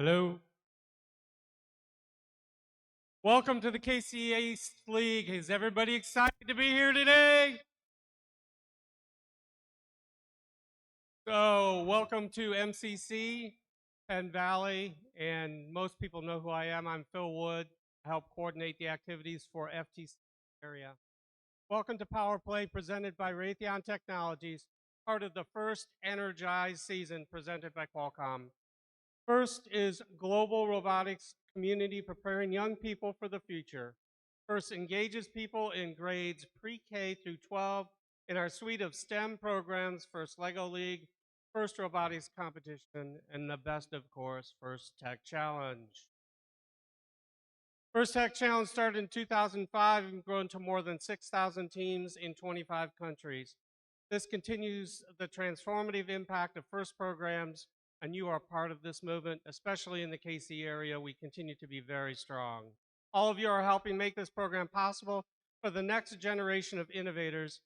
Hello. Welcome to the KCA League. Is everybody excited to be here today? So, welcome to MCC, Penn Valley, and most people know who I am. I'm Phil Wood. I help coordinate the activities for FTC area. Welcome to Power Play presented by Raytheon Technologies, part of the first Energize season presented by Qualcomm. First is Global Robotics Community Preparing Young People for the Future. First engages people in grades pre-K through 12 in our suite of STEM programs, First Lego League, First Robotics Competition, and the best, of course, First Tech Challenge. First Tech Challenge started in 2005 and grown to more than 6,000 teams in 25 countries. This continues the transformative impact of FIRST programs, and you are part of this movement, especially in the KC area. We continue to be very strong. All of you are helping make this program possible for the next generation of innovators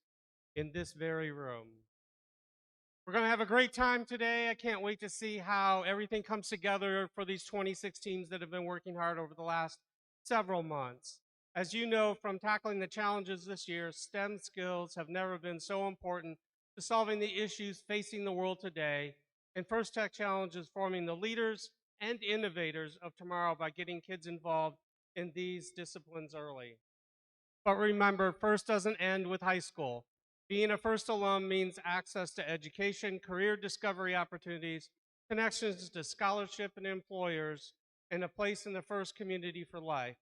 in this very room. We're going to have a great time today. I can't wait to see how everything comes together for these 26 teams that have been working hard over the last several months. As you know from tackling the challenges this year, STEM skills have never been so important to solving the issues facing the world today. And First Tech Challenge is forming the leaders and innovators of tomorrow by getting kids involved in these disciplines early. But remember, FIRST doesn't end with high school. Being a FIRST alum means access to education, career discovery opportunities, connections to scholarship and employers, and a place in the FIRST community for life.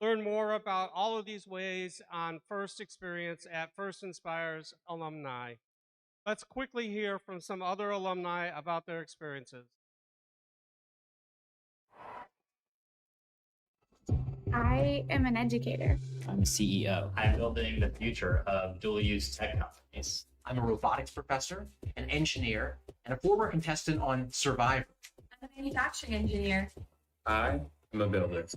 Learn more about all of these ways on FIRST experience at FIRST Inspires Alumni. Let's quickly hear from some other alumni about their experiences. I am an educator. I'm a CEO. I'm building the future of dual-use tech companies. I'm a robotics professor, an engineer, and a former contestant on Survivor. I'm a manufacturing engineer. I am a builder.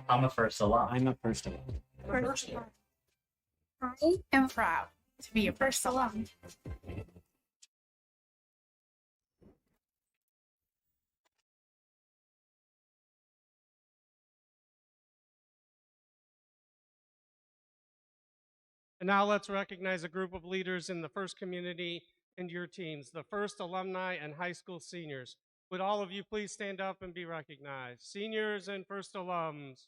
I'm a FIRST alum. I'm a first alum. I am proud to be a first alum. And now let's recognize a group of leaders in the FIRST community and your teams, the FIRST alumni and high school seniors. Would all of you please stand up and be recognized? Seniors and FIRST alums.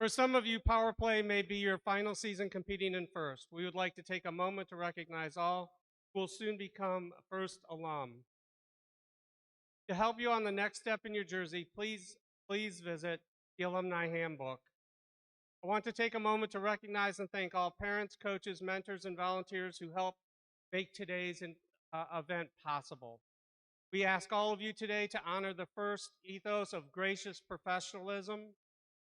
For some of you, Power Play may be your final season competing in FIRST. We would like to take a moment to recognize all who will soon become FIRST alum. To help you on the next step in your jersey, please visit the Alumni Handbook. I want to take a moment to recognize and thank all parents, coaches, mentors, and volunteers who helped make today's event possible. We ask all of you today to honor the FIRST ethos of gracious professionalism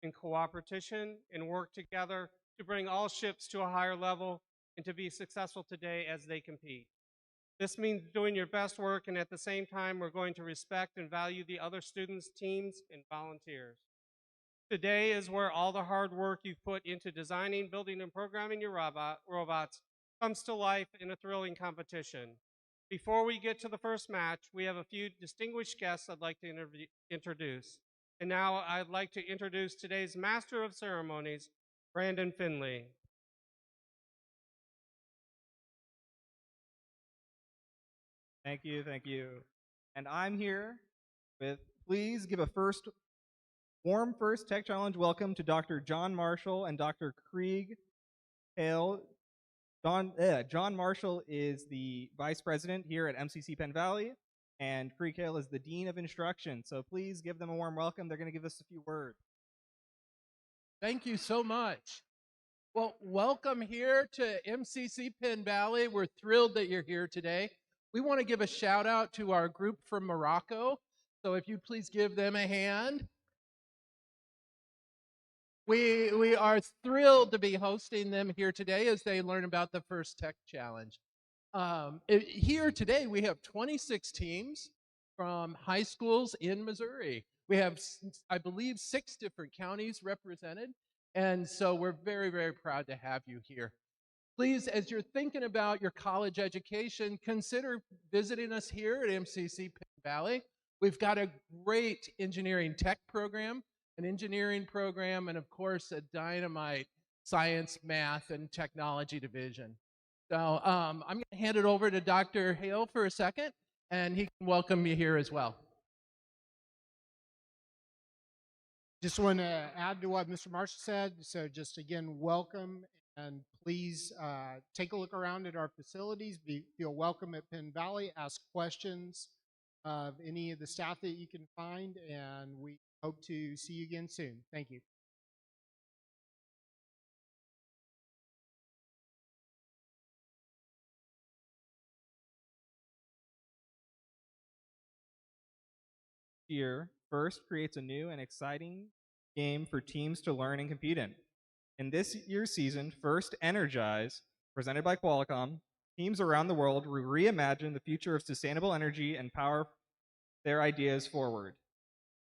and cooperation and work together to bring all ships to a higher level and to be successful today as they compete. This means doing your best work, and at the same time, we're going to respect and value the other students, teams, and volunteers. Today is where all the hard work you've put into designing, building, and programming your robots comes to life in a thrilling competition. Before we get to the first match, we have a few distinguished guests I'd like to introduce. And now I'd like to introduce today's Master of Ceremonies, Brandon Finley. Thank you. And I'm here with, please give a warm first Tech Challenge welcome to Dr. John Marshall and Dr. Krieg Hale. John Marshall is the Vice President here at MCC Penn Valley, and Krieg Hale is the Dean of Instruction. So please give them a warm welcome. They're going to give us a few words. Thank you so much. Well, welcome here to MCC Penn Valley. We're thrilled that you're here today. We want to give a shout out to our group from Morocco. So if you please give them a hand. We are thrilled to be hosting them here today as they learn about the FIRST Tech Challenge. Here today we have 26 teams from high schools in Missouri. We have, I believe, 6 different counties represented. And so we're very, very proud to have you here. please, as you're thinking about your college education, consider visiting us here at MCC Penn Valley. We've got a great engineering tech program, an engineering program, and of course, a dynamite science, math, and technology division. So I'm going to hand it over to Dr. Hale for a second, and he can welcome you here as well. Just want to add to what Mr. Marshall said. So just again, welcome, and please take a look around at our facilities. Feel welcome at Penn Valley. Ask questions of any of the staff that you can find, and we hope to see you again soon. Thank you. Year first creates a new and exciting game for teams to learn and compete in. In this year's season, First Energize, presented by Qualcomm, teams around the world will reimagine the future of sustainable energy and power their ideas forward.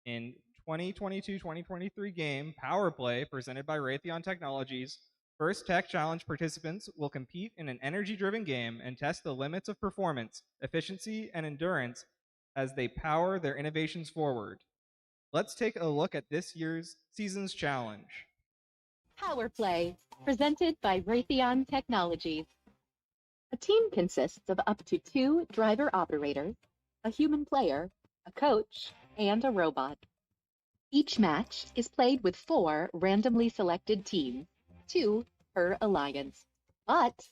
In 2022-2023 game Power Play, presented by Raytheon Technologies, First Tech Challenge participants will compete in an energy-driven game and test the limits of performance, efficiency, and endurance as they power their innovations forward. Let's take a look at this year's season's challenge. Power Play, presented by Raytheon Technologies. A team consists of up to 2 driver operators, a human player, a coach, and a robot. Each match is played with 4 randomly selected teams, 2 per alliance. But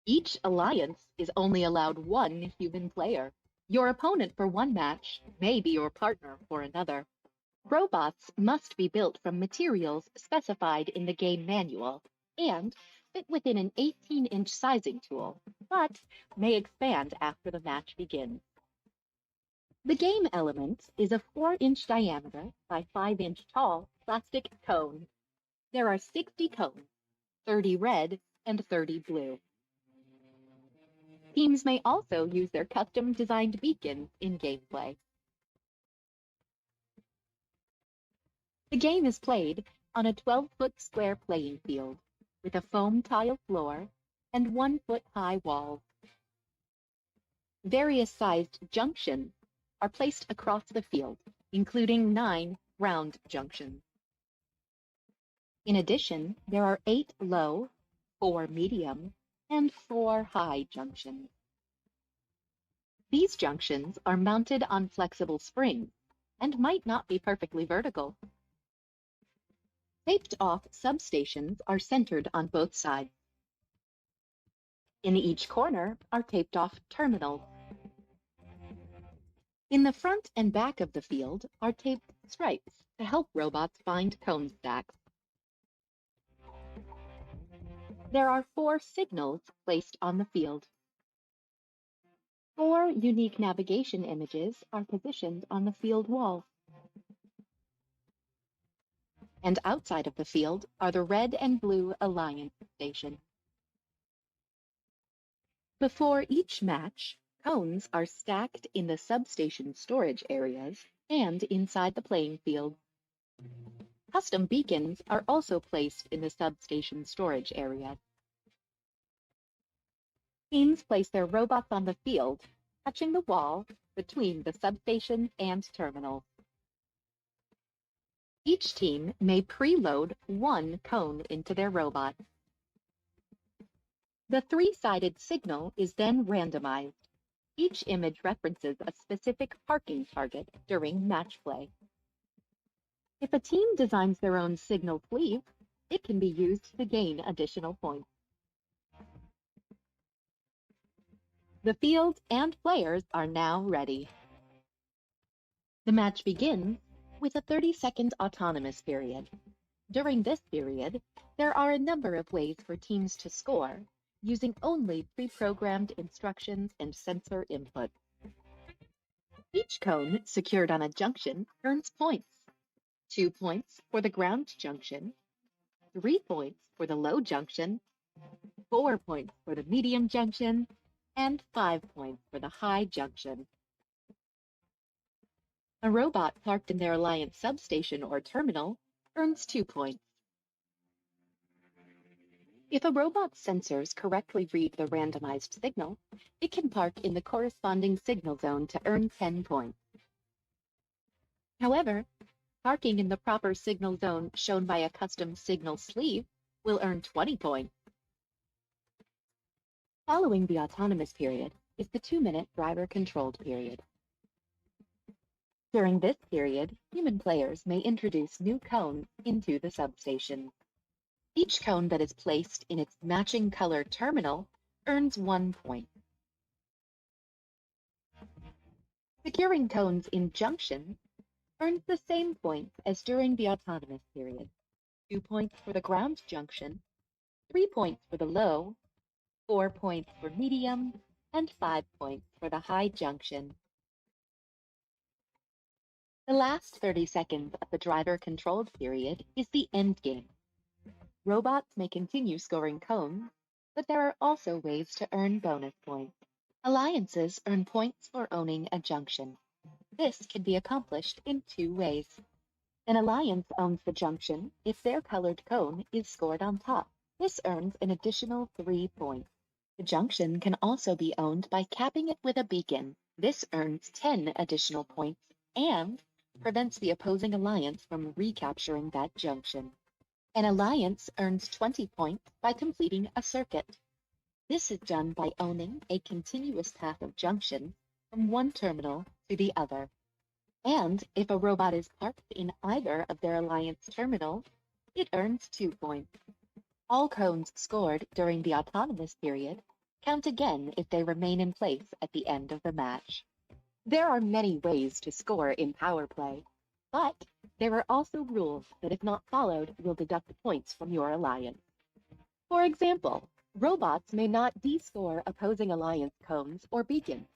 each alliance is only allowed 1 human player. Your opponent for one match may be your partner for another. Robots must be built from materials specified in the game manual and fit within an 18-inch sizing tool, but may expand after the match begins. The game element is a 4-inch diameter by 5-inch tall plastic cone. There are 60 cones, 30 red and 30 blue. Teams may also use their custom-designed beacons in gameplay. The game is played on a 12-foot square playing field with a foam tile floor and 1-foot-high walls. Various sized junctions are placed across the field, including 9 round junctions. In addition, there are 8 low, 4 medium, and 4 high junctions. These junctions are mounted on flexible springs and might not be perfectly vertical. Taped-off substations are centered on both sides. In each corner are taped-off terminals. In the front and back of the field are taped stripes to help robots find cone stacks. There are 4 signals placed on the field. 4 unique navigation images are positioned on the field wall. And outside of the field are the red and blue alliance station. Before each match, cones are stacked in the substation storage areas and inside the playing field. Custom beacons are also placed in the substation storage area. Teams place their robots on the field, touching the wall between the substations and terminals. Each team may preload 1 cone into their robot. The 3-sided signal is then randomized. Each image references a specific parking target during match play. If a team designs their own signal sleeve, it can be used to gain additional points. The field and players are now ready. The match begins with a 30-second autonomous period. During this period, there are a number of ways for teams to score, using only pre-programmed instructions and sensor input. Each cone secured on a junction earns points. 2 points for the ground junction, 3 points for the low junction, 4 points for the medium junction, and 5 points for the high junction. A robot parked in their Alliance substation or terminal earns 2 points. If a robot's sensors correctly read the randomized signal, it can park in the corresponding signal zone to earn 10 points. However, parking in the proper signal zone shown by a custom signal sleeve will earn 20 points. Following the autonomous period is the 2-minute driver-controlled period. During this period, human players may introduce new cones into the substation. Each cone that is placed in its matching color terminal earns 1 point. Securing cones in junction earns the same points as during the autonomous period. 2 points for the ground junction, 3 points for the low, 4 points for medium, and 5 points for the high junction. The last 30 seconds of the driver-controlled period is the end game. Robots may continue scoring cones, but there are also ways to earn bonus points. Alliances earn points for owning a junction. This can be accomplished in 2 ways. An alliance owns the junction if their colored cone is scored on top. This earns an additional 3 points. The junction can also be owned by capping it with a beacon. This earns 10 additional points and prevents the opposing alliance from recapturing that junction. An alliance earns 20 points by completing a circuit. This is done by owning a continuous path of junctions from one terminal to the other. And if a robot is parked in either of their alliance terminals, it earns 2 points. All cones scored during the autonomous period count again if they remain in place at the end of the match. There are many ways to score in Power Play, but there are also rules that, if not followed, will deduct points from your alliance. For example, robots may not descore opposing alliance cones or beacons.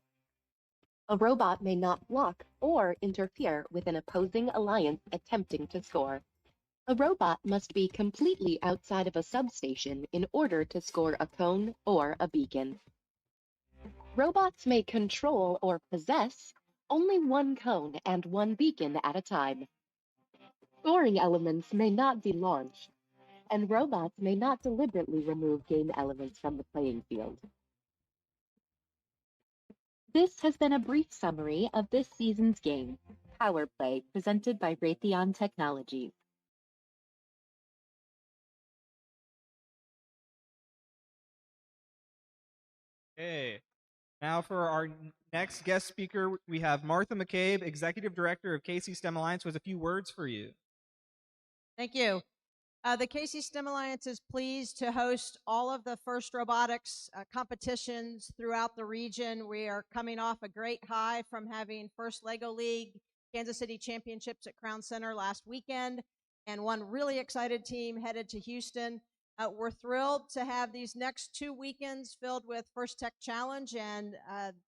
A robot may not block or interfere with an opposing alliance attempting to score. A robot must be completely outside of a substation in order to score a cone or a beacon. Robots may control or possess only 1 cone and 1 beacon at a time. Scoring elements may not be launched, and robots may not deliberately remove game elements from the playing field. This has been a brief summary of this season's game, Power Play, presented by Raytheon Technologies. Okay. Now for our next guest speaker, we have Martha McCabe, Executive Director of KC STEM Alliance, with a few words for you. Thank you. The KC STEM Alliance is pleased to host all of the FIRST Robotics competitions throughout the region. We are coming off a great high from having FIRST LEGO League Kansas City Championships at Crown Center last weekend, and one really excited team headed to Houston. We're thrilled to have these next 2 weekends filled with FIRST Tech Challenge, and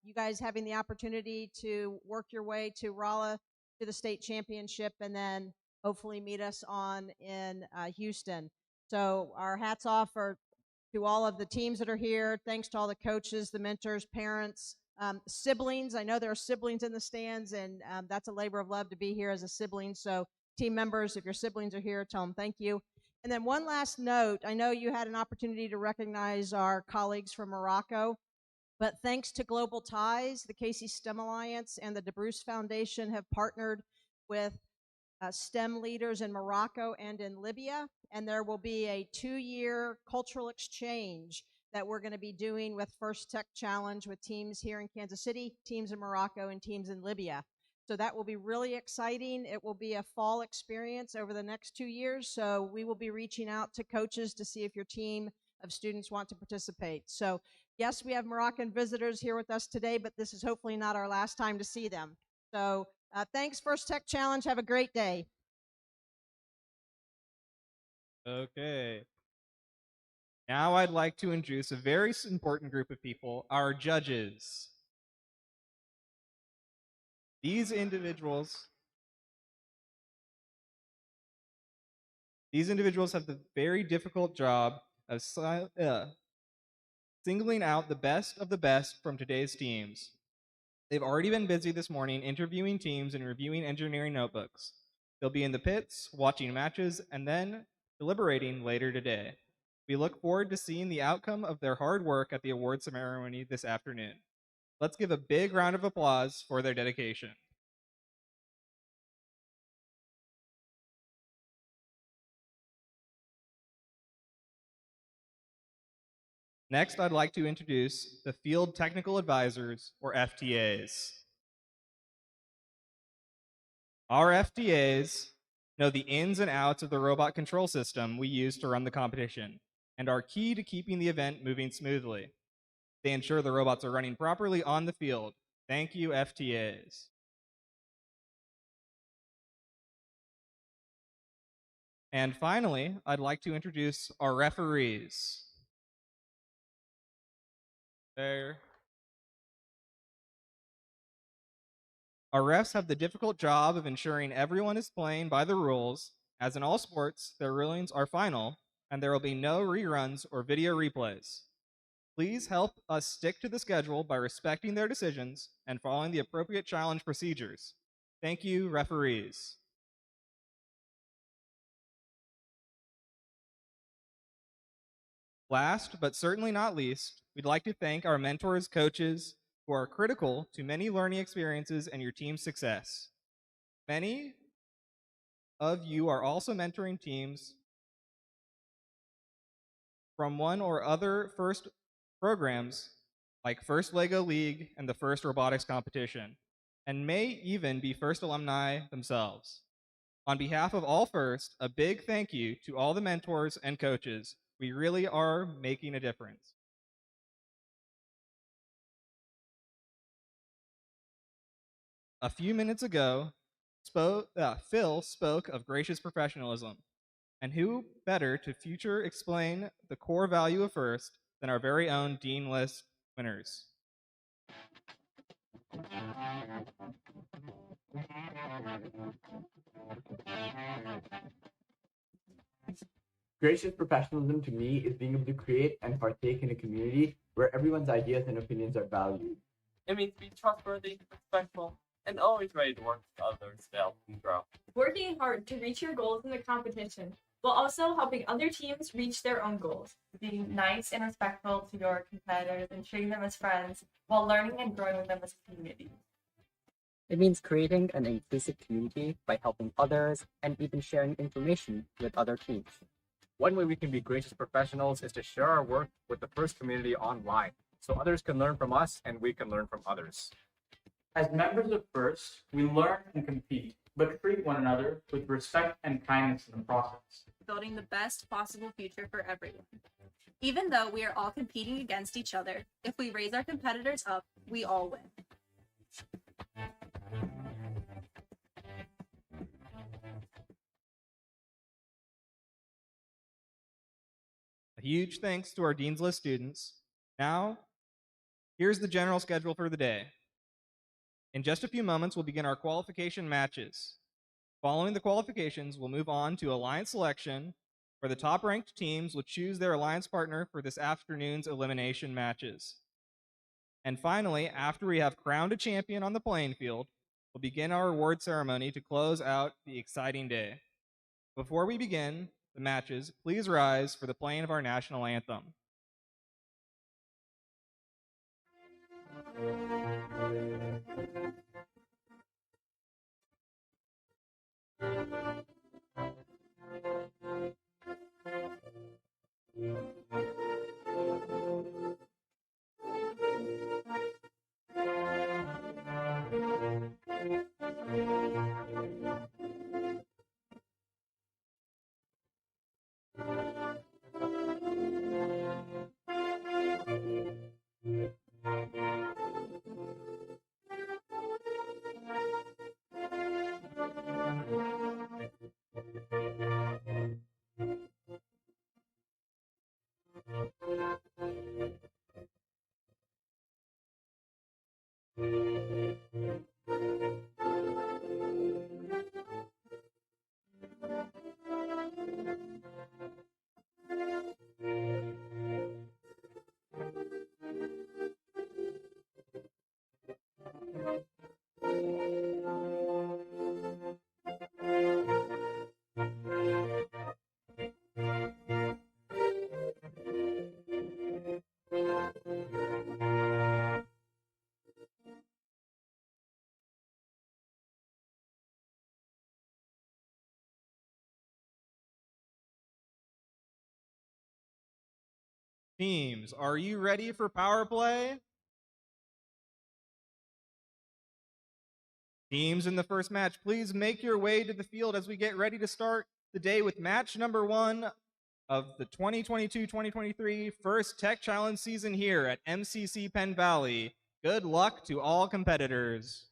you guys having the opportunity to work your way to Raleigh to the state championship, and then hopefully meet us on in Houston. So our hats off to all of the teams that are here. Thanks to all the coaches, the mentors, parents, siblings. I know there are siblings in the stands, and that's a labor of love to be here as a sibling. So team members, if your siblings are here, tell them thank you. And then one last note, I know you had an opportunity to recognize our colleagues from Morocco, but thanks to Global Ties, the KC STEM Alliance and the DeBruce Foundation have partnered with STEM leaders in Morocco and in Libya, and there will be a 2-year cultural exchange that we're going to be doing with FIRST Tech Challenge with teams here in Kansas City, teams in Morocco, and teams in Libya. So that will be really exciting. It will be a fall experience over the next 2 years, so we will be reaching out to coaches to see if your team of students want to participate. So yes, we have Moroccan visitors here with us today, but this is hopefully not our last time to see them. So thanks, FIRST Tech Challenge. Have a great day. Okay. Now I'd like to introduce a very important group of people, our judges. These individuals have the very difficult job of singling out the best of the best from today's teams. They've already been busy this morning interviewing teams and reviewing engineering notebooks. They'll be in the pits, watching matches, and then deliberating later today. We look forward to seeing the outcome of their hard work at the award ceremony this afternoon. Let's give a big round of applause for their dedication. Next, I'd like to introduce the Field Technical Advisors, or FTAs. Our FTAs know the ins and outs of the robot control system we use to run the competition and are key to keeping the event moving smoothly. They ensure the robots are running properly on the field. Thank you, FTAs. And finally, I'd like to introduce our referees. There. Our refs have the difficult job of ensuring everyone is playing by the rules, as in all sports, their rulings are final, and there will be no reruns or video replays. Please help us stick to the schedule by respecting their decisions and following the appropriate challenge procedures. Thank you, referees. Last, but certainly not least, we'd like to thank our mentors, coaches, who are critical to many learning experiences and your team's success. Many of you are also mentoring teams from one or other FIRST programs like First LEGO League and the First Robotics Competition, and may even be FIRST alumni themselves. On behalf of all FIRST, a big thank you to all the mentors and coaches. We really are making a difference. A few minutes ago, Phil spoke of gracious professionalism, and who better to future explain the core value of FIRST than our very own Dean List winners. Gracious professionalism to me is being able to create and partake in a community where everyone's ideas and opinions are valued. It means be trustworthy, respectful, and always ready to work with others to help them grow. Working hard to reach your goals in the competition, while also helping other teams reach their own goals. Being nice and respectful to your competitors and treating them as friends, while learning and growing with them as a community. It means creating an inclusive community by helping others and even sharing information with other teams. One way we can be gracious professionals is to share our work with the FIRST community online, so others can learn from us and we can learn from others. As members of FIRST, we learn and compete, but treat one another with respect and kindness in the process. Building the best possible future for everyone. Even though we are all competing against each other, if we raise our competitors up, we all win. A huge thanks to our Dean's List students. Now, here's the general schedule for the day. In just a few moments, we'll begin our qualification matches. Following the qualifications, we'll move on to alliance selection, where the top-ranked teams will choose their alliance partner for this afternoon's elimination matches. And finally, after we have crowned a champion on the playing field, we'll begin our award ceremony to close out the exciting day. Before we begin the matches, please rise for the playing of our national anthem. Teams, are you ready for power play? Teams in the first match, please make your way to the field as we get ready to start the day with match number 1 of the 2022-2023 First Tech Challenge season here at MCC Penn Valley. Good luck to all competitors.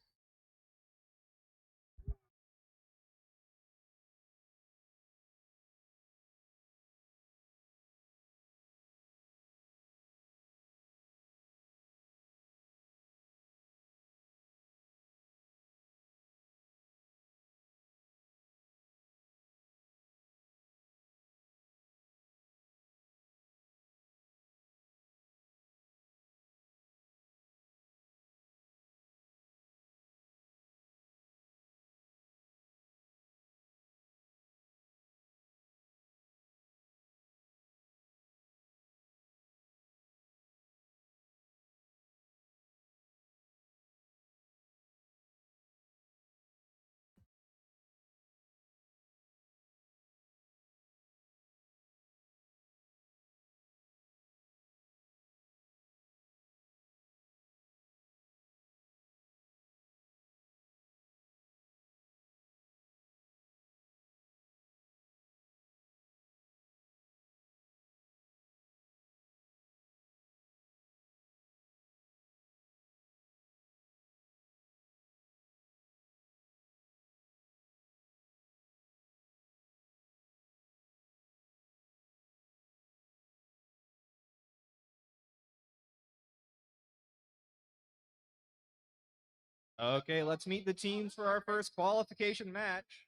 Okay, let's meet the teams for our first qualification match.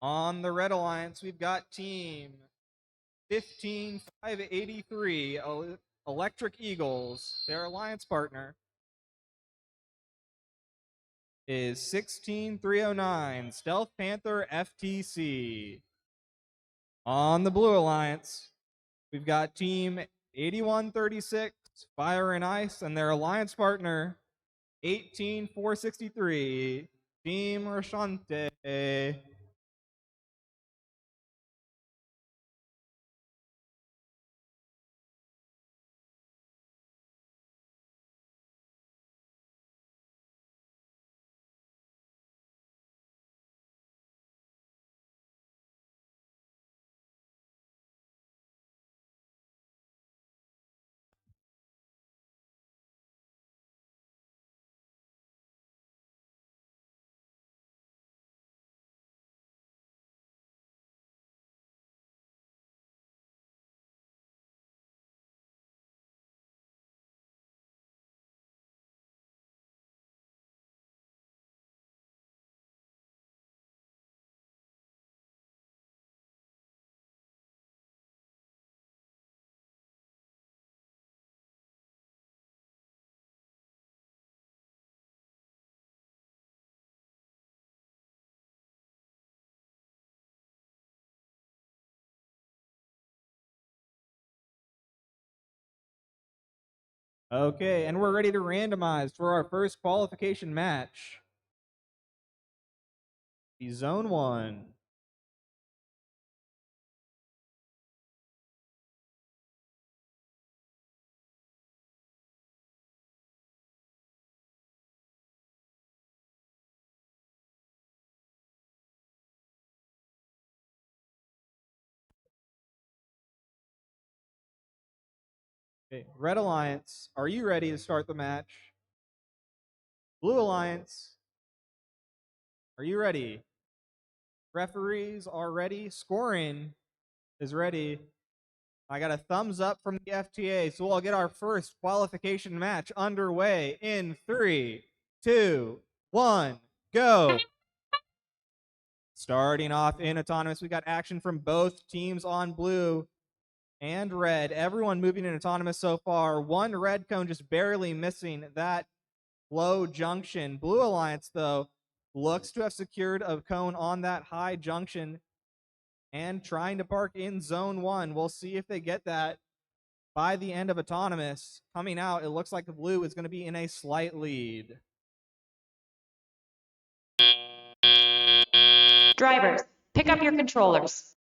On the Red Alliance, we've got team 15583 Electric Eagles. Their alliance partner is 16309 Stealth Panther FTC. On the Blue Alliance, we've got team 8136 Fire and Ice and their alliance partner 18463 Team Rashante. Okay, and we're ready to randomize for our first qualification match. The Zone 1. Okay, Red Alliance, are you ready to start the match? Blue Alliance, are you ready? Referees are ready. Scoring is ready. I got a thumbs up from the FTA, so we'll get our first qualification match underway in 3, 2, 1, go. Starting off in autonomous, we got action from both teams on blue and red. Everyone moving in autonomous so far. One red cone just barely missing that low junction. Blue Alliance, though, looks to have secured a cone on that high junction and trying to park in zone 1. We'll see if they get that by the end of autonomous. Coming out, it looks like the blue is going to be in a slight lead. Drivers, pick up your controllers.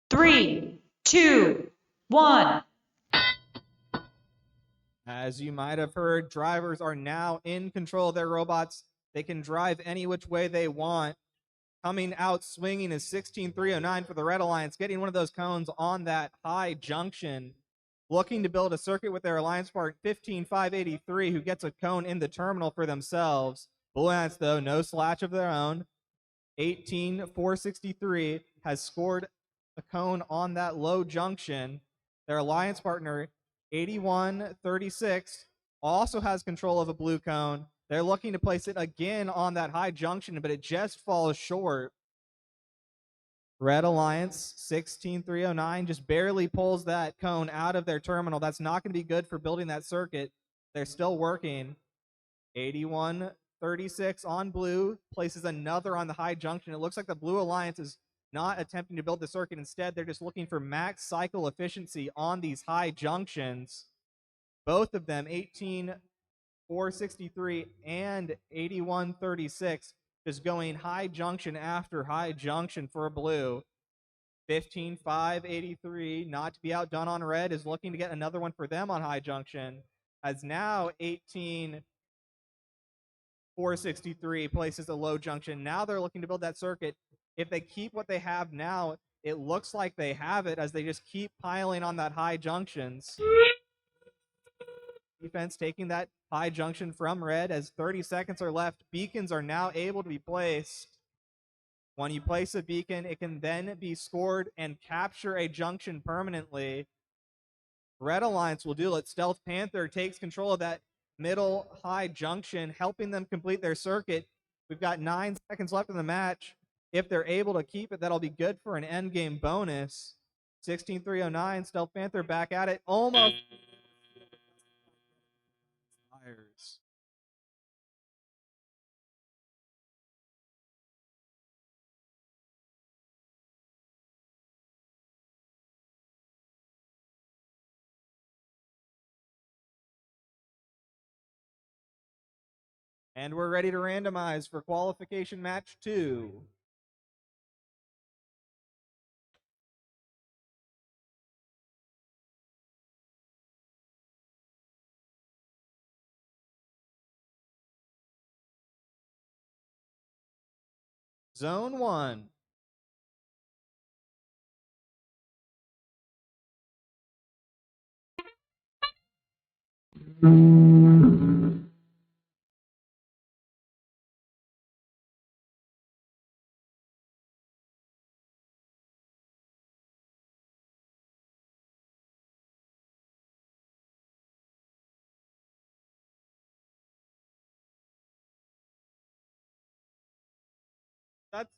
3, 2, 1, As you might have heard, drivers are now in control of their robots. They can drive any which way they want. Coming out swinging is 16309 for the Red Alliance, getting one of those cones on that high junction. Looking to build a circuit with their alliance partner, 15583, who gets a cone in the terminal for themselves. Blue Alliance, though, no slatch of their own. 18463 has scored a cone on that low junction. Their alliance partner, 8136, also has control of a blue cone. They're looking to place it again on that high junction, but it just falls short. Red Alliance, 16309, just barely pulls that cone out of their terminal. That's not going to be good for building that circuit. They're still working. 8136 on blue, places another on the high junction. It looks like the Blue Alliance is not attempting to build the circuit. Instead, they're just looking for max cycle efficiency on these high junctions. Both of them, 18463 and 8136, just going high junction after high junction for blue. 15583, not to be outdone on red, is looking to get another one for them on high junction. As now 18463 places a low junction. Now they're looking to build that circuit. If they keep what they have now, it looks like they have it as they just keep piling on that high junctions. Defense taking that high junction from red as 30 seconds are left. Beacons are now able to be placed. When you place a beacon, it can then be scored and capture a junction permanently. Red Alliance will do it. Stealth Panther takes control of that middle high junction, helping them complete their circuit. We've got 9 seconds left in the match. If they're able to keep it, that'll be good for an endgame bonus. 16309, Stealth Panther back at it. Almost. Fires. And we're ready to randomize for qualification match 2. Zone 1. That's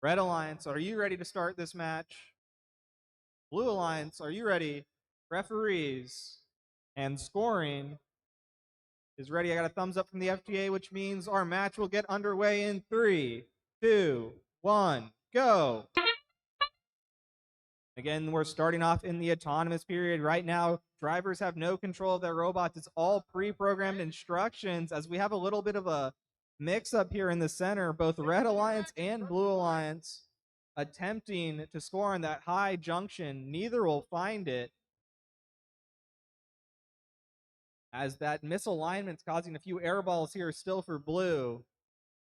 Red Alliance, are you ready to start this match? Blue Alliance, are you ready? Referees and scoring is ready. I got a thumbs up from the FTA, which means our match will get underway in 3, 2, 1, go. Again, we're starting off in the autonomous period. Right now, drivers have no control of their robots. It's all pre-programmed instructions as we have a little bit of a mix-up here in the center. Both Red Alliance and Blue Alliance attempting to score on that high junction. Neither will find it, as that misalignment's causing a few air balls here still for blue.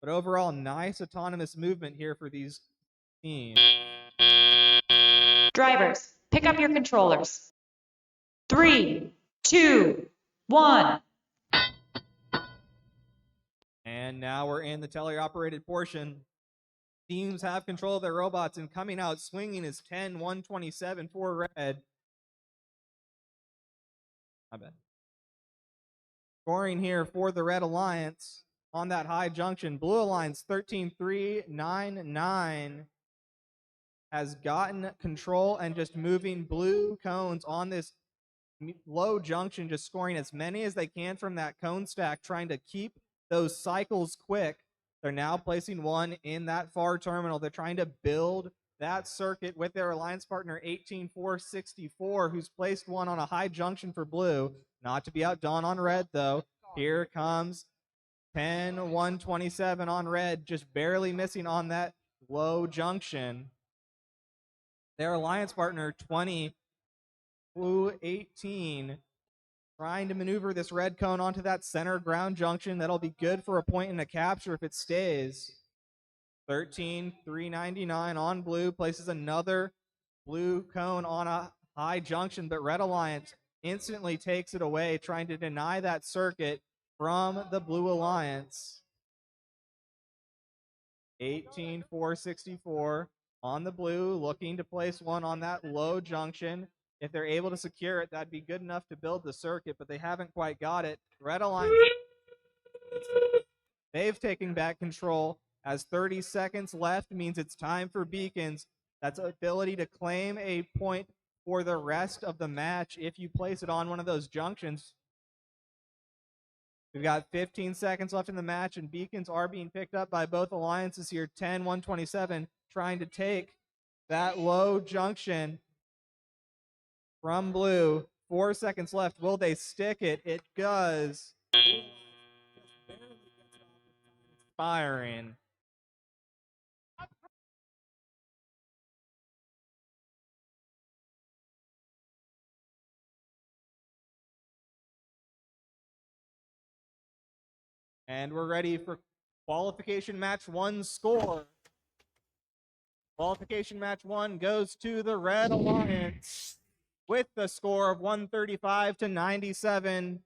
But overall, nice autonomous movement here for these teams. Drivers, pick up your controllers. 3, 2, 1. And now we're in the teleoperated portion. Teams have control of their robots, and coming out swinging is 10-127 for red. My bad. Scoring here for the Red Alliance on that high junction. Blue Alliance 13-3-9-9 has gotten control and just moving blue cones on this low junction, just scoring as many as they can from that cone stack, trying to keep those cycles quick. They're now placing one in that far terminal. They're trying to build that circuit with their alliance partner 18464, who's placed one on a high junction for blue. Not to be outdone on red, though. Here comes 10127 on red, just barely missing on that low junction. Their alliance partner 20, blue 18, trying to maneuver this red cone onto that center ground junction. That'll be good for a point and a capture if it stays. 13,399 on blue, places another blue cone on a high junction, but Red Alliance instantly takes it away, trying to deny that circuit from the Blue Alliance. 18,464 on the blue, looking to place one on that low junction. If they're able to secure it, that'd be good enough to build the circuit, but they haven't quite got it. Red Alliance, they've taken back control as 30 seconds left means it's time for Beacons. That's ability to claim a point for the rest of the match if you place it on one of those junctions. We've got 15 seconds left in the match, and Beacons are being picked up by both alliances here. 10-127 trying to take that low junction from blue. 4 seconds left. Will they stick it? It does. Firing. And we're ready for qualification match 1 score. Qualification match 1 goes to the Red Alliance with the score of 135-97.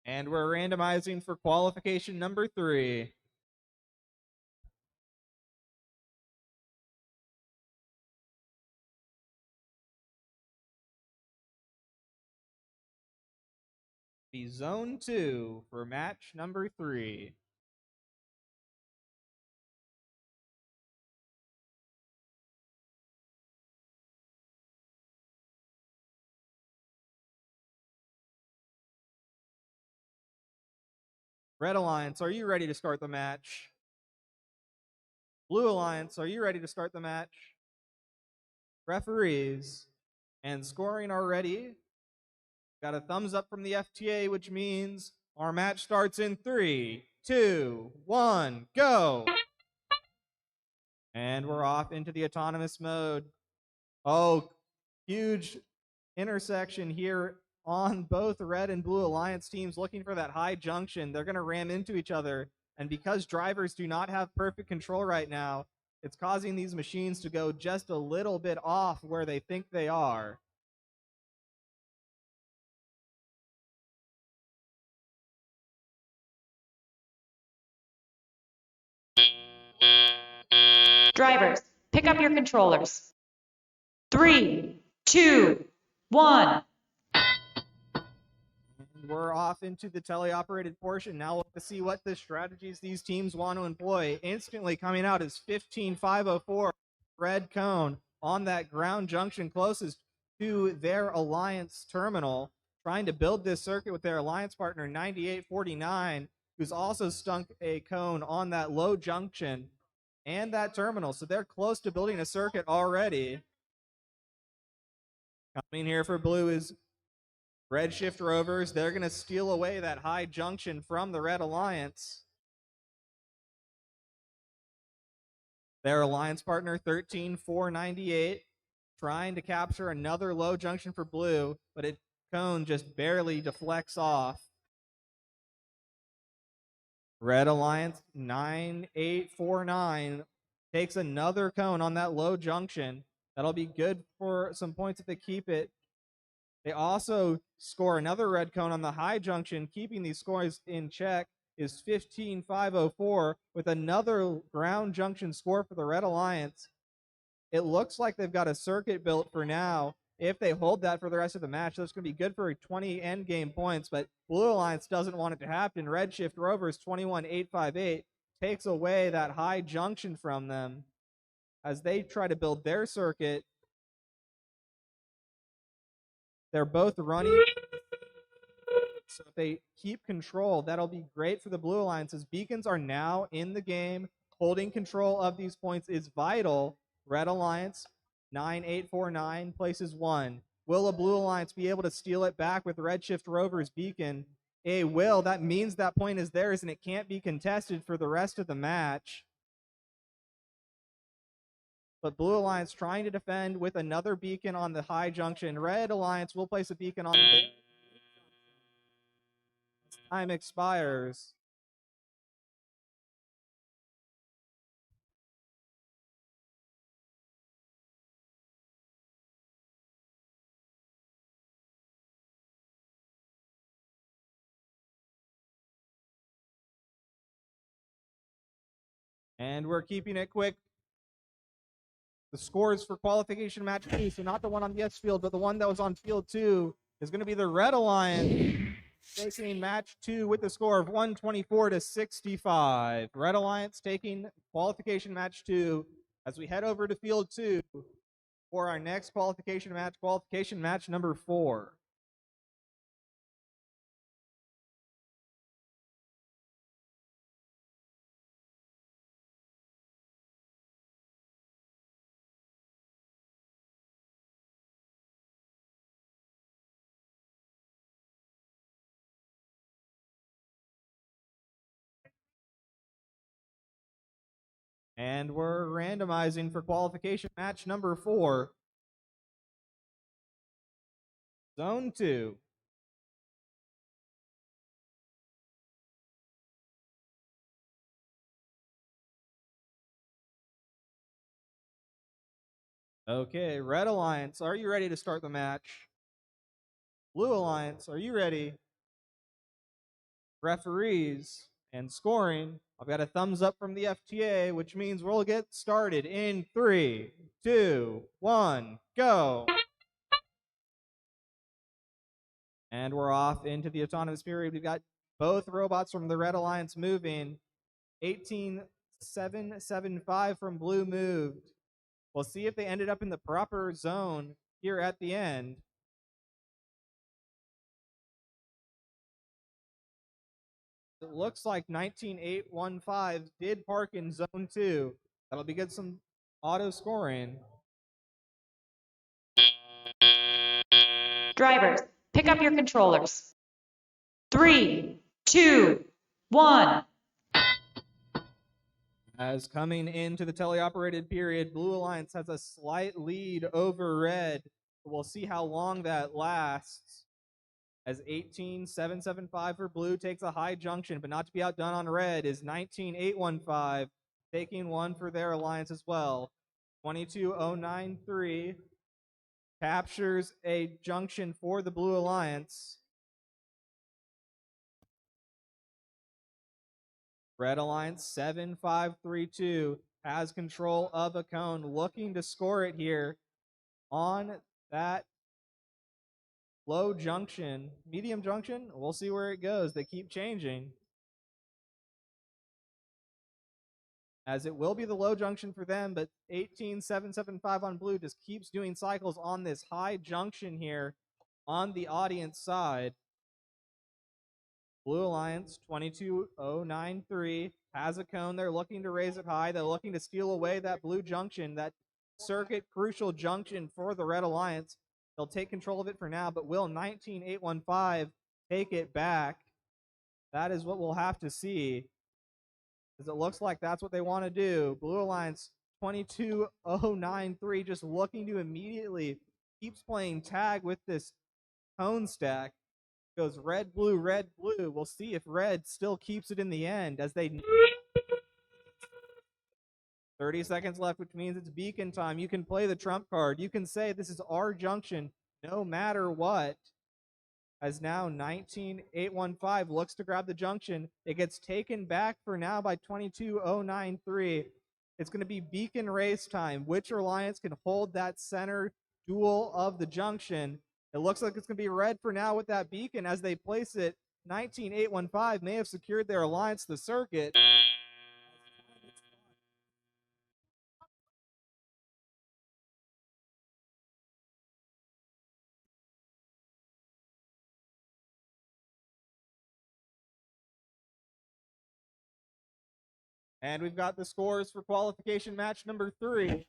And we're randomizing for qualification number 3. Be zone 2 for match number 3. Red Alliance, are you ready to start the match? Blue Alliance, are you ready to start the match? Referees and scoring are ready. Got a thumbs up from the FTA, which means our match starts in 3, 2, 1, go! And we're off into the autonomous mode. Oh, huge intersection here on both Red and Blue Alliance teams looking for that high junction. They're going to ram into each other. And because drivers do not have perfect control right now, it's causing these machines to go just a little bit off where they think they are. Drivers, pick up your controllers. 3, 2, 1. We're off into the teleoperated portion. Now we'll have to see what the strategies these teams want to employ. Instantly coming out is 15,504, red cone on that ground junction closest to their alliance terminal, trying to build this circuit with their alliance partner 9849, who's also stunk a cone on that low junction and that terminal. So they're close to building a circuit already. Coming here for blue is Redshift Rovers. They're going to steal away that high junction from the Red Alliance. Their alliance partner 13,498 trying to capture another low junction for blue, but it cone just barely deflects off. Red Alliance 9849 takes another cone on that low junction. That'll be good for some points if they keep it. They also score another red cone on the high junction. Keeping these scores in check is 15,504 with another ground junction score for the Red Alliance. It looks like they've got a circuit built for now. If they hold that for the rest of the match, that's going to be good for 20 endgame points, but Blue Alliance doesn't want it to happen. Redshift Rovers 21,858 takes away that high junction from them as they try to build their circuit. They're both running. So if they keep control, that'll be great for the Blue Alliance's beacons are now in the game. Holding control of these points is vital. Red Alliance, 9849, places 1. Will a Blue Alliance be able to steal it back with Redshift Rover's beacon? It will. That means that point is theirs, and it can't be contested for the rest of the match. But Blue Alliance trying to defend with another beacon on the high junction. Red Alliance will place a beacon on the time expires. And we're keeping it quick. The scores for qualification match 2, so not the one on the S field, but the one that was on field 2, is going to be the Red Alliance taking match 2 with the score of 124 to 65. Red Alliance taking qualification match 2 as we head over to field 2 for our next qualification match number 4. And we're randomizing for qualification match number 4. Zone 2. Okay, Red Alliance, are you ready to start the match? Blue Alliance, are you ready? Referees and scoring. I've got a thumbs up from the FTA, which means we'll get started in 3, 2, 1, go. And we're off into the autonomous period. We've got both robots from the Red Alliance moving. 18775 from Blue moved. We'll see if they ended up in the proper zone here at the end. It looks like 19815 did park in zone 2. That'll be good, some auto scoring. Drivers, pick up your controllers. 3, 2, 1. As coming into the teleoperated period, Blue Alliance has a slight lead over Red. We'll see how long that lasts. As 18775 for Blue takes a high junction, but not to be outdone on Red is 19815, taking 1 for their alliance as well. 22093 captures a junction for the Blue Alliance. Red Alliance 7532 has control of a cone, looking to score it here on that low junction, medium junction. We'll see where it goes. They keep changing. As it will be the low junction for them, but 18775 on Blue just keeps doing cycles on this high junction here on the audience side. Blue Alliance 22093 has a cone. They're looking to raise it high. They're looking to steal away that blue junction, that circuit crucial junction for the Red Alliance. They'll take control of it for now, but will 19815 take it back? That is what we'll have to see, as it looks like that's what they want to do. Blue Alliance 22093 just looking to immediately keeps playing tag with this cone stack. Goes red, blue, red, blue. We'll see if red still keeps it in the end as they 30 seconds left, which means it's beacon time. You can play the trump card. You can say this is our junction no matter what. As now 19815 looks to grab the junction. It gets taken back for now by 22093. It's going to be beacon race time. Which alliance can hold that center duel of the junction? It looks like it's going to be red for now with that beacon as they place it. 19815 may have secured their alliance the circuit. And we've got the scores for qualification match number 3.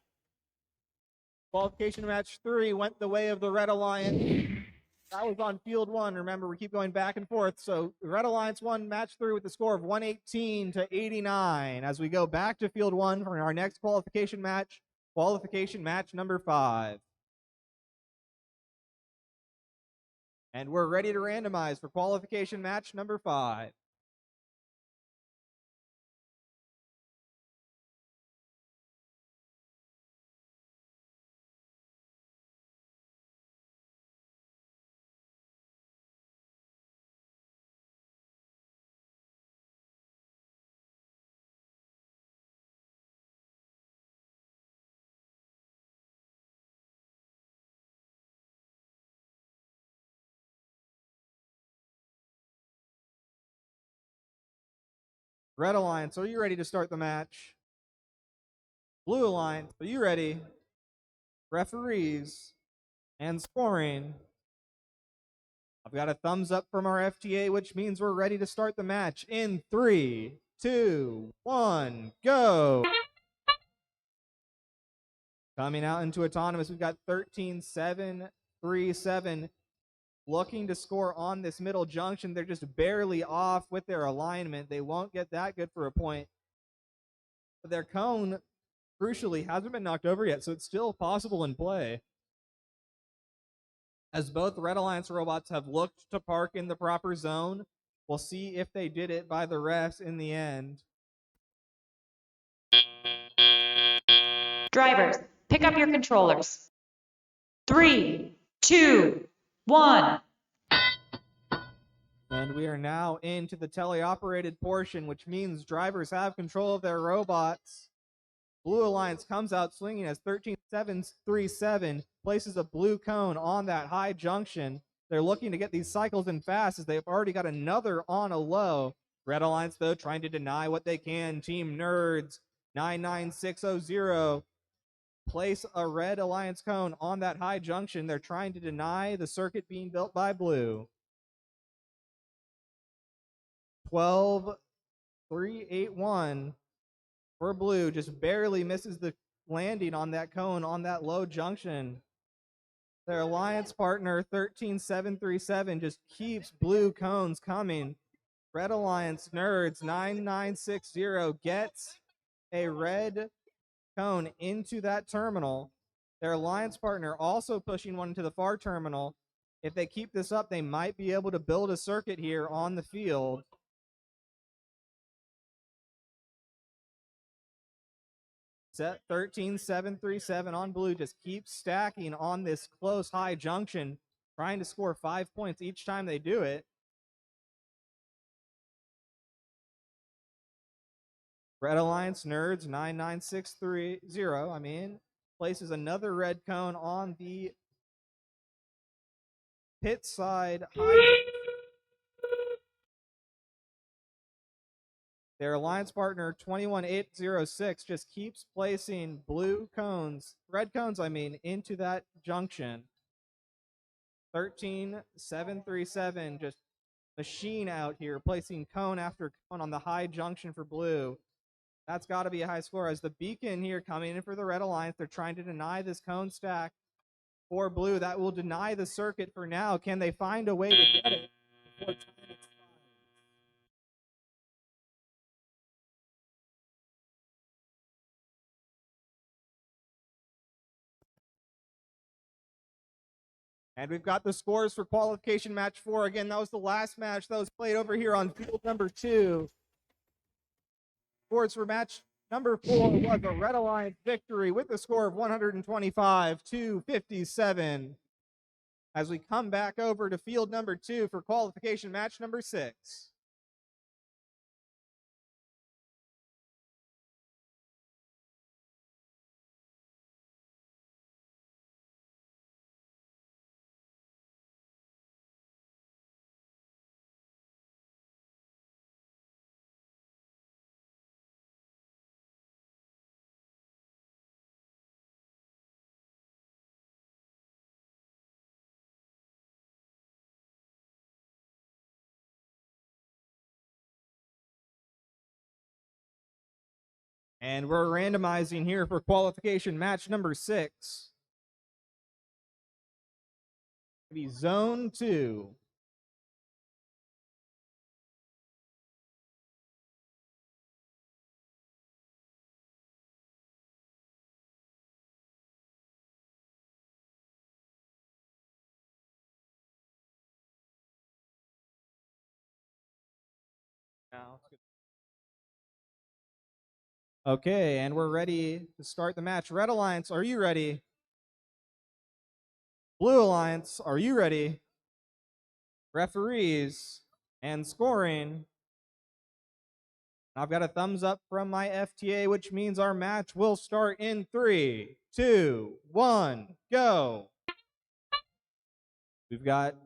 Qualification match 3 went the way of the Red Alliance. That was on field 1. Remember, we keep going back and forth. So the Red Alliance won match 3 with the score of 118 to 89. As we go back to field 1 for our next qualification match number 5. And we're ready to randomize for qualification match number 5. Red Alliance, are you ready to start the match? Blue Alliance, are you ready? Referees and scoring. I've got a thumbs up from our FTA, which means we're ready to start the match in 3, 2, 1, go. Coming out into autonomous, we've got 13-7-3-7 looking to score on this middle junction. They're just barely off with their alignment. They won't get that good for a point. But their cone, crucially, hasn't been knocked over yet, so it's still possible in play. As both Red Alliance robots have looked to park in the proper zone, we'll see if they did it by the refs in the end. Drivers, pick up your controllers. 3, 2, 1. And we are now into the teleoperated portion, which means drivers have control of their robots. Blue Alliance comes out swinging as 13-7-3-7, places a blue cone on that high junction. They're looking to get these cycles in fast as they've already got another on a low. Red Alliance, though, trying to deny what they can. Team Nerds, 99600, place a Red Alliance cone on that high junction. They're trying to deny the circuit being built by Blue. 12-3-8-1 for Blue, just barely misses the landing on that cone on that low junction. Their alliance partner 13-7-3-7 just keeps blue cones coming. Red Alliance Nerds 9960 gets a red cone into that terminal. Their alliance partner also pushing one to the far terminal. If they keep this up, they might be able to build a circuit here on the field. Set 13-7-3-7 on Blue, just keeps stacking on this close high junction, trying to score 5 points each time they do it. Red Alliance Nerds 99630, places another red cone on the pit side high. Their alliance partner 21806 just keeps placing red cones, into that junction. 13-7-3-7 just machine out here, placing cone after cone on the high junction for Blue. That's got to be a high score as the beacon here coming in for the Red Alliance. They're trying to deny this cone stack for Blue. That will deny the circuit for now. Can they find a way to get it before time expires? And we've got the scores for qualification match 4. Again, that was the last match that was played over here on field number 2. Scores for match number 4 was a Red Alliance victory with a score of 125-57. As we come back over to field number 2 for qualification match number 6. And we're randomizing here for qualification match number 6. It'll be zone 2. Okay, and we're ready to start the match. Red Alliance, are you ready? Blue Alliance, are you ready? Referees and scoring. I've got a thumbs up from my FTA, which means our match will start in 3, 2, 1, go. We've got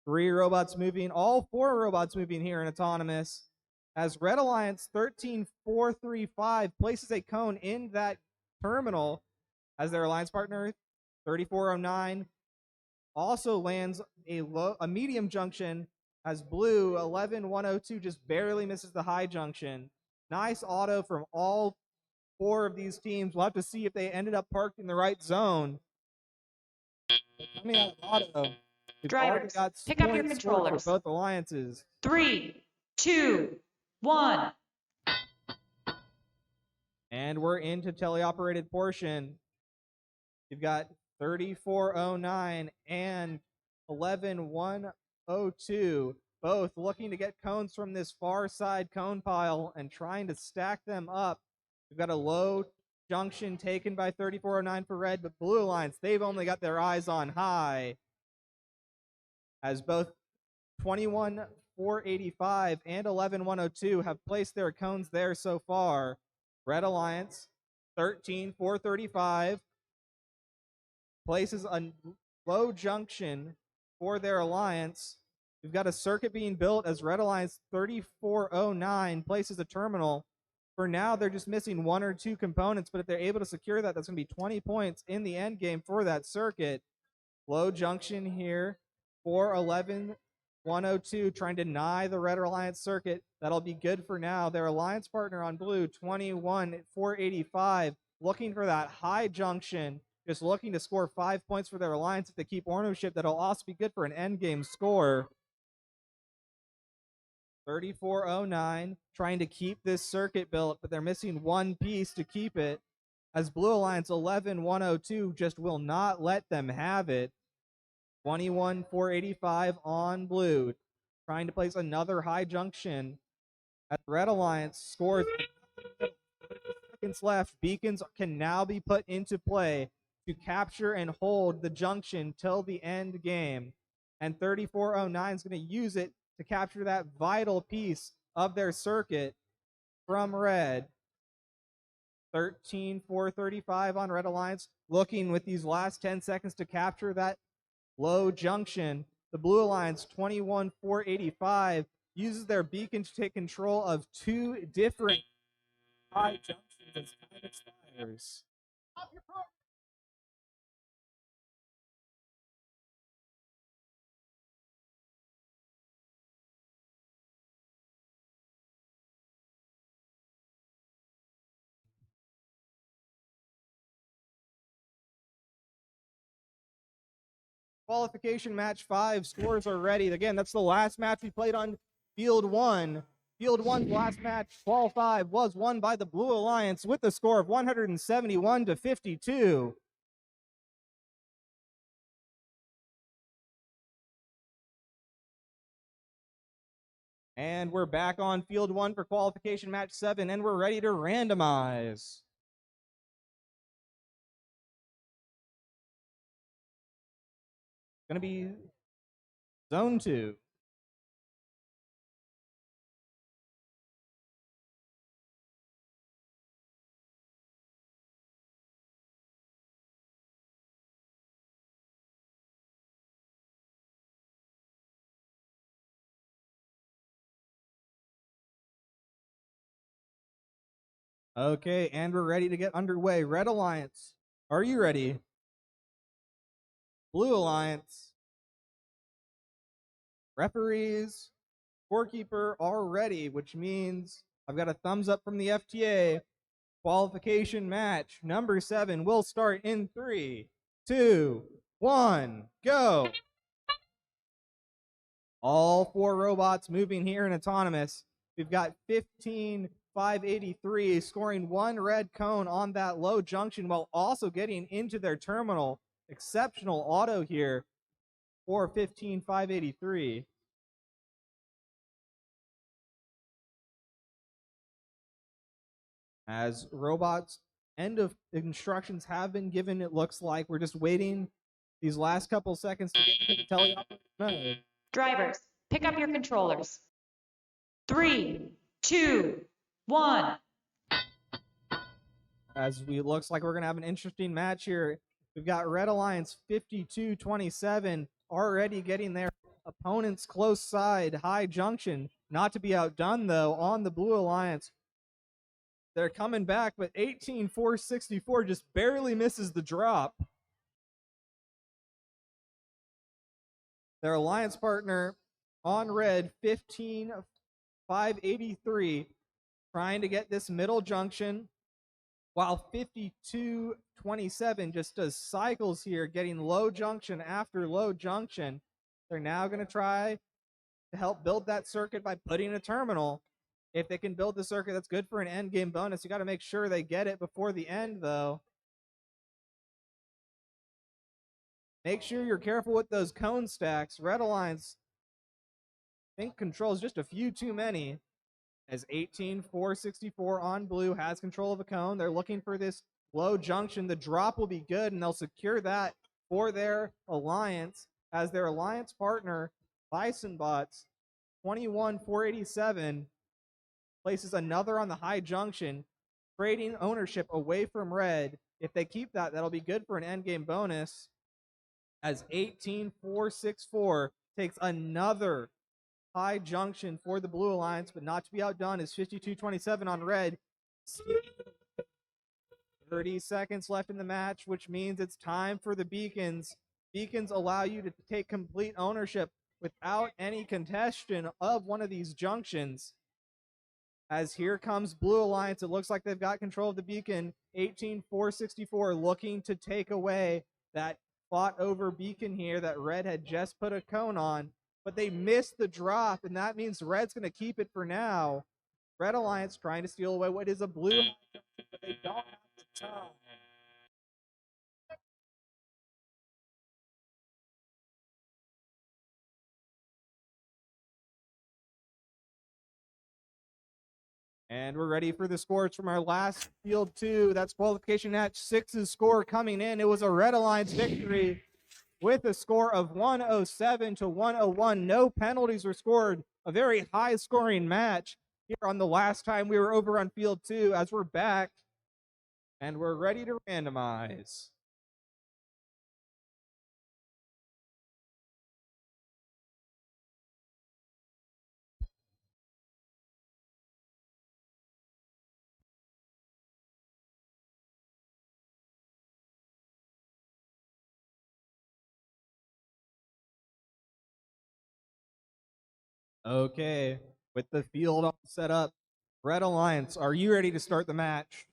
3 robots moving, all 4 robots moving here in autonomous. As Red Alliance 13435 places a cone in that terminal as their alliance partner, 3409 also lands a medium junction as Blue 11102 just barely misses the high junction. Nice auto from all 4 of these teams. We'll have to see if they ended up parked in the right zone. Coming out of auto, we've already Drivers, got pick up your points scored controllers. for both alliances. 3, 2, 1. And we're into teleoperated portion. You've got 3409 and 11102, both looking to get cones from this far side cone pile and trying to stack them up. We've got a low junction taken by 3409 for red, but Blue Alliance, they've only got their eyes on high, as both 21485 and 11102 have placed their cones there so far. Red Alliance 13435 places a low junction for their alliance. We've got a circuit being built as Red Alliance 3409 places a terminal. For now, they're just missing 1 or 2 components, but if they're able to secure that, that's going to be 20 points in the end game for that circuit. Low junction here for 11102, trying to deny the Red Alliance circuit. That'll be good for now. Their alliance partner on blue, 21485, looking for that high junction, just looking to score 5 points for their alliance. If they keep ownership, that'll also be good for an end game score. 3409 trying to keep this circuit built, but they're missing 1 piece to keep it, as Blue Alliance 11102 just will not let them have it. 21485 on blue, trying to place another high junction. At Red Alliance scores 30 seconds left. Beacons can now be put into play to capture and hold the junction till the end game. And 3409 is going to use it to capture that vital piece of their circuit from red. 13435 on Red Alliance, looking with these last 10 seconds to capture that low junction. The Blue Alliance 21485 uses their beacon to take control of 2 different high junctions as time expires. Qualification match 5 scores are ready. Again, that's the last match we played on Field 1. Field 1's last match, Qual 5, was won by the Blue Alliance with a score of 171 to 52. And we're back on Field 1 for qualification match 7, and we're ready to randomize. Going to be Zone 2. Okay, and we're ready to get underway. Red Alliance, are you ready? Blue Alliance, referees, scorekeeper are ready, which means I've got a thumbs up from the FTA. Qualification match number 7 will start in 3, 2, 1, go. All 4 robots moving here in autonomous. We've got 15583 scoring 1 red cone on that low junction while also getting into their terminal. Exceptional auto here for 15583. As robots, end of instructions have been given, it looks like. We're just waiting these last couple seconds to get to the teleoperator mode. Drivers, pick up your controllers. 3, 2, 1. As we looks like we're gonna have an interesting match here. We've got Red Alliance 52-27 already getting their opponent's close side, high junction. Not to be outdone though on the Blue Alliance. They're coming back, but 18-464 just barely misses the drop. Their alliance partner on red, 15-583, trying to get this middle junction, while 52-27 just does cycles here, getting low junction after low junction. They're now going to try to help build that circuit by putting a terminal. If they can build the circuit, that's good for an end game bonus. You got to make sure they get it before the end, though. Make sure you're careful with those cone stacks. Red Alliance, I think, controls just a few too many. As 18-464 on blue has control of a cone. They're looking for this low junction. The drop will be good, and they'll secure that for their alliance. As their alliance partner, Bison Bots, 21-487, places another on the high junction, trading ownership away from red. If they keep that, that'll be good for an endgame bonus. As 18-464 takes another high junction for the Blue Alliance, but not to be outdone is 52-27 on red. 30 seconds left in the match, which means it's time for the beacons. Beacons allow you to take complete ownership without any contestation of one of these junctions. As here comes Blue Alliance, it looks like they've got control of the beacon. 18-464 looking to take away that fought over beacon here that red had just put a cone on, but they missed the drop, and that means red's going to keep it for now. Red Alliance trying to steal away what is a blue, but they don't have the time. And we're ready for the scores from our last field 2. That's qualification match 6's score coming in. It was a Red Alliance victory with a score of 107-101. No penalties were scored. A very high scoring match here on the last time we were over on field 2. As we're back and we're ready to randomize. Okay, with the field all set up, Red Alliance, are you ready to start the match?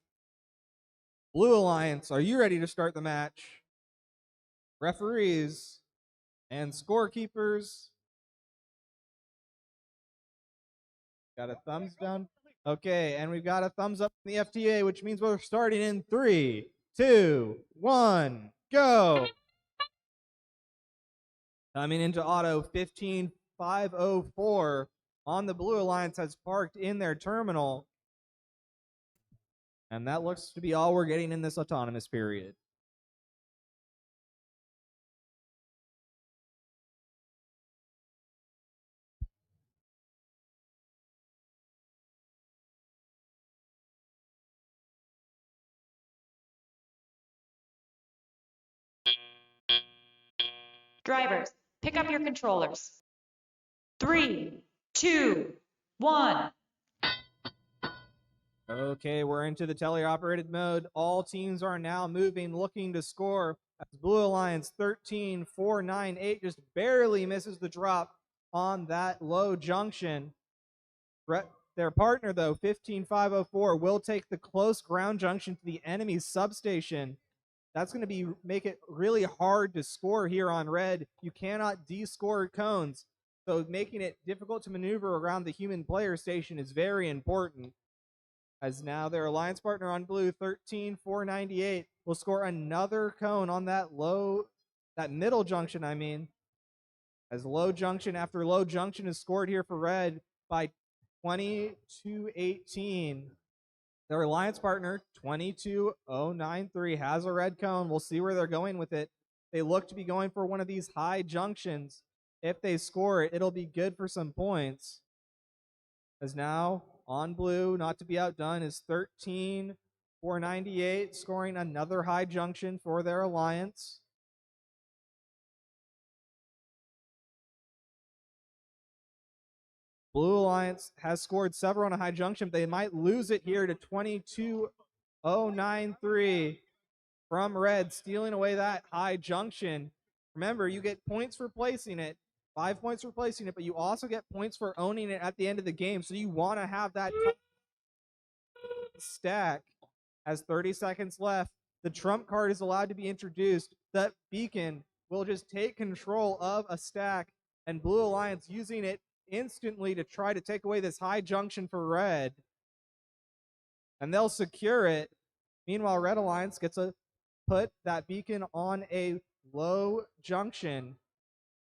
Blue Alliance, are you ready to start the match? Referees and scorekeepers, got a thumbs down? Okay, and we've got a thumbs up from the FTA, which means we're starting in 3, 2, 1, go! Coming into auto, 15-504 on the Blue Alliance has parked in their terminal. And that looks to be all we're getting in this autonomous period. Drivers, pick up your controllers. 3, 2, 1. Okay, we're into the teleoperated mode. All teams are now moving, looking to score. As Blue Alliance 13-498 just barely misses the drop on that low junction. Their partner, though, 15504, will take the close ground junction to the enemy's substation. That's going to make it really hard to score here on red. You cannot descore cones, so making it difficult to maneuver around the human player station is very important. As now their alliance partner on blue, 13498, will score another cone on that middle junction, as low junction after low junction is scored here for red by 2218. Their alliance partner, 22093, has a red cone. We'll see where they're going with it. They look to be going for one of these high junctions. If they score it, it'll be good for some points. As now, on blue, not to be outdone, is 13498, scoring another high junction for their alliance. Blue Alliance has scored several on a high junction. They might lose it here to 22093 from red, stealing away that high junction. Remember, you get points for placing it, 5 points for placing it, but you also get points for owning it at the end of the game. So you want to have that stack. As 30 seconds left, the trump card is allowed to be introduced. That beacon will just take control of a stack, and Blue Alliance using it instantly to try to take away this high junction for red, and they'll secure it. Meanwhile, Red Alliance gets to put that beacon on a low junction.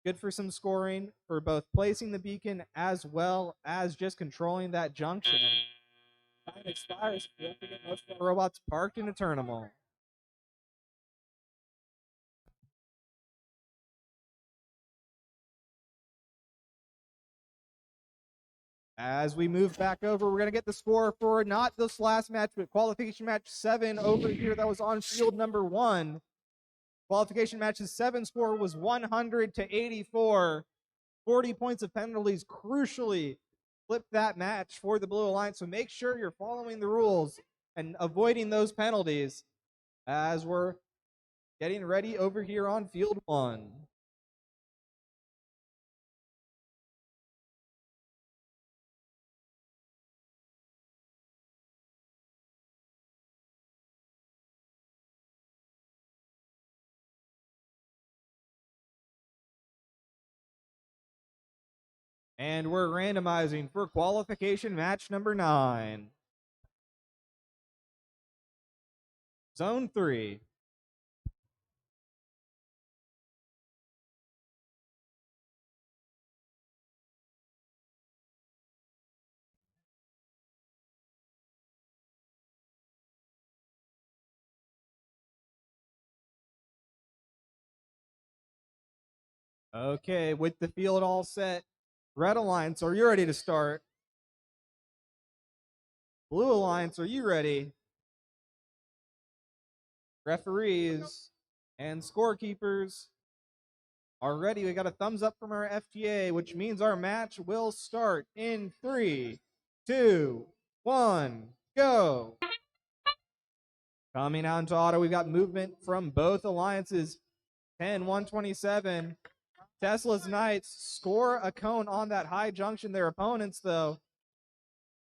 Good for some scoring for both placing the beacon as well as just controlling that junction. Time expires. Don't forget, most of the robots parked in a terminal. As we move back over, we're going to get the score for not this last match, but qualification match 7 over here. That was on field number 1. Qualification match's 7 score was 100-84. 40 points of penalties crucially flipped that match for the Blue Alliance. So make sure you're following the rules and avoiding those penalties as we're getting ready over here on field 1. And we're randomizing for qualification match number 9. Zone 3. Okay, with the field all set, Red Alliance, are you ready to start? Blue Alliance, are you ready? Referees and scorekeepers are ready. We got a thumbs up from our FTA, which means our match will start in 3, 2, 1, go. Coming out into auto, we've got movement from both alliances. 10-127. Tesla's Knights score a cone on that high junction. Their opponents, though,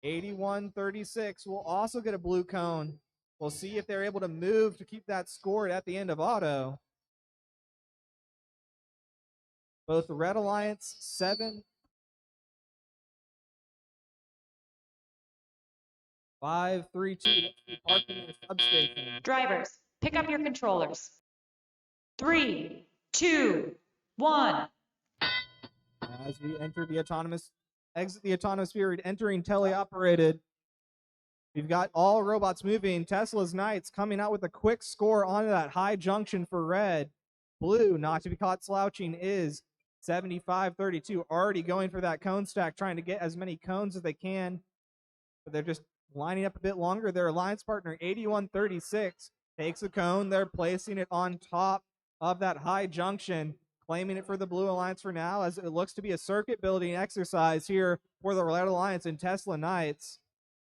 81-36, will also get a blue cone. We'll see if they're able to move to keep that scored at the end of auto. Both the Red Alliance, 7. 5-3-2. Parked in their substation. Drivers, pick up your controllers. 3, 2, 1. As we enter the exit the autonomous period, entering teleoperated. We've got all robots moving. Tesla's Knights coming out with a quick score on that high junction for red. Blue, not to be caught slouching, is 75-32. Already going for that cone stack, trying to get as many cones as they can. But they're just lining up a bit longer. Their alliance partner, 81-36, takes a cone. They're placing it on top of that high junction, claiming it for the Blue Alliance for now, as it looks to be a circuit building exercise here for the Red Alliance and Tesla Knights.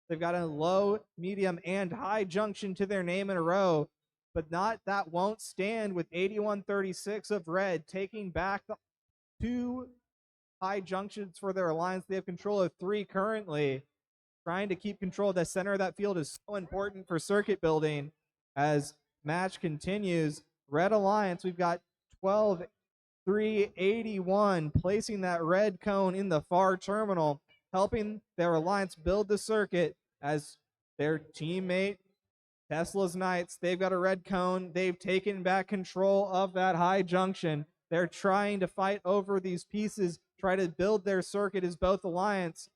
They've got a low, medium, and high junction to their name in a row, but that won't stand with 81-36 of red taking back the 2 high junctions for their alliance. They have control of 3 currently. trying to keep control of the center of that field is so important for circuit building. As match continues, Red Alliance, we've got 12-3-81, placing that red cone in the far terminal, helping their alliance build the circuit as their teammate Tesla's Knights, they've got a red cone. They've taken back control of that high junction. They're trying to fight over these pieces, try to build their circuit as both alliance.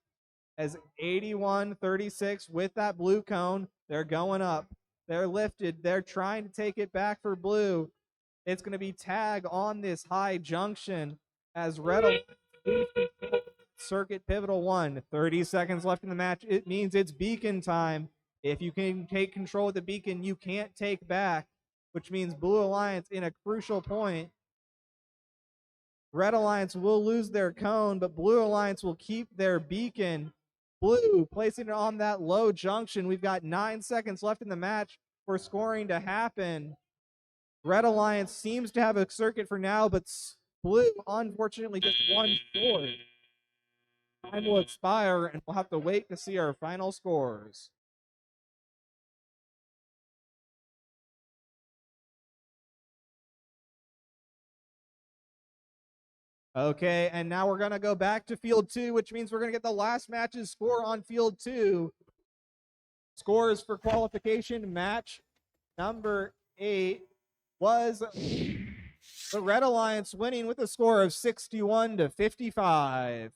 As 81-36 with that blue cone, they're going up. They're lifted. They're trying to take it back for blue. It's going to be tag on this high junction as Red Alliance lose control of circuit pivotal 1. 30 seconds left in the match. It means it's beacon time. If you can take control of the beacon, you can't take back, which means Blue Alliance in a crucial point. Red Alliance will lose their cone, but Blue Alliance will keep their beacon. Blue placing it on that low junction. We've got 9 seconds left in the match for scoring to happen. Red Alliance seems to have a circuit for now, but Blue, unfortunately, just one short. Time will expire, and we'll have to wait to see our final scores. Okay, and now we're going to go back to Field 2, which means we're going to get the last match's score on Field 2. Scores for qualification match number 8 was the Red Alliance winning with a score of 61-55.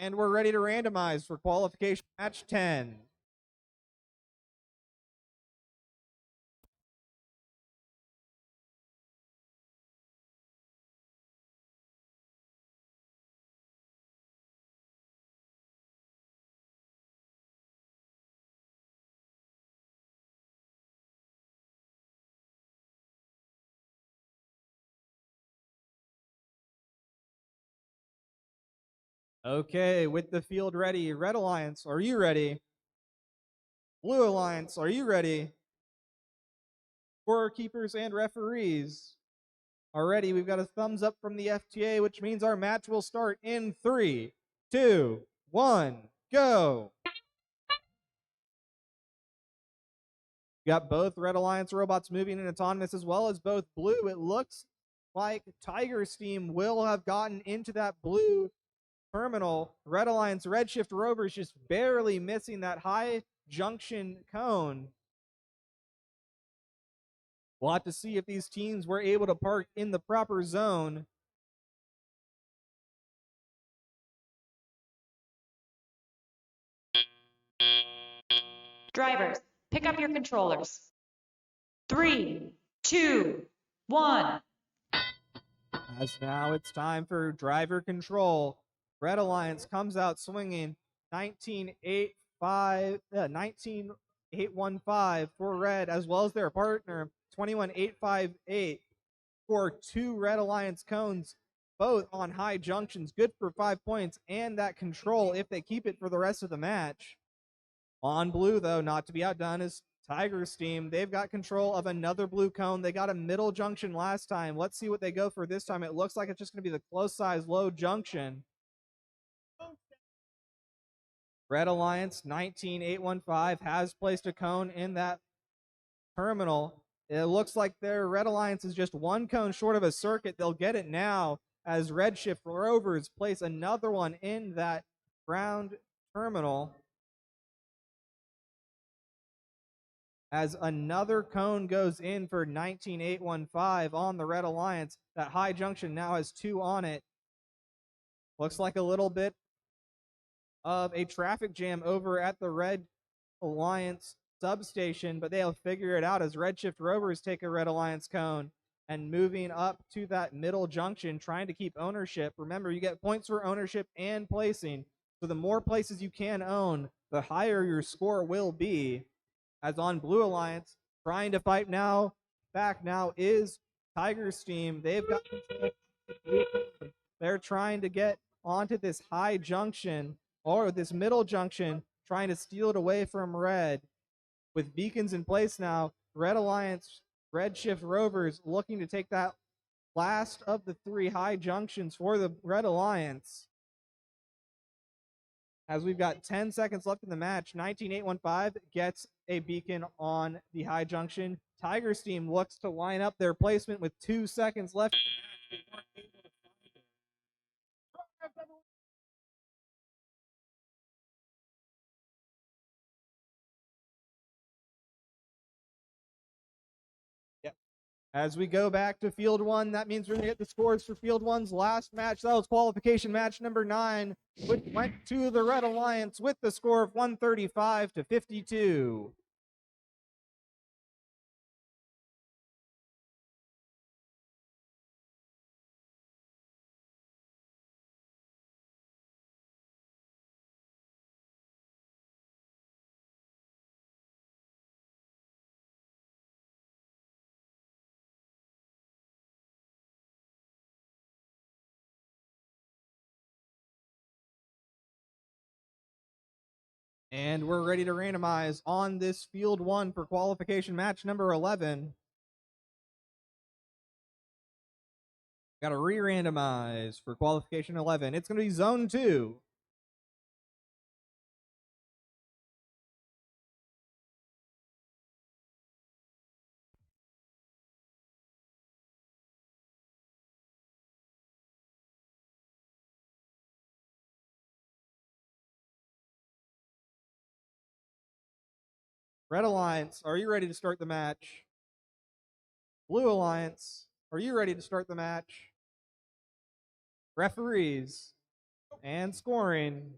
And we're ready to randomize for qualification match 10. Okay, with the field ready, Red Alliance, are you ready? Blue Alliance, are you ready? Scorekeepers and referees are ready. We've got a thumbs up from the FTA, which means our match will start in 3, 2, 1, go. We got both Red Alliance robots moving in autonomous as well as both blue. It looks like Tiger Steam will have gotten into that blue terminal. Red Alliance Redshift Rovers just barely missing that high junction cone. We'll have to see if these teams were able to park in the proper zone. Drivers, pick up your controllers. 3, 2, 1. As now it's time for driver control. Red Alliance comes out swinging 19-8-5, 19-8-1-5 for Red, as well as their partner 21-8-5-8 for 2 Red Alliance cones, both on high junctions, good for 5 points, and that control if they keep it for the rest of the match. On blue, though, not to be outdone, is Tiger Steam. They've got control of another blue cone. They got a middle junction last time. Let's see what they go for this time. It looks like it's just going to be the close size low junction. Red Alliance 19-8-1-5 has placed a cone in that terminal. It looks like their Red Alliance is just one cone short of a circuit. They'll get it now as Redshift Rovers place another one in that ground terminal. As another cone goes in for 19-8-1-5 on the Red Alliance. That high junction now has 2 on it. Looks like a little bit of a traffic jam over at the Red Alliance substation, but they'll figure it out as Redshift Rovers take a Red Alliance cone and moving up to that middle junction, trying to keep ownership. Remember, you get points for ownership and placing, so the more places you can own, the higher your score will be. As on Blue Alliance, trying to fight now, back now is Tiger Steam. They've got control. They're trying to get onto this high junction or this middle junction, trying to steal it away from Red. With beacons in place now, Red Alliance, Redshift Rovers looking to take that last of the 3 high junctions for the Red Alliance. As we've got 10 seconds left in the match, 19815 gets a beacon on the high junction. Tiger's team looks to line up their placement with 2 seconds left. Yep. As we go back to field one, that means we're going to get the scores for field one's last match. That was qualification match number 9, which went to the Red Alliance with the score of 135 to 52. And we're ready to randomize on this field one for qualification match number 11. Got to re-randomize for qualification 11. It's going to be zone 2. Red Alliance, are you ready to start the match? Blue Alliance, are you ready to start the match? Referees and scoring.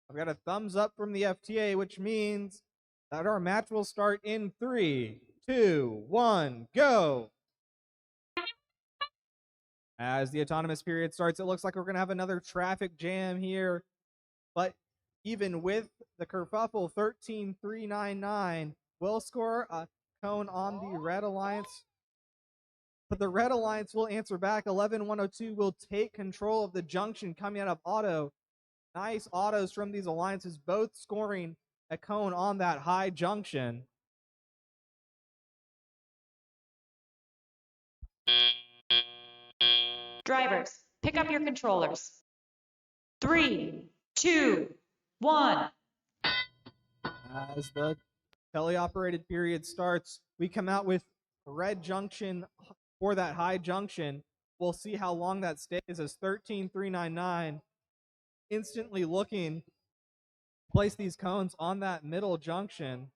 I've got a thumbs up from the FTA, which means that our match will start in 3, 2, 1, go. As the autonomous period starts, it looks like we're going to have another traffic jam here. But even with the kerfuffle, 13399 will score a cone on the Red Alliance. But the Red Alliance will answer back. 11102 will take control of the junction coming out of auto. Nice autos from these alliances, both scoring a cone on that high junction. Drivers, pick up your controllers. 3, 2, 1. As the teleoperated period starts, we come out with a red junction for that high junction. We'll see how long that stays as 13399 instantly looking to place these cones on that middle junction.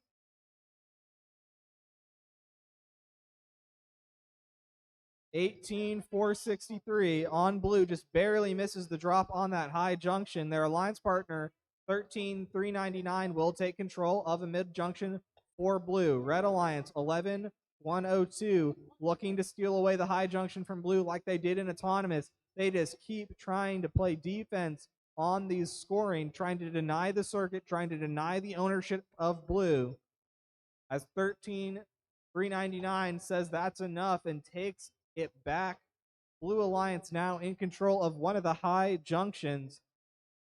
$18,463 on blue, just barely misses the drop on that high junction. Their alliance partner, $13,399, will take control of a mid junction for blue. Red Alliance, 11,102, looking to steal away the high junction from blue like they did in autonomous. They just keep trying to play defense on these scoring, trying to deny the circuit, trying to deny the ownership of blue. As 13,399 says that's enough and takes it back. Blue Alliance now in control of one of the high junctions.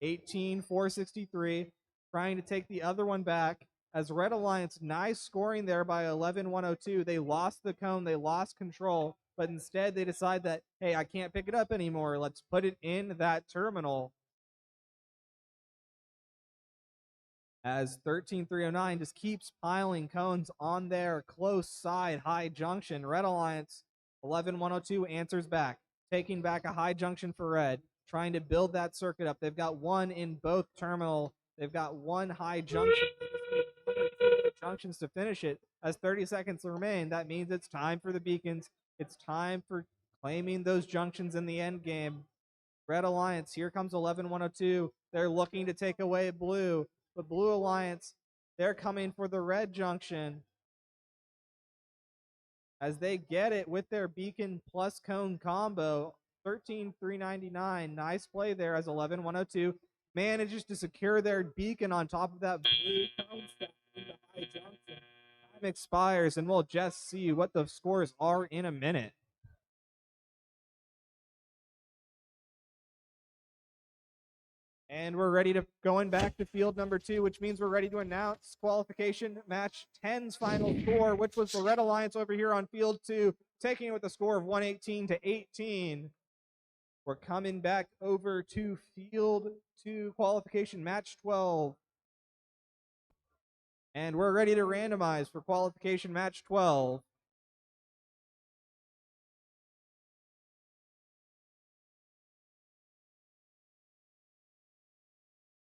18,463, trying to take the other one back. As Red Alliance, nice scoring there by 11,102. They lost the cone, they lost control, but instead they decide that, hey, I can't pick it up anymore. Let's put it in that terminal. As 13,309 just keeps piling cones on their close side high junction. Red Alliance, 11,102 answers back, taking back a high junction for red, trying to build that circuit up. They've got one in both terminal. They've got one high junction. They just need 1 or 2 junctions to finish it. As 30 seconds remain, that means it's time for the beacons. It's time for claiming those junctions in the end game. Red Alliance, here comes 11,102. They're looking to take away blue. But Blue Alliance, they're coming for the red junction. As they get it with their beacon plus cone combo, 13,399. Nice play there as 11,102 manages to secure their beacon on top of that blue cone stack in the high junction. Time expires, and we'll just see what the scores are in a minute. And we're ready to going back to field number 2, which means we're ready to announce qualification match 10's final score, which was the Red Alliance over here on field 2, taking it with a score of 118 to 18. We're coming back over to field 2 qualification match 12. And we're ready to randomize for qualification match 12.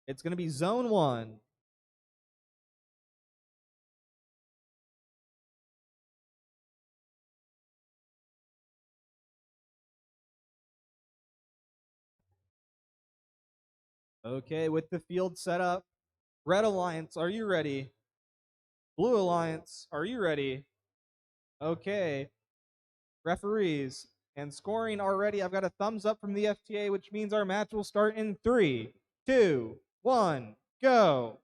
It's going to be zone 1. Okay, with the field set up, Red Alliance, are you ready? Blue Alliance, are you ready? Okay. Referees and scoring already. I've got a thumbs up from the FTA, which means our match will start in 3, 2, 1, go.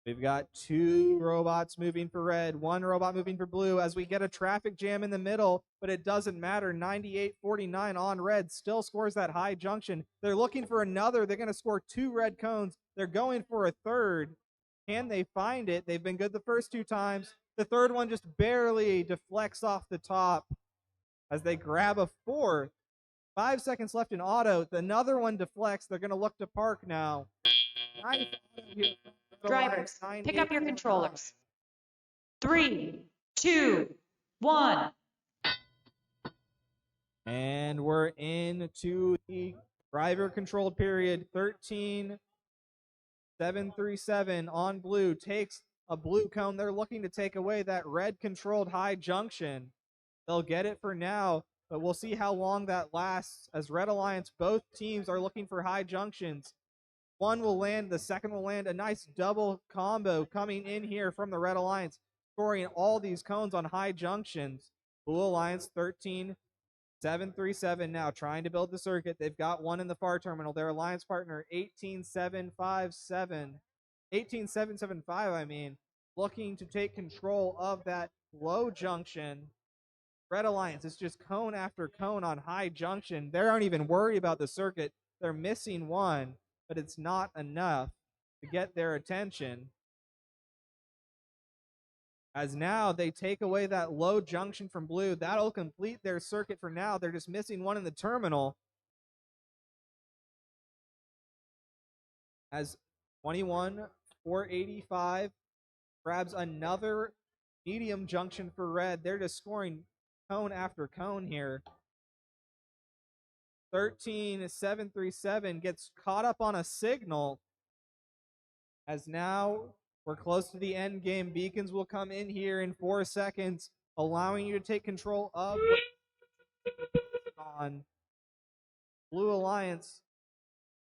We've got 2 robots moving for red, 1 robot moving for blue as we get a traffic jam in the middle, but it doesn't matter. 98-49 on red still scores that high junction. They're looking for another. They're going to score 2 red cones. They're going for a third. Can they find it? They've been good the first 2 times. The third one just barely deflects off the top as they grab a fourth. 5 seconds left in auto. Another one deflects. They're going to look to park now. Nice auto here. Drivers, pick up your controllers. 3, 2, 1. And we're into the driver controlled period. 13-737 on blue takes a blue cone. They're looking to take away that red controlled high junction. They'll get it for now, but we'll see how long that lasts as Red Alliance, both teams are looking for high junctions. One will land, the second will land. A nice double combo coming in here from the Red Alliance, scoring all these cones on high junctions. Blue Alliance 13-737 now trying to build the circuit. They've got one in the far terminal. Their alliance partner 18-775, looking to take control of that low junction. Red Alliance is just cone after cone on high junction. They aren't even worried about the circuit. They're missing one, but it's not enough to get their attention. As now they take away that low junction from blue. That'll complete their circuit for now. They're just missing one in the terminal. As 21-485 grabs another medium junction for red. They're just scoring cone after cone here. 13-737 gets caught up on a signal. As now we're close to the end game. Beacons will come in here in 4 seconds, allowing you to take control of on Blue Alliance.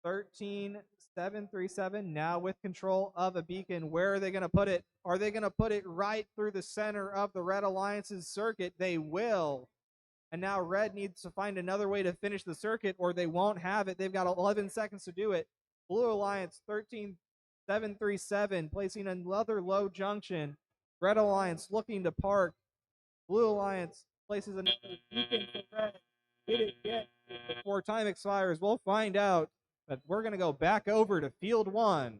13-737 now with control of a beacon. Where are they going to put it? Are they going to put it right through the center of the Red Alliance's circuit? They will. And now red needs to find another way to finish the circuit or they won't have it. They've got 11 seconds to do it. Blue Alliance 13-737 placing another low junction. Red Alliance looking to park. Blue Alliance places another beacon for red. Did it get before time expires? We'll find out. But we're going to go back over to field 1.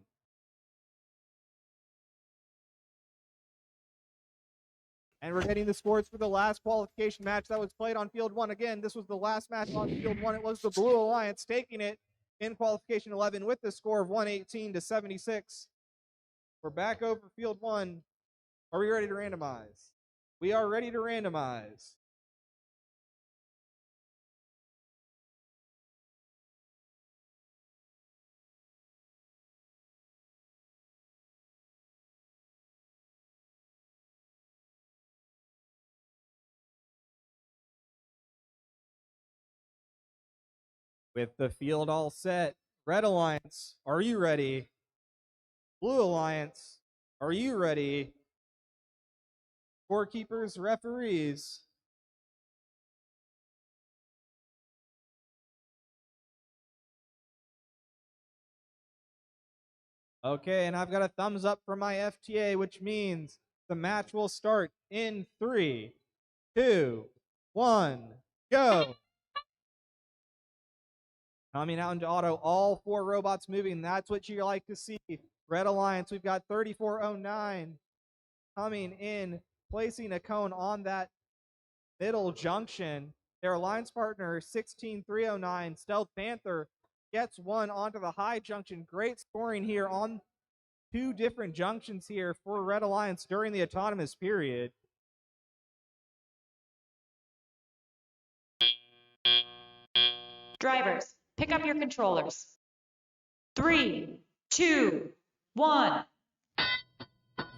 And we're getting the scores for the last qualification match that was played on field 1. Again, this was the last match on field 1. It was the Blue Alliance taking it in qualification 11 with the score of 118-76. We're back over field 1. Are we ready to randomize? We are ready to randomize. With the field all set, Red Alliance, are you ready? Blue Alliance, are you ready? Scorekeepers, referees. Okay, and I've got a thumbs up from my FTA, which means the match will start in 3, 2, 1, go. Coming out into auto, all 4 robots moving. That's what you like to see. Red Alliance, we've got 3409 coming in, placing a cone on that middle junction. Their alliance partner, 16309, Stealth Panther, gets one onto the high junction. Great scoring here on 2 different junctions here for Red Alliance during the autonomous period. Drivers, pick up your controllers. 3, 2, 1.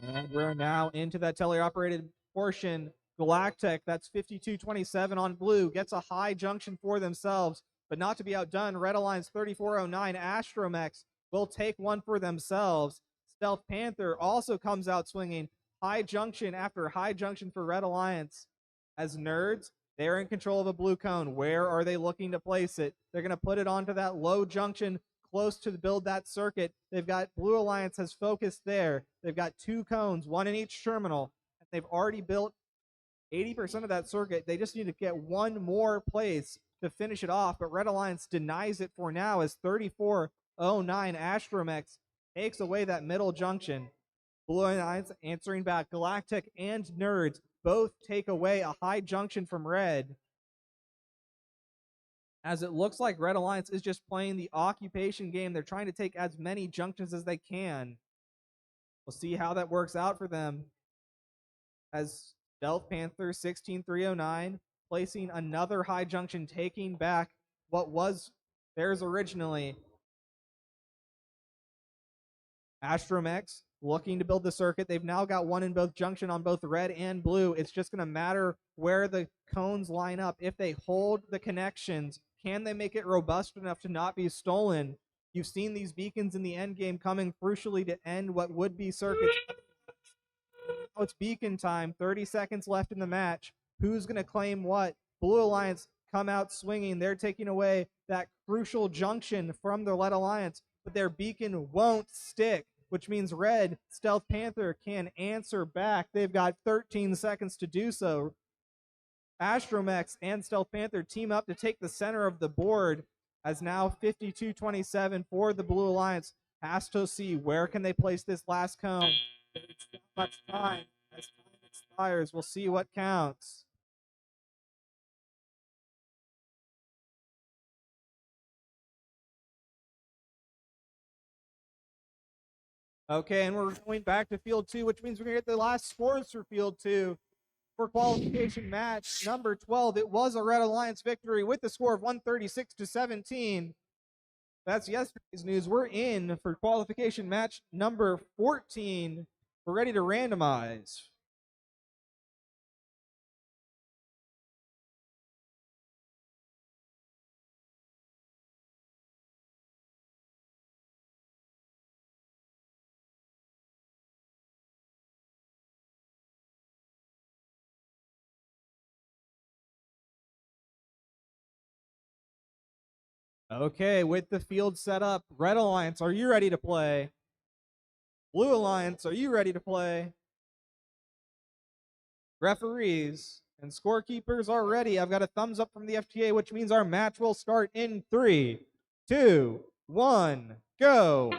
And we're now into that teleoperated portion. Galactic, that's 5227 on blue, gets a high junction for themselves, but not to be outdone. Red Alliance 3409 Astromex will take one for themselves. Stealth Panther also comes out swinging. High junction after high junction for Red Alliance. As nerds, they're in control of a blue cone. Where are they looking to place it? They're going to put it onto that low junction close to build that circuit. They've got Blue Alliance has focused there. They've got 2 cones, 1 in each terminal. And they've already built 80% of that circuit. They just need to get 1 more place to finish it off. But Red Alliance denies it for now as 3409 Astromex takes away that middle junction. Blue Alliance answering back. Galactic and Nerds both take away a high junction from Red. As it looks like Red Alliance is just playing the occupation game. They're trying to take as many junctions as they can. We'll see how that works out for them. As Stealth Panther 16309 placing another high junction, taking back what was theirs originally. Astromex looking to build the circuit. They've now got 1 in both junction on both red and blue. It's just going to matter where the cones line up. If they hold the connections, can they make it robust enough to not be stolen? You've seen these beacons in the end game coming crucially to end what would be circuits. Now it's beacon time. 30 seconds left in the match. Who's going to claim what? Blue Alliance come out swinging. They're taking away that crucial junction from the Red Alliance, but their beacon won't stick, which means Red, Stealth Panther can answer back. They've got 13 seconds to do so. Astromex and Stealth Panther team up to take the center of the board as now 52-27 for the Blue Alliance has to see where can they place this last cone. It's not much time. As time expires, we'll see what counts. Okay, and we're going back to Field 2, which means we're going to get the last scores for Field 2 for qualification match number 12. It was a Red Alliance victory with the score of 136-17. That's yesterday's news. We're in for qualification match number 14. We're ready to randomize. Okay, with the field set up, Red Alliance, are you ready to play? Blue Alliance, are you ready to play? Referees and scorekeepers are ready. I've got a thumbs up from the FTA, which means our match will start in 3, 2, 1, go.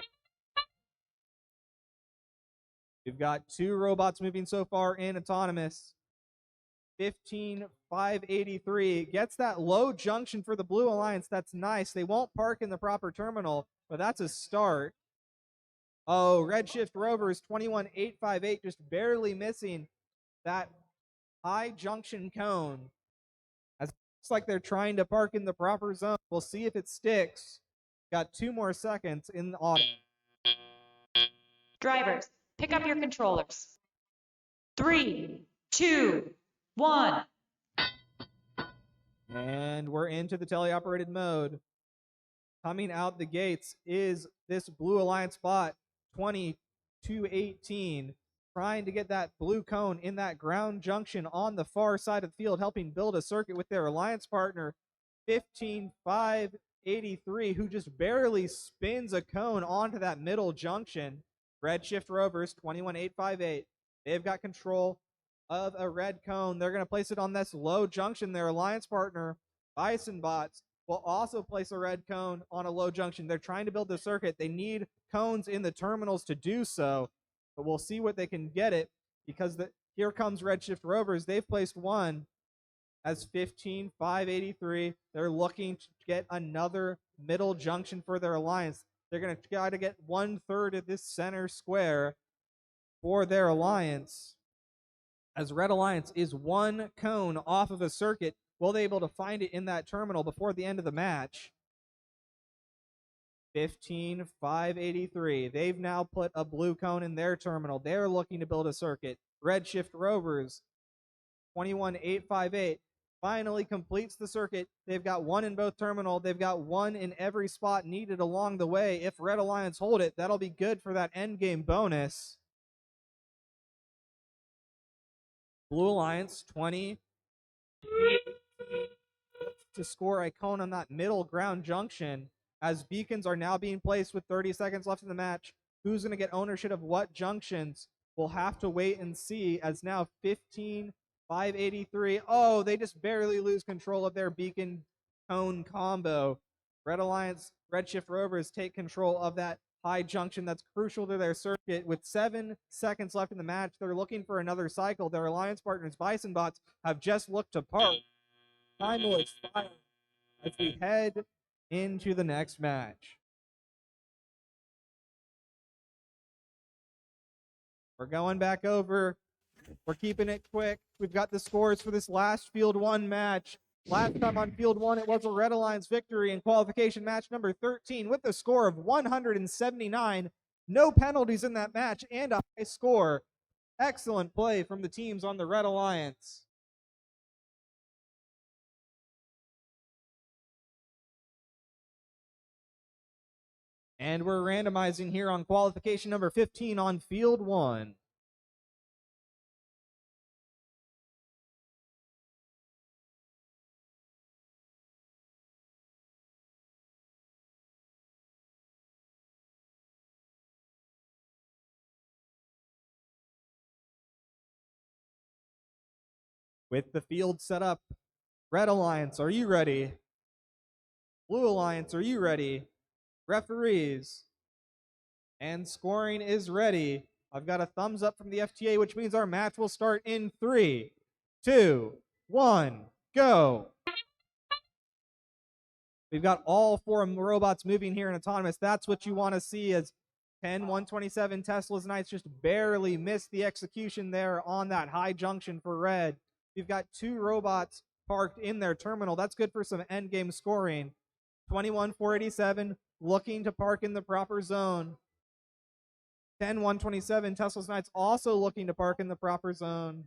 We've got 2 robots moving so far in autonomous. 15583 gets that low junction for the Blue Alliance. That's nice. They won't park in the proper terminal, but that's a start. Oh, Redshift Rovers 21858 just barely missing that high junction cone. As it looks like they're trying to park in the proper zone. We'll see if it sticks. Got 2 more seconds in the auto. Drivers, pick up your controllers. 3, 2, 1. And we're into the teleoperated mode. Coming out the gates is this Blue Alliance bot, 2218, trying to get that blue cone in that ground junction on the far side of the field, helping build a circuit with their alliance partner, 15583, who just barely spins a cone onto that middle junction. Redshift Rovers, 21858. They've got control of a red cone. They're going to place it on this low junction. Their alliance partner, Bison Bots, will also place a red cone on a low junction. They're trying to build the circuit. They need cones in the terminals to do so, but we'll see what they can get it because here comes Redshift Rovers. They've placed one. as 15,583. They're looking to get another middle junction for their alliance. They're going to try to get 1/3 of this center square for their alliance, as Red Alliance is one cone off of a circuit. Will they be able to find it in that terminal before the end of the match? 15,583. They've now put a blue cone in their terminal. They're looking to build a circuit. Redshift Rovers, 21,858, finally completes the circuit. They've got one in both terminal. They've got one in every spot needed along the way. If Red Alliance hold it, that'll be good for that end game bonus. Blue Alliance, 20 to score a cone on that middle ground junction, as beacons are now being placed with 30 seconds left in the match. Who's going to get ownership of what junctions? We'll have to wait and see, as now 15,583. Oh, they just barely lose control of their beacon cone combo. Red Alliance, Redshift Rovers take control of that high junction that's crucial to their circuit. With 7 seconds left in the match, they're looking for another cycle. Their alliance partners, Bison Bots, have just looked to park. Time will expire as we head into the next match. We're going back over. We're keeping it quick. We've got the scores for this last Field 1 match. Last time on Field 1, it was a Red Alliance victory in qualification match number 13 with a score of 179. No penalties in that match and a high score. Excellent play from the teams on the Red Alliance. And we're randomizing here on qualification number 15 on Field 1. With the field set up, Red Alliance, are you ready? Blue Alliance, are you ready? Referees. And scoring is ready. I've got a thumbs up from the FTA, which means our match will start in 3, 2, 1, go. We've got all 4 robots moving here in autonomous. That's what you want to see, as 10-127 Tesla's Knights just barely missed the execution there on that high junction for red. We've got 2 robots parked in their terminal. That's good for some end game scoring. 21-487 looking to park in the proper zone. 10-127 Tesla's Knights also looking to park in the proper zone.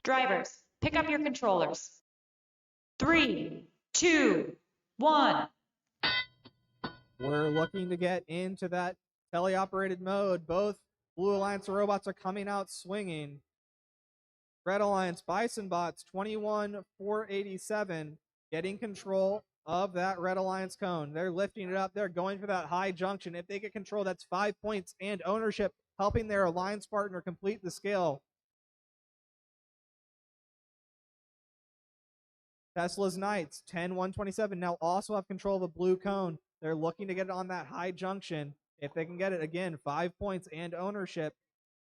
Drivers, pick up your controllers. 3, 2, 1. We're looking to get into that teleoperated mode. Both Blue Alliance robots are coming out swinging. Red Alliance Bison Bots, 21-487, getting control of that Red Alliance cone. They're lifting it up. They're going for that high junction. If they get control, that's 5 points and ownership, helping their alliance partner complete the scale. Tesla's Knights, 10-127, now also have control of a blue cone. They're looking to get it on that high junction. If they can get it, again, 5 points and ownership.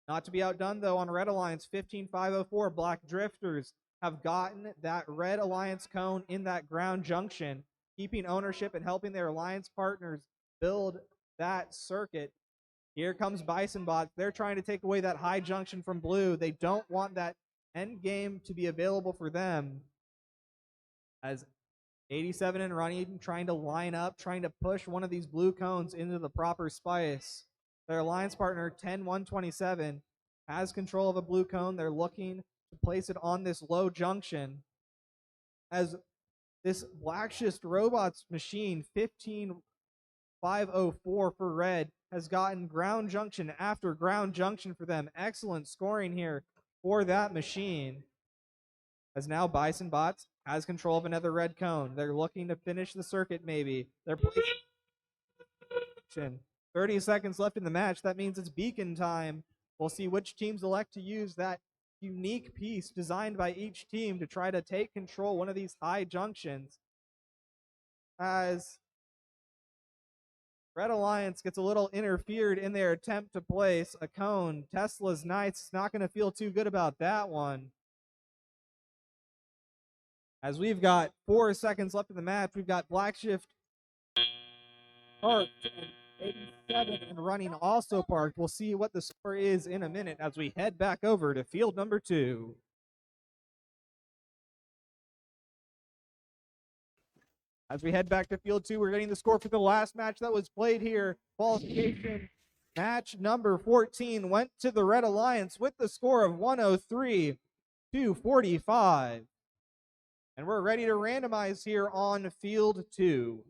Not to be outdone, though, on Red Alliance, 15-504, Black Drifters have gotten that Red Alliance cone in that ground junction, keeping ownership and helping their alliance partners build that circuit. Here comes Bison Bot. They're trying to take away that high junction from blue. They don't want that end game to be available for them, as 87 and running, trying to line up, trying to push one of these blue cones into the proper space. Their alliance partner, 10-127, has control of a blue cone. They're looking to place it on this low junction, as this Black Shift Robots machine, 15-504 for red, has gotten ground junction after ground junction for them. Excellent scoring here for that machine, as now Bison Bots has control of another red cone. They're looking to finish the circuit, maybe. They're placing 30 seconds left in the match. That means it's beacon time. We'll see which teams elect to use that unique piece designed by each team to try to take control one of these high junctions, as Red Alliance gets a little interfered in their attempt to place a cone. Tesla's Knights not going to feel too good about that one. As we've got 4 seconds left in the match, we've got Black Shift parked and 87 and running also parked. We'll see what the score is in a minute as we head back over to field number 2. As we head back to field 2, we're getting the score for the last match that was played here. Qualification match number 14 went to the Red Alliance with the score of 103 to 45. And we're ready to randomize here on field 2.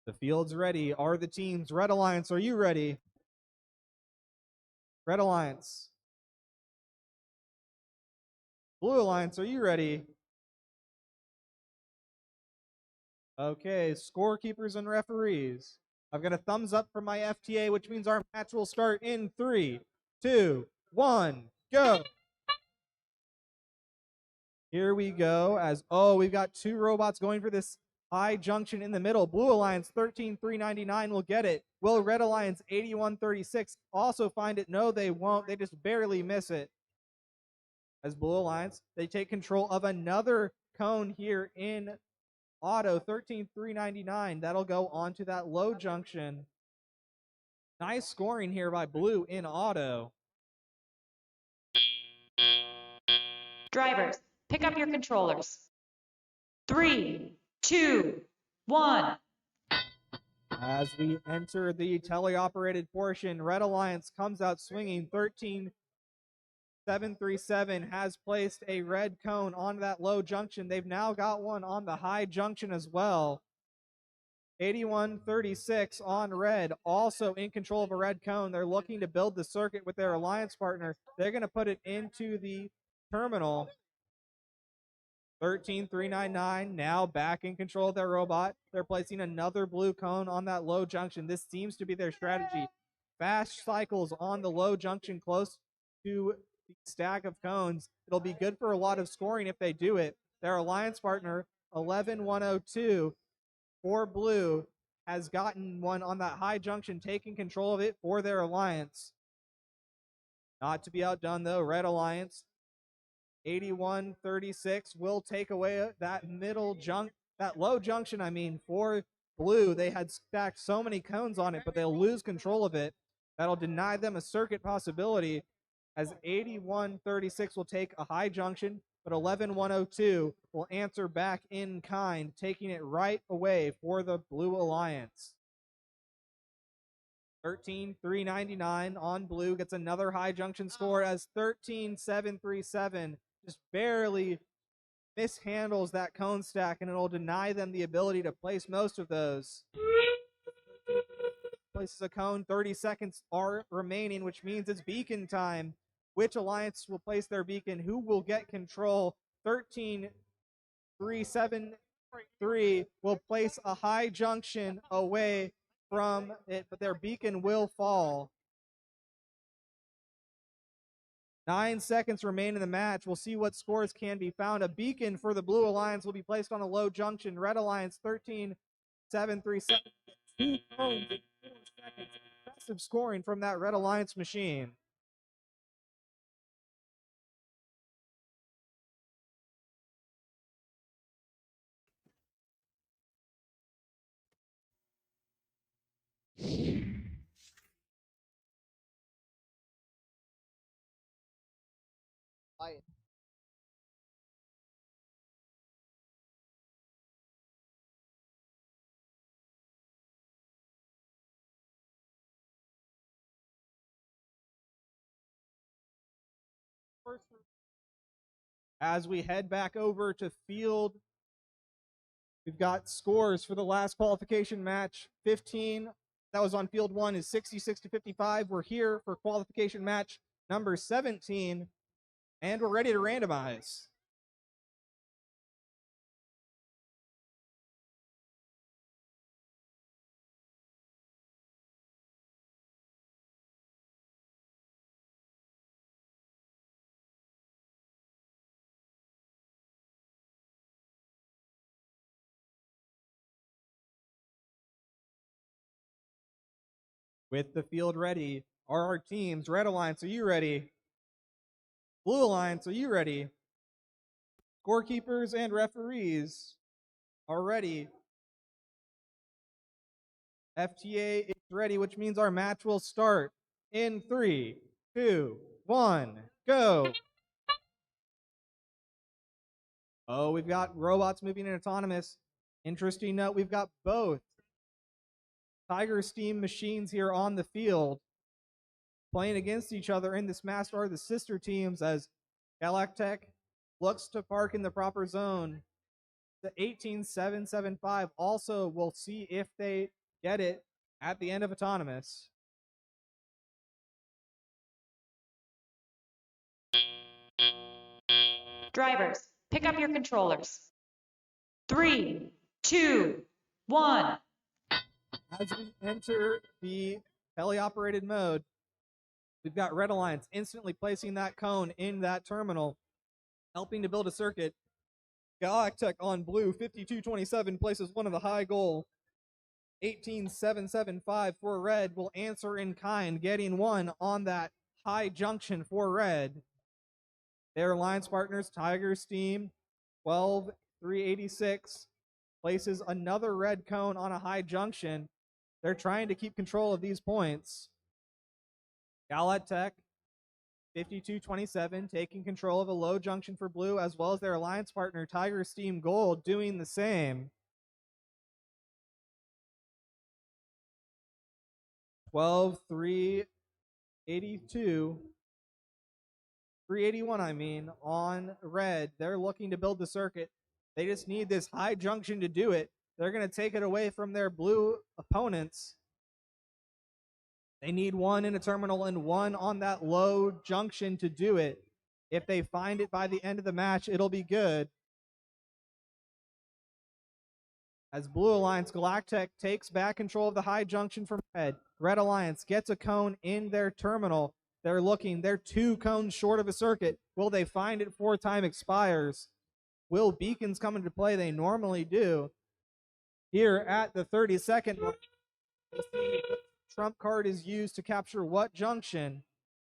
The field's ready. Are the teams? Red Alliance, are you ready? Red Alliance. Blue Alliance, are you ready? Okay, scorekeepers and referees. I've got a thumbs up from my FTA, which means our match will start in 3, 2, 1, go. Here we go as, we've got 2 robots going for this high junction in the middle. Blue Alliance 13,399 will get it. Will Red Alliance 8136 also find it? No, they won't. They just barely miss it. As Blue Alliance, they take control of another cone here in auto, 13,399. That'll go onto that low junction. Nice scoring here by Blue in auto. Drivers, pick up your controllers. 3, 2, 1. As we enter the teleoperated portion, Red Alliance comes out swinging. 13,737 has placed a red cone on that low junction. They've now got one on the high junction as well. 8136 on red, also in control of a red cone. They're looking to build the circuit with their alliance partner. They're going to put it into the terminal. 13,399 now back in control of their robot. They're placing another blue cone on that low junction. This seems to be their strategy. Fast cycles on the low junction close to the stack of cones. It'll be good for a lot of scoring if they do it. Their alliance partner, 11,102 for blue, has gotten one on that high junction, taking control of it for their alliance. Not to be outdone though, Red Alliance 8136 will take away that low junction, for blue. They had stacked so many cones on it, but they'll lose control of it. That'll deny them a circuit possibility, as 8136 will take a high junction, but 11102 will answer back in kind, taking it right away for the Blue Alliance. 13,399 on blue gets another high junction score, as 13,737 just barely mishandles that cone stack, and it'll deny them the ability to place most of those. Places a cone, 30 seconds are remaining, which means it's beacon time. Which alliance will place their beacon? Who will get control? 13,373 will place a high junction away from it, but their beacon will fall. 9 seconds remain in the match. We'll see what scores can be found. A beacon for the Blue Alliance will be placed on a low junction. Red Alliance 13,737. 2 cones in 4 seconds. Impressive scoring from that Red Alliance machine. As we head back over to field, we've got scores for the last qualification match. 15 that was on field 1 is 66 to 55. We're here for qualification match number 17, and we're ready to randomize. With the field ready, are our teams? Red Alliance, are you ready? Blue Alliance, are you ready? Scorekeepers and referees are ready. FTA is ready, which means our match will start in 3, 2, 1, go. Oh, we've got robots moving in autonomous. Interesting note, we've got both Tiger Steam machines here on the field playing against each other in this match are the sister teams as Galactech looks to park in the proper zone. The 18775 also will see if they get it at the end of autonomous. Drivers, pick up your controllers. 3, 2, 1. As we enter the teleoperated mode, we've got Red Alliance instantly placing that cone in that terminal, helping to build a circuit. Galactech on blue, 5227, places one of the high goal. 18775 for red will answer in kind, getting one on that high junction for red. Their alliance partners, Tiger Steam, 12386, places another red cone on a high junction. They're trying to keep control of these points. Galactech, 5227, taking control of a low junction for blue, as well as their alliance partner, Tiger Steam Gold, doing the same. 12382, 381, I mean, on red. They're looking to build the circuit. They just need this high junction to do it. They're going to take it away from their blue opponents. They need one in a terminal and one on that low junction to do it. If they find it by the end of the match, it'll be good. As Blue Alliance, Galactech takes back control of the high junction from red. Red Alliance gets a cone in their terminal. They're looking. They're 2 cones short of a circuit. Will they find it before time expires? Will beacons come into play? They normally do. Here at the 32nd mark, trump card is used to capture what junction?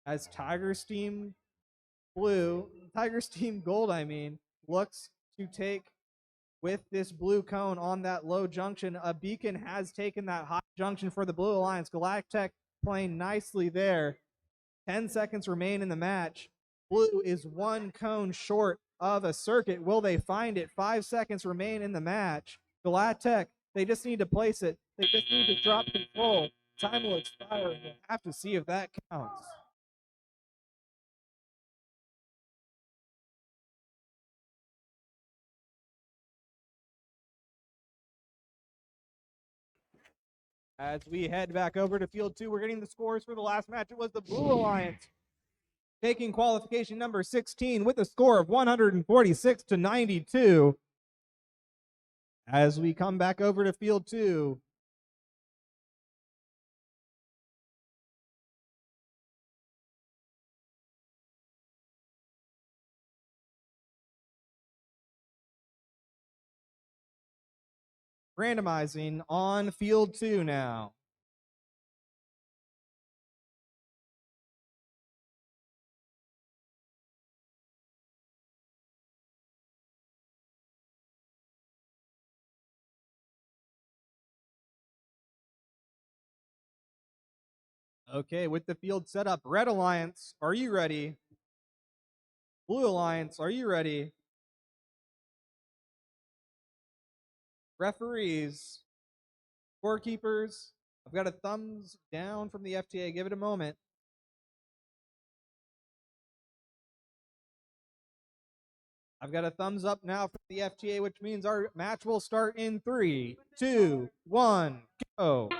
As Tiger Steam Gold, I mean, looks to take with this blue cone on that low junction. A beacon has taken that high junction for the Blue Alliance. Galactech playing nicely there. 10 seconds remain in the match. Blue is 1 cone short of a circuit. Will they find it? 5 seconds remain in the match. Galactech, they just need to place it. They just need to drop control. Time will expire, and we'll have to see if that counts. As we head back over to field 2, we're getting the scores for the last match. It was the Blue Alliance taking qualification number 16 with a score of 146 to 92. As we come back over to field 2, randomizing on field 2 now. Okay, with the field set up, Red Alliance, are you ready? Blue Alliance, are you ready? Referees, scorekeepers, I've got a thumbs down from the FTA. Give it a moment. I've got a thumbs up now from the FTA, which means our match will start in 3, 2, 1, go.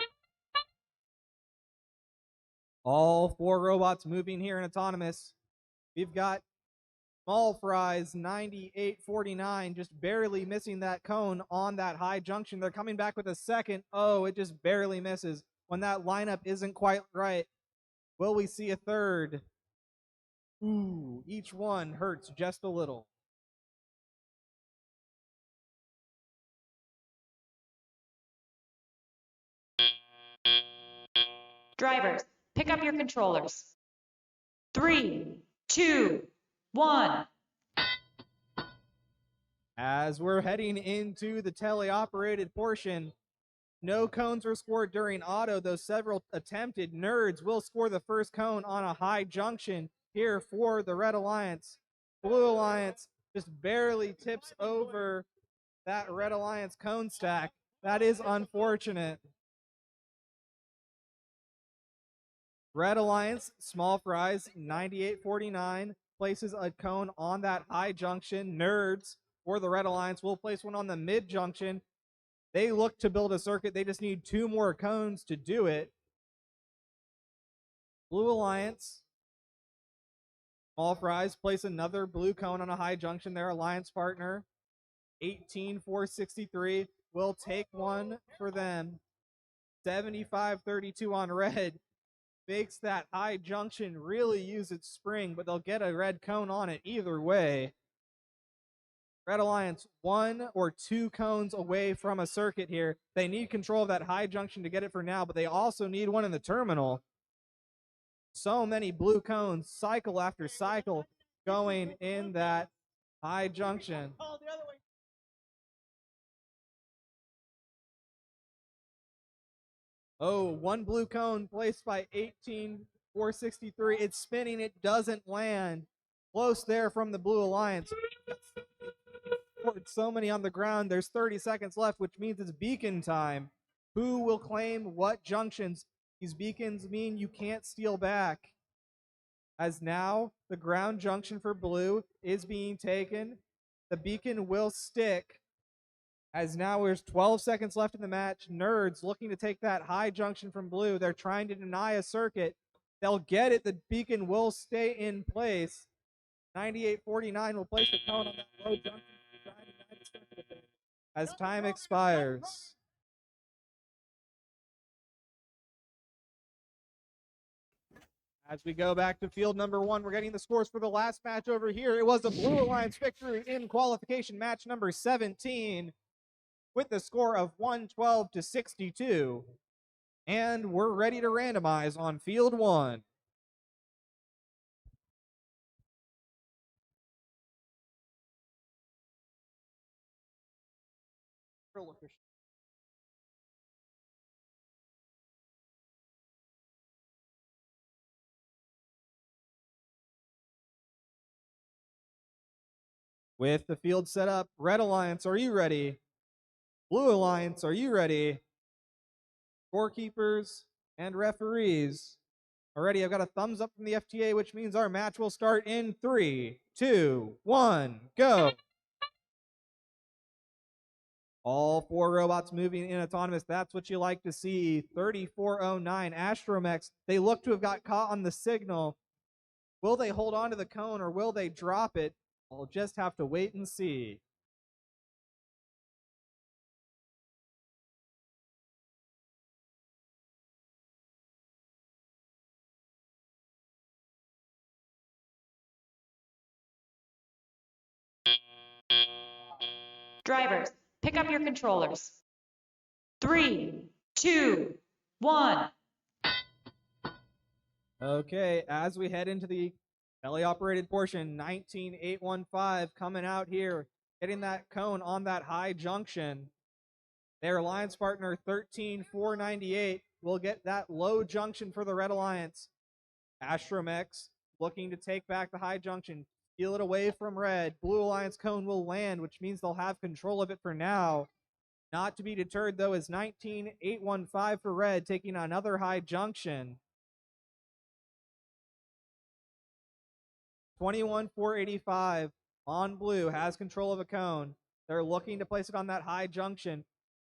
All 4 robots moving here in autonomous. We've got Small Fries 9849 just barely missing that cone on that high junction. They're coming back with a second. Oh, it just barely misses when that lineup isn't quite right. Will we see a third? Ooh, each one hurts just a little. Drivers, pick up your controllers. 3, 2, 1. As we're heading into the teleoperated portion, no cones were scored during auto, though several attempted. Nerds will score the first cone on a high junction here for the Red Alliance. Blue Alliance just barely tips over that Red Alliance cone stack. That is unfortunate. Red Alliance, Small Fries, 9849, places a cone on that high junction. Nerds for the Red Alliance will place one on the mid junction. They look to build a circuit. They just need 2 more cones to do it. Blue Alliance, Small Fries, place another blue cone on a high junction. Their alliance partner, 18463, will take one for them. 7532 on red. Makes that high junction really use its spring, but they'll get a red cone on it either way. Red Alliance 1 or 2 cones away from a circuit here. They need control of that high junction to get it for now, but they also need one in the terminal. So many blue cones, cycle after cycle, going in that high junction. Oh, 1 blue cone placed by 18463. It's spinning. It doesn't land. Close there from the Blue Alliance. So many on the ground. There's 30 seconds left, which means it's beacon time. Who will claim what junctions? These beacons mean you can't steal back. As now, the ground junction for blue is being taken. The beacon will stick. As now there's 12 seconds left in the match. Nerds looking to take that high junction from blue. They're trying to deny a circuit. They'll get it. The beacon will stay in place. 9849 will place the cone on that low junction as time expires. As we go back to field number 1, we're getting the scores for the last match over here. It was a Blue Alliance victory in qualification match number 17 with the score of 112 to 62. And we're ready to randomize on field 1. With the field set up, Red Alliance, are you ready? Blue Alliance, are you ready? Scorekeepers and referees are ready. I've got a thumbs up from the FTA, which means our match will start in 3, 2, 1, go. All 4 robots moving in autonomous. That's what you like to see. 3409 Astromex. They look to have got caught on the signal. Will they hold on to the cone or will they drop it? We'll just have to wait and see. Drivers, pick up your controllers. 3, 2, 1. Okay, as we head into the teleoperated portion, 19815 coming out here, getting that cone on that high junction. Their alliance partner 13498 will get that low junction for the Red Alliance. Astromex looking to take back the high junction, steal it away from red. Blue Alliance cone will land, which means they'll have control of it for now. Not to be deterred, though, is 19815 for red, taking another high junction. 21485 on blue has control of a cone. They're looking to place it on that high junction.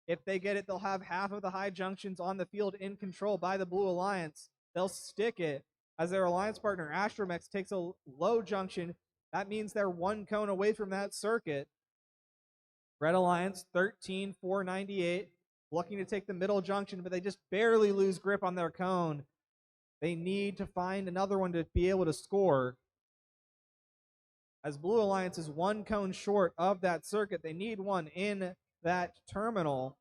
If they get it, they'll have half of the high junctions on the field in control by the Blue Alliance. they'll stick it as their alliance partner Astromex takes a low junction. That means they're one cone away from that circuit. Red Alliance 13,498, looking to take the middle junction, but they just barely lose grip on their cone. They need to find another one to be able to score. As Blue Alliance is one cone short of that circuit, they need one in that terminal.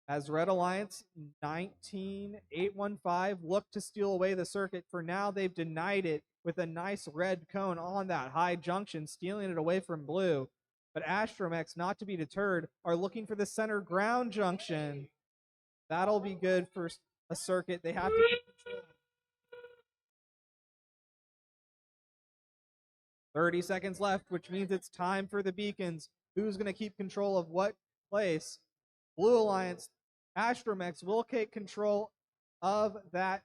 As Red Alliance 19,815 look to steal away the circuit. For now, they've denied it with a nice red cone on that high junction, stealing it away from Blue. But Astromex, not to be deterred, are looking for the center ground junction. That'll be good for a circuit. They have to get control. 30 seconds left, which means it's time for the beacons. Who's going to keep control of what place? Blue Alliance, Astromex will take control of that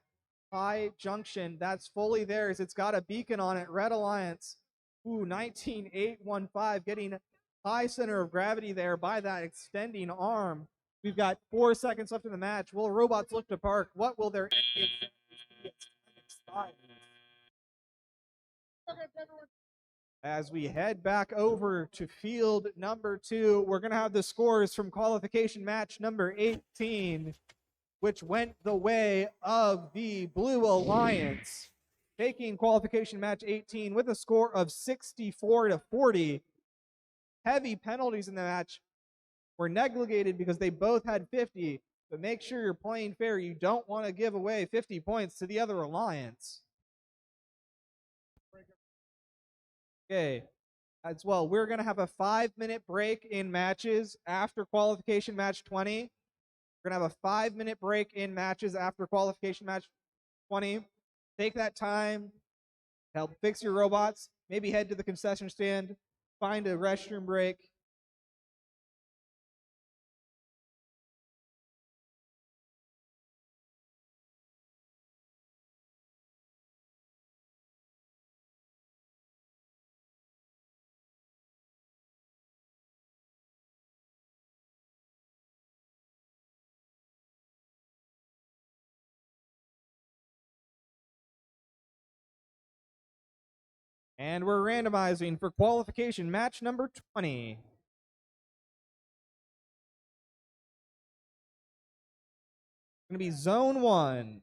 high junction. That's fully theirs. It's got a beacon on it. Red Alliance, 19,815, getting high center of gravity there by that extending arm. We've got 4 seconds left in the match. Will robots look to park? What will their engine be? As we head back over to field number 2, we're going to have the scores from qualification match number 18, which went the way of the Blue Alliance, taking qualification match 18 with a score of 64-40. Heavy penalties in the match were negated because they both had 50, but make sure you're playing fair. You don't want to give away 50 points to the other alliance. Okay, as well, we're going to have a 5-minute break in matches after qualification match 20. We're going to have a 5-minute break in matches after qualification match 20. Take that time, help fix your robots, maybe head to the concession stand, find a restroom break. And we're randomizing for qualification match number 20. It's going to be zone 1.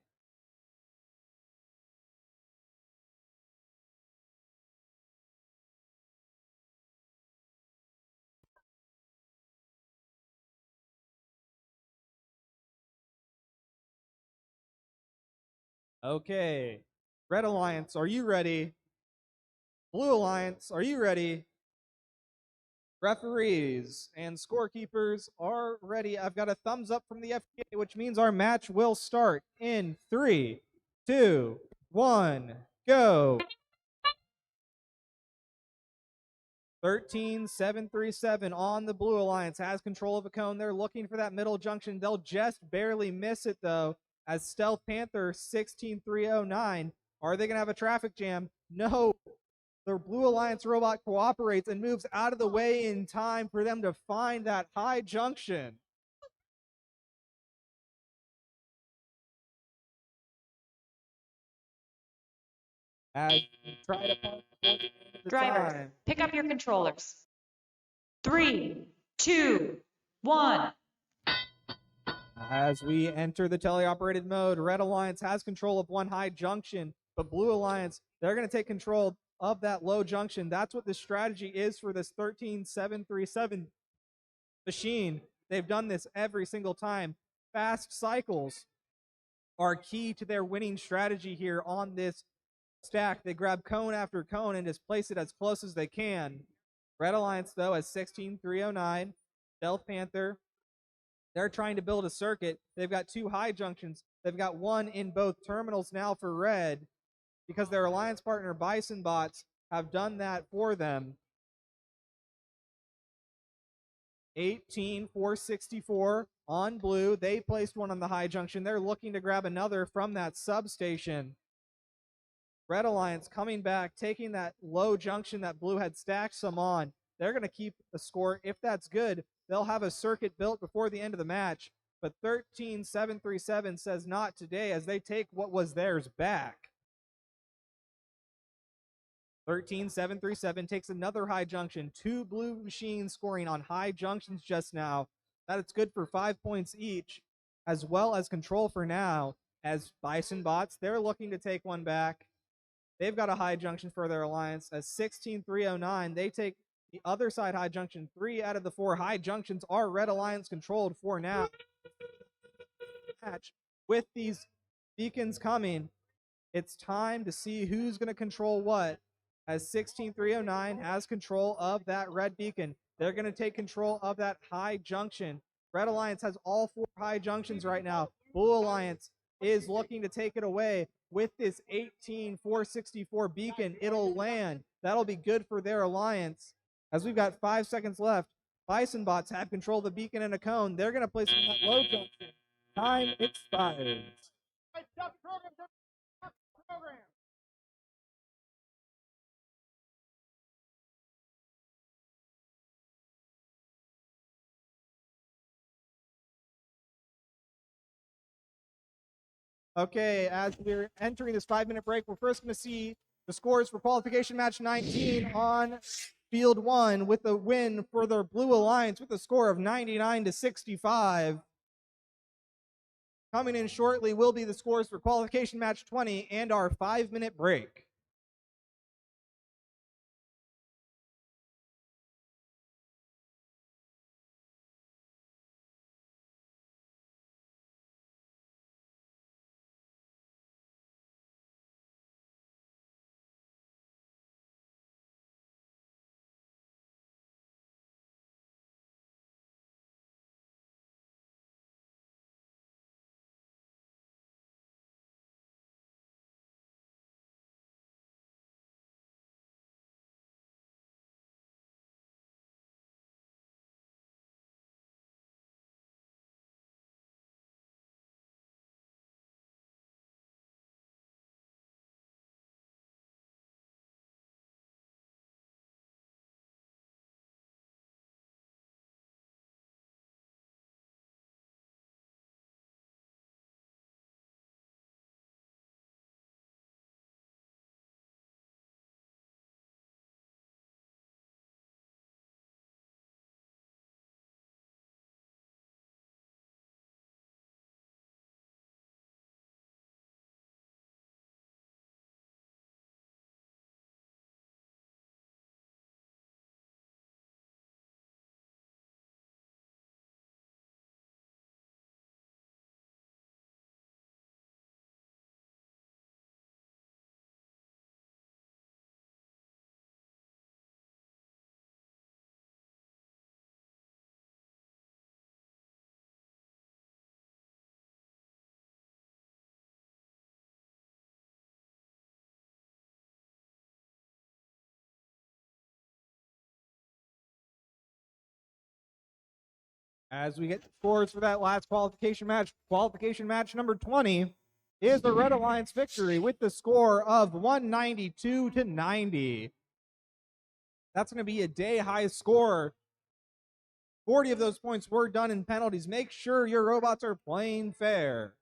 Okay. Red Alliance, are you ready? Blue Alliance, are you ready? Referees and scorekeepers are ready. I've got a thumbs up from the FTA, which means our match will start in 3, 2, 1, go. 13,737 on the Blue Alliance has control of a cone. They're looking for that middle junction. They'll just barely miss it, though, as Stealth Panther 16,309. Are they going to have a traffic jam? No. The Blue Alliance robot cooperates and moves out of the way in time for them to find that high junction. As we try to park before the end of the Driver, time. pick up your controllers. 3, 2, 1. As we enter the teleoperated mode, Red Alliance has control of one high junction, but Blue Alliance, they're going to take control of that low junction. That's what the strategy is for this 13,737 machine. They've done this every single time. Fast cycles are key to their winning strategy here on this stack. They grab cone after cone and just place it as close as they can. Red Alliance, though, has 16,309. Stealth Panther, they're trying to build a circuit. They've got 2 high junctions. They've got one in both terminals now for Red because their alliance partner Bison Bots have done that for them. 18,464 on Blue. They placed one on the high junction. They're looking to grab another from that substation. Red Alliance coming back, taking that low junction that Blue had stacked some on. They're going to keep the score. If that's good, they'll have a circuit built before the end of the match. but 13737 says not today as they take what was theirs back. 13737 takes another high junction. 2 blue machines scoring on high junctions just now. That it's good for 5 points each, as well as control for now. As Bison Bots, they're looking to take one back. They've got a high junction for their alliance. As 16309, they take the other side high junction. 3 out of the 4 high junctions are Red Alliance controlled for now. With these beacons coming, it's time to see who's going to control what. As 16309 has control of that red beacon, they're going to take control of that high junction. Red Alliance has all 4 high junctions right now. Blue Alliance is looking to take it away with this 18464 beacon. It'll land. That'll be good for their alliance. As we've got 5 seconds left, Bison Bots have control of the beacon and a cone. They're going to place it in that low junction. Time expires. Okay, as we're entering this 5-minute break, we're first going to see the scores for qualification match 19 on field 1 with a win for the Blue Alliance with a score of 99-65. Coming in shortly will be the scores for qualification match 20 and our 5-minute break. As we get the scores for that last qualification match number 20 is the Red Alliance victory with the score of 192-90. That's going to be a day high score. 40 of those points were done in penalties. Make sure your robots are playing fair.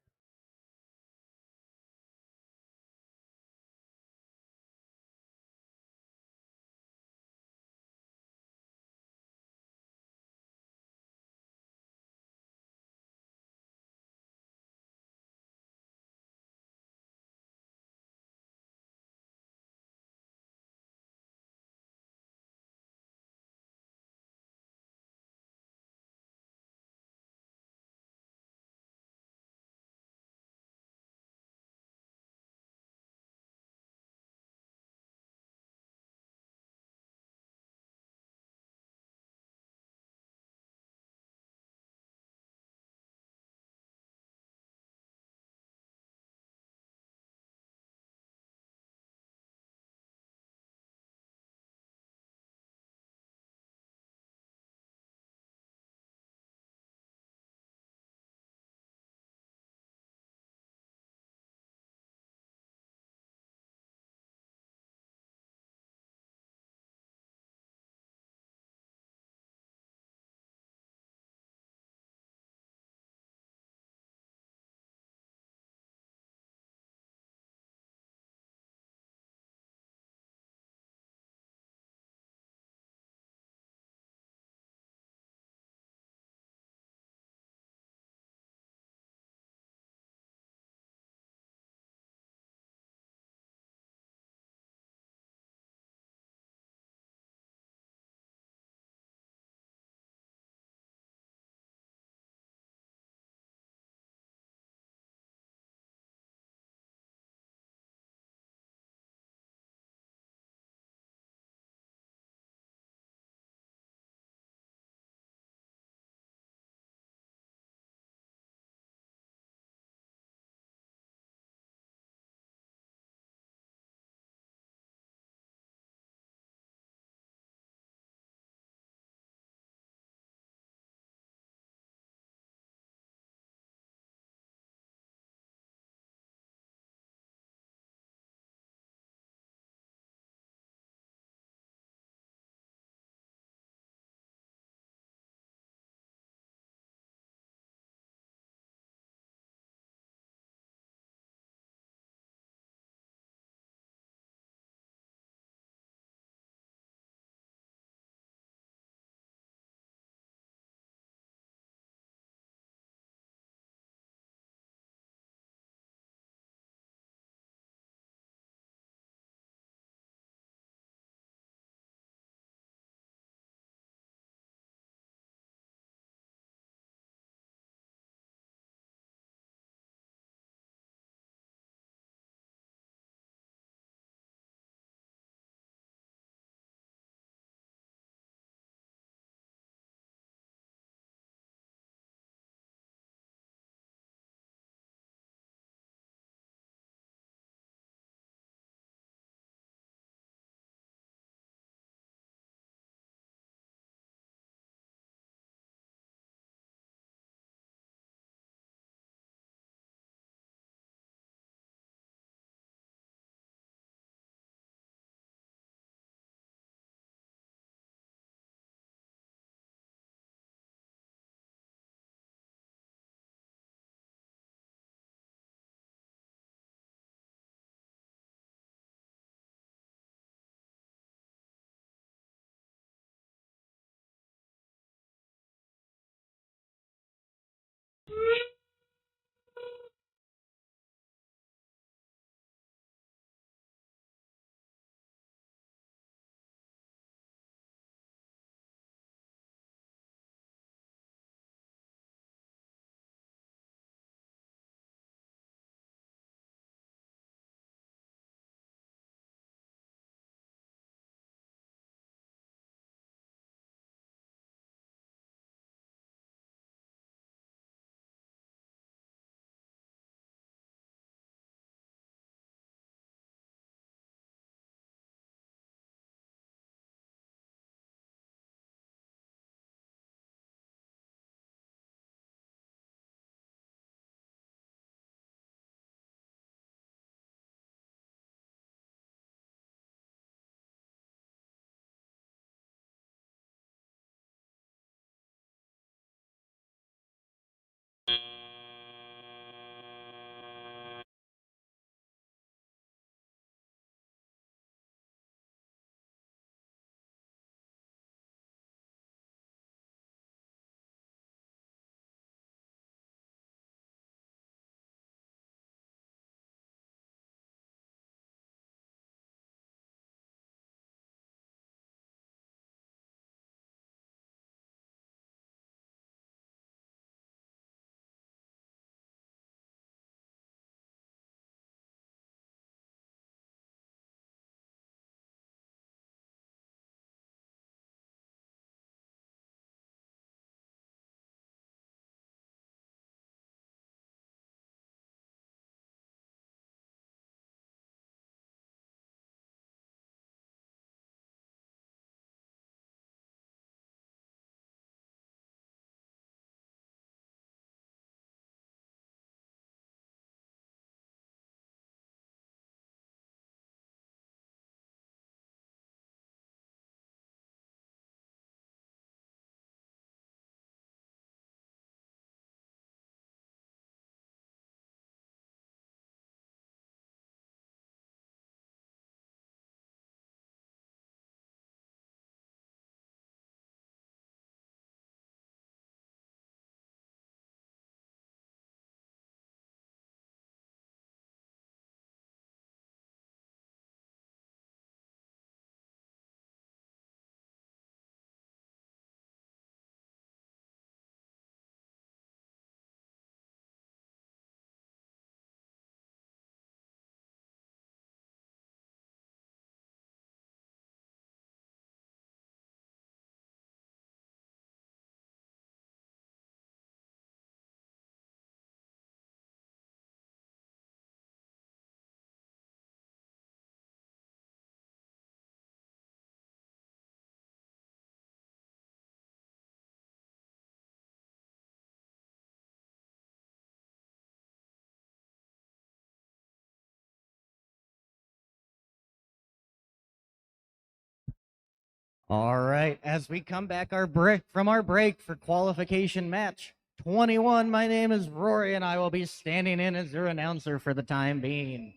All right, as we come back from our break for qualification match 21, my name is Rory, and I will be standing in as your announcer for the time being.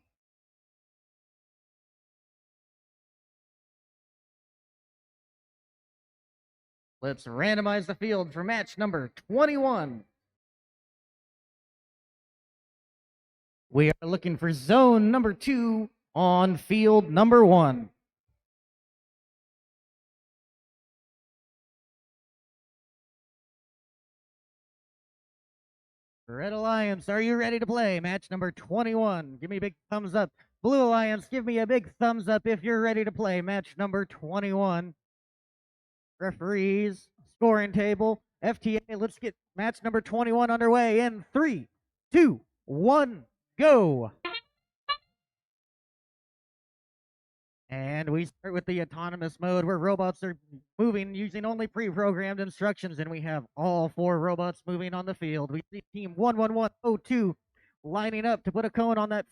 Let's randomize the field for match number 21. We are looking for zone number 2 on field number 1. Red Alliance, are you ready to play match number 21? Give me a big thumbs up. Blue Alliance, give me a big thumbs up if you're ready to play match number 21. Referees, scoring table, FTA, let's get match number 21 underway in 3, 2, 1, go. And we start with the autonomous mode where robots are moving using only pre-programmed instructions, and we have all 4 robots moving on the field. We see team 11102 lining up to put a cone on that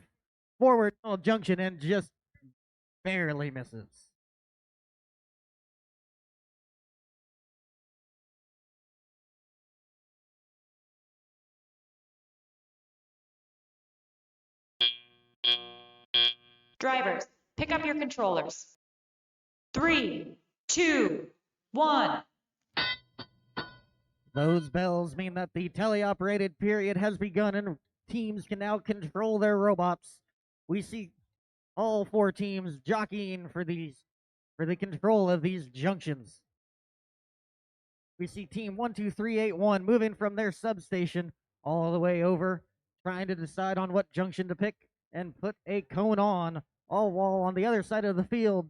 forward junction and just barely misses. Drivers, pick up your controllers. 3, 2, 1. Those bells mean that the teleoperated period has begun and teams can now control their robots. We see all 4 teams jockeying for the control of these junctions. We see team 12381 moving from their substation all the way over, trying to decide on what junction to pick and put a cone on, all while on the other side of the field,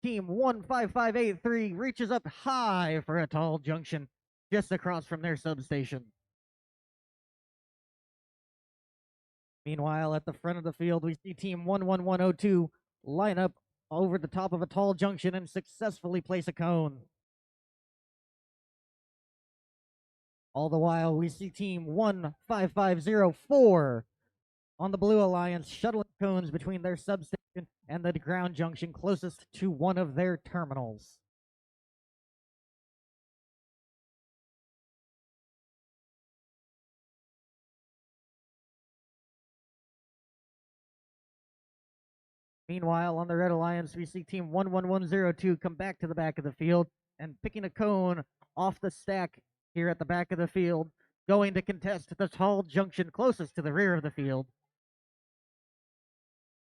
team 15583 reaches up high for a tall junction just across from their substation. Meanwhile, at the front of the field, we see team 11102 line up over the top of a tall junction and successfully place a cone. All the while, we see team 15504 on the Blue Alliance shuttling cones between their substation and the ground junction closest to one of their terminals. Meanwhile, on the Red Alliance, we see team 11102 come back to the back of the field and picking a cone off the stack here at the back of the field, going to contest the tall junction closest to the rear of the field.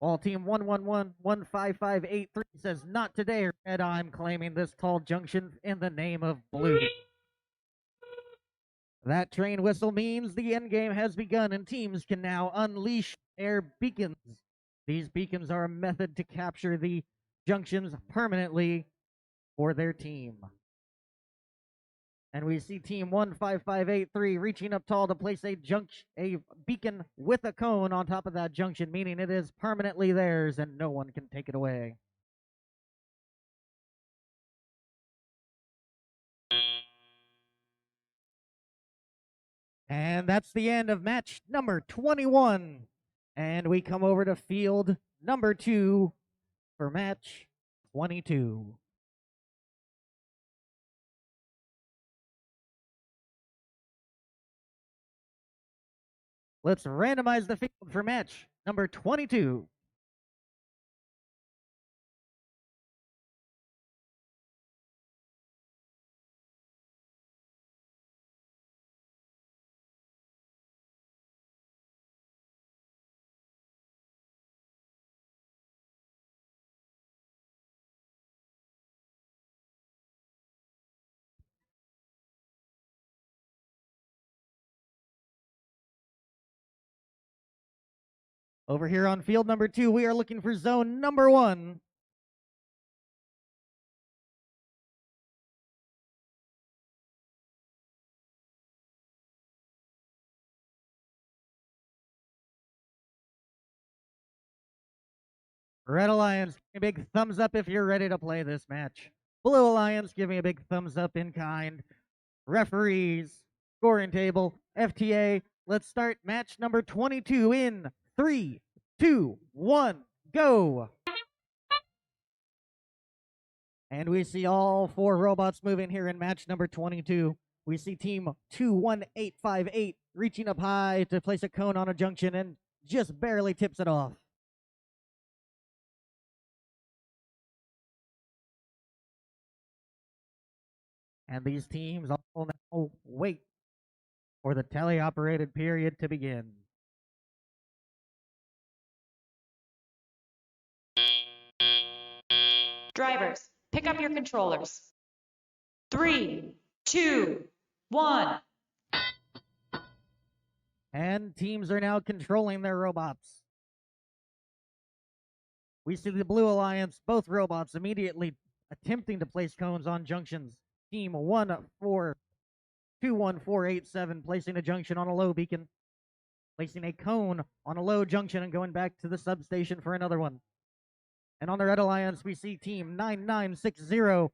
While team 111-15583 says, "Not today, Red, I'm claiming this tall junction in the name of blue." That train whistle means the endgame has begun and teams can now unleash their beacons. These beacons are a method to capture the junctions permanently for their team. And we see team 15583 reaching up tall to place a beacon with a cone on top of that junction, meaning it is permanently theirs and no one can take it away. And that's the end of match number 21. And we come over to field number 2 for match 22. Let's randomize the field for match number 22. Over here on field number 2, we are looking for zone number 1. Red Alliance, give me a big thumbs up if you're ready to play this match. Blue Alliance, give me a big thumbs up in kind. Referees, scoring table, FTA, let's start match number 22 in 3, 2, 1, go. And we see all 4 robots moving here in match number 22. We see team 21858 reaching up high to place a cone on a junction and just barely tips it off. And these teams all now wait for the teleoperated period to begin. Drivers, pick up your controllers. 3, 2, 1. And teams are now controlling their robots. We see the Blue Alliance, both robots immediately attempting to place cones on junctions. Team 21487 placing a junction on a low beacon, placing a cone on a low junction and going back to the substation for another one. And on the Red Alliance, we see team 9960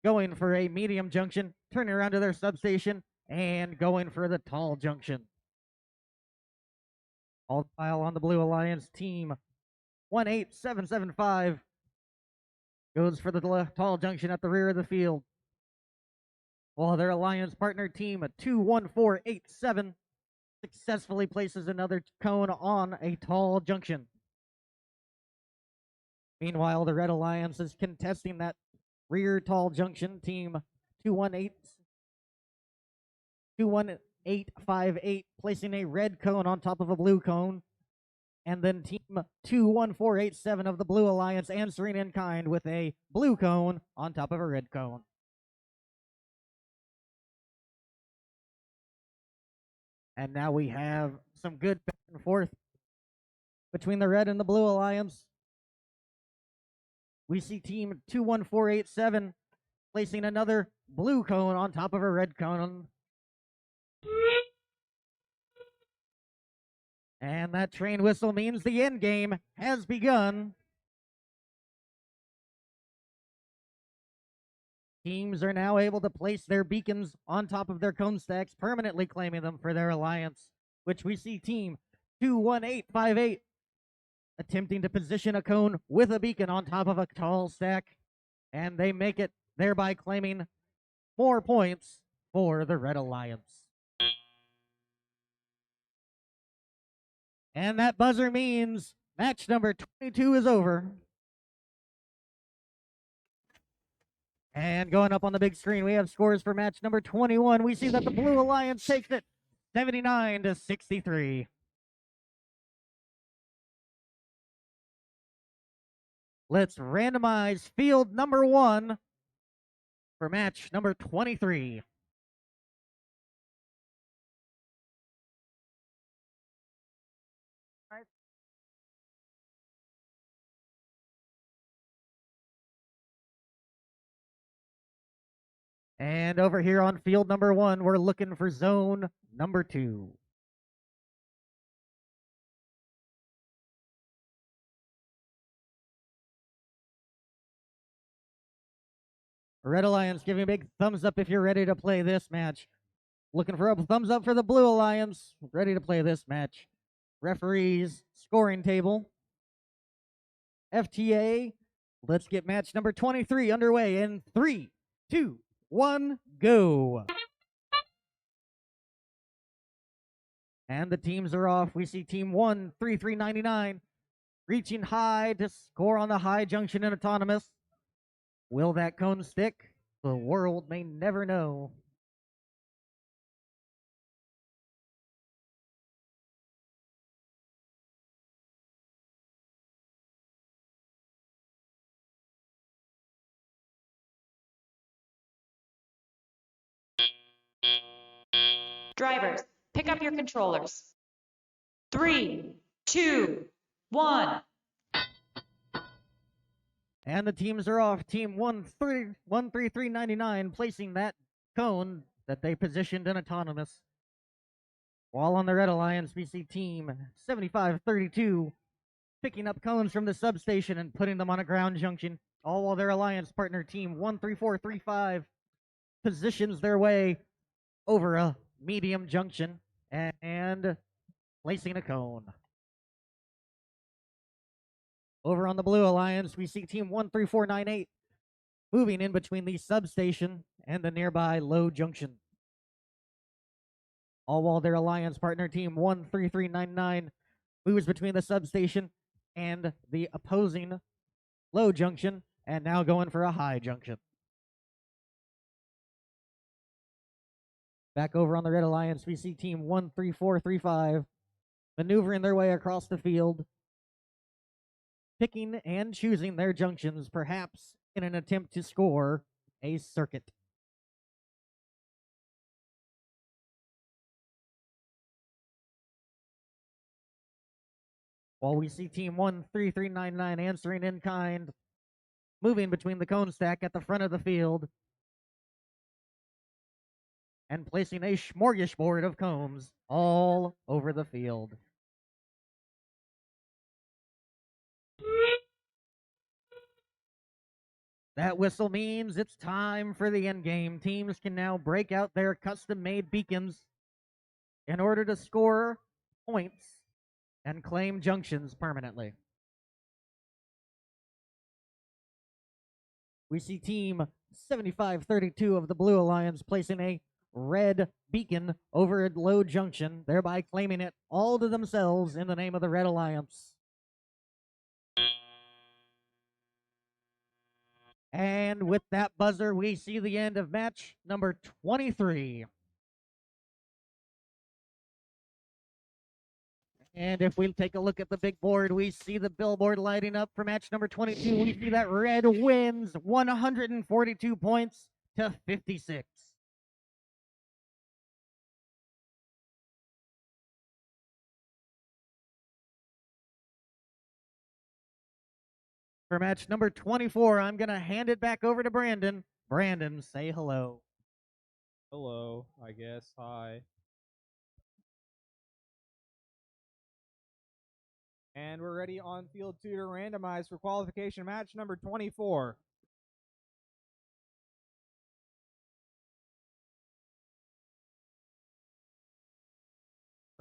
going for a medium junction, turning around to their substation, and going for the tall junction. All the while on the Blue Alliance, team 18775 goes for the tall junction at the rear of the field, while their alliance partner team 21487 successfully places another cone on a tall junction. Meanwhile, the Red Alliance is contesting that rear tall junction. Team 21858 placing a red cone on top of a blue cone. And then team 21487 of the Blue Alliance answering in kind with a blue cone on top of a red cone. And now we have some good back and forth between the Red and the Blue Alliance. We see team 21487 placing another blue cone on top of a red cone. And that train whistle means the end game has begun. Teams are now able to place their beacons on top of their cone stacks, permanently claiming them for their alliance, which we see team 21858 attempting to position a cone with a beacon on top of a tall stack, and they make it, thereby claiming more points for the Red Alliance. And that buzzer means match number 22 is over. And going up on the big screen, we have scores for match number 21. We see that the Blue Alliance takes it 79-63. Let's randomize field number 1 for match number 23. And over here on field number 1, we're looking for zone number 2. Red Alliance giving a big thumbs up if you're ready to play this match. Looking for a thumbs up for the Blue Alliance. Ready to play this match. Referees, scoring table. FTA, let's get match number 23 underway in 3, 2, 1, go. And the teams are off. We see team 13399 reaching high to score on the high junction in autonomous. Will that cone stick? The world may never know. Drivers, pick up your controllers. 3, 2, 1. And the teams are off. Team 13399 placing that cone that they positioned in autonomous. While on the Red Alliance, we see team 7532 picking up cones from the substation and putting them on a ground junction. All while their alliance partner team 13435 positions their way over a medium junction and placing a cone. Over on the Blue Alliance, we see team 13498 moving in between the substation and the nearby low junction. All while their alliance partner team 13399 moves between the substation and the opposing low junction, and now going for a high junction. Back over on the Red Alliance, we see team 13435 maneuvering their way across the field, picking and choosing their junctions, perhaps in an attempt to score a circuit. While we see team 13399 answering in kind, moving between the cone stack at the front of the field and placing a smorgasbord of cones all over the field. That whistle means it's time for the end game. Teams can now break out their custom-made beacons in order to score points and claim junctions permanently. We see team 7532 of the Blue Alliance placing a red beacon over a low junction, thereby claiming it all to themselves in the name of the Red Alliance. And with that buzzer, we see the end of match number 23. And if we take a look at the big board, we see the billboard lighting up for match number 22. We see that red wins 142 points to 56. For match number 24, I'm going to hand it back over to Brandon. Brandon, say hello. Hello, I guess. Hi. And we're ready on field 2 to randomize for qualification match number 24.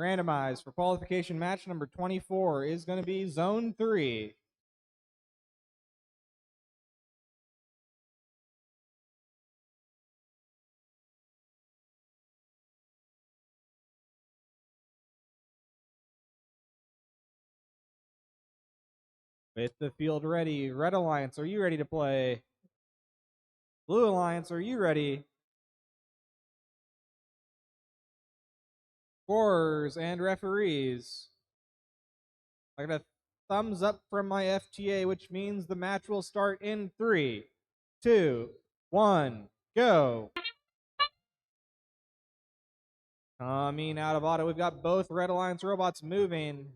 Randomize for qualification match number 24 is going to be Zone 3. With the field ready, Red Alliance, are you ready to play? Blue Alliance, are you ready? Scorers and referees. I got a thumbs up from my FTA, which means the match will start in 3, 2, 1, go. Coming out of auto, we've got both Red Alliance robots moving.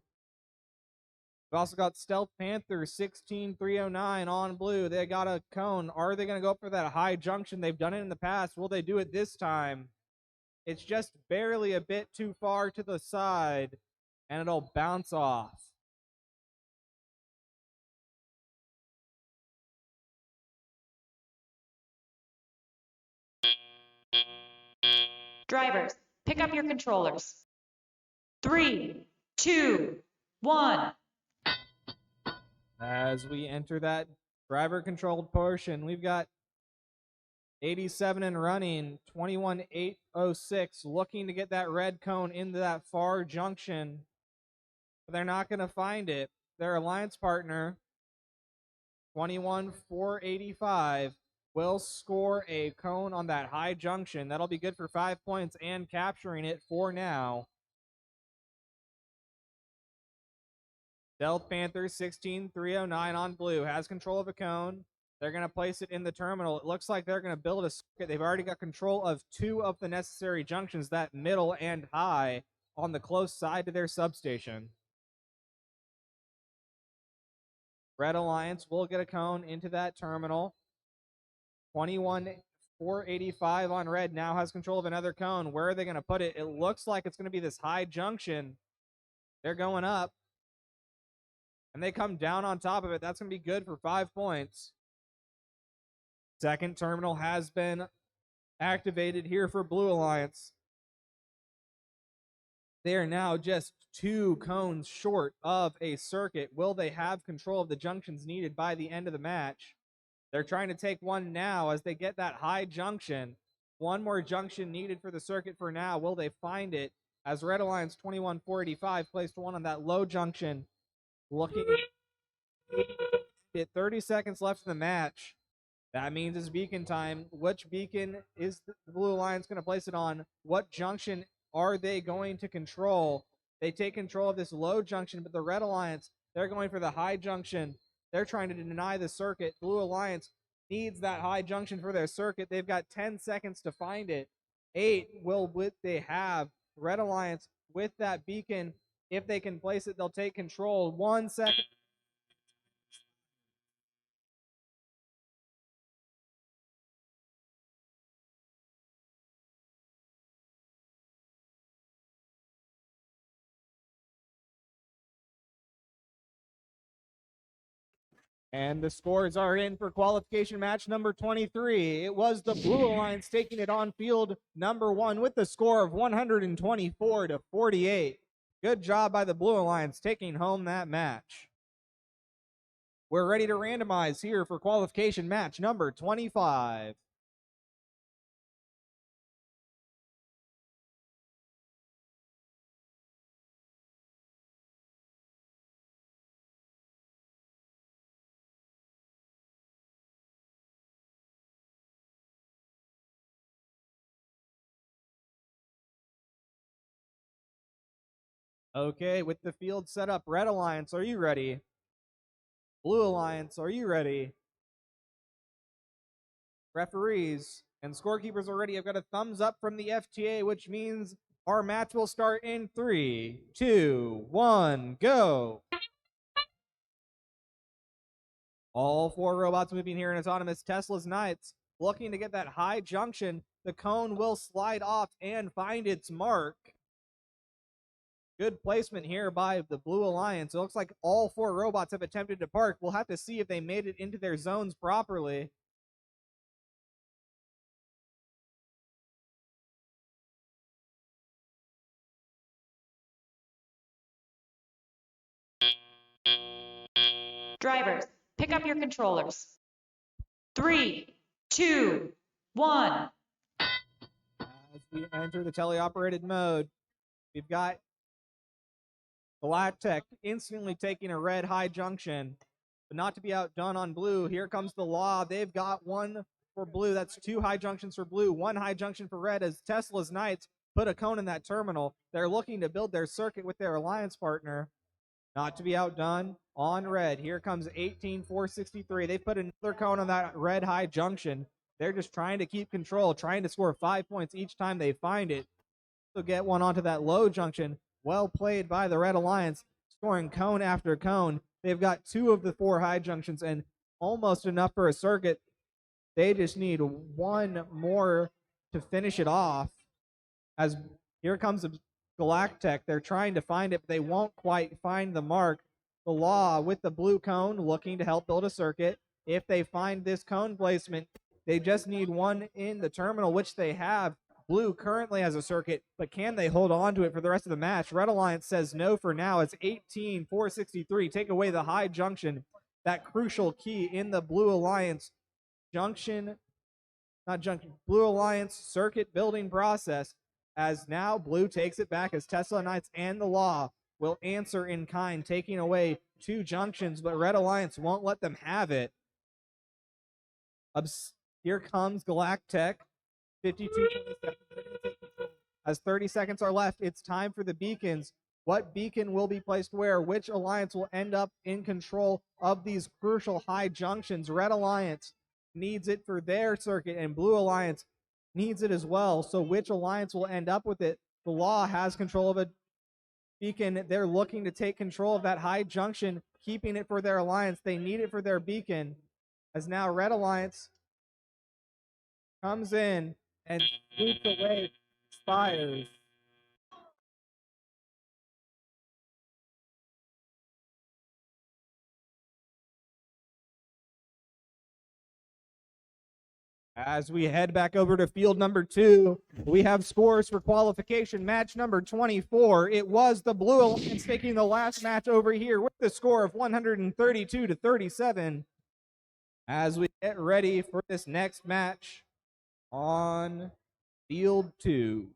We've also got Stealth Panther 16309 on blue. They got a cone. Are they going to go up for that high junction? They've done it in the past. Will they do it this time? It's just barely a bit too far to the side, and it'll bounce off. Drivers, pick up your controllers. 3, 2, 1. As we enter that driver-controlled portion, we've got 87 and running, 21806, looking to get that red cone into that far junction. But they're not going to find it. Their alliance partner, 21485, will score a cone on that high junction. That'll be good for 5 points and capturing it for now. Stealth Panther 16309 on blue has control of a cone. They're going to place it in the terminal. It looks like they're going to build a circuit. They've already got control of 2 of the necessary junctions, that middle and high, on the close side to their substation. Red Alliance will get a cone into that terminal. 21485 on red now has control of another cone. Where are they going to put it? It looks like it's going to be this high junction. They're going up. And they come down on top of it. That's going to be good for 5 points. Second terminal has been activated here for Blue Alliance. They are now just 2 cones short of a circuit. Will they have control of the junctions needed by the end of the match? They're trying to take one now as they get that high junction. One more junction needed for the circuit for now. Will they find it? As Red Alliance 21-485 placed one on that low junction. Looking at 30 seconds left in the match. That means it's beacon time. Which beacon is the Blue Alliance going to place it on? What junction are they going to control? They take control of this low junction, but the Red Alliance, they're going for the high junction. They're trying to deny the circuit. Blue Alliance needs that high junction for their circuit. They've got 10 seconds to find it. 8 will they have. Red Alliance with that beacon. If they can place it, they'll take control. 1 second. And the scores are in for qualification match number 23. It was the Blue Alliance taking it on field number 1 with the score of 124-48. Good job by the Blue Alliance taking home that match. We're ready to randomize here for qualification match number 25. Okay, with the field set up, Red Alliance, are you ready? Blue Alliance, are you ready? Referees and scorekeepers are ready. I've got a thumbs up from the FTA, which means our match will start in 3, 2, 1, go. All 4 robots moving here in autonomous Tesla's Knights, looking to get that high junction. The cone will slide off and find its mark. Good placement here by the Blue Alliance. It looks like all 4 robots have attempted to park. We'll have to see if they made it into their zones properly. Drivers, pick up your controllers. 3, 2, 1. As we enter the teleoperated mode, we've got Galactech instantly taking a red high junction, but not to be outdone on blue. Here comes the law. They've got 1 for blue. That's 2 high junctions for blue, 1 high junction for red as Tesla's Knights put a cone in that terminal. They're looking to build their circuit with their alliance partner. Not to be outdone on red. Here comes 18-463. They put another cone on that red high junction. They're just trying to keep control, trying to score 5 points each time they find it. So get one onto that low junction. Well played by the Red Alliance, scoring cone after cone. They've got 2 of the 4 high junctions and almost enough for a circuit. They just need 1 more to finish it off. As here comes Galactech. They're trying to find it, but they won't quite find the mark. The law with the blue cone looking to help build a circuit. If they find this cone placement, they just need 1 in the terminal, which they have. Blue currently has a circuit, but can they hold on to it for the rest of the match? Red Alliance says no for now. It's 18-463. Take away the high junction, that crucial key in the Blue Alliance Blue Alliance circuit building process. As now Blue takes it back as Tesla Knights and the law will answer in kind, taking away 2 junctions, but Red Alliance won't let them have it. Here comes Galactech. 52 as 30 seconds are left. It's time for the beacons. What beacon will be placed where? Which alliance will end up in control of these crucial high junctions? Red Alliance needs it for their circuit, and Blue Alliance needs it as well. So which alliance will end up with it? The law has control of a beacon. They're looking to take control of that high junction, keeping it for their alliance. They need it for their beacon. As now Red Alliance comes in and sweeps away Spires. As we head back over to field number 2, we have scores for qualification match number 24. It was the Blue Alliance taking the last match over here with the score of 132-37. as we get ready for this next match on field 2.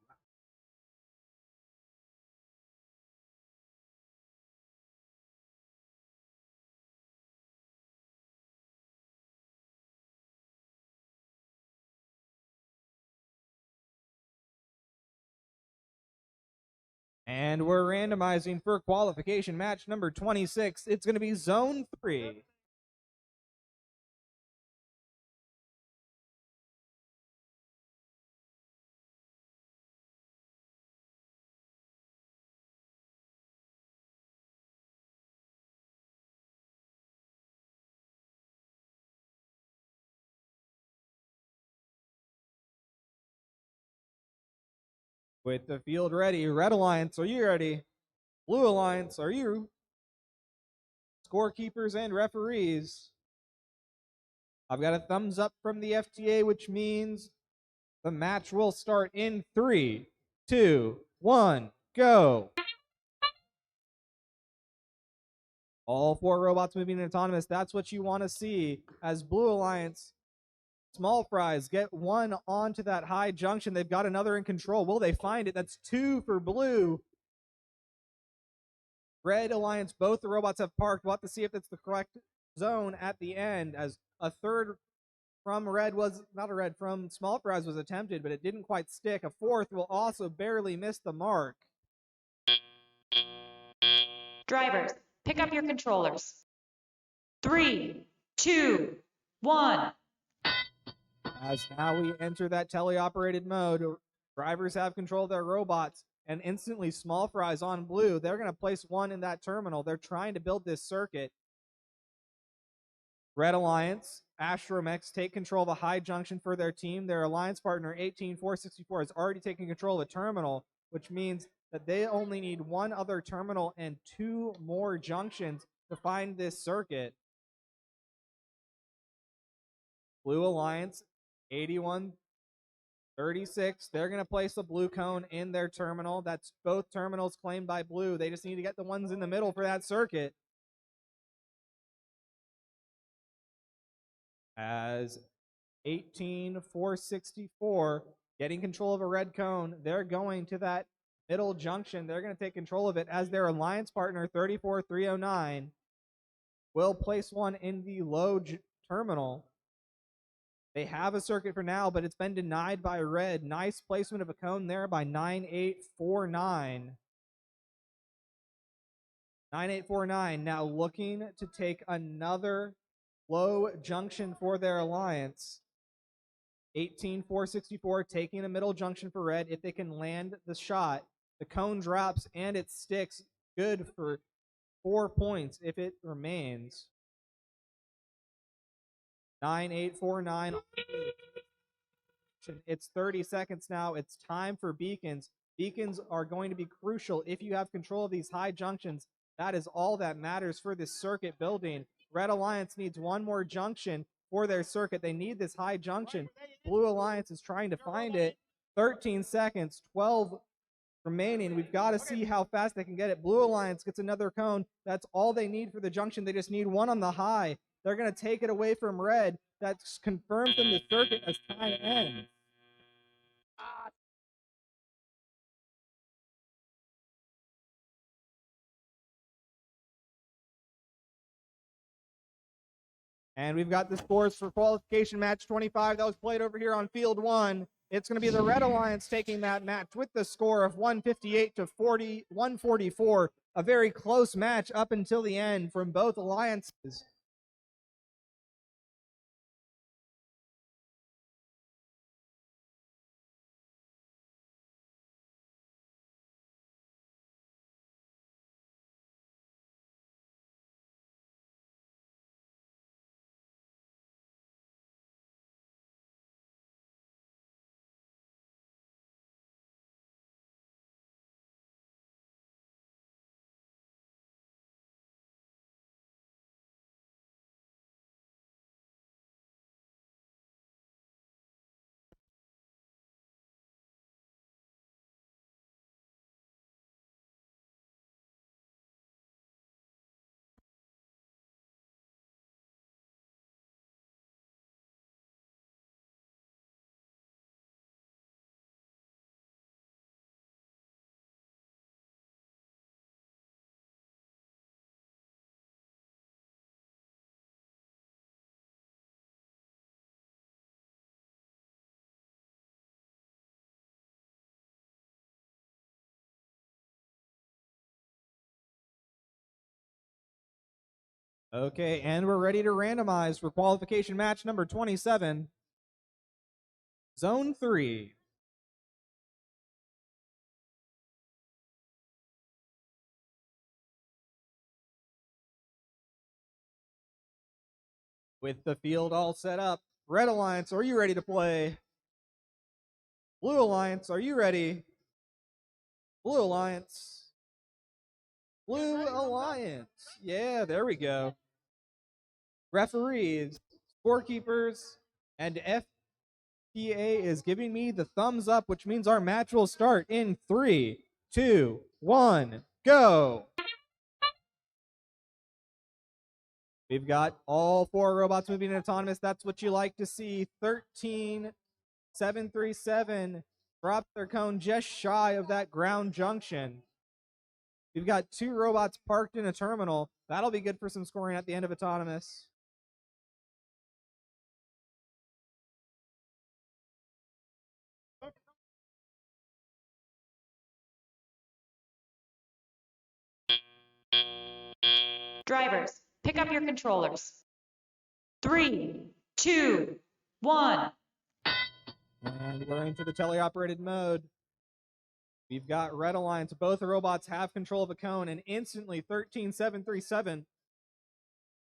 And we're randomizing for qualification match number 26. It's going to be zone 3. With the field ready, Red Alliance, are you ready? Blue Alliance, are you? Scorekeepers and referees. I've got a thumbs up from the FTA, which means the match will start in 3, 2, 1, go. All 4 robots moving autonomous. That's what you want to see as Blue Alliance Small Fries get one onto that high junction. They've got another in control. Will they find it? That's 2 for Blue. Red Alliance, both the robots have parked. We'll have to see if it's the correct zone at the end, as a third from Red was, not a Red, from Small Fries was attempted, but it didn't quite stick. A fourth will also barely miss the mark. Drivers, pick up your controllers. 3, 2, 1. As now we enter that teleoperated mode, drivers have control of their robots, and instantly Small Fries on Blue. They're going to place one in that terminal. They're trying to build this circuit. Red Alliance, Astromex take control of a high junction for their team. Their alliance partner, 18464, has already taken control of a terminal, which means that they only need one other terminal and 2 more junctions to find this circuit. Blue Alliance, 8136. They're going to place a blue cone in their terminal. That's both terminals claimed by Blue. They just need to get the ones in the middle for that circuit. As 18464 getting control of a red cone, they're going to that middle junction. They're going to take control of it as their alliance partner, 34309, will place one in the low terminal. They have a circuit for now, but it's been denied by Red. Nice placement of a cone there by 9849. 9849 now looking to take another low junction for their alliance. 18464 taking a middle junction for Red. If they can land the shot, the cone drops and it sticks. Good for 4 points if it remains. 9849. It's 30 seconds now. It's time for beacons. Beacons are going to be crucial if you have control of these high junctions. That is all that matters for this circuit building. Red Alliance needs one more junction for their circuit. They need this high junction. Blue Alliance is trying to find it. 13 seconds, 12 remaining. We've got to see how fast they can get it. Blue Alliance gets another cone. That's all they need for the junction. They just need one on the high. They're going to take it away from Red. That's confirmed in the circuit as time ends. And we've got the scores for qualification match 25 that was played over here on field 1. It's going to be the Red Alliance taking that match with the score of 158 to 144. A very close match up until the end from both alliances. Okay, and we're ready to randomize for qualification match number 27. Zone 3. With the field all set up, Red Alliance, are you ready to play? Blue Alliance, are you ready? Blue Alliance. Blue Alliance. Yeah, there we go. Referees, scorekeepers, and FPA is giving me the thumbs up, which means our match will start in 3, 2, 1, go. We've got all 4 robots moving in autonomous. That's what you like to see. 13737 dropped their cone just shy of that ground junction. We've got 2 robots parked in a terminal. That'll be good for some scoring at the end of autonomous. Drivers, pick up your controllers. 3, 2, 1. And we're into the teleoperated mode. We've got Red Alliance. Both the robots have control of a cone, and instantly 13737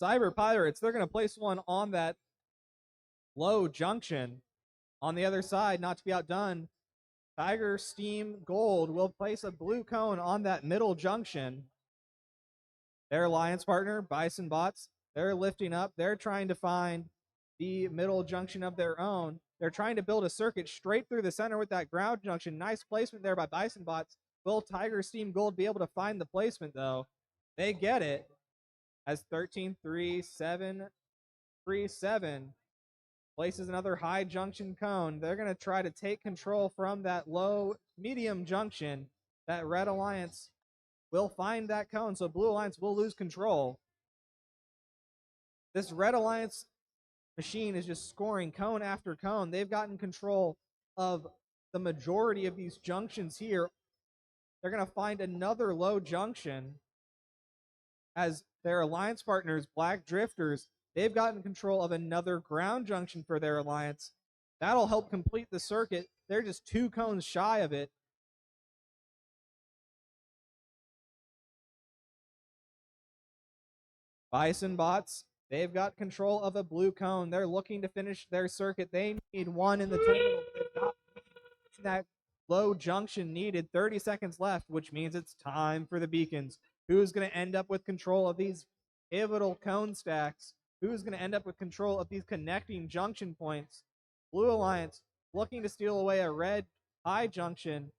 Cyber Pirates, they're going to place one on that low junction. On the other side, not to be outdone, Tiger Steam Gold will place a blue cone on that middle junction. Their alliance partner, Bison Bots, they're lifting up. They're trying to find the middle junction of their own. They're trying to build a circuit straight through the center with that ground junction. Nice placement there by Bison Bots. Will Tiger Steam Gold be able to find the placement, though? They get it as 133737 places another high junction cone. They're going to try to take control from that low medium junction. That Red Alliance will find that cone, so Blue Alliance will lose control. This Red Alliance machine is just scoring cone after cone. They've gotten control of the majority of these junctions here. They're going to find another low junction as their alliance partners, Black Drifters, they've gotten control of another ground junction for their alliance. That'll help complete the circuit. They're just 2 cones shy of it. Bison Bots, they've got control of a blue cone. They're looking to finish their circuit. They need 1 in the terminal. They've got that low junction needed. 30 seconds left, which means it's time for the beacons. Who's going to end up with control of these pivotal cone stacks? Who's going to end up with control of these connecting junction points? Blue Alliance looking to steal away a red high junction,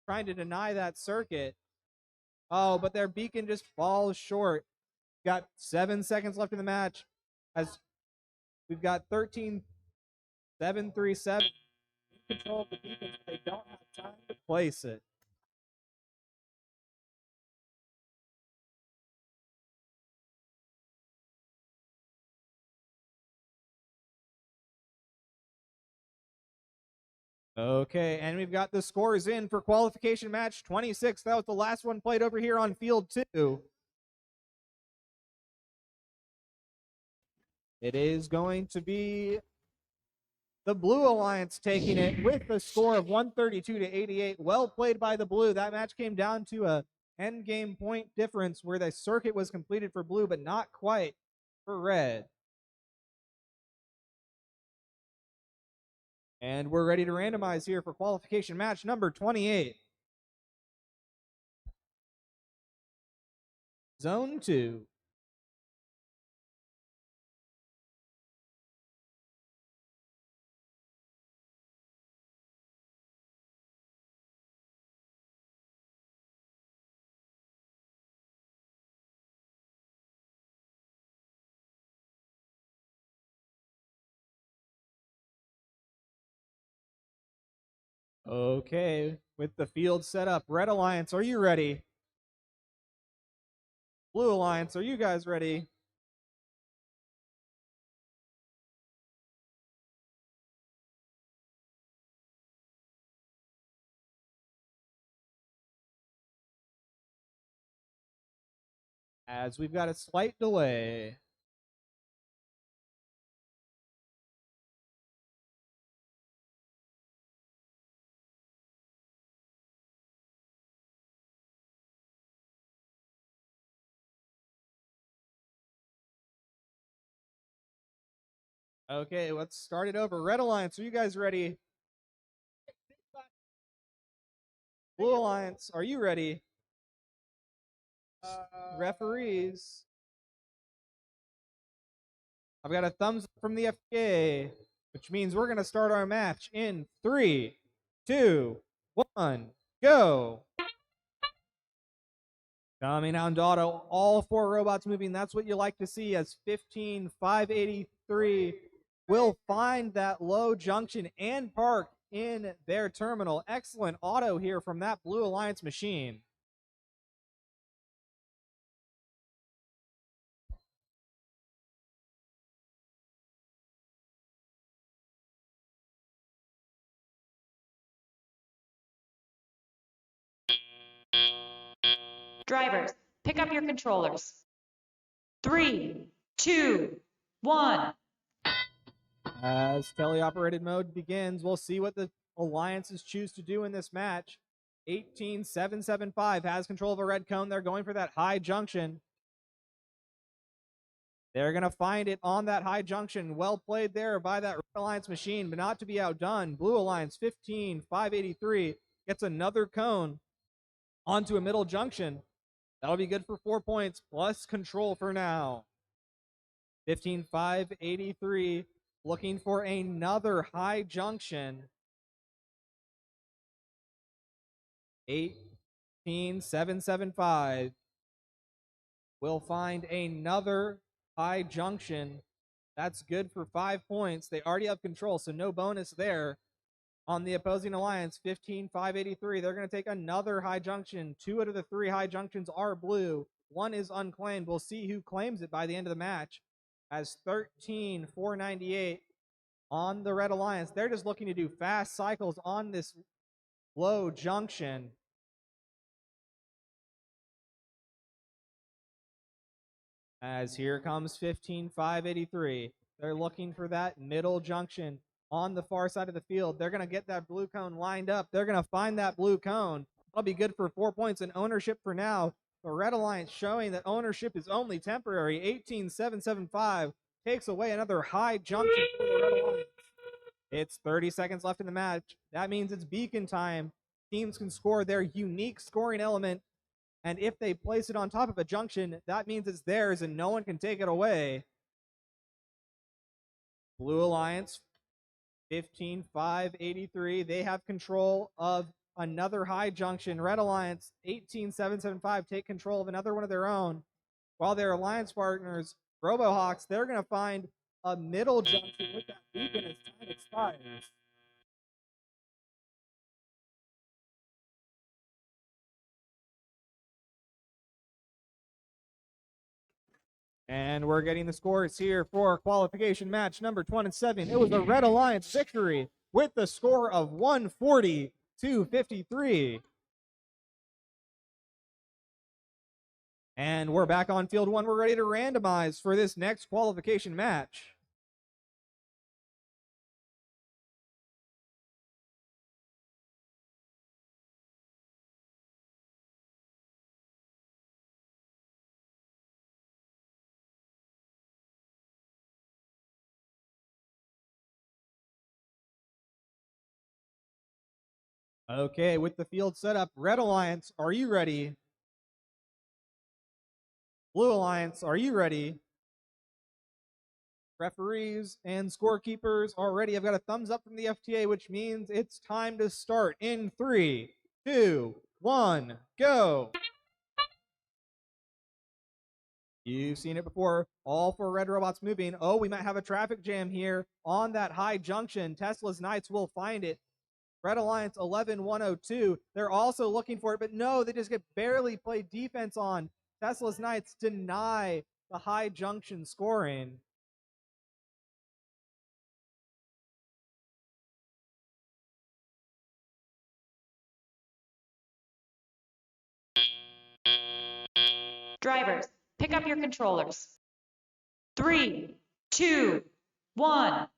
trying to deny that circuit. Oh, but their beacon just falls short. Got 7 seconds left in the match as we've got 13737 in control of the beacons. They don't have time to place it. Okay, and we've got the scores in for qualification match 26. That was the last one played over here on field 2. It is going to be the Blue Alliance taking it with a score of 132 to 88. Well played by the Blue. That match came down to a end game point difference where the circuit was completed for Blue, but not quite for Red. And we're ready to randomize here for qualification match number 28. Zone 2. Okay, with the field set up, Red Alliance, are you ready? Blue Alliance, are you guys ready? As we've got a slight delay. Okay, let's start it over. Red Alliance, are you guys ready? Blue Alliance, are you ready? Referees. I've got a thumbs up from the FPA, which means we're going to start our match in 3, 2, 1, go. Coming out auto, all 4 robots moving. That's what you like to see as 15583 will find that low junction and park in their terminal. Excellent auto here from that Blue Alliance machine. Drivers, pick up your controllers. 3, 2, 1. As teleoperated mode begins, we'll see what the alliances choose to do in this match. 18775 has control of a red cone. They're going for that high junction. They're going to find it on that high junction. Well played there by that Red Alliance machine, but not to be outdone. Blue Alliance 15583 gets another cone onto a middle junction. That'll be good for 4 points plus control for now. 15583 looking for another high junction. 18775 will find another high junction. That's good for 5 points. They already have control, so no bonus there. On the opposing alliance, 15583, they're going to take another high junction. 2 out of the 3 high junctions are blue. 1 is unclaimed. We'll see who claims it by the end of the match. As 13498 on the Red Alliance, they're just looking to do fast cycles on this low junction. As here comes 15583. They're looking for that middle junction on the far side of the field. They're going to get that blue cone lined up. They're going to find that blue cone. That'll be good for 4 points and ownership for now. The Red Alliance showing that ownership is only temporary. 18775 takes away another high junction for the Red Alliance. It's 30 seconds left in the match. That means it's beacon time. Teams can score their unique scoring element, and if they place it on top of a junction, that means it's theirs and no one can take it away. Blue Alliance 15583. They have control of another high junction. Red Alliance 18775 take control of another one of their own. While their alliance partners, RoboHawks, they're going to find a middle junction with that beacon as time expires. And we're getting the scores here for qualification match number 27. It was a Red Alliance victory with the score of 140-53. And we're back on field 1. We're ready to randomize for this next qualification match. Okay, with the field set up, Red Alliance, are you ready? Blue Alliance, are you ready? Referees and scorekeepers are ready. I've got a thumbs up from the FTA, which means it's time to start in 3, 2, 1, go. You've seen it before. All 4 red robots moving. Oh, we might have a traffic jam here on that high junction. Tesla's Knights will find it. Red Alliance 11102. They're also looking for it, but no, they just get barely played defense on. Tesla's Knights deny the high junction scoring. Drivers, pick up your controllers. 3, 2, 1.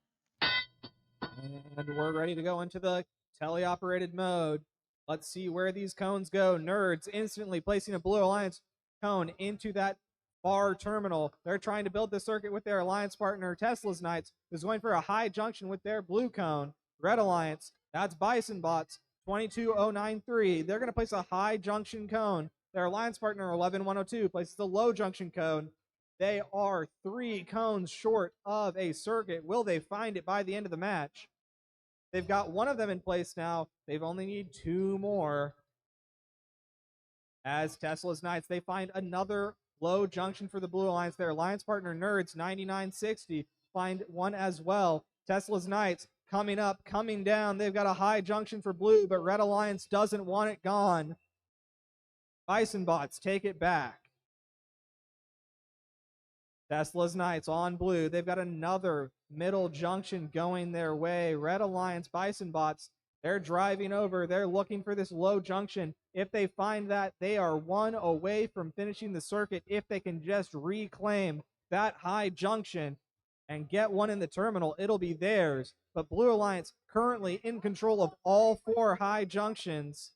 And we're ready to go into the teleoperated mode. Let's see where these cones go. Nerds instantly placing a Blue Alliance cone into that far terminal. They're trying to build the circuit with their alliance partner, Tesla's Knights, who's going for a high junction with their blue cone. Red Alliance, that's Bison Bots, 22093. They're going to place a high junction cone. Their alliance partner, 11102, places a low junction cone. They are 3 cones short of a circuit. Will they find it by the end of the match? They've got one of them in place now. They've only need 2 more. As Tesla's Knights, they find another low junction for the Blue Alliance. Their alliance partner, Nerds, 9960, find one as well. Tesla's Knights coming up, coming down. They've got a high junction for Blue, but Red Alliance doesn't want it gone. Bison Bots take it back. Tesla's Knights on Blue. They've got another middle junction going their way. Red Alliance, Bison Bots, they're driving over. They're looking for this low junction. If they find that, they are 1 away from finishing the circuit if they can just reclaim that high junction and get one in the terminal. It'll be theirs. But Blue Alliance currently in control of all 4 high junctions.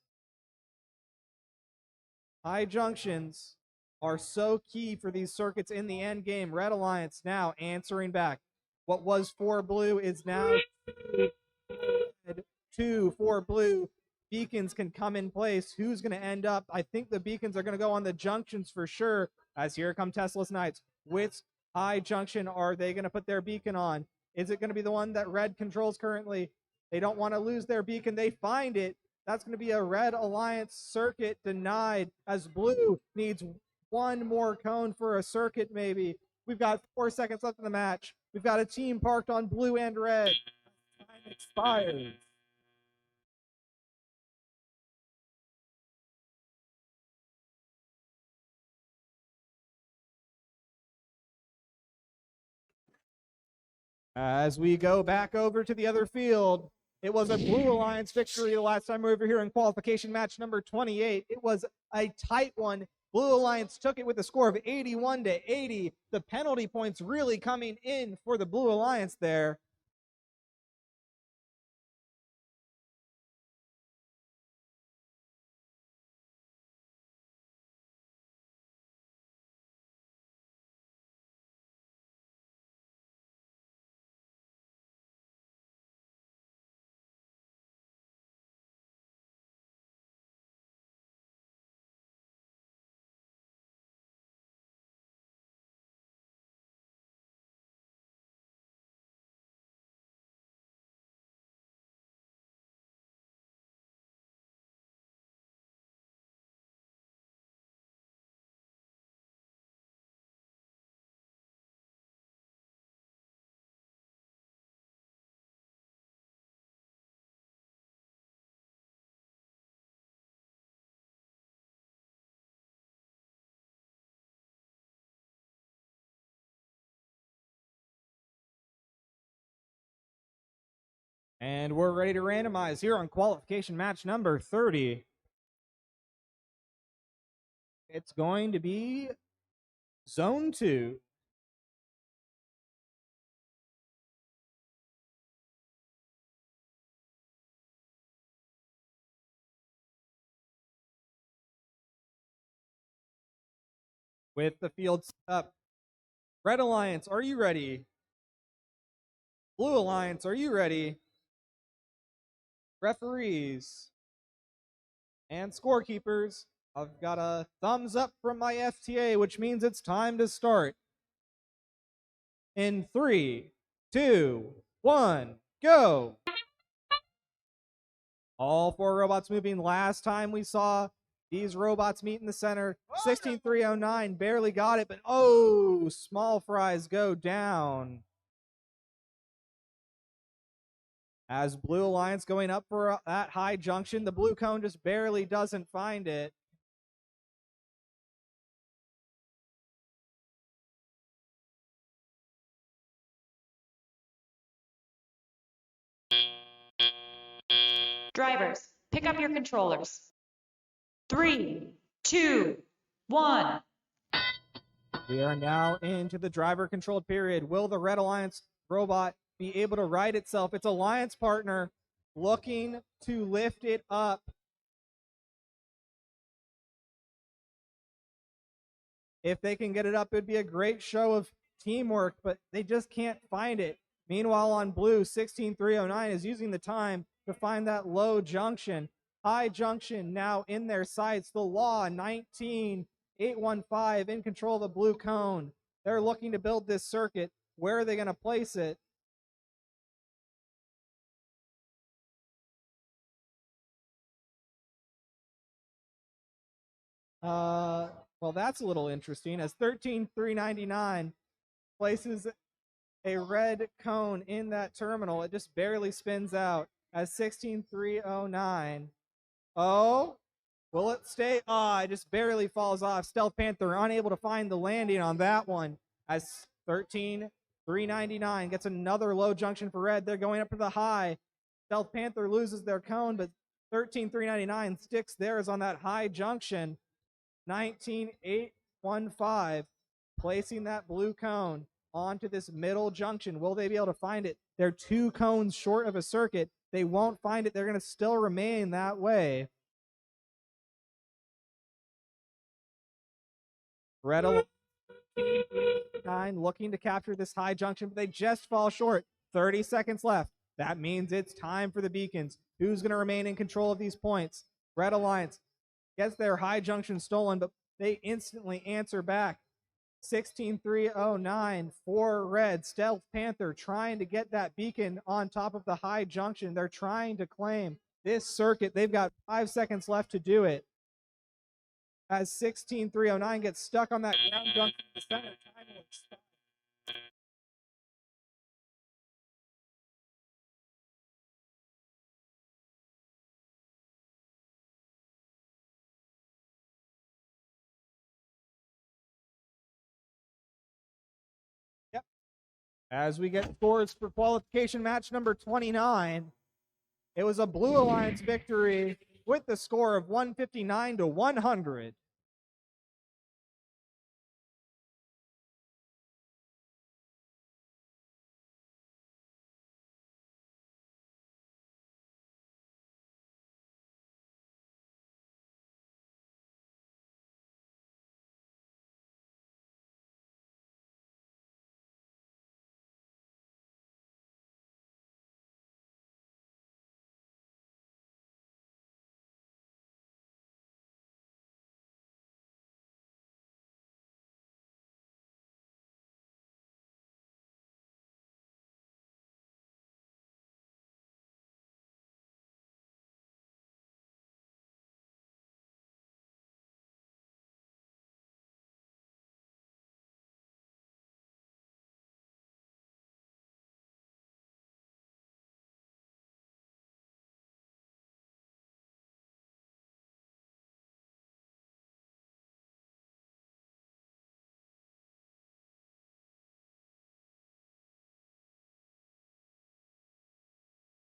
High junctions are so key for these circuits in the end game. Red Alliance now answering back. What was for Blue is now 2 for Blue. Beacons can come in place. Who's going to end up? I think the beacons are going to go on the junctions for sure, as here come Tesla's Knights. Which high junction are they going to put their beacon on? Is it going to be the one that Red controls currently? They don't want to lose their beacon. They find it. That's going to be a Red Alliance circuit denied, as Blue needs 1 more cone for a circuit maybe. We've got 4 seconds left in the match. We've got a team parked on Blue and Red. Time expires. As we go back over to the other field, it was a Blue Alliance victory the last time we were over here in qualification match number 28. It was a tight one. Blue Alliance took it with a score of 81-80. The penalty points really coming in for the Blue Alliance there. And we're ready to randomize here on qualification match number 30. It's going to be Zone 2. With the field set up. Red Alliance, are you ready? Blue Alliance, are you ready? Referees and scorekeepers, I've got a thumbs up from my FTA, which means it's time to start. In 3, 2, 1, go! All 4 robots moving. Last time we saw these robots meet in the center, 16309 barely got it, but oh, small fries go down. As Blue Alliance going up for that high junction, the blue cone just barely doesn't find it. Drivers, pick up your controllers. 3, 2, 1. We are now into the driver-controlled period. Will the Red Alliance robot be able to right itself? Its alliance partner looking to lift it up. If they can get it up, it'd be a great show of teamwork, but they just can't find it. Meanwhile, on blue, 16309 is using the time to find that low junction. High junction now in their sights. The Law, 19815, in control of the blue cone. They're looking to build this circuit. Where are they going to place it? Well, that's a little interesting, as 13399 places a red cone in that terminal. It just barely spins out as 16309. Oh, will it stay? It just barely falls off. Stealth Panther unable to find the landing on that one as 13399 gets another low junction for red. They're going up to the high. Stealth Panther loses their cone, but 13399 sticks theirs on that high junction. 19815 placing that blue cone onto this middle junction. Will they be able to find it? They're 2 cones short of a circuit. They won't find it. They're going to still remain that way. Red 9 looking to capture this high junction, but they just fall short. 30 seconds left. That means it's time for the beacons. Who's going to remain in control of these points? Red Alliance gets their high junction stolen, but they instantly answer back. 16309 for red. Stealth Panther trying to get that beacon on top of the high junction. They're trying to claim this circuit. They've got 5 seconds left to do it. As 16309 gets stuck on that ground junction, the center time will expire. Yep. As we get scores for qualification match number 29, it was a Blue Alliance victory with the score of 159 to 100.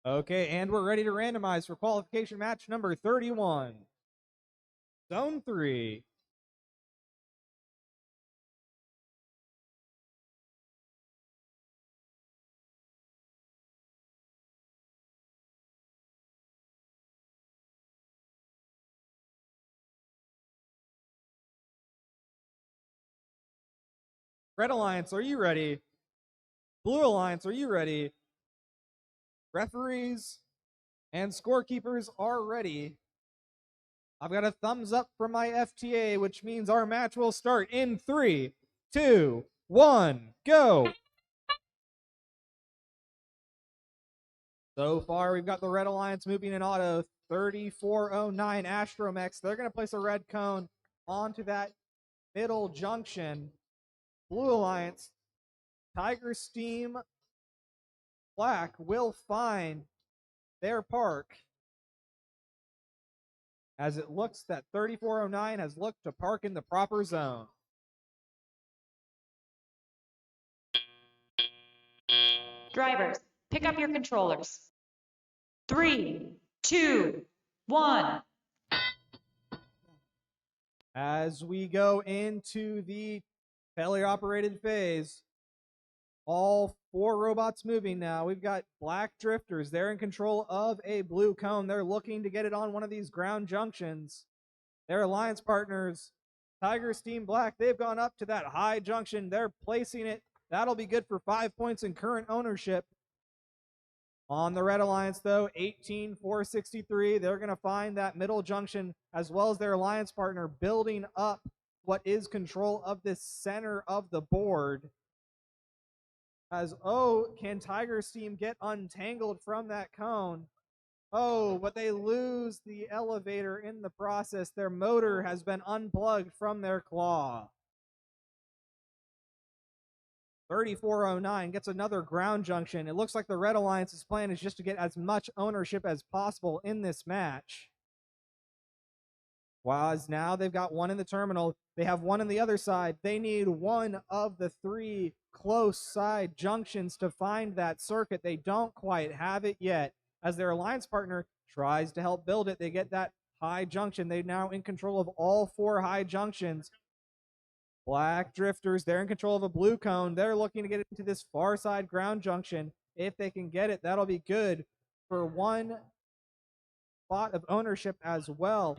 Okay, and we're ready to randomize for qualification match number 31. Zone 3. Red Alliance, are you ready? Blue Alliance, are you ready? Referees and scorekeepers are ready. I've got a thumbs up from my FTA, which means our match will start in 3, 2, 1, go. So far, we've got the Red Alliance moving in auto. 3409 Astromex. They're going to place a red cone onto that middle junction. Blue Alliance, Tiger Steam Black will find their park, as it looks that 3409 has looked to park in the proper zone. Drivers, pick up your controllers. 3, 2, 1. As we go into the teleoperated phase, all 4 robots moving now. We've got Black Drifters. They're in control of a blue cone. They're looking to get it on one of these ground junctions. Their alliance partners Tigers Team Black, they've gone up to that high junction. They're placing it. That'll be good for 5 points in current ownership. On the Red Alliance, though, 18-463. They're going to find that middle junction as well as their alliance partner building up what is control of this center of the board. As, can Tigers Team get untangled from that cone? But they lose the elevator in the process. Their motor has been unplugged from their claw. 3409 gets another ground junction. It looks like the Red Alliance's plan is just to get as much ownership as possible in this match. Whereas now they've got one in the terminal. They have one on the other side. They need one of the 3 close side junctions to find that circuit. They don't quite have it yet. As their alliance partner tries to help build it, they get that high junction. They're now in control of all 4 high junctions. Black Drifters, they're in control of a blue cone. They're looking to get into this far side ground junction. If they can get it, that'll be good for 1 spot of ownership as well.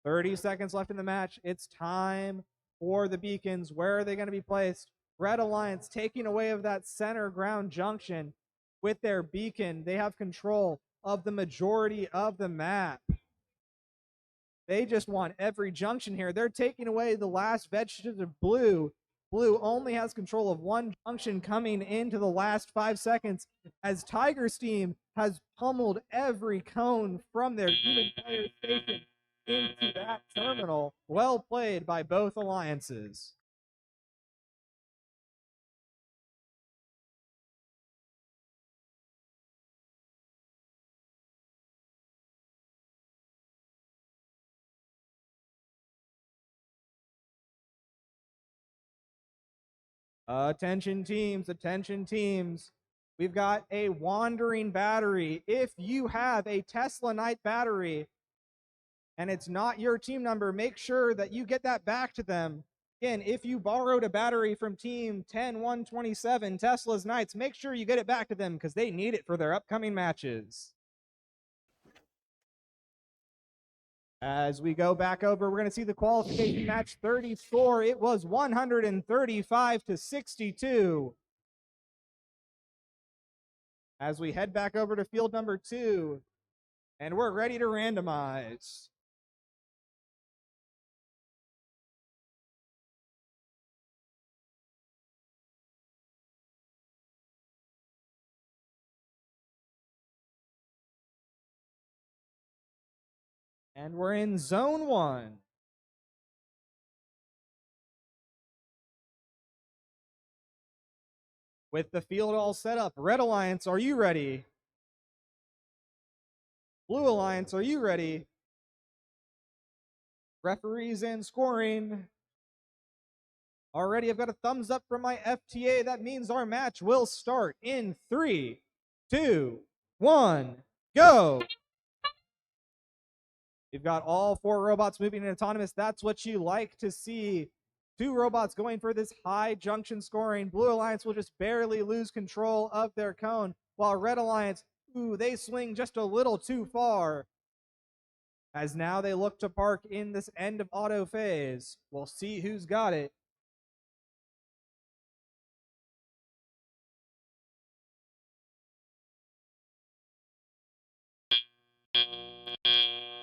30 seconds left in the match. It's time for the beacons. Where are they going to be placed? Red Alliance taking away of that center ground junction with their beacon. They have control of the majority of the map. They just want every junction here. They're taking away the last vestige of blue. Blue only has control of 1 junction coming into the last 5 seconds as Tigers Team has pummeled every cone from their human player station into that terminal. Well played by both alliances. Attention teams. We've got a wandering battery. If you have a Tesla Night battery and it's not your team number, make sure that you get that back to them. Again, if you borrowed a battery from team 10127 Tesla's Knights, make sure you get it back to them because they need it for their upcoming matches. As we go back over, we're going to see the qualification match 34. It was 135-62. As we head back over to field number 2, and we're ready to randomize. And we're in zone 1. With the field all set up, Red Alliance, are you ready? Blue Alliance, are you ready? Referees and scoring. Already, I've got a thumbs up from my FTA. That means our match will start in 3, 2, 1, go! You've got all 4 robots moving in autonomous. That's what you like to see. 2 robots going for this high junction scoring. Blue Alliance will just barely lose control of their cone, while Red Alliance, they swing just a little too far. As now they look to park in this end of auto phase. We'll see who's got it.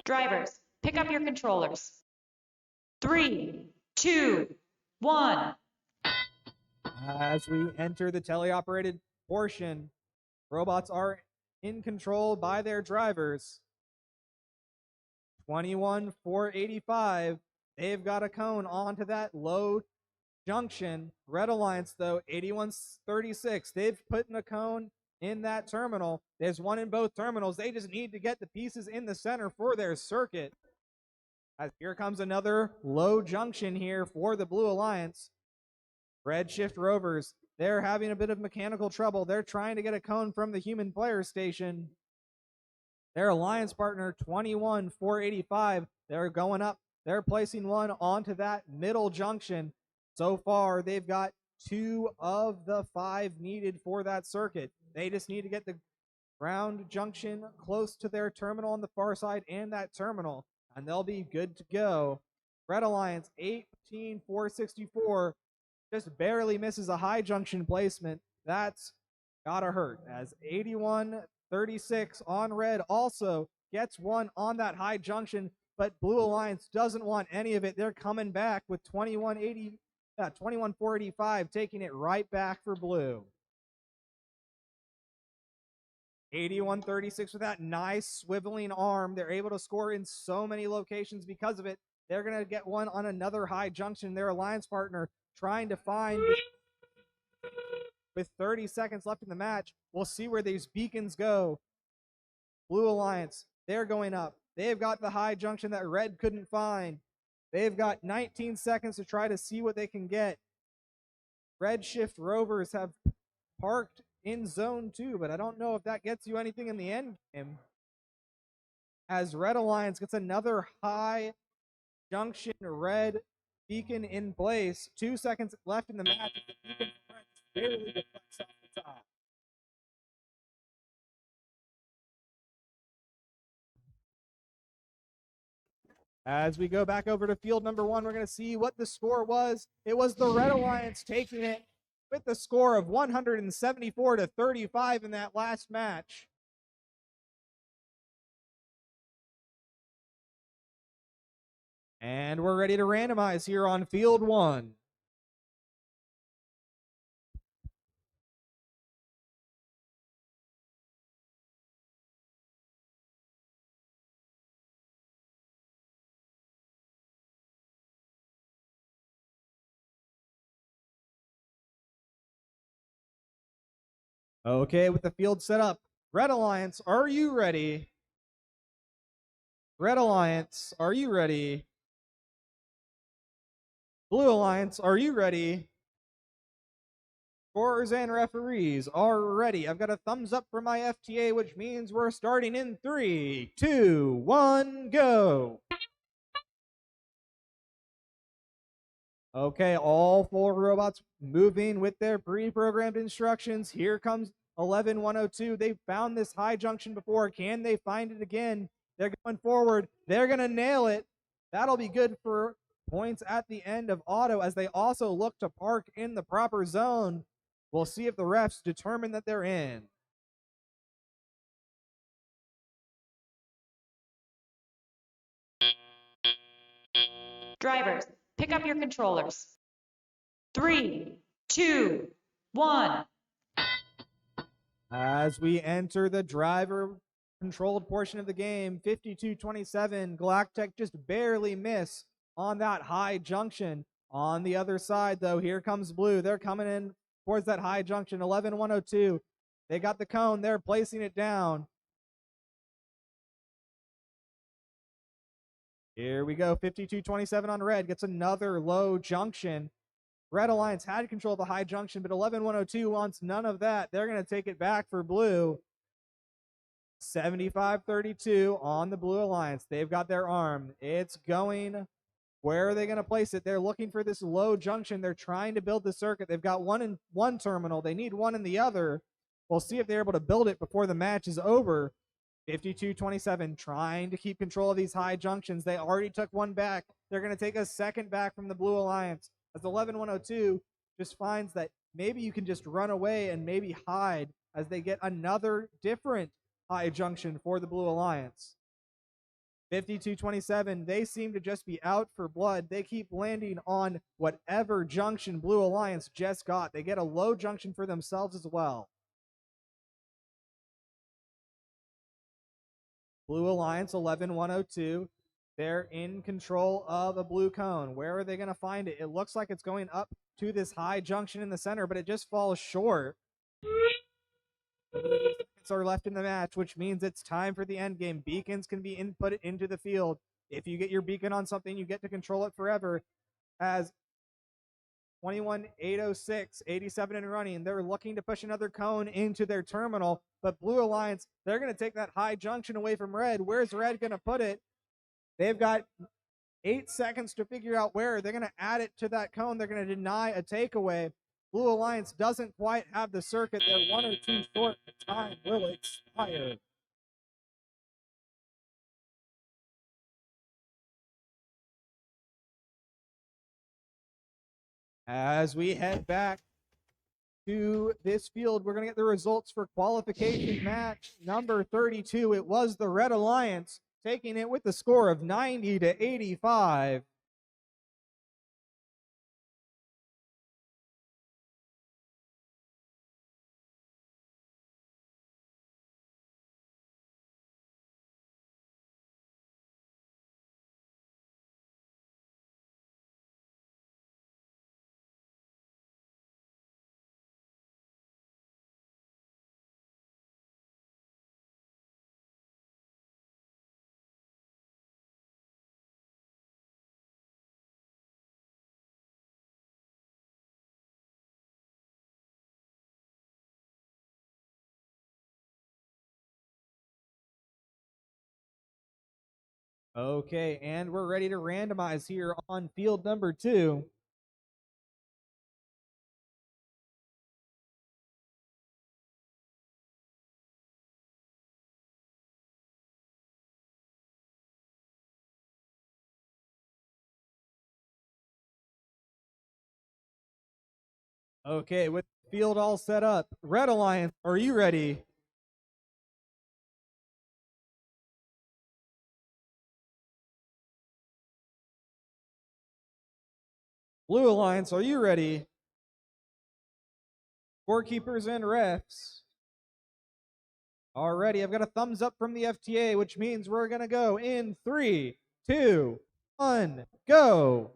Drivers, pick up your controllers. 3, 2, 1. As we enter the teleoperated portion, robots are in control by their drivers. 21-485. They've got a cone onto that low junction. Red Alliance, though, 81-36. They've put in a cone in that terminal. There's one in both terminals. They just need to get the pieces in the center for their circuit. As here comes another low junction here for the Blue Alliance. Redshift Rovers, they're having a bit of mechanical trouble. They're trying to get a cone from the human player station. Their alliance partner, 21-485, they're going up. They're placing one onto that middle junction. So far, they've got 2 of the 5 needed for that circuit. They just need to get the ground junction close to their terminal on the far side and that terminal. and they'll be good to go. Red Alliance 18,464 just barely misses a high junction placement. That's gotta hurt, as 8136 on red also gets one on that high junction, but Blue Alliance doesn't want any of it. They're coming back with 21,485, taking it right back for blue. 8136 with that nice swiveling arm. They're able to score in so many locations because of it. They're going to get one on another high junction. Their alliance partner trying to find with 30 seconds left in the match. We'll see where these beacons go. Blue Alliance, they're going up. They've got the high junction that red couldn't find. They've got 19 seconds to try to see what they can get. Redshift Rovers have parked in zone 2, but I don't know if that gets you anything in the end game. As Red Alliance gets another high junction red beacon in place. 2 seconds left in the match. The beacon barely deflects off the top. As we go back over to field number 1, we're going to see what the score was. It was the Red Alliance taking it with the score of 174-35 in that last match. And we're ready to randomize here on field 1. Okay, with the field set up, Red Alliance, are you ready? Red Alliance, are you ready? Blue Alliance, are you ready? Scorers and referees are ready. I've got a thumbs up for my FTA, which means we're starting in 3, 2, 1, go. Okay, all 4 robots moving with their pre-programmed instructions. Here comes 11102. They found this high junction before. Can they find it again? They're going forward. They're going to nail it. That'll be good for points at the end of auto, as they also look to park in the proper zone. We'll see if the refs determine that they're in. Drivers, pick up your controllers. 3, 2, 1. As we enter the driver controlled portion of the game, 52-27, Galactech just barely miss on that high junction. On the other side, though, here comes Blue. They're coming in towards that high junction, 11102. They got the cone. They're placing it down. Here we go. 52-27 on red. Gets another low junction. Red Alliance had control of the high junction, but 11102 wants none of that. They're going to take it back for blue. 75-32 on the Blue Alliance. They've got their arm. It's going. Where are they going to place it? They're looking for this low junction. They're trying to build the circuit. They've got one in one terminal. They need one in the other. We'll see if they're able to build it before the match is over. 52-27, trying to keep control of these high junctions. They already took one back. They're going to take a second back from the Blue Alliance, as 11102 just finds that maybe you can just run away and maybe hide, as they get another different high junction for the Blue Alliance. 52-27, they seem to just be out for blood. They keep landing on whatever junction Blue Alliance just got. They get a low junction for themselves as well. Blue Alliance 11102. They're in control of a blue cone. Where are they going to find it? It looks like it's going up to this high junction in the center, but it just falls short. Seconds are left in the match, which means it's time for the end game. Beacons can be input into the field. If you get your beacon on something, you get to control it forever. As 21-806, 87 and running, they're looking to push another cone into their terminal, but Blue Alliance, they're going to take that high junction away from red. Where's red going to put it? They've got 8 seconds to figure out where. They're going to add it to that cone. They're going to deny a takeaway. Blue Alliance doesn't quite have the circuit. They're 1 or 2 short. The time will expire. As we head back to this field, we're going to get the results for qualification match number 32. It was the Red Alliance taking it with the score of 90-85. Okay, and we're ready to randomize here on field number 2. Okay, with the field all set up, Red Alliance, are you ready? Blue Alliance, are you ready? Scorekeepers and refs. Alrighty, I've got a thumbs up from the FTA, which means we're going to go in 3, 2, 1, go.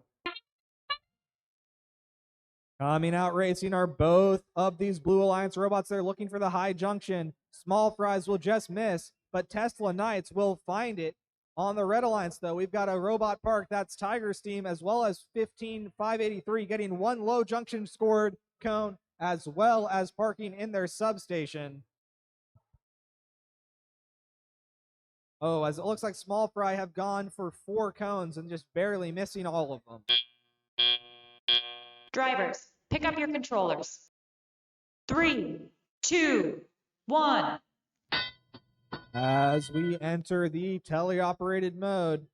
Coming out racing are both of these Blue Alliance robots. They're looking for the high junction. Small Fries will just miss, but Tesla Knights will find it. On the Red Alliance, though, we've got a robot park. That's Tiger's team, as well as 15583 getting one low junction scored cone, as well as parking in their substation. Oh, as it looks like Small Fry have gone for 4 cones and just barely missing all of them. Drivers, pick up your controllers. 3, 2, 1. As we enter the teleoperated mode,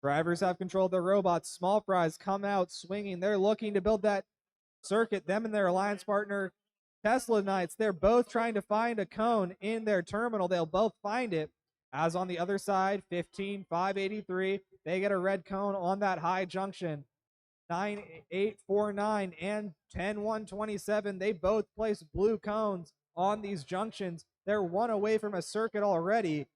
drivers have controlled their robots. Small Fries come out swinging. They're looking to build that circuit. Them and their alliance partner, Tesla Knights, they're both trying to find a cone in their terminal. They'll both find it. As on the other side, 15583, they get a red cone on that high junction. 9849 and 10127, they both place blue cones on these junctions. They're one away from a circuit already.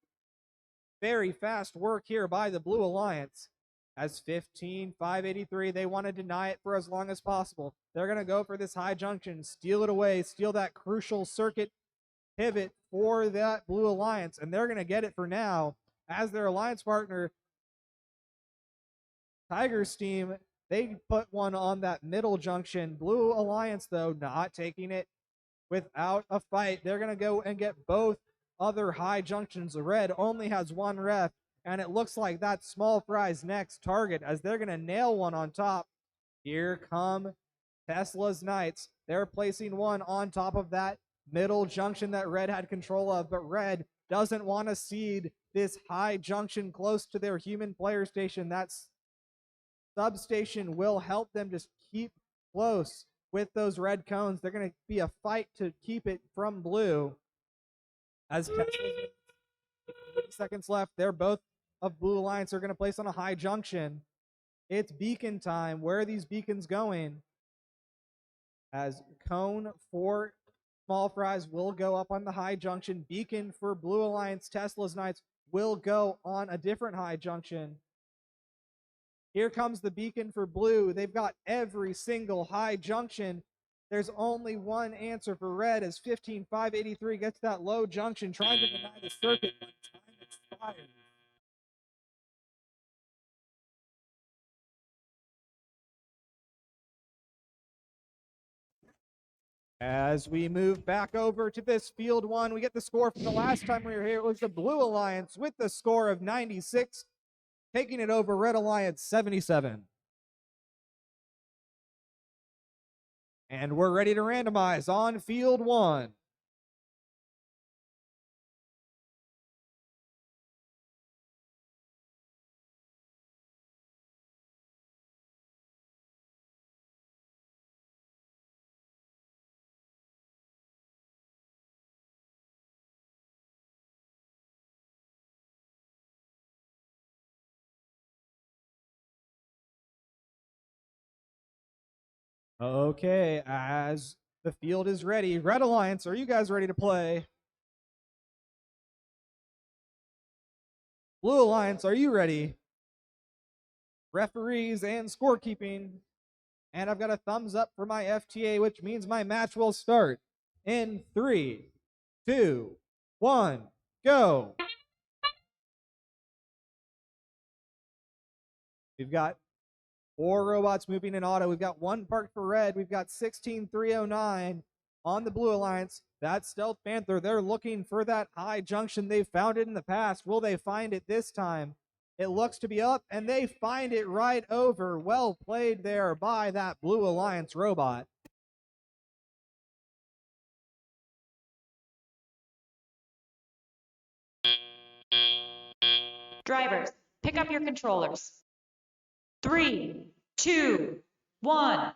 Very fast work here by the Blue Alliance. As 15583, they want to deny it for as long as possible. They're going to go for this high junction, steal it away, steal that crucial circuit pivot for that Blue Alliance, and they're going to get it for now. As their alliance partner, Tiger's team, they put one on that middle junction. Blue Alliance, though, not taking it without a fight. They're going to go and get both other high junctions. The red only has one ref, and it looks like that's Small Fry's next target, as they're going to nail one on top. Here come Tesla's Knights. They're placing one on top of that middle junction that red had control of, but red doesn't want to cede this high junction close to their human player station. That's substation will help them just keep close with those red cones. They're going to be a fight to keep it from blue. As Tesla's 30 seconds left, they're both of Blue Alliance are going to place on a high junction. It's beacon time. Where are these beacons going? As cone for Small Fries will go up on the high junction. Beacon for Blue Alliance, Tesla's Knights will go on a different high junction. Here comes the beacon for blue. They've got every single high junction. There's only one answer for red as 15583 gets that low junction, trying to deny the circuit when time expires. As we move back over to this field 1, we get the score from the last time we were here. It was the Blue Alliance with the score of 96, taking it over Red Alliance 77. And we're ready to randomize on field 1. Okay, as the field is ready, Red Alliance, are you guys ready to play? Blue Alliance, are you ready? Referees and scorekeeping. And I've got a thumbs up for my FTA, which means my match will start in 3, 2, 1, go. We've got 4 robots moving in auto. We've got 1 parked for red. We've got 16309 on the Blue Alliance. That's Stealth Panther. They're looking for that high junction. They've found it in the past. Will they find it this time? It looks to be up, and they find it right over. Well played there by that Blue Alliance robot. Drivers, pick up your controllers. 3, 2, 1.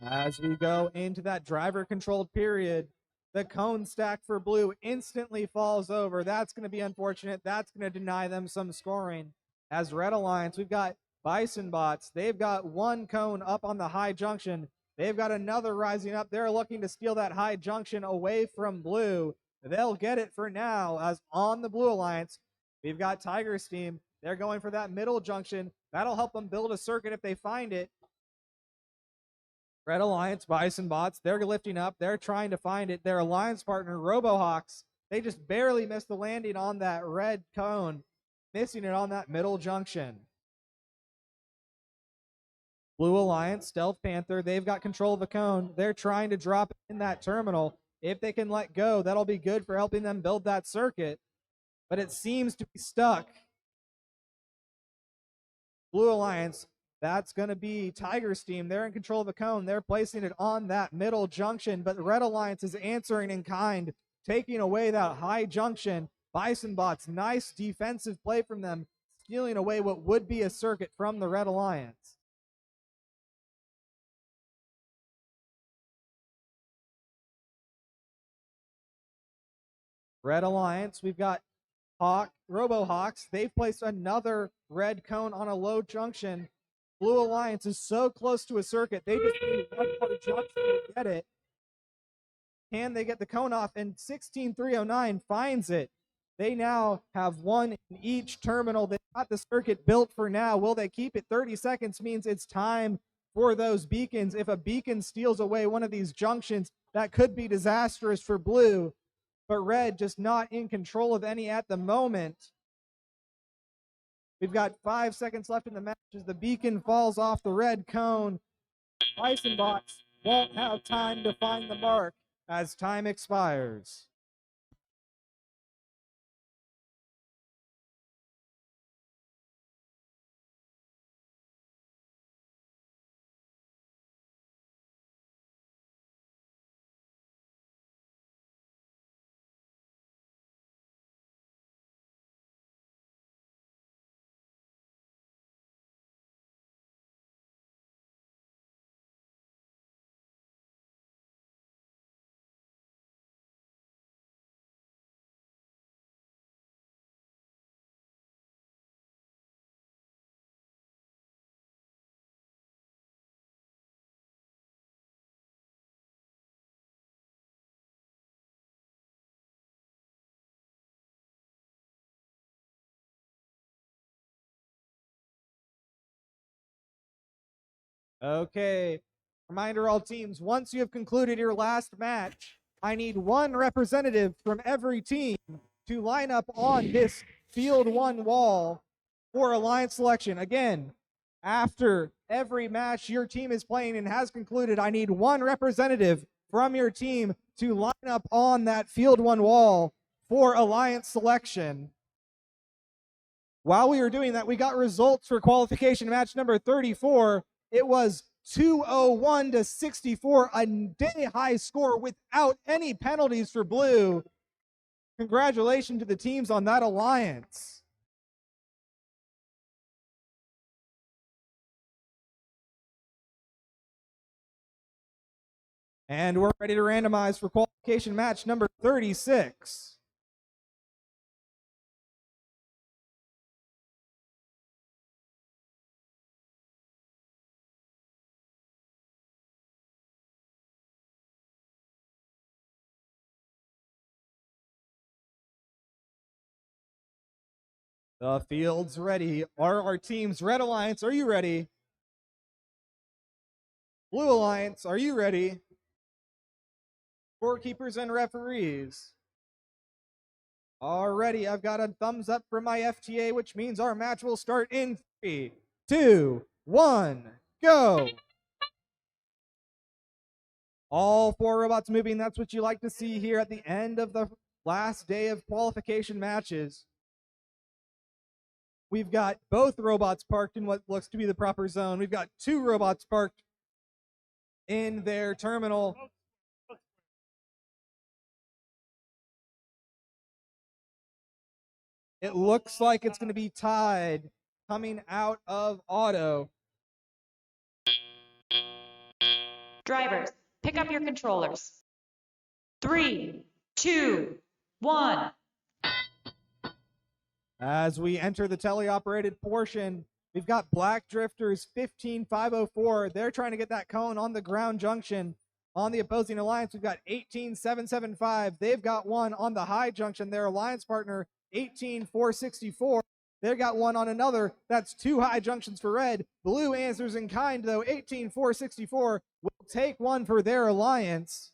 As we go into that driver-controlled period, the cone stack for blue instantly falls over. That's going to be unfortunate. That's going to deny them some scoring. As Red Alliance, we've got Bison Bots. They've got 1 cone up on the high junction. They've got another rising up. They're looking to steal that high junction away from blue. They'll get it for now, as on the Blue Alliance, we've got Tiger's team. They're going for that middle junction. That'll help them build a circuit if they find it. Red Alliance, Bison Bots, they're lifting up. They're trying to find it. Their alliance partner, RoboHawks, they just barely missed the landing on that red cone, missing it on that middle junction. Blue Alliance, Stealth Panther, they've got control of the cone. They're trying to drop it in that terminal. If they can let go, that'll be good for helping them build that circuit. But it seems to be stuck. Blue Alliance, that's going to be Tiger's team. They're in control of the cone. They're placing it on that middle junction, but Red Alliance is answering in kind, taking away that high junction. Bison Bots, nice defensive play from them, stealing away what would be a circuit from the Red Alliance. Red Alliance, we've got RoboHawks. They've placed another red cone on a low junction. Blue Alliance is so close to a circuit. They just need 1 more junction to get it. Can they get the cone off? And 16309 finds it. They now have 1 in each terminal. They've got the circuit built for now. Will they keep it? 30 seconds means it's time for those beacons. If a beacon steals away one of these junctions, that could be disastrous for blue. But red just not in control of any at the moment. We've got 5 seconds left in the match as the beacon falls off the red cone. Bison Bots won't have time to find the mark as time expires. Okay. Reminder all teams, once you have concluded your last match, I need 1 representative from every team to line up on this field 1 wall for alliance selection. Again, after every match your team is playing and has concluded, I need 1 representative from your team to line up on that field 1 wall for alliance selection. While we were doing that, we got results for qualification match number 34. It was 201 to 64, a day high score without any penalties for blue. Congratulations to the teams on that alliance. And we're ready to randomize for qualification match number 36. The field's ready. Are our teams? Red Alliance, are you ready? Blue Alliance, are you ready? Scorekeepers and referees. Already, I've got a thumbs up from my FTA, which means our match will start in 3, 2, 1, go. All 4 robots moving. That's what you like to see here at the end of the last day of qualification matches. We've got both robots parked in what looks to be the proper zone. We've got 2 robots parked in their terminal. It looks like it's going to be tied coming out of auto. Drivers, pick up your controllers. 3, 2, 1. As we enter the teleoperated portion, we've got Black Drifters 15504. They're trying to get that cone on the ground junction. On the opposing alliance, we've got 18775. They've got one on the high junction. Their alliance partner, 18464. They've got one on another. That's 2 high junctions for red. Blue answers in kind, though. 18464 will take one for their alliance.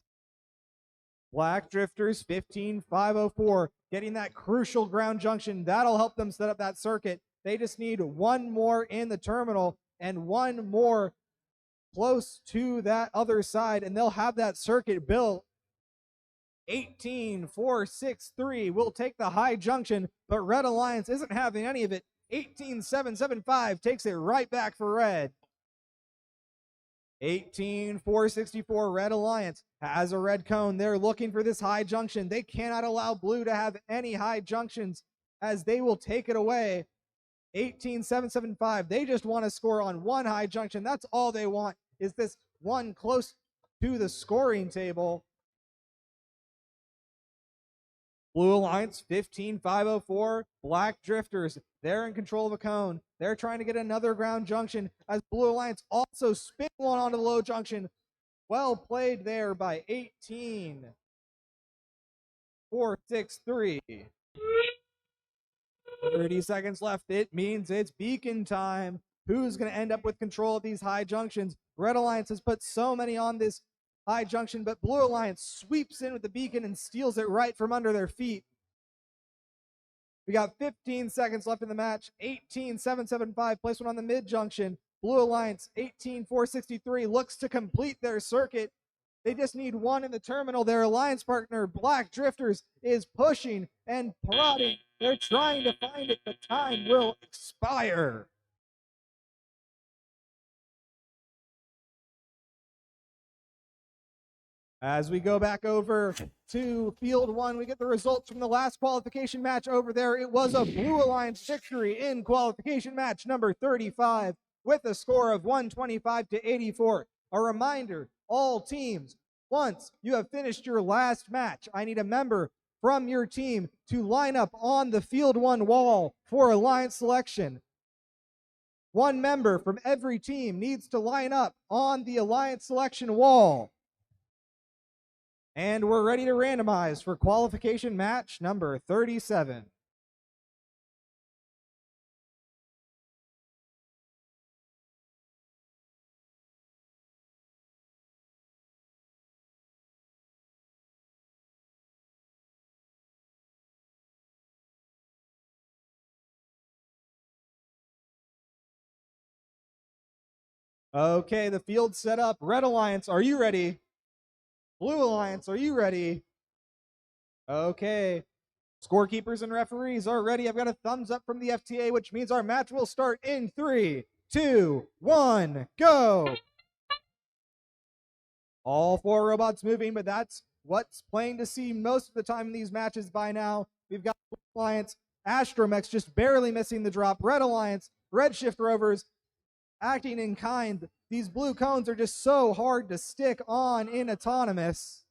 Black Drifters 15504 getting that crucial ground junction. That'll help them set up that circuit. They just need one more in the terminal and one more close to that other side, and they'll have that circuit built. 18463 will take the high junction, but Red Alliance isn't having any of it. 18775 takes it right back for red. 18464 Red Alliance has a red cone. They're looking for this high junction. They cannot allow blue to have any high junctions as they will take it away. 18775. They just want to score on one high junction. That's all they want, is this one close to the scoring table. Blue Alliance 15504. Black Drifters, they're in control of a cone. They're trying to get another ground junction as Blue Alliance also spin one onto the low junction. Well played there by 18463. 30 seconds left. It means it's beacon time. Who's going to end up with control of these high junctions? Red Alliance has put so many on this high junction, but Blue Alliance sweeps in with the beacon and steals it right from under their feet. We got 15 seconds left in the match. 18775, place one on the mid junction. Blue Alliance 18463 looks to complete their circuit. They just need one in the terminal. Their alliance partner, Black Drifters, is pushing and prodding. They're trying to find it, but time will expire. As we go back over to field 1, we get the results from the last qualification match over there. It was a Blue Alliance victory in qualification match number 35 with a score of 125 to 84. A reminder, all teams, once you have finished your last match, I need a member from your team to line up on the field 1 wall for alliance selection. One member from every team needs to line up on the alliance selection wall. And we're ready to randomize for qualification match number 37. Okay, the field's set up. Red Alliance, are you ready? Blue Alliance, are you ready? Okay. Scorekeepers and referees are ready. I've got a thumbs up from the FTA, which means our match will start in 3, 2, 1, go. All 4 robots moving, but that's what's plain to see most of the time in these matches by now. We've got Blue Alliance, Astromex just barely missing the drop. Red Alliance, Redshift Rovers, acting in kind. These blue cones are just so hard to stick on in autonomous.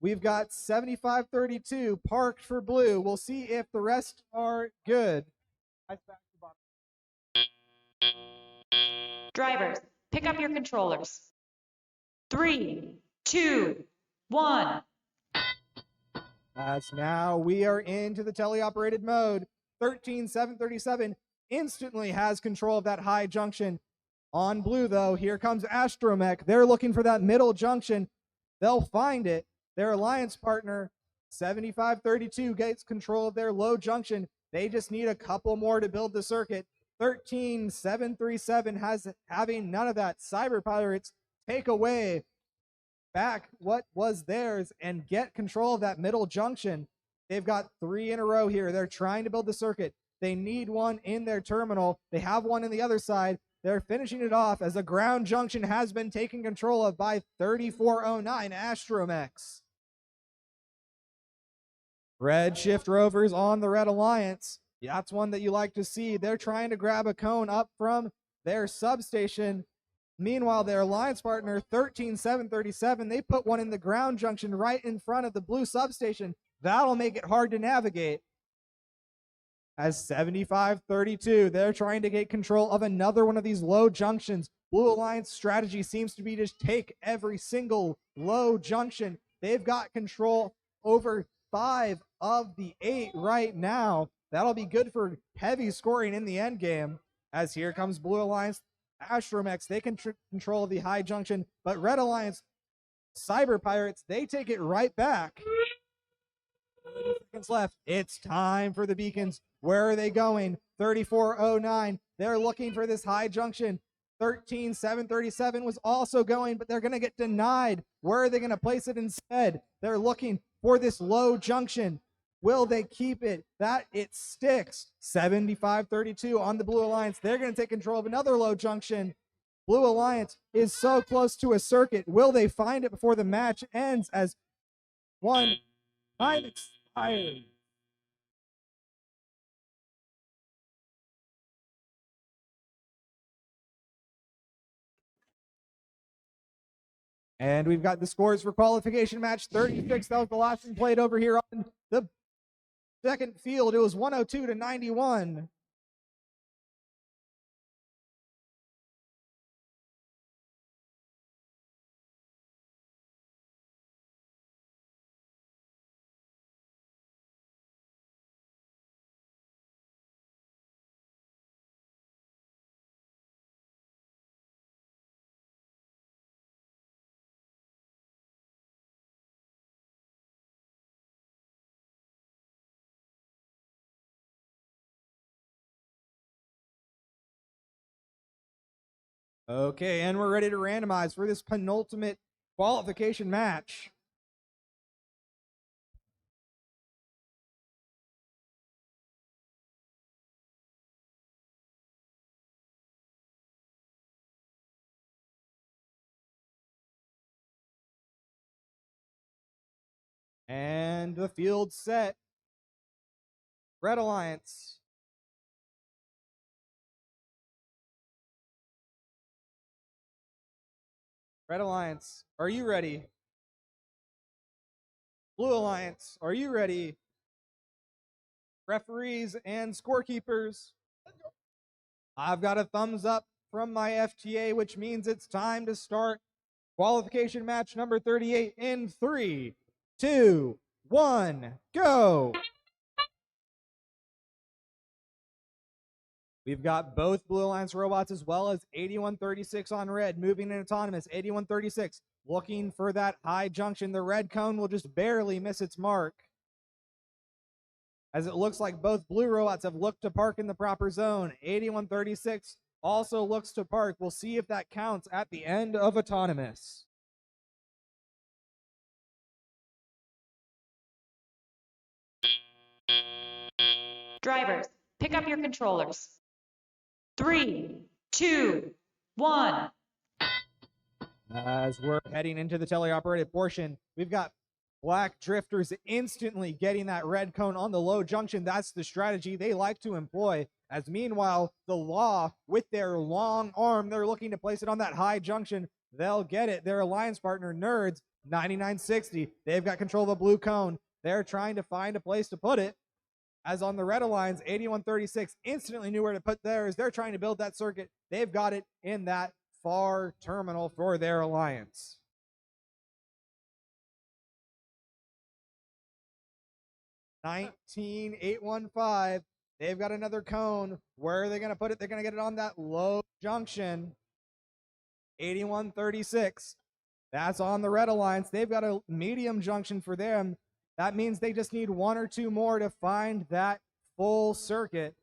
We've got 7532 parked for blue. We'll see if the rest are good. Drivers, pick up your controllers. 3, 2, 1. As now we are into the teleoperated mode. 13737 instantly has control of that high junction. On blue, though, here comes Astromech. They're looking for that middle junction. They'll find it. Their alliance partner, 7532, gets control of their low junction. They just need a couple more to build the circuit. 13737 having none of that. Cyber Pirates take away back what was theirs and get control of that middle junction. They've got 3 in a row here. They're trying to build the circuit. They need one in their terminal. They have one in the other side. They're finishing it off as the ground junction has been taken control of by 3409 Astromex. Red Shift Rovers on the Red Alliance. That's one that you like to see. They're trying to grab a cone up from their substation. Meanwhile, their alliance partner, 13737, they put one in the ground junction right in front of the blue substation. That'll make it hard to navigate. As 7532, they're trying to get control of another one of these low junctions. Blue Alliance strategy seems to be just take every single low junction. They've got control over 5 of the 8 right now. That'll be good for heavy scoring in the end game. As here comes Blue Alliance, Astromex, they can control the high junction, but Red Alliance, Cyber Pirates, they take it right back. 30 seconds left. It's time for the beacons. Where are they going? 3409. They're looking for this high junction. 13737 was also going, but they're going to get denied. Where are they going to place it instead? They're looking for this low junction. Will they keep it? That it sticks. 7532 on the Blue Alliance. They're going to take control of another low junction. Blue Alliance is so close to a circuit. Will they find it before the match ends as one time expired? And we've got the scores for qualification match 36. That was the last one played over here on the second field. It was 102 to 91. Okay, and we're ready to randomize for this penultimate qualification match. And the field set. Red Alliance. Red Alliance, are you ready? Blue Alliance, are you ready? Referees and scorekeepers, I've got a thumbs up from my FTA, which means it's time to start qualification match number 38 in 3, 2, 1, go! We've got both Blue Alliance robots as well as 8136 on red, moving in autonomous. 8136 looking for that high junction. The red cone will just barely miss its mark, as it looks like both blue robots have looked to park in the proper zone. 8136 also looks to park. We'll see if that counts at the end of autonomous. Drivers, pick up your controllers. 3, 2, 1. As we're heading into the teleoperated portion, we've got Black Drifters instantly getting that red cone on the low junction. That's the strategy they like to employ. As meanwhile, the Law, with their long arm, they're looking to place it on that high junction. They'll get it. Their alliance partner, Nerds, 9960. They've got control of the blue cone. They're trying to find a place to put it. As on the Red Alliance, 8136 instantly knew where to put theirs. They're trying to build that circuit. They've got it in that far terminal for their alliance. 19815. They've got another cone. Where are they going to put it? They're going to get it on that low junction. 8136. That's on the Red Alliance. They've got a medium junction for them. That means they just need one or two more to find that full circuit.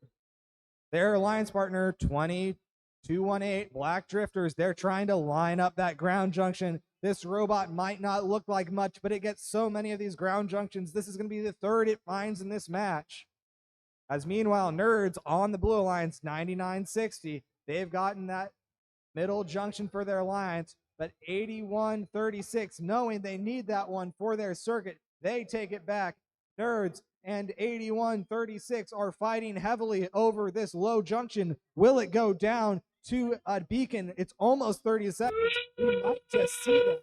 Their alliance partner, 218 Black Drifters, they're trying to line up that ground junction. This robot might not look like much, but it gets so many of these ground junctions. This is going to be the third it finds in this match. As meanwhile, Nerds on the Blue Alliance, 9960, they've gotten that middle junction for their alliance, but 8136, knowing they need that one for their circuit, they take it back. Nerds and 8136 are fighting heavily over this low junction. Will it go down to a beacon? It's almost 30 seconds. We might just see that.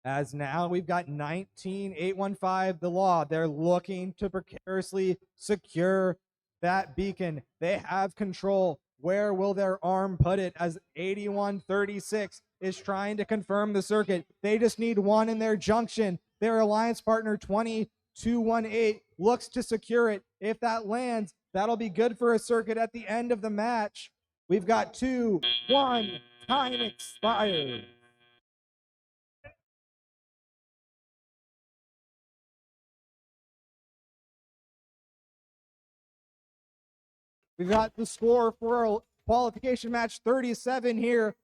As now we've got 19815, the law. They're looking to precariously secure that beacon. They have control. Where will their arm put it as 8136 is trying to confirm the circuit? They just need one in their junction. Their alliance partner 2218 looks to secure it. If that lands, that'll be good for a circuit at the end of the match. We've got 2, 1, time expired. We've got the score for a qualification match 37 here.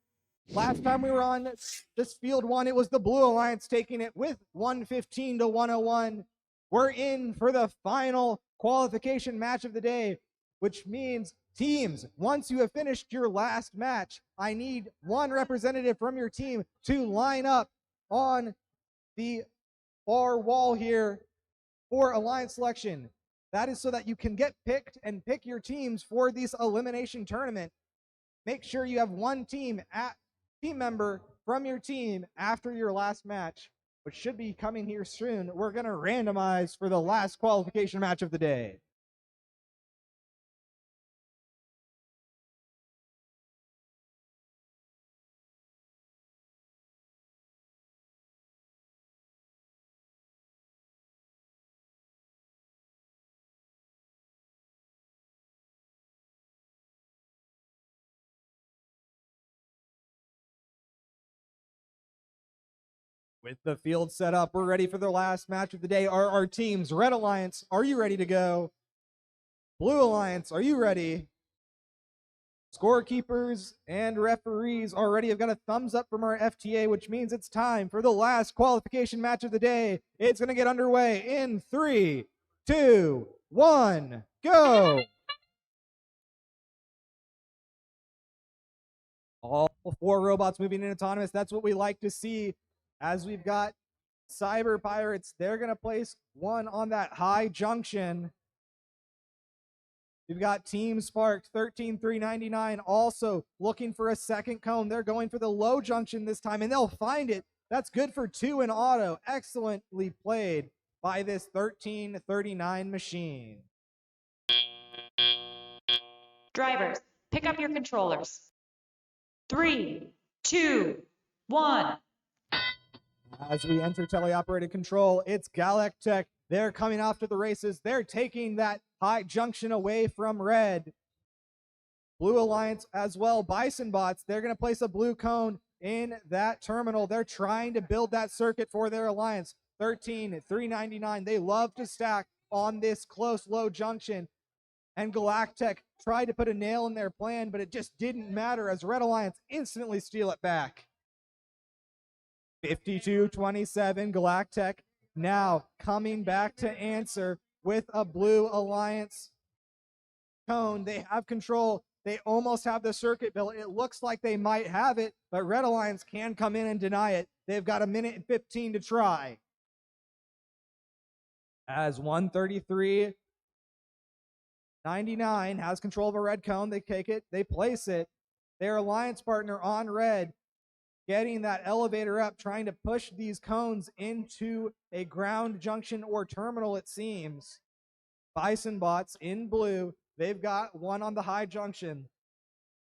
Last time we were on this field one, it was the Blue Alliance taking it with 115 to 101. We're in for the final qualification match of the day, which means teams, once you have finished your last match, I need one representative from your team to line up on the far wall here for alliance selection. That is so that you can get picked and pick your teams for this elimination tournament. Make sure you have one team member from your team after your last match, which should be coming here soon. We're going to randomize for the last qualification match of the day. With the field set up, we're ready for the last match of the day. Are our teams, Red Alliance, are you ready to go? Blue Alliance, are you ready? Scorekeepers and referees already have got a thumbs up from our FTA, which means it's time for the last qualification match of the day. It's going to get underway in 3, 2, 1, go! All 4 robots moving in autonomous. That's what we like to see. As we've got Cyber Pirates, they're going to place one on that high junction. We've got Team Sparked, 13399, also looking for a second cone. They're going for the low junction this time, and they'll find it. That's good for 2 in auto. Excellently played by this 1339 machine. Drivers, pick up your controllers. 3, 2, 1. As we enter teleoperated control, it's Galactech. They're coming after the races. They're taking that high junction away from Red. Blue Alliance as well. Bison Bots, they're going to place a blue cone in that terminal. They're trying to build that circuit for their alliance. 13,399. They love to stack on this close low junction. And Galactech tried to put a nail in their plan, but it just didn't matter as Red Alliance instantly steal it back. 52-27, Galactech now coming back to answer with a Blue Alliance cone. They have control. They almost have the circuit built. It looks like they might have it, but Red Alliance can come in and deny it. They've got 1:15 to try. As 133.99 has control of a red cone, they take it, they place it. Their alliance partner on red, getting that elevator up, trying to push these cones into a ground junction or terminal, it seems. Bison Bots in blue, they've got one on the high junction.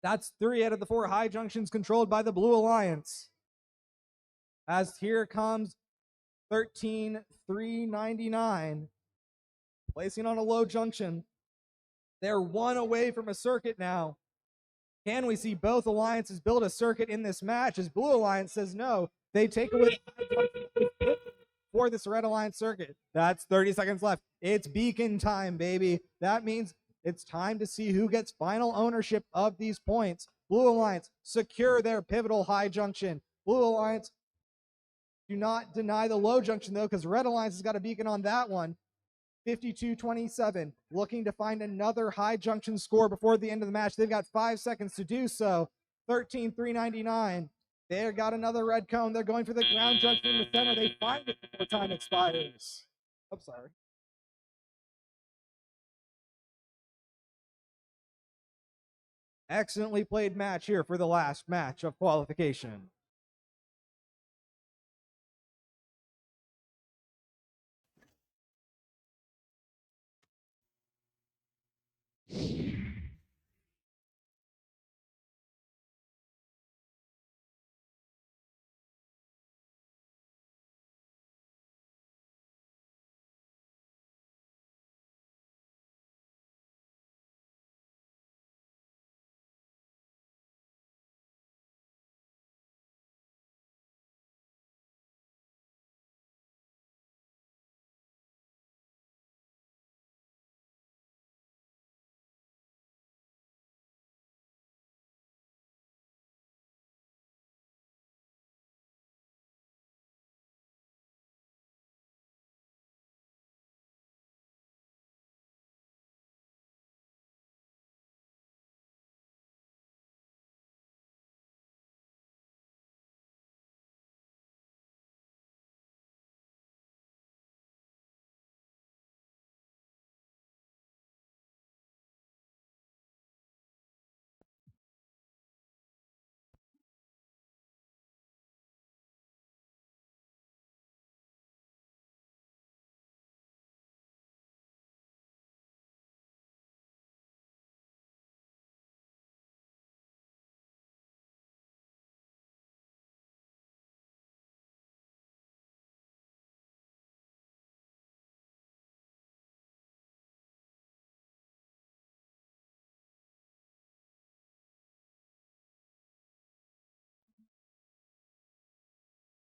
That's 3 out of the 4 high junctions controlled by the Blue Alliance. As here comes 13,399. Placing on a low junction. They're one away from a circuit now. Can we see both alliances build a circuit in this match? As Blue Alliance says no, they take away for this Red Alliance circuit. That's 30 seconds left. It's beacon time, baby. That means it's time to see who gets final ownership of these points. Blue Alliance secure their pivotal high junction. Blue Alliance do not deny the low junction though, because Red Alliance has got a beacon on that one. 52-27, looking to find another high junction score before the end of the match. They've got 5 seconds to do so. 13,399. They've got another red cone. They're going for the ground junction in the center. They find it before time expires. I'm sorry. Excellently played match here for the last match of qualification.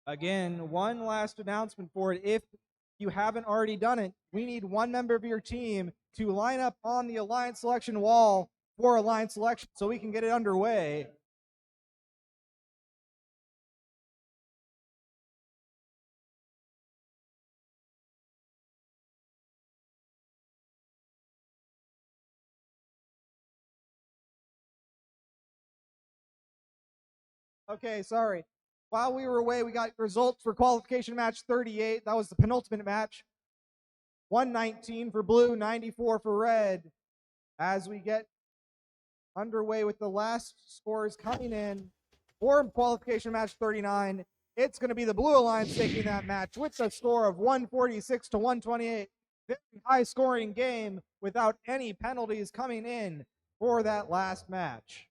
Again, one last announcement for it. If you haven't already done it, we need one member of your team to line up on the alliance selection wall for alliance selection so we can get it underway. Okay, sorry. While we were away, we got results for qualification match 38. That was the penultimate match. 119 for blue, 94 for red. As we get underway with the last scores coming in for qualification match 39, it's going to be the Blue Alliance taking that match with a score of 146 to 128. Very high scoring game without any penalties coming in for that last match.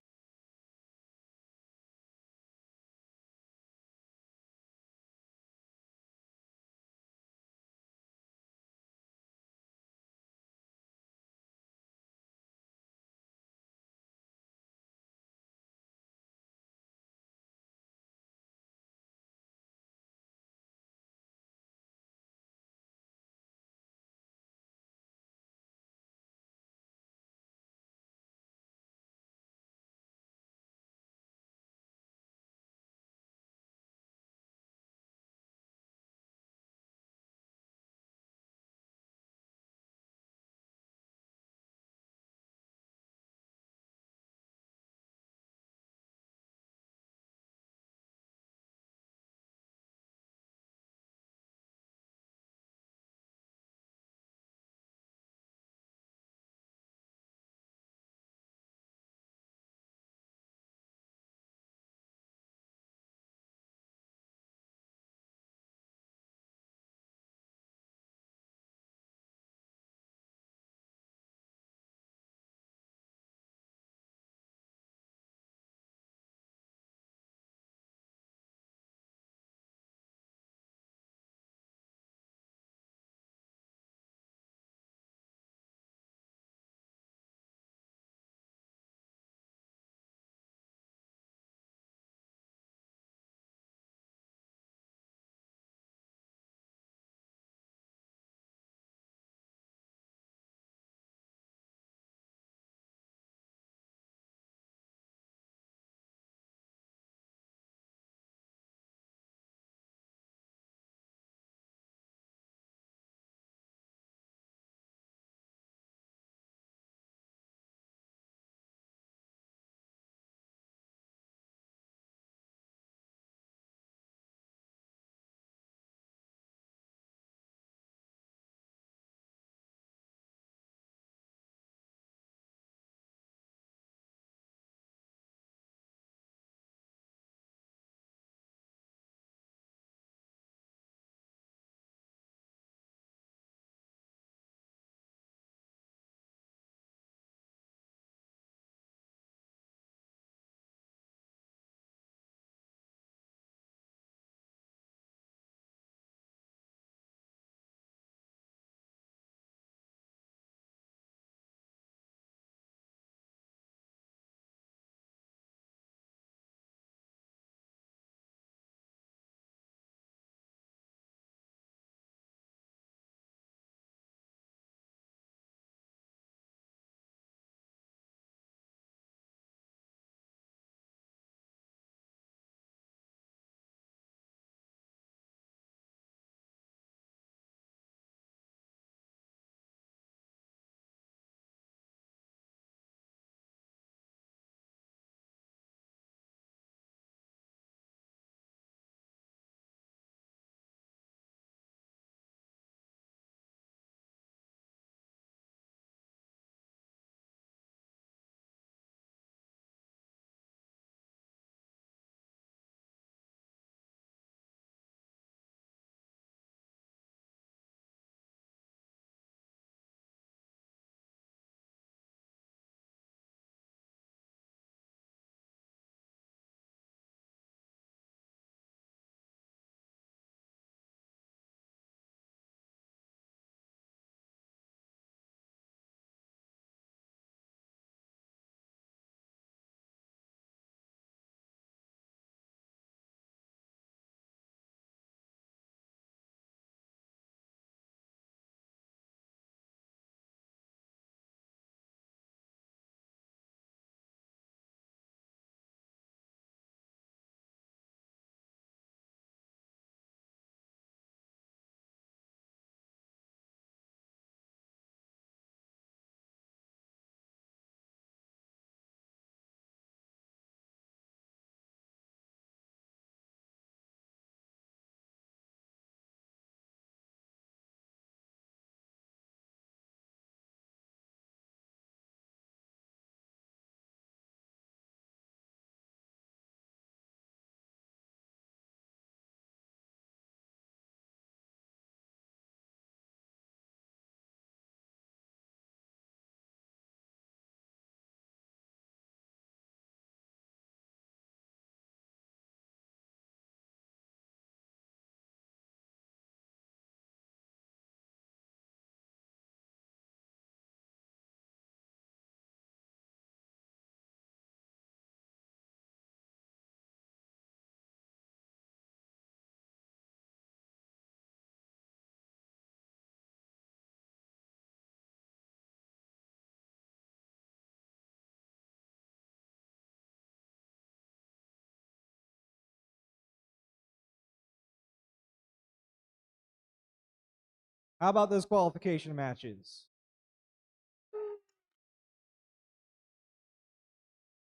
How about those qualification matches?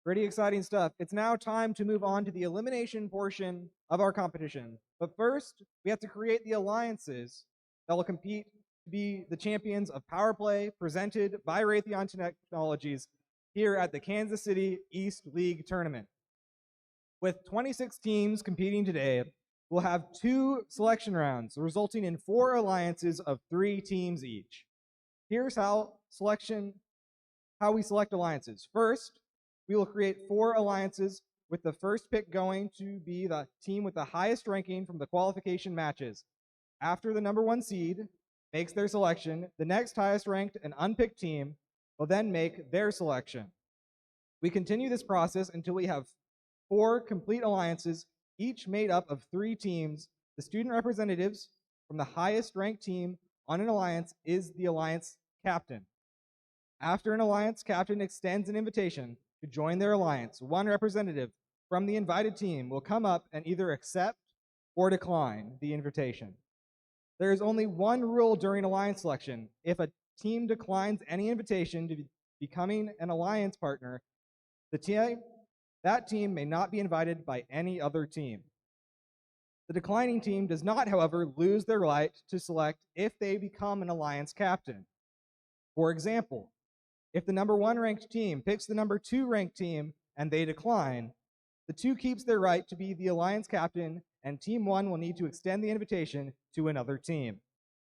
Pretty exciting stuff. It's now time to move on to the elimination portion of our competition. But first, we have to create the alliances that will compete to be the champions of Power Play presented by Raytheon Technologies here at the Kansas City East League Tournament. With 26 teams competing today, we'll have 2 selection rounds, resulting in 4 alliances of 3 teams each. Here's how we select alliances. First, we will create 4 alliances with the first pick going to be the team with the highest ranking from the qualification matches. After the number 1 seed makes their selection, the next highest ranked and unpicked team will then make their selection. We continue this process until we have 4 complete alliances, each made up of 3 teams. The student representatives from the highest ranked team on an alliance is the alliance captain. After an alliance captain extends an invitation to join their alliance, one representative from the invited team will come up and either accept or decline the invitation. There is only one rule during alliance selection. If a team declines any invitation to becoming an alliance partner, that team may not be invited by any other team. The declining team does not, however, lose their right to select if they become an alliance captain. For example, if the number 1 ranked team picks the number 2 ranked team and they decline, the 2 keeps their right to be the alliance captain, and team 1 will need to extend the invitation to another team.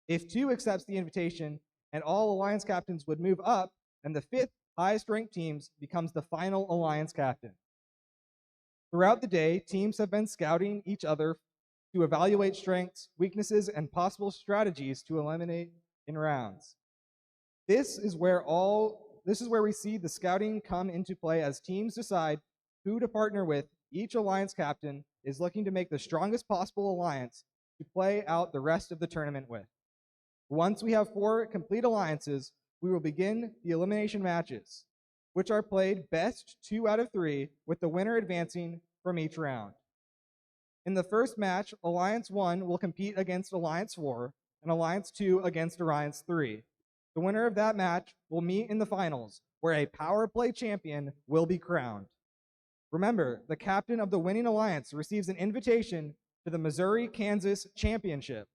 If 2 accepts the invitation and all alliance captains would move up, and the 5th highest ranked teams becomes the final alliance captain. Throughout the day, teams have been scouting each other to evaluate strengths, weaknesses, and possible strategies to eliminate in rounds. This is where we see the scouting come into play as teams decide who to partner with. Each alliance captain is looking to make the strongest possible alliance to play out the rest of the tournament with. Once we have 4 complete alliances, we will begin the elimination matches, which are played best 2 out of 3, with the winner advancing from each round. In the first match, Alliance 1 will compete against Alliance 4, and Alliance 2 against Alliance 3. The winner of that match will meet in the finals, where a Power Play champion will be crowned. Remember, the captain of the winning alliance receives an invitation to the Missouri-Kansas Championship.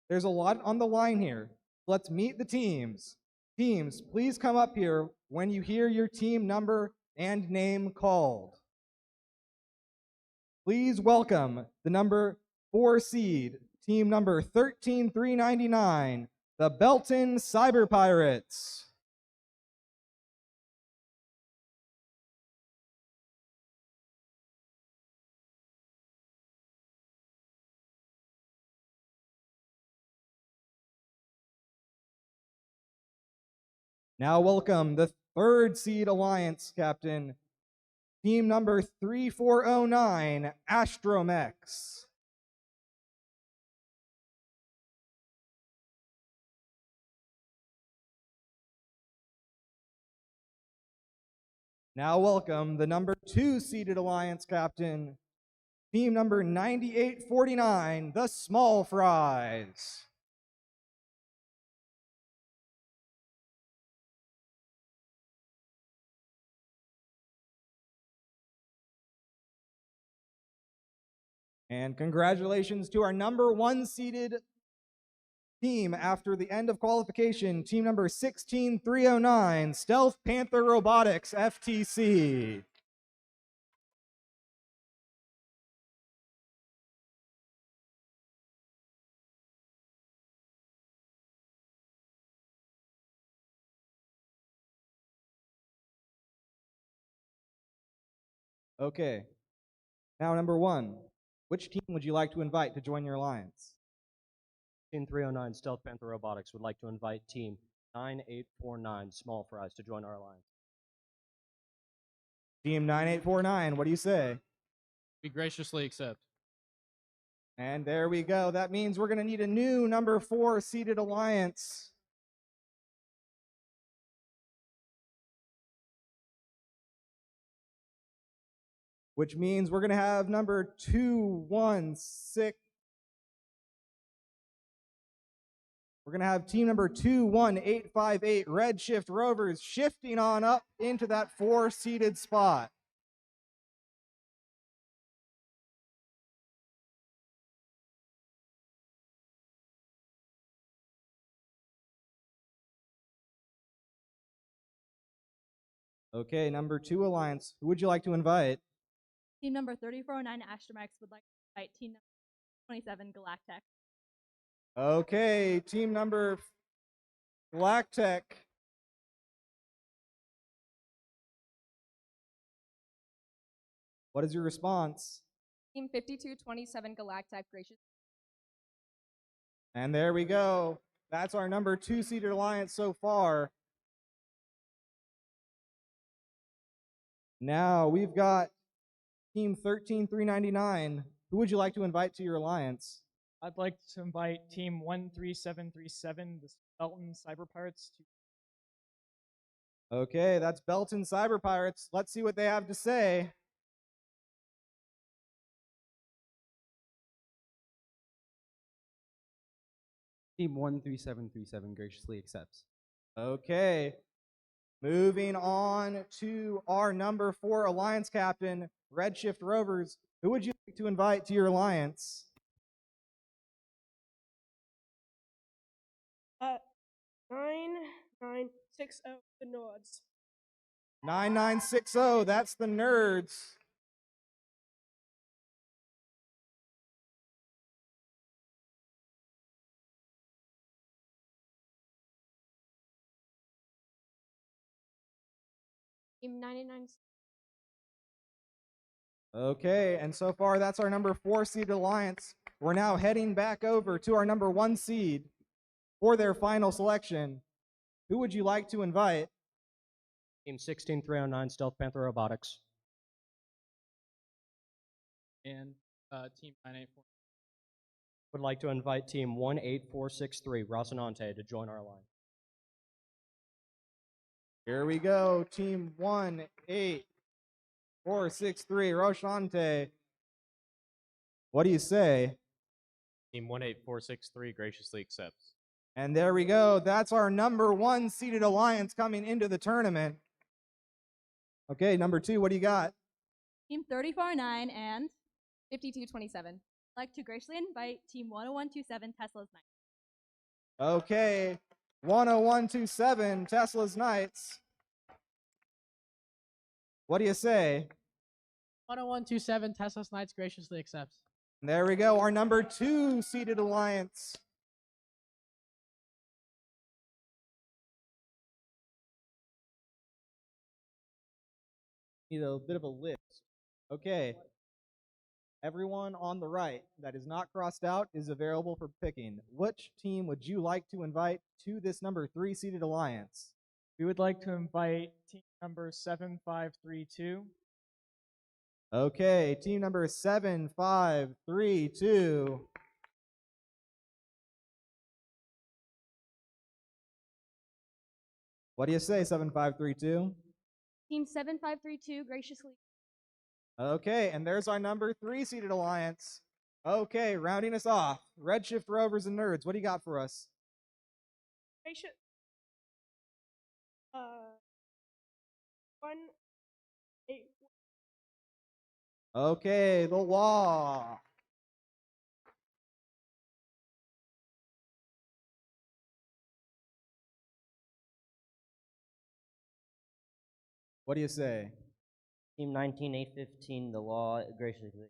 There's a lot on the line here. Let's meet the teams. Teams, please come up here when you hear your team number and name called. Please welcome the number 4 seed, team number 13399, the Belton Cyber Pirates. Now welcome the 3rd seed alliance captain, team number 3409, Astromex. Now welcome the number 2 seeded alliance captain, team number 9849, the Small Fries. And congratulations to our number 1 seeded team after the end of qualification, team number 16309, Stealth Panther Robotics, FTC. Okay. Now number 1, which team would you like to invite to join your alliance? Team 309 Stealth Panther Robotics would like to invite Team 9849 Small Fries to join our alliance. Team 9849, what do you say? We graciously accept. And there we go. That means we're going to need a new number 4 seeded alliance. Which means we're going to have number 216 We're going to have team number 21858 Redshift Rovers shifting on up into that 4-seated spot. Okay, number 2 Alliance. Who would you like to invite? Team number 3409 Astromech would like to invite team number 27 Galactech. Okay, team number Galactech. What is your response? Team 5227 Galactech gracious. And there we go. That's our number 2-seeded alliance so far. Now we've got team 13399. Who would you like to invite to your alliance? I'd like to invite team 13737, the Belton Cyber Pirates. Okay, that's Belton Cyber Pirates. Let's see what they have to say. Team 13737 graciously accepts. Okay. Moving on to our number 4 alliance captain, Redshift Rovers. Who would you like to invite to your alliance? 9960, the Nords. 9960, that's the Nerds. Team 99. Okay, and so far that's our number 4-seed alliance. We're now heading back over to our number 1 seed for their final selection. Who would you like to invite? Team 16309 Stealth Panther Robotics. And team 984. Would like to invite team 18463 Rocinante to join our line. Here we go, team 18463 Rocinante. What do you say? Team 18463 graciously accepts. And there we go. That's our number 1 seeded alliance coming into the tournament. Okay, number 2, what do you got? Team 349 and 5227. I'd like to graciously invite team 10127 Tesla's Knights. Okay, 10127 Tesla's Knights. What do you say? 10127 Tesla's Knights graciously accepts. And there we go, our number 2 seeded alliance. Need a bit of a list. Okay. Everyone on the right that is not crossed out is available for picking. Which team would you like to invite to this number 3 seeded alliance? We would like to invite team number 7532. Okay, team number 7532. What do you say, 7532? Team 7532 graciously. Okay, and there's our number 3 seeded alliance. Okay, rounding us off, Redshift Rovers and Nerds. What do you got for us? Gracious. 184. Okay, the law. What do you say? Team 19815, the law graciously.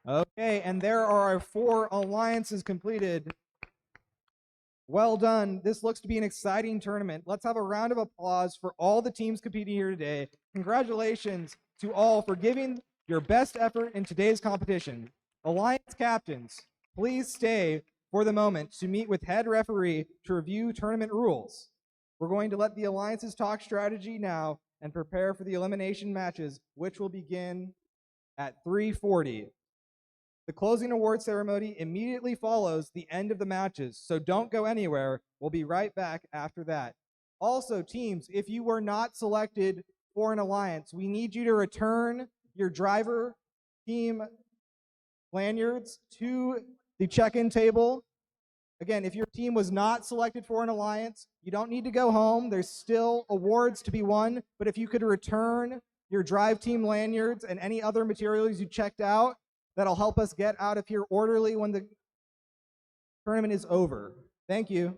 Okay, and there are our 4 alliances completed. Well done. This looks to be an exciting tournament. Let's have a round of applause for all the teams competing here today. Congratulations to all for giving your best effort in today's competition. Alliance captains, please stay for the moment to meet with head referee to review tournament rules. We're going to let the alliances talk strategy now and prepare for the elimination matches, which will begin at 3:40. The closing award ceremony immediately follows the end of the matches, so don't go anywhere. We'll be right back after that. Also, teams, if you were not selected for an alliance, we need you to return your driver team lanyards to the check-in table Again, if your team was not selected for an alliance, you don't need to go home. There's still awards to be won, but if you could return your drive team lanyards and any other materials you checked out, that'll help us get out of here orderly when the tournament is over. Thank you.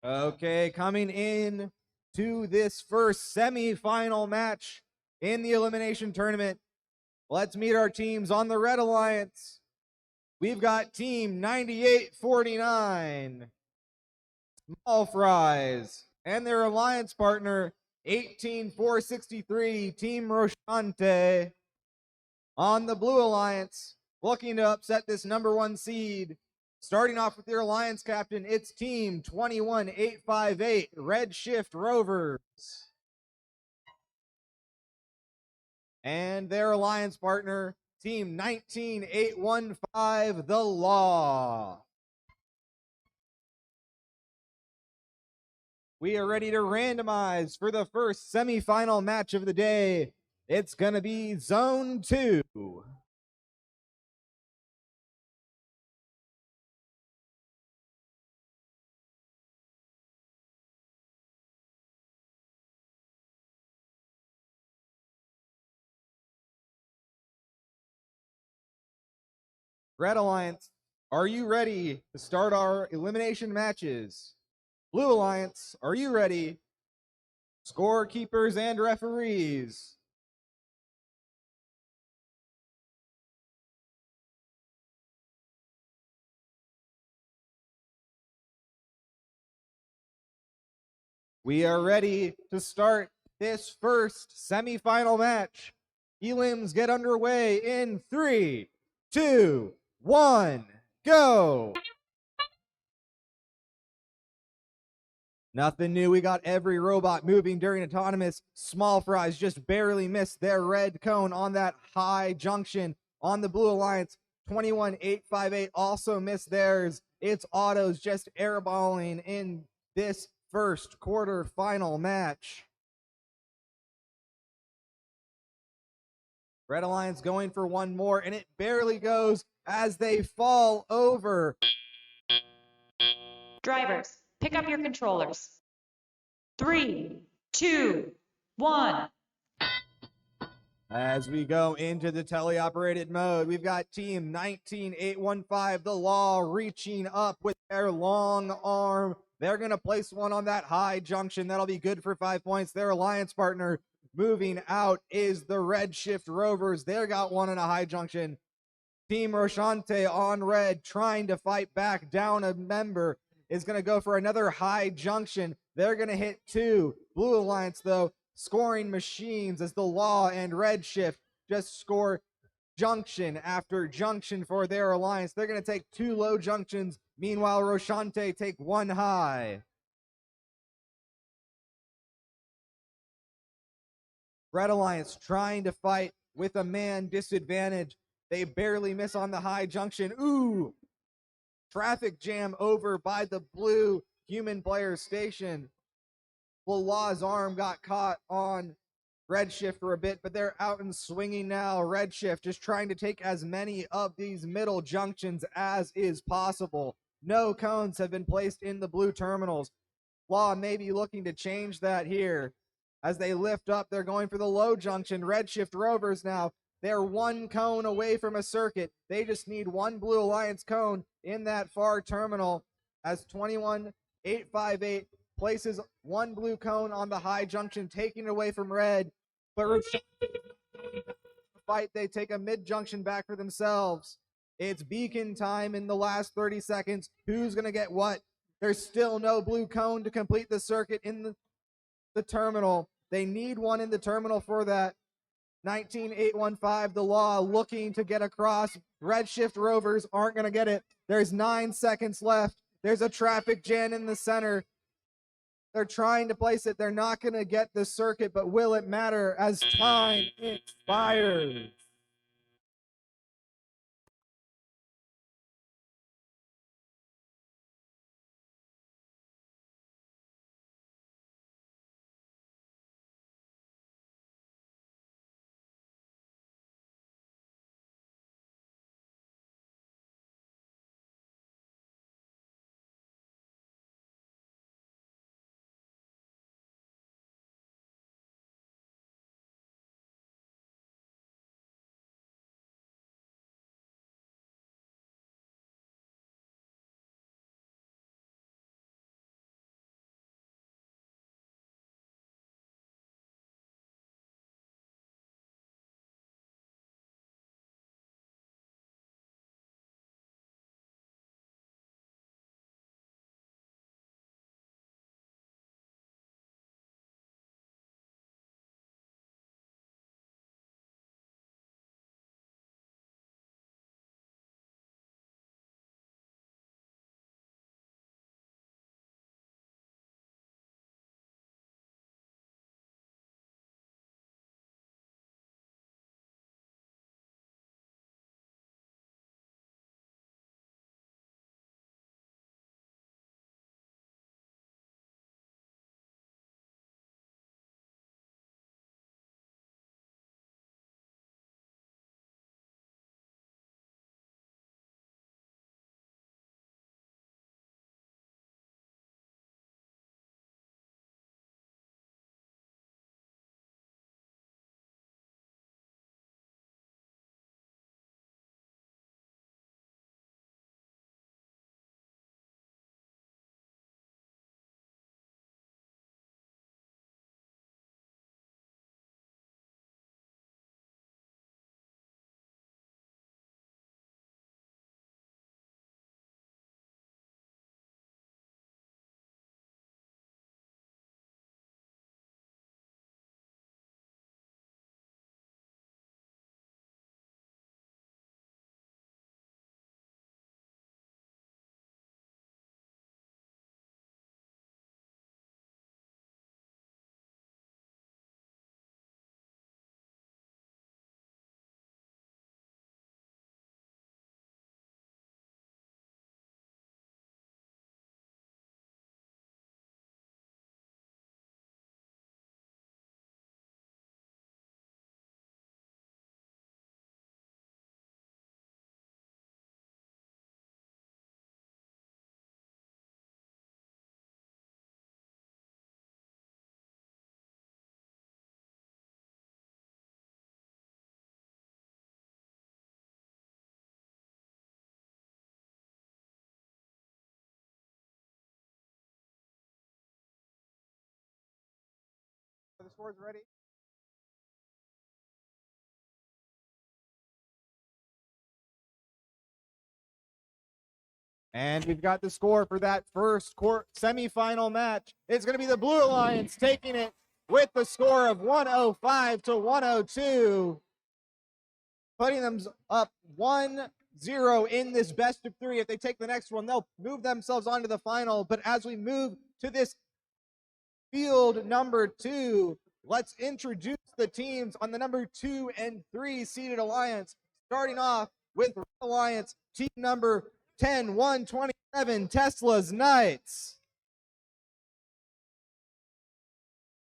Okay, coming in to this first semifinal match in the elimination tournament. Let's meet our teams on the Red Alliance. We've got Team 9849, Small Fries, and their alliance partner, 18463, Team Roshante. On the Blue Alliance, looking to upset this #1 seed. Starting off with their alliance captain, it's Team 21858, Red Shift Rovers. And their alliance partner, Team 19815, The Law. We are ready to randomize for the first semifinal match of the day. It's going to be Zone 2. Red Alliance, are you ready to start our elimination matches? Blue Alliance, are you ready? Scorekeepers and referees. We are ready to start this first semifinal match. Elims get underway in 3, 2, 1, go! Nothing new. We got every robot moving during autonomous. Small Fries just barely missed their red cone on that high junction. On the Blue Alliance, 21858 also missed theirs. It's autos just airballing in this first quarter-final match. Red Alliance going for one more, and it barely goes as they fall over. Drivers, pick up your controllers. 3, 2, 1. As we go into the teleoperated mode, we've got Team 19815, The Law, reaching up with their long arm. They're going to place one on that high junction. That'll be good for 5 points. Their alliance partner moving out is the Red Shift Rovers. They got one on a high junction. Team Roshante on red, trying to fight back down a member, is going to go for another high junction. They're going to hit 2. Blue Alliance, though, scoring machines as The Law and Red Shift just score junction after junction for their alliance. They're going to take 2 low junctions. Meanwhile, Roshante take 1 high. Red Alliance trying to fight with a man disadvantage. They barely miss on the high junction. Ooh! Traffic jam over by the blue human player station. Well, Law's arm got caught on Redshift for a bit, but they're out and swinging now. Redshift just trying to take as many of these middle junctions as is possible. No cones have been placed in the blue terminals. Law may be looking to change that here. As they lift up, they're going for the low junction. Redshift Rovers now. They're 1 cone away from a circuit. They just need 1 Blue Alliance cone in that far terminal as 21858 places 1 blue cone on the high junction, taking it away from red. But fight, they take a mid junction back for themselves. It's beacon time in the last 30 seconds. Who's going to get what? There's still no blue cone to complete the circuit in the terminal. They need one in the terminal for that. 19815, The Law, looking to get across. Redshift Rovers aren't going to get it. There's 9 seconds left. There's a traffic jam in the center. They're trying to place it. They're not going to get the circuit, but will it matter as time expires? scores ready. And we've got the score for that first semifinal match. It's going to be the Blue Alliance taking it with the score of 105 to 102, putting them up 1-0 in this best of three. If they take the next one, they'll move themselves on to the final. But as we move to this field number 2, let's introduce the teams on the number 2 and 3 seeded alliance, starting off with Red Alliance, team number 10-127, Tesla's Knights.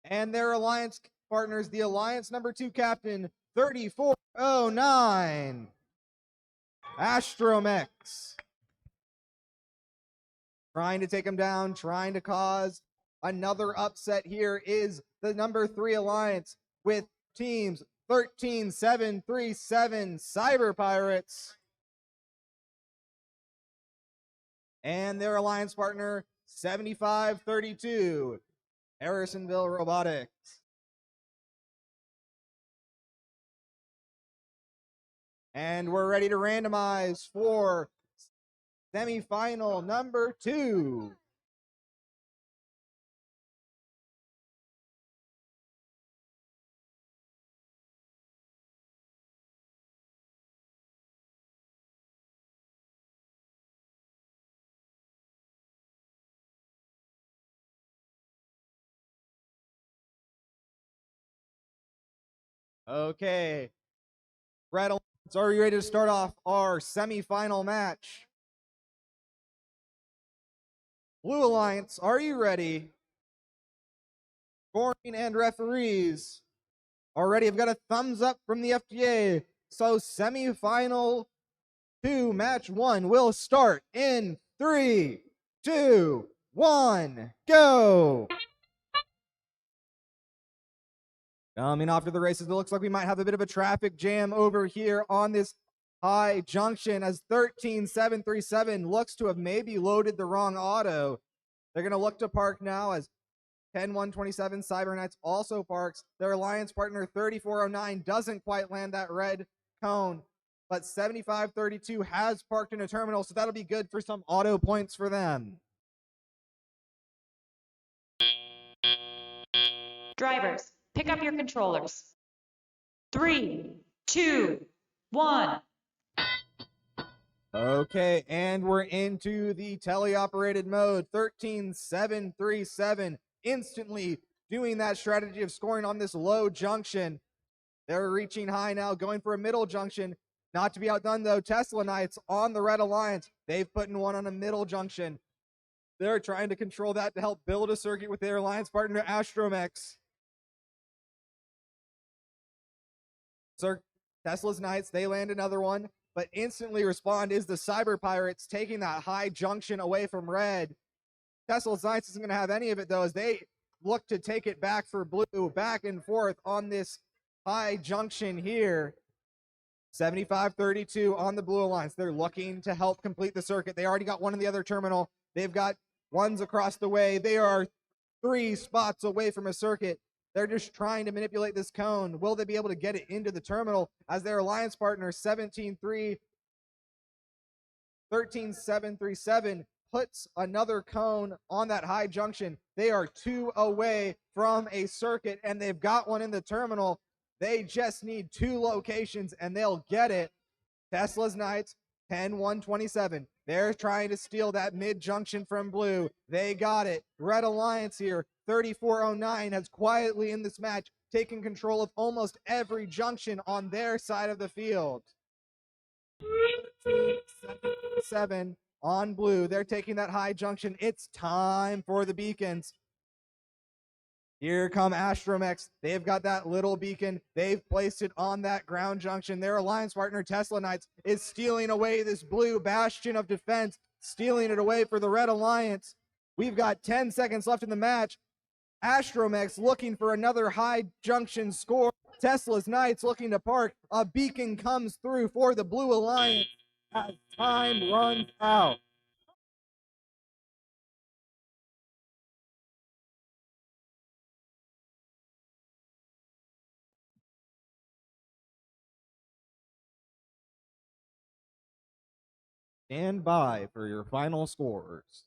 And their alliance partners, the alliance number 2 captain, 3409, Astromex. Trying to take them down, trying to cause another upset here is the number 3 alliance with teams 13737, Cyber Pirates. And their alliance partner, 7532, Harrisonville Robotics. And we're ready to randomize for semifinal number 2. Okay. Red Alliance, are you ready to start off our semifinal match? Blue Alliance, are you ready? Scoring and referees are ready. I've got a thumbs up from the FDA. So semifinal 2, match 1 will start in 3, 2, 1, go. Coming off to the races, it looks like we might have a bit of a traffic jam over here on this high junction as 13737 looks to have maybe loaded the wrong auto. They're going to look to park now as 10127 Cyber Knights also parks. Their alliance partner 3409 doesn't quite land that red cone, but 7532 has parked in a terminal, so that'll be good for some auto points for them. Drivers, pick up your controllers. 3, 2, 1. Okay, and we're into the teleoperated mode. 13737 instantly doing that strategy of scoring on this low junction. They're reaching high now, going for a middle junction. Not to be outdone, though, Tesla Knights on the Red Alliance. They've put in one on a middle junction. They're trying to control that to help build a circuit with their alliance partner, Astromex. Tesla's Knights, they land another one, but instantly respond is the Cyber Pirates, taking that high junction away from Red. Tesla's Knights isn't going to have any of it, though, as they look to take it back for Blue, back and forth on this high junction here. 7532 on the Blue Alliance. They're looking to help complete the circuit. They already got one in the other terminal. They've got ones across the way. They are 3 spots away from a circuit. They're just trying to manipulate this cone. Will they be able to get it into the terminal as their alliance partner 13737 puts another cone on that high junction. They are 2 away from a circuit, and they've got one in the terminal. They just need 2 locations, and they'll get it. Tesla's Knights, 10127. They're trying to steal that mid-junction from Blue. They got it. Red Alliance here, 3409, has quietly in this match taken control of almost every junction on their side of the field. 7 on Blue. They're taking that high junction. It's time for the beacons. Here come Astromex. They've got that little beacon. They've placed it on that ground junction. Their alliance partner, Tesla Knights, is stealing away this blue bastion of defense, stealing it away for the Red Alliance. We've got 10 seconds left in the match. Astromex looking for another high junction score. Tesla's Knights looking to park. A beacon comes through for the Blue Alliance as time runs out. Stand by for your final scores.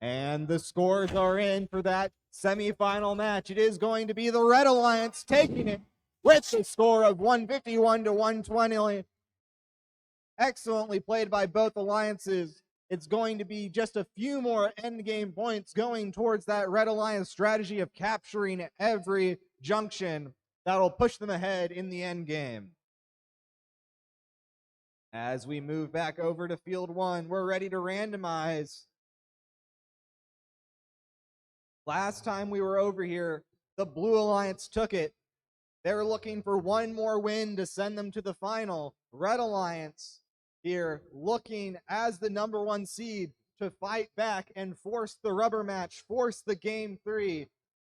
And the scores are in for that semifinal match. It is going to be the Red Alliance taking it with the score of 151 to 120. Excellently played by both alliances. It's going to be just a few more endgame points going towards that Red Alliance strategy of capturing every junction that'll push them ahead in the endgame. As we move back over to Field 1, we're ready to randomize. Last time we were over here, the Blue Alliance took it. They're looking for one more win to send them to the final. Red Alliance here looking as the #1 seed to fight back and force the rubber match, force the game 3.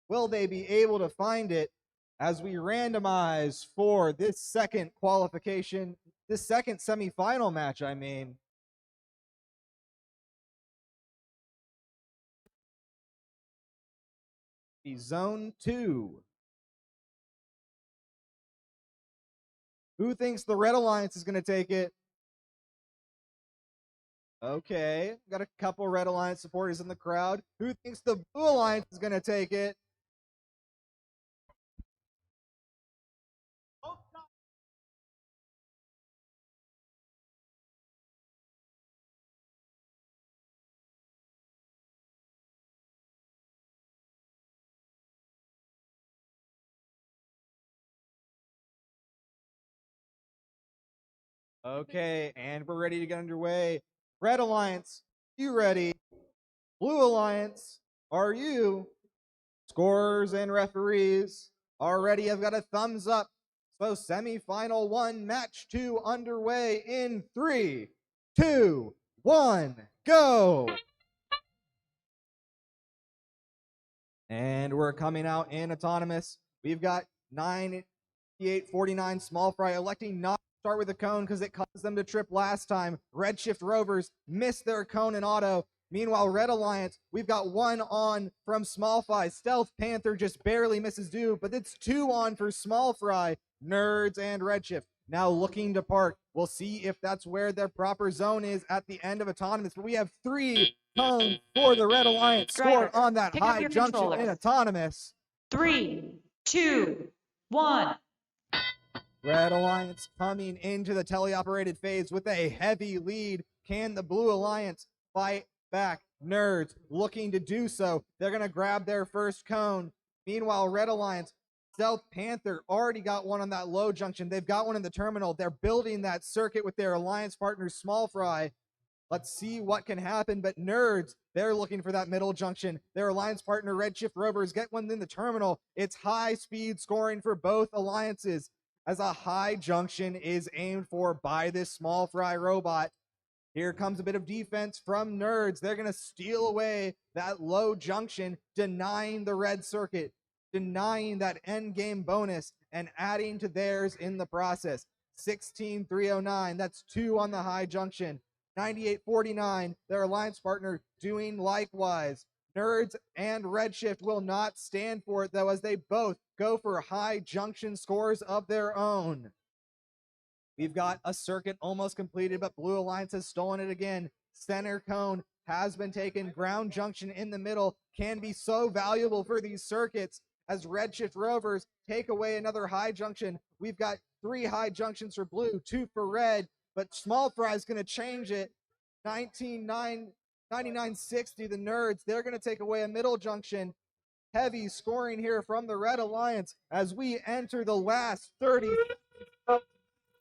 Will they be able to find it as we randomize for this second qualification, this second semifinal match, I mean. The Zone 2. Who thinks the Red Alliance is going to take it? Okay, got a couple Red Alliance supporters in the crowd. Who thinks the Blue Alliance is going to take it? Okay, and we're ready to get underway. Red Alliance, you ready? Blue Alliance, are you? Scorers and referees already have got a thumbs up. So semifinal 1, match 2 underway in 3, 2, 1, go! And we're coming out in autonomous. We've got 9849 Small Fry electing not to start with a cone because it caused them to trip last time. Redshift Rovers missed their cone in auto. Meanwhile, Red Alliance, we've got 1 on from Small Fry. Stealth Panther just barely misses due, but it's 2 on for Small Fry, Nerds, and Redshift. Now looking to park. We'll see if that's where their proper zone is at the end of autonomous. But we have 3 cones for the Red Alliance. Driver, Score on that pick up high your junction controller. in autonomous. 3, 2, 1. Red Alliance coming into the teleoperated phase with a heavy lead. Can the Blue Alliance fight back? Nerds looking to do so. They're going to grab their first cone. Meanwhile, Red Alliance Stealth Panther already got one on that low junction. They've got one in the terminal. They're building that circuit with their alliance partner, Small Fry. Let's see what can happen. But Nerds, they're looking for that middle junction. Their alliance partner, Redshift Rovers, get one in the terminal. It's high speed scoring for both alliances as a high junction is aimed for by this Small Fry robot. Here comes a bit of defense from Nerds. They're going to steal away that low junction, denying the red circuit, denying that end game bonus, and adding to theirs in the process. 16,309, that's 2 on the high junction. 9849, their alliance partner, doing likewise. Nerds and Redshift will not stand for it, though, as they both go for high junction scores of their own. We've got a circuit almost completed, but Blue Alliance has stolen it again. Center cone has been taken. Ground junction in the middle can be so valuable for these circuits as Redshift Rovers take away another high junction. We've got 3 high junctions for Blue, 2 for Red, but Small Fry is going to change it. 99.60, the Nerds, they're going to take away a middle junction. Heavy scoring here from the Red Alliance as we enter the last 30.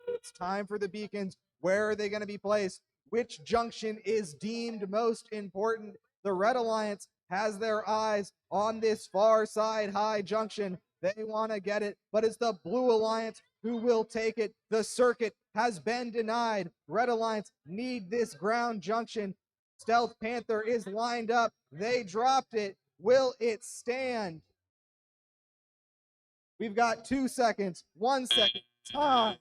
It's time for the beacons. Where are they going to be placed? Which junction is deemed most important? The Red Alliance has their eyes on this far side high junction. They want to get it, but it's the Blue Alliance who will take it. The circuit has been denied. Red Alliance need this ground junction. Stealth Panther is lined up. They dropped it. Will it stand? We've got 2 seconds, 1 second, time.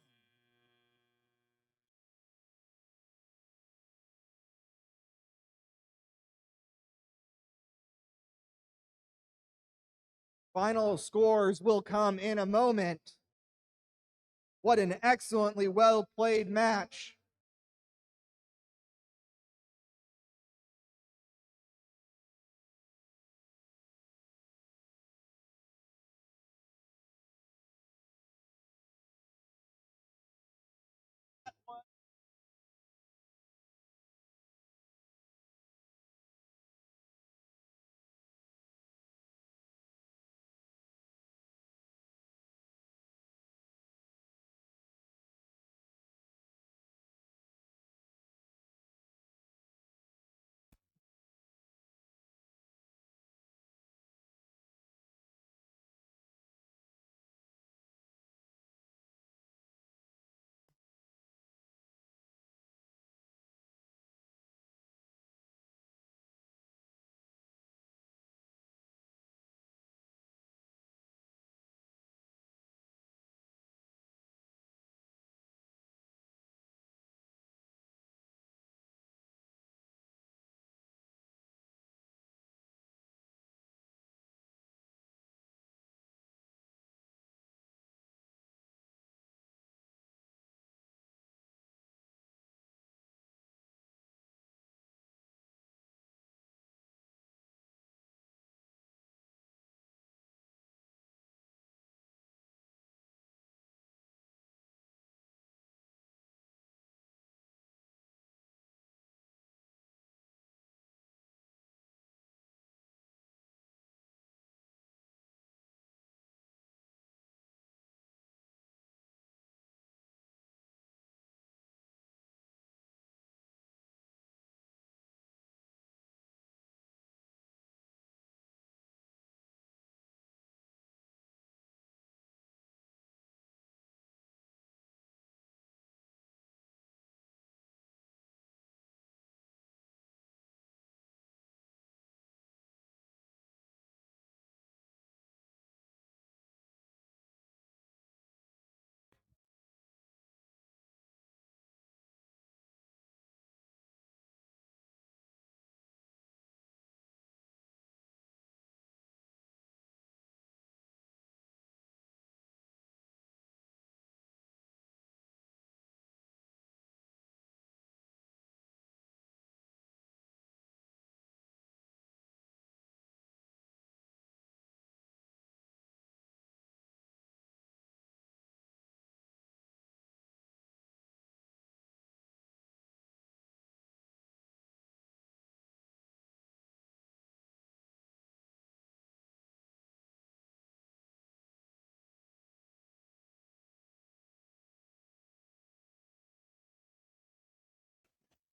Final scores will come in a moment. What an excellently well played match.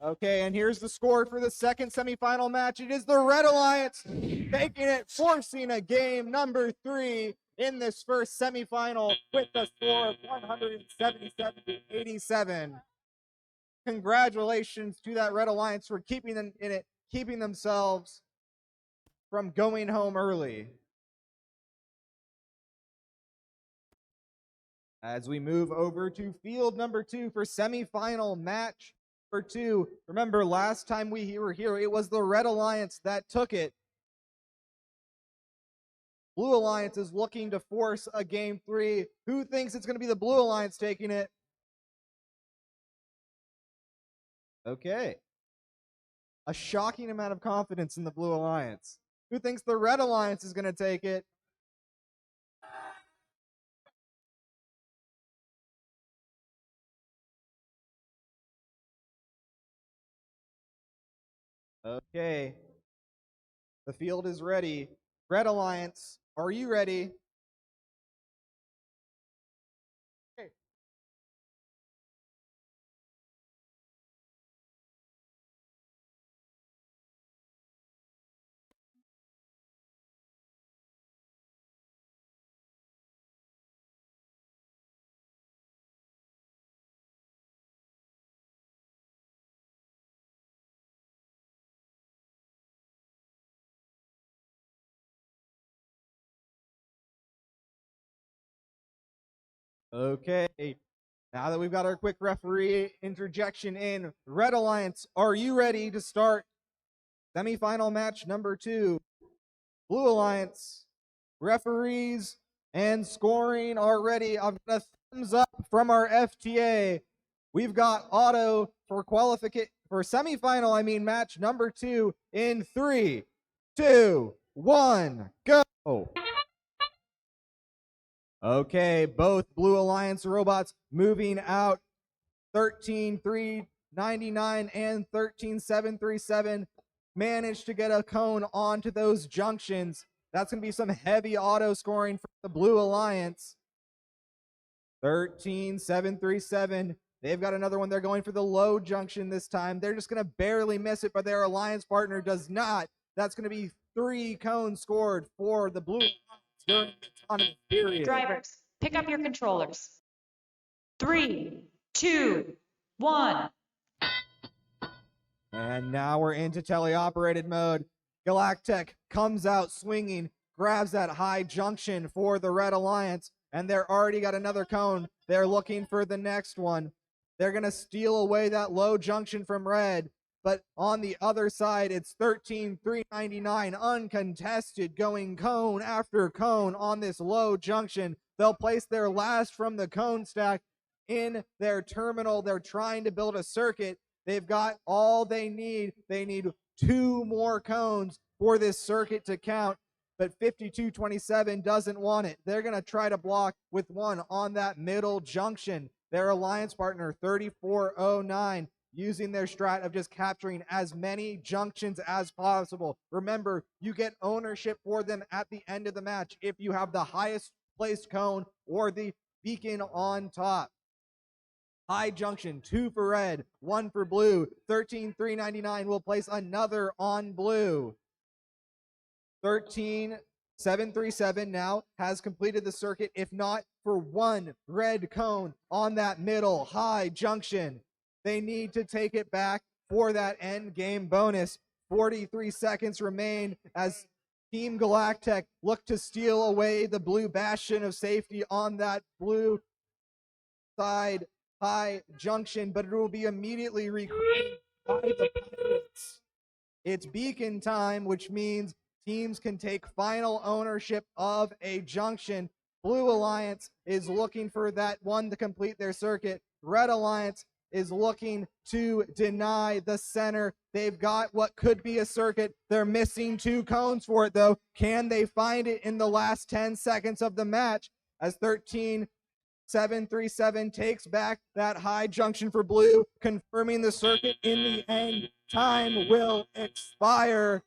Okay, and here's the score for the second semifinal match. It is the Red Alliance taking it, forcing a game number 3 in this first semifinal with the score of 177-87. Congratulations to that Red Alliance for keeping them in it, keeping themselves from going home early. As we move over to field number 2 for semifinal match number 2. Remember, last time we were here, it was the Red Alliance that took it. Blue Alliance is looking to force a game 3. Who thinks it's going to be the Blue Alliance taking it? Okay. A shocking amount of confidence in the Blue Alliance. Who thinks the Red Alliance is going to take it? Okay. The field is ready. Red Alliance, are you ready? Okay. Okay. Now that we've got our quick referee interjection in, Red Alliance, are you ready to start semifinal match number 2? Blue Alliance, referees and scoring are ready. I've got a thumbs up from our FTA. We've got auto for semifinal, match number 2 in 3, 2, 1, go. Okay, both Blue Alliance robots moving out. 13,399 and 13,737 managed to get a cone onto those junctions. That's going to be some heavy auto scoring for the Blue Alliance. 13,737. They've got another one. They're going for the low junction this time. They're just going to barely miss it, but their alliance partner does not. That's going to be 3 cones scored for the Blue Alliance during the autonomous period. Drivers, pick up your controllers. 3, 2, 1. And now we're into teleoperated mode. Galactech comes out swinging, grabs that high junction for the Red Alliance, and they're already got another cone. They're looking for the next one. They're going to steal away that low junction from Red, but on the other side, it's 13,399 uncontested, going cone after cone on this low junction. They'll place their last from the cone stack in their terminal. They're trying to build a circuit. They've got all they need. They need 2 more cones for this circuit to count, but 5227 doesn't want it. They're going to try to block with one on that middle junction. Their alliance partner, 3409, using their strat of just capturing as many junctions as possible. Remember, you get ownership for them at the end of the match if you have the highest placed cone or the beacon on top. High junction, 2 for Red, 1 for Blue. 13,399 will place another on Blue. 13,737 now has completed the circuit, if not for 1 red cone on that middle high junction. They need to take it back for that end game bonus. 43 seconds remain as Team Galactech look to steal away the blue bastion of safety on that blue side high junction, but it will be immediately reclaimed by the Pirates. It's beacon time, which means teams can take final ownership of a junction. Blue Alliance is looking for that one to complete their circuit. Red Alliance is looking to deny the center. They've got what could be a circuit. They're missing 2 cones for it, though. Can they find it in the last 10 seconds of the match? As 13,737 takes back that high junction for Blue, confirming the circuit in the end. Time will expire.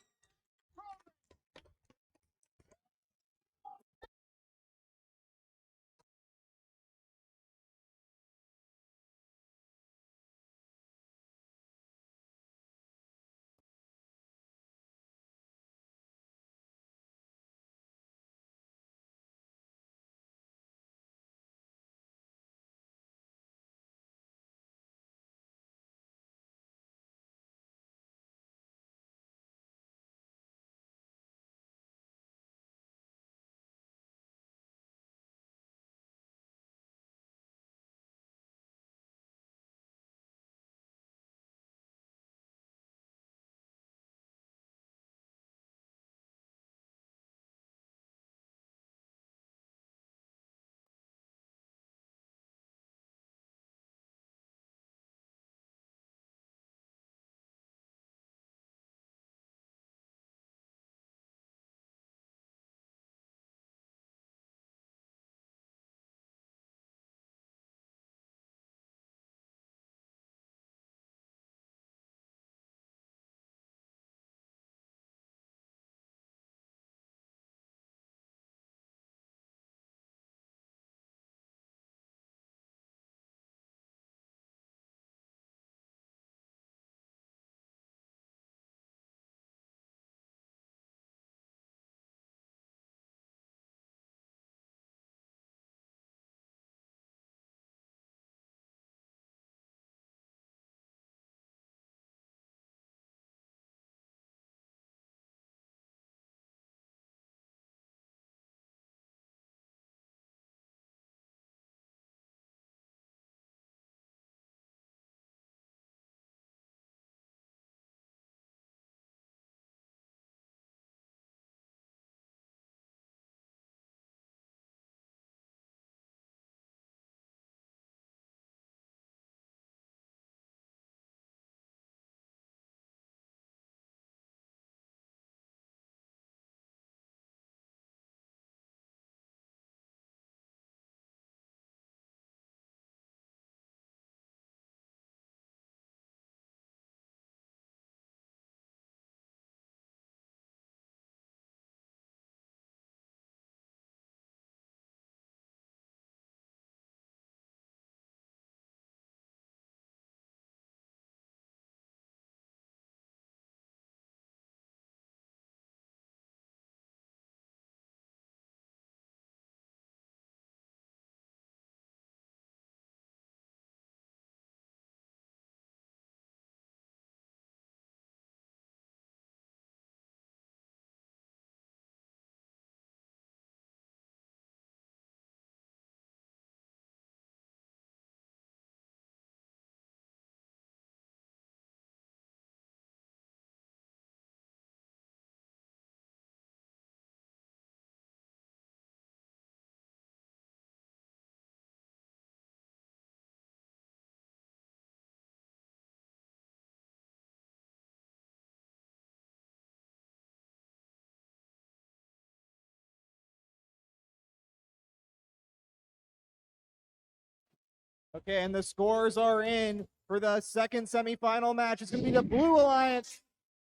Okay, and the scores are in for the second semifinal match. It's going to be the Blue Alliance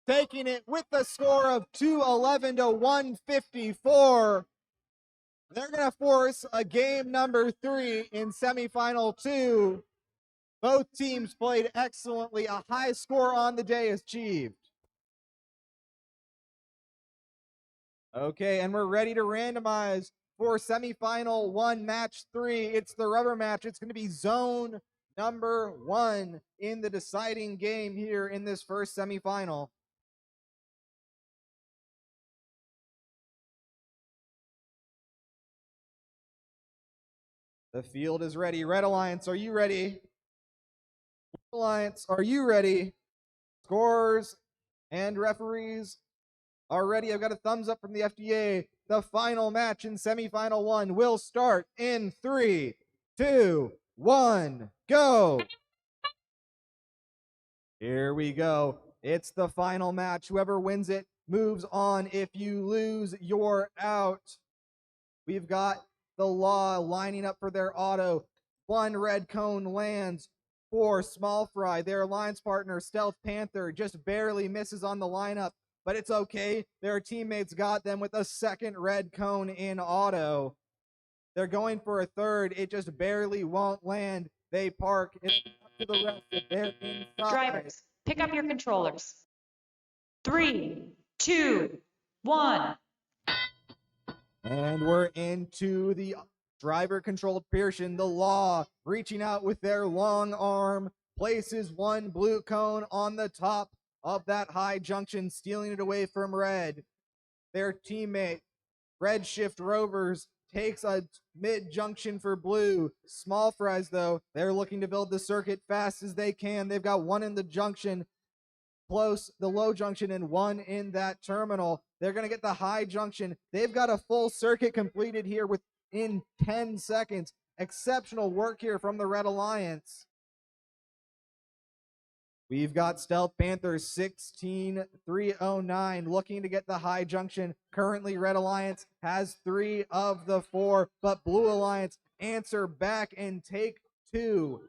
taking it with the score of 211 to 154. They're going to force a game number 3 in semifinal 2. Both teams played excellently. A high score on the day is achieved. Okay, and we're ready to randomize for semifinal 1, match 3. It's the rubber match. It's going to be zone number 1 in the deciding game here in this first semifinal. The field is ready. Red Alliance, are you ready? Blue Alliance, are you ready? Scorers and referees are ready. I've got a thumbs up from the FDA. The final match in semifinal 1 will start in 3, 2, 1, go. Here we go. It's the final match. Whoever wins it moves on. If you lose, you're out. We've got the Law lining up for their auto. 1 red cone lands for Small Fry. Their alliance partner, Stealth Panther, just barely misses on the lineup, but it's okay. Their teammates got them with a 2nd red cone in auto. They're going for a 3rd. It just barely won't land. They park. It's up to the rest if they're inside. Drivers, pick up your controllers. 3, 2, 1. And we're into the driver-controlled portion. The Law, reaching out with their long arm, places 1 blue cone on the top of that high junction, stealing it away from Red. Their teammate, Redshift Rovers, takes a mid-junction for Blue. Small Fries, though, they're looking to build the circuit fast as they can. They've got 1 in the junction, close the low junction, and 1 in that terminal. They're going to get the high junction. They've got a full circuit completed here within 10 seconds. Exceptional work here from the Red Alliance. We've got Stealth Panther 16309 looking to get the high junction. Currently, Red Alliance has 3 of the 4, but Blue Alliance answer back and take 2.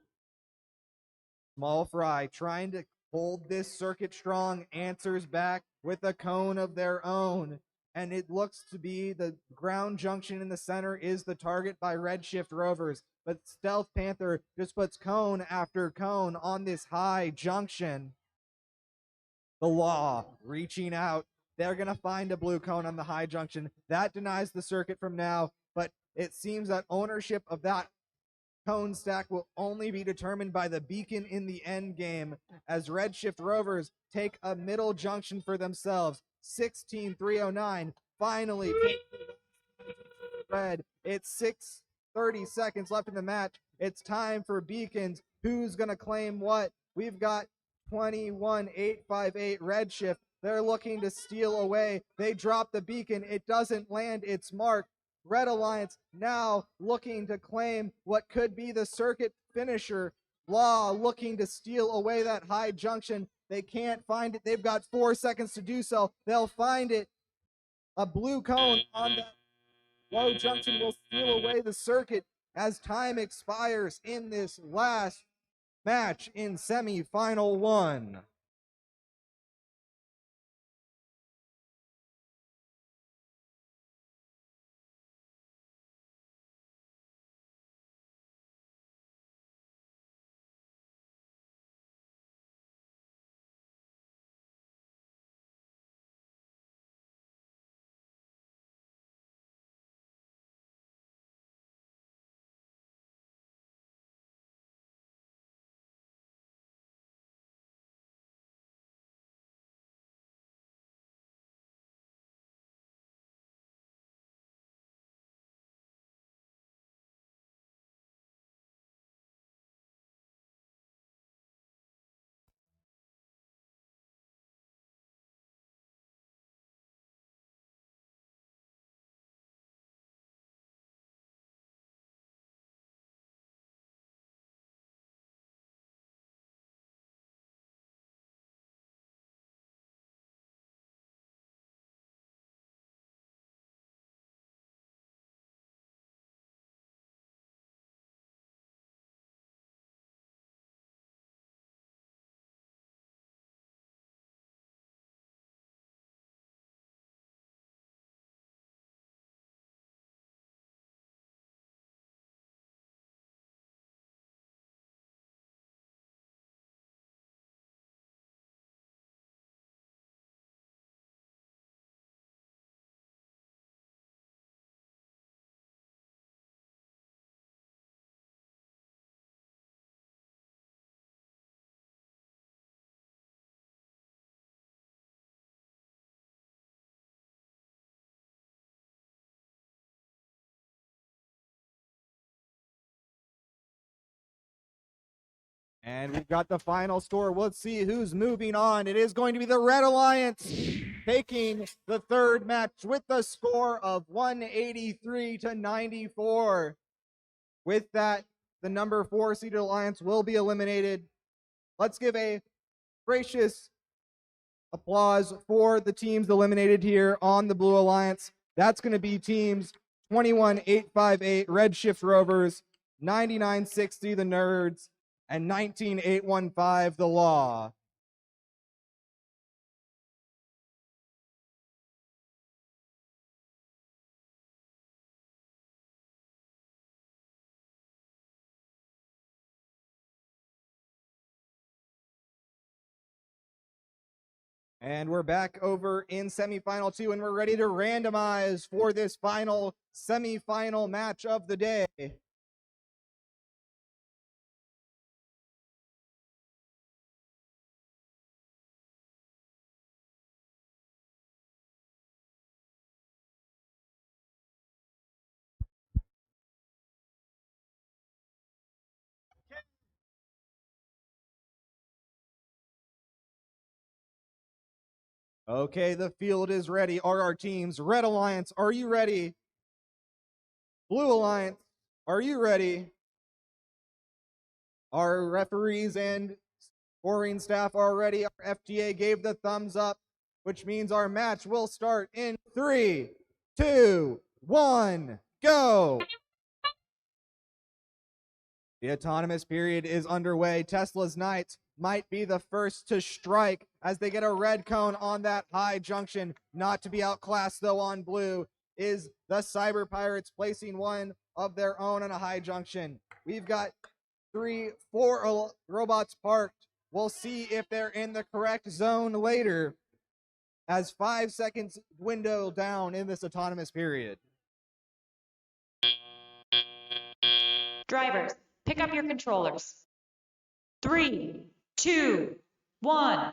Small Fry trying to hold this circuit strong, answers back with a cone of their own. And it looks to be the ground junction in the center is the target by Redshift Rovers. But Stealth Panther just puts cone after cone on this high junction. The Law reaching out. They're going to find a blue cone on the high junction. That denies the circuit from now, but it seems that ownership of that cone stack will only be determined by the beacon in the end game, as Redshift Rovers take a middle junction for themselves. 16309 finally Red. It's 6:30 seconds left in the match. It's time for beacons. Who's going to claim what? We've got 21858 Redshift. They're looking to steal away. They drop the beacon. It doesn't land its mark. Red Alliance now looking to claim what could be the circuit finisher. Law looking to steal away that high junction. They can't find it. They've got 4 seconds to do so. They'll find it. A blue cone on that low junction will steal away the circuit as time expires in this last match in semifinal 1. And we've got the final score. Let's see who's moving on. It is going to be the Red Alliance taking the third match with the score of 183 to 94. With that, the number 4 seeded Alliance will be eliminated. Let's give a gracious applause for the teams eliminated here on the Blue Alliance. That's going to be teams 21858 Redshift Rovers, 9960 the Nerds, and 19815 the Law. And we're back over in semifinal 2, and we're ready to randomize for this final semifinal match of the day. Okay, the field is ready. Are our teams? Red Alliance, are you ready? Blue Alliance, are you ready? Our referees and scoring staff are ready. Our FTA gave the thumbs up, which means our match will start in 3, 2, 1, go! The autonomous period is underway. Tesla's Knights might be the first to strike as they get a red cone on that high junction. Not to be outclassed, though, on blue is the Cyber Pirates placing one of their own on a high junction. We've got 4 robots parked. We'll see if they're in the correct zone later as 5 seconds window down in this autonomous period. Drivers, pick up your controllers. 3, 2, 1.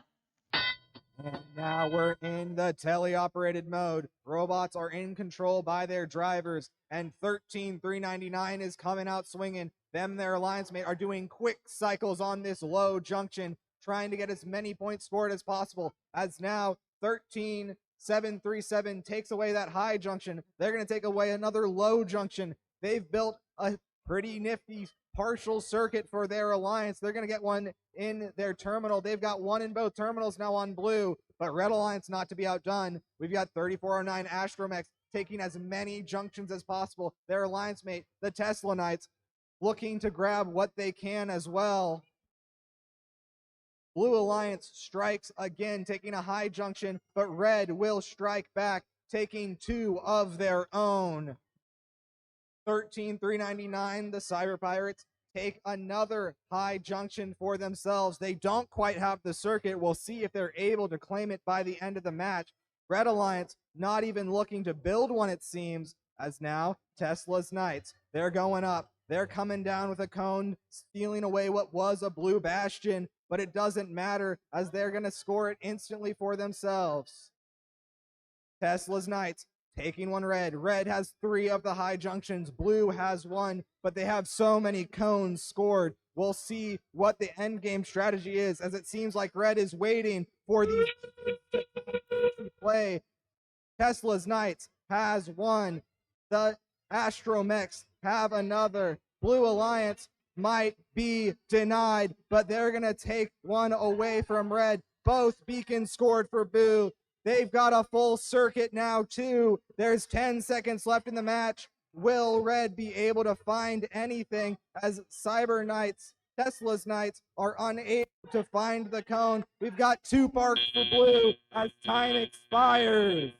And now we're in the teleoperated mode. Robots are in control by their drivers, and 13399 is coming out swinging. Their alliance mate are doing quick cycles on this low junction, trying to get as many points scored as possible. As now 13737 takes away that high junction. They're going to take away another low junction. They've built a pretty nifty partial circuit for their alliance. They're going to get one in their terminal. They've got one in both terminals now on blue, but Red Alliance not to be outdone. We've got 3409 Astromex taking as many junctions as possible. Their alliance mate, the Tesla Knights, looking to grab what they can as well. Blue Alliance strikes again, taking a high junction, but Red will strike back, taking 2 of their own. 13399, the Cyber Pirates take another high junction for themselves. They don't quite have the circuit. We'll see if they're able to claim it by the end of the match. Red Alliance not even looking to build one, it seems, as now Tesla's Knights. They're going up. They're coming down with a cone, stealing away what was a blue bastion, but it doesn't matter as they're going to score it instantly for themselves. Tesla's Knights taking one red. Red has 3 of the high junctions. Blue has 1, but they have so many cones scored. We'll see what the end game strategy is, as it seems like Red is waiting for these to play. Tesla's Knights has 1. The Astromex have another. Blue Alliance might be denied, but they're going to take one away from Red. Both beacons scored for Blue. They've got a full circuit now, too. There's 10 seconds left in the match. Will Red be able to find anything as Cyber Knights, Tesla's Knights, are unable to find the cone? We've got 2 parks for Blue as time expires.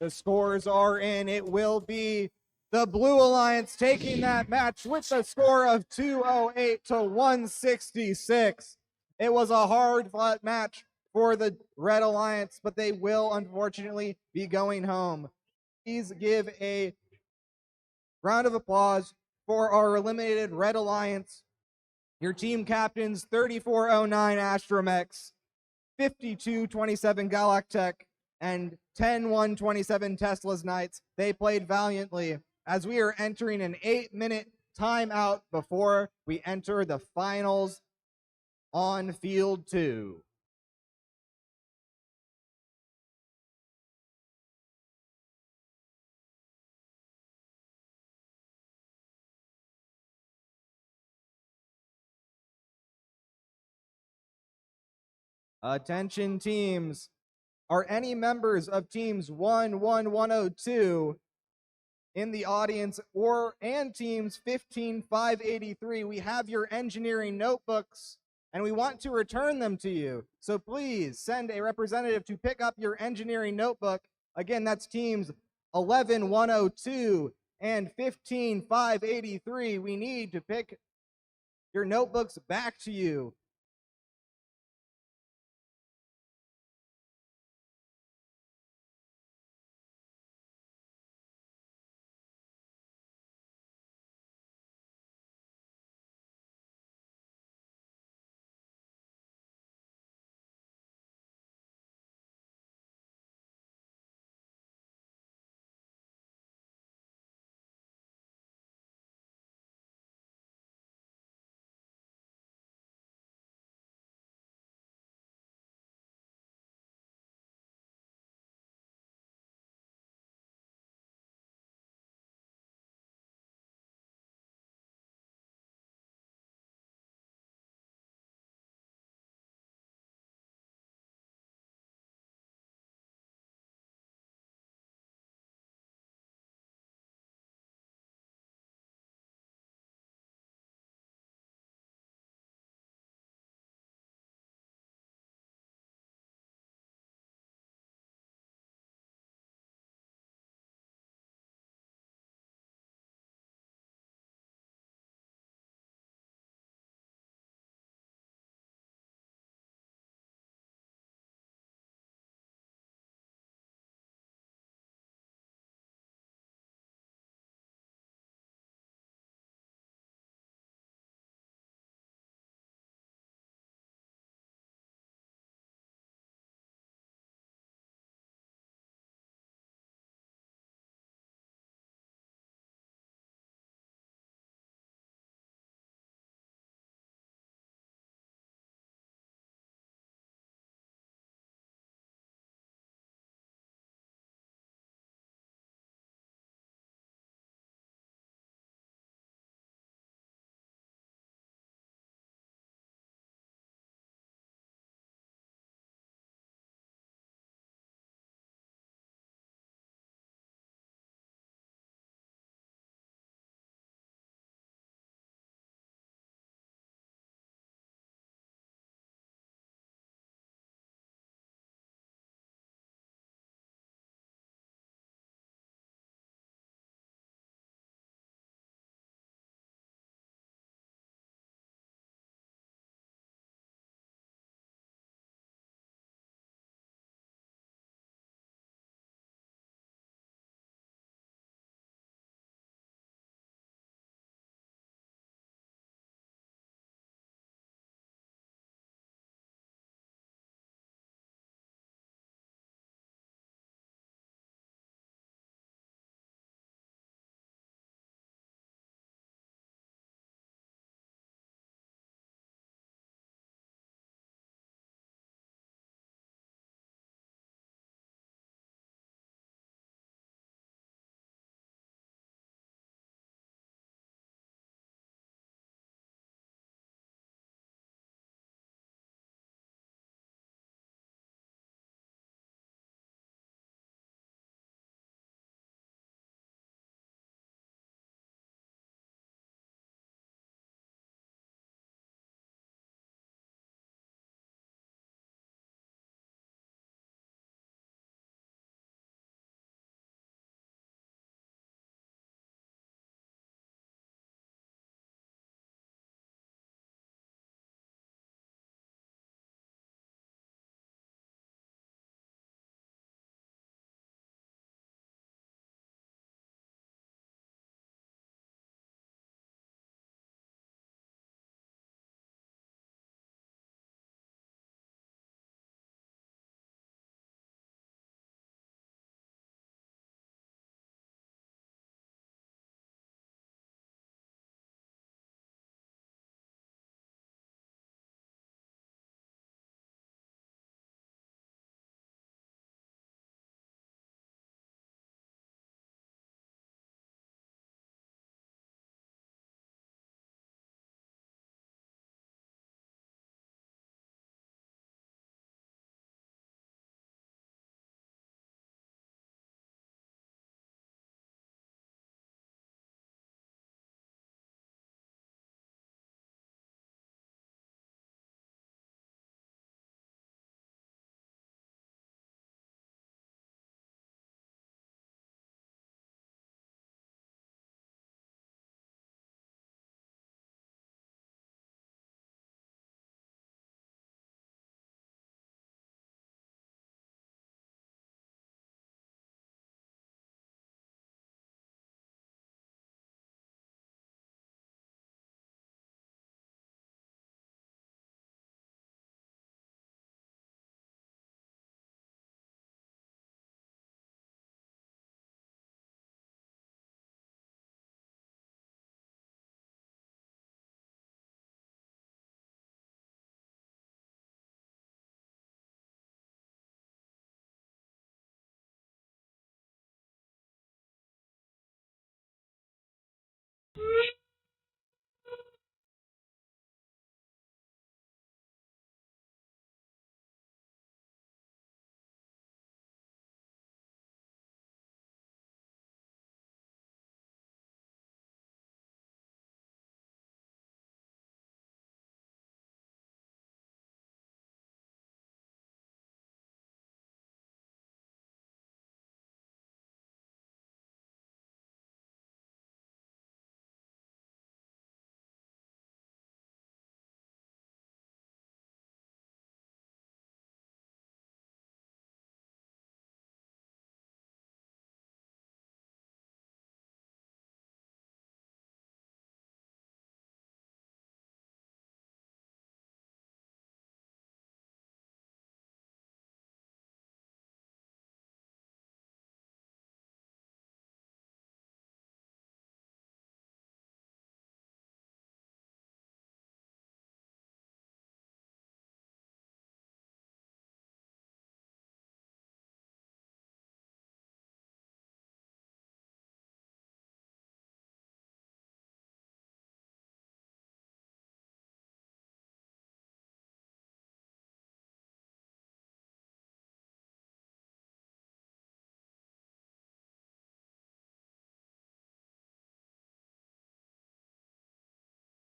The scores are in. It will be the Blue Alliance taking that match with the score of 208 to 166. It was a hard fought match for the Red Alliance, but they will unfortunately be going home. Please give a round of applause for our eliminated Red Alliance. Your team captains 3409 Astromex, 5227 Galactech, and 10127 Tesla's Knights. They played valiantly as we are entering an 8-minute timeout before we enter the finals on field 2. Attention teams. Are any members of teams 11102 in the audience and teams 15583? We have your engineering notebooks and we want to return them to you. So please send a representative to pick up your engineering notebook. Again, that's teams 11102 and 15583. We need to pick your notebooks back to you.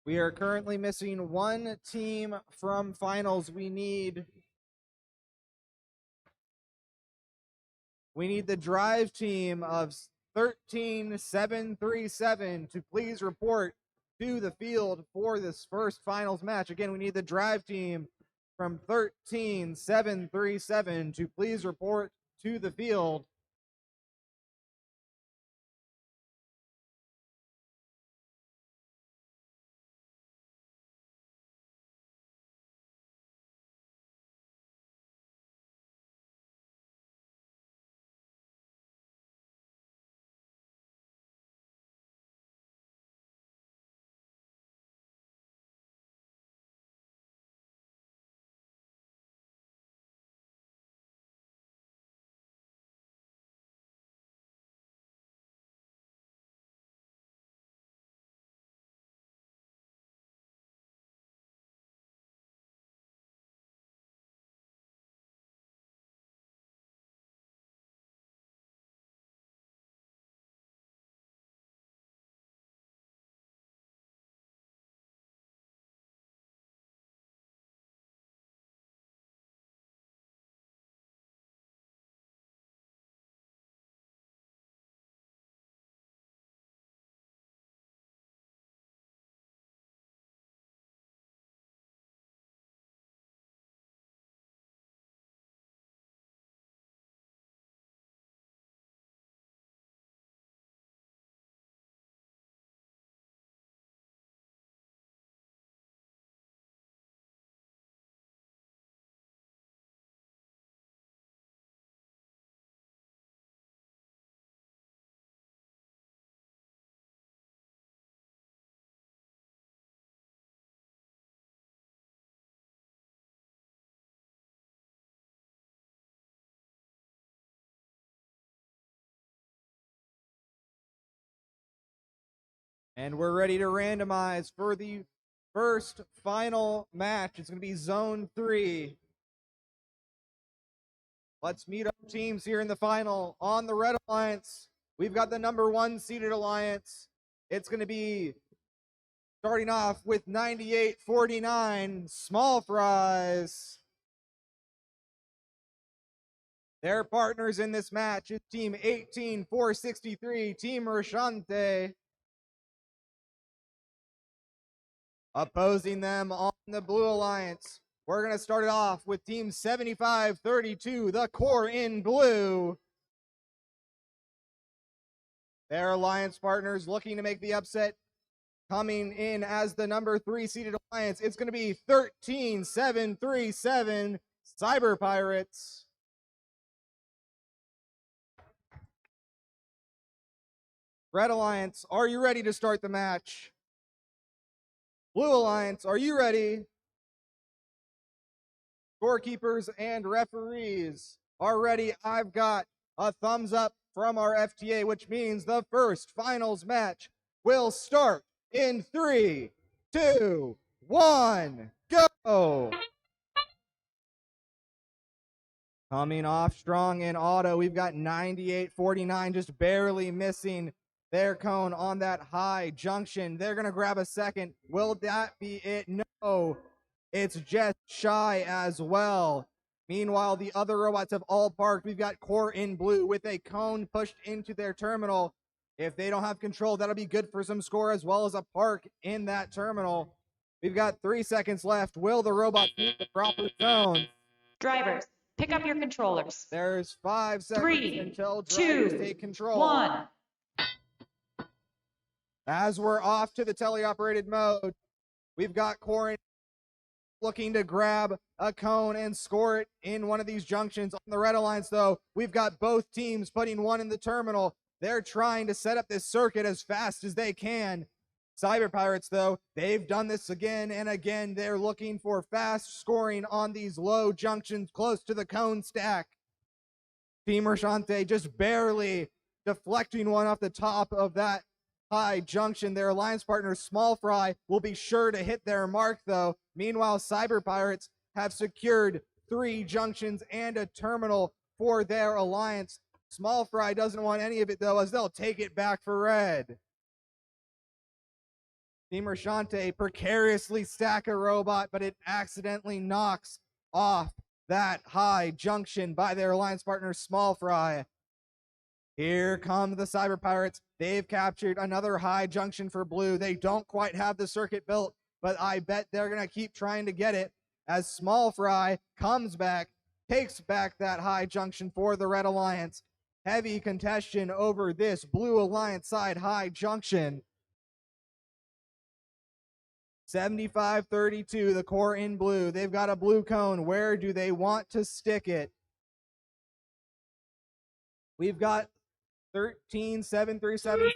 We are currently missing one team from finals. We need the drive team of 13737 to please report to the field for this first finals match. Again, we need the drive team from 13737 to please report to the field. And we're ready to randomize for the first final match. It's going to be Zone 3. Let's meet our teams here in the final. On the Red Alliance, we've got the number 1 seeded alliance. It's going to be starting off with 9849 Small Fries. Their partners in this match is Team 18463, Team Rashante. Opposing them on the Blue Alliance, we're going to start it off with Team 7532, the Core in Blue. Their alliance partners looking to make the upset. Coming in as the number 3 seeded alliance, it's going to be 13737 Cyber Pirates. Red Alliance, are you ready to start the match? Blue Alliance, are you ready? Scorekeepers and referees are ready. I've got a thumbs up from our FTA, which means the first finals match will start in 3, 2, 1, go! Coming off strong in auto, we've got 9849 just barely missing their cone on that high junction. They're going to grab a second. Will that be it? No, it's just shy as well. Meanwhile, the other robots have all parked. We've got Core in Blue with a cone pushed into their terminal. If they don't have control, that'll be good for some score as well as a park in that terminal. We've got 3 seconds left. Will the robots meet the proper zone? Drivers, pick up your controllers. There's 5 seconds 3, until drivers 2, take control. 1. As we're off to the teleoperated mode, we've got Corin looking to grab a cone and score it in one of these junctions. On the Red Alliance, though, we've got both teams putting one in the terminal. They're trying to set up this circuit as fast as they can. Cyber Pirates, though, they've done this again and again. They're looking for fast scoring on these low junctions close to the cone stack. Team Rashante just barely deflecting one off the top of that high junction. Their alliance partner, Small Fry, will be sure to hit their mark, though. Meanwhile, Cyber Pirates have secured 3 junctions and a terminal for their alliance. Small Fry doesn't want any of it, though, as they'll take it back for red. Team Rashante precariously stack a robot, but it accidentally knocks off that high junction by their alliance partner, Small Fry. Here come the Cyber Pirates. They've captured another high junction for blue. They don't quite have the circuit built, but I bet they're going to keep trying to get it as Small Fry comes back, takes back that high junction for the Red Alliance. Heavy contention over this Blue Alliance side high junction. 75-32, the core in blue. They've got a blue cone. Where do they want to stick it? We've got 13-7-3-7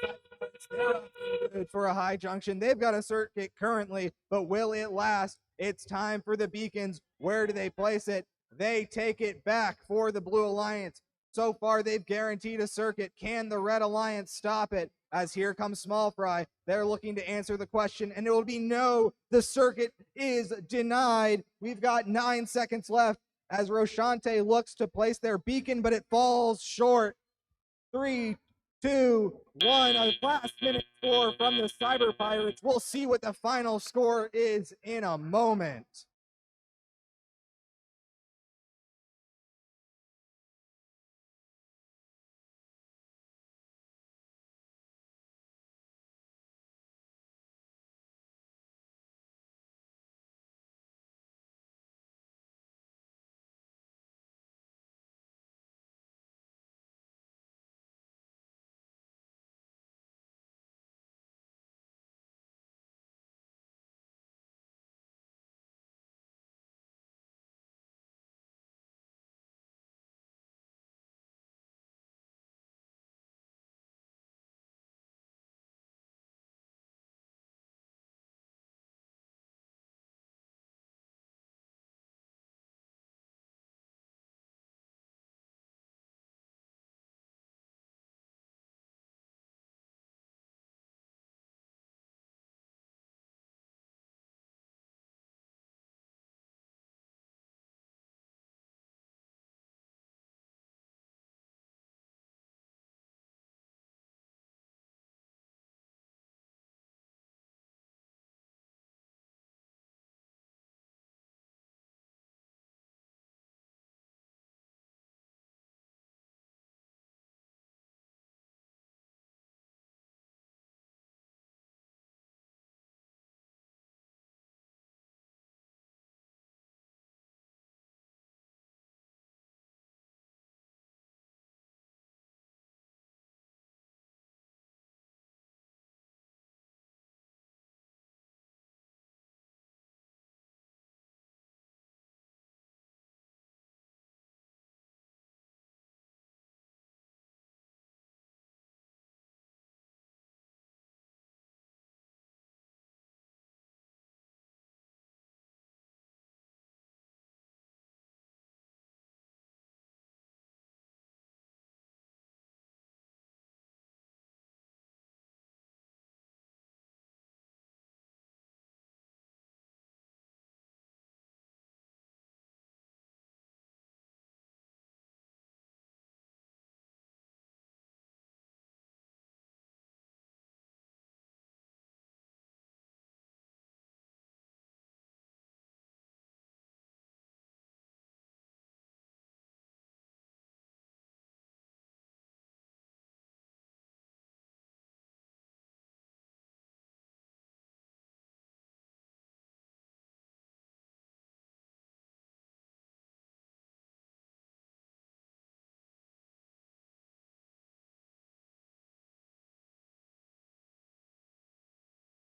good for a high junction. They've got a circuit currently, but will it last? It's time for the beacons. Where do they place it? They take it back for the Blue Alliance. So far, they've guaranteed a circuit. Can the Red Alliance stop it? As here comes Small Fry. They're looking to answer the question, and it will be no. The circuit is denied. We've got 9 seconds left as Roshante looks to place their beacon, but it falls short. 3, 2, 1. A last-minute score from the Cyber Pirates. We'll see what the final score is in a moment.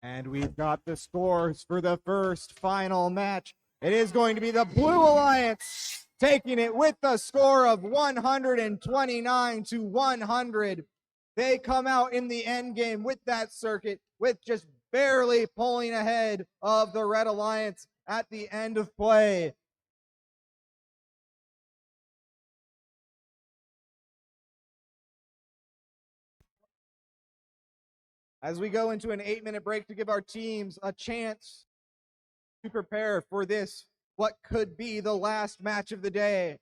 And we've got the scores for the first final match. It is going to be the Blue Alliance taking it with the score of 129-100. They come out in the end game with that circuit, with just barely pulling ahead of the Red Alliance at the end of play. As we go into an 8-minute break to give our teams a chance to prepare for this, what could be the last match of the day.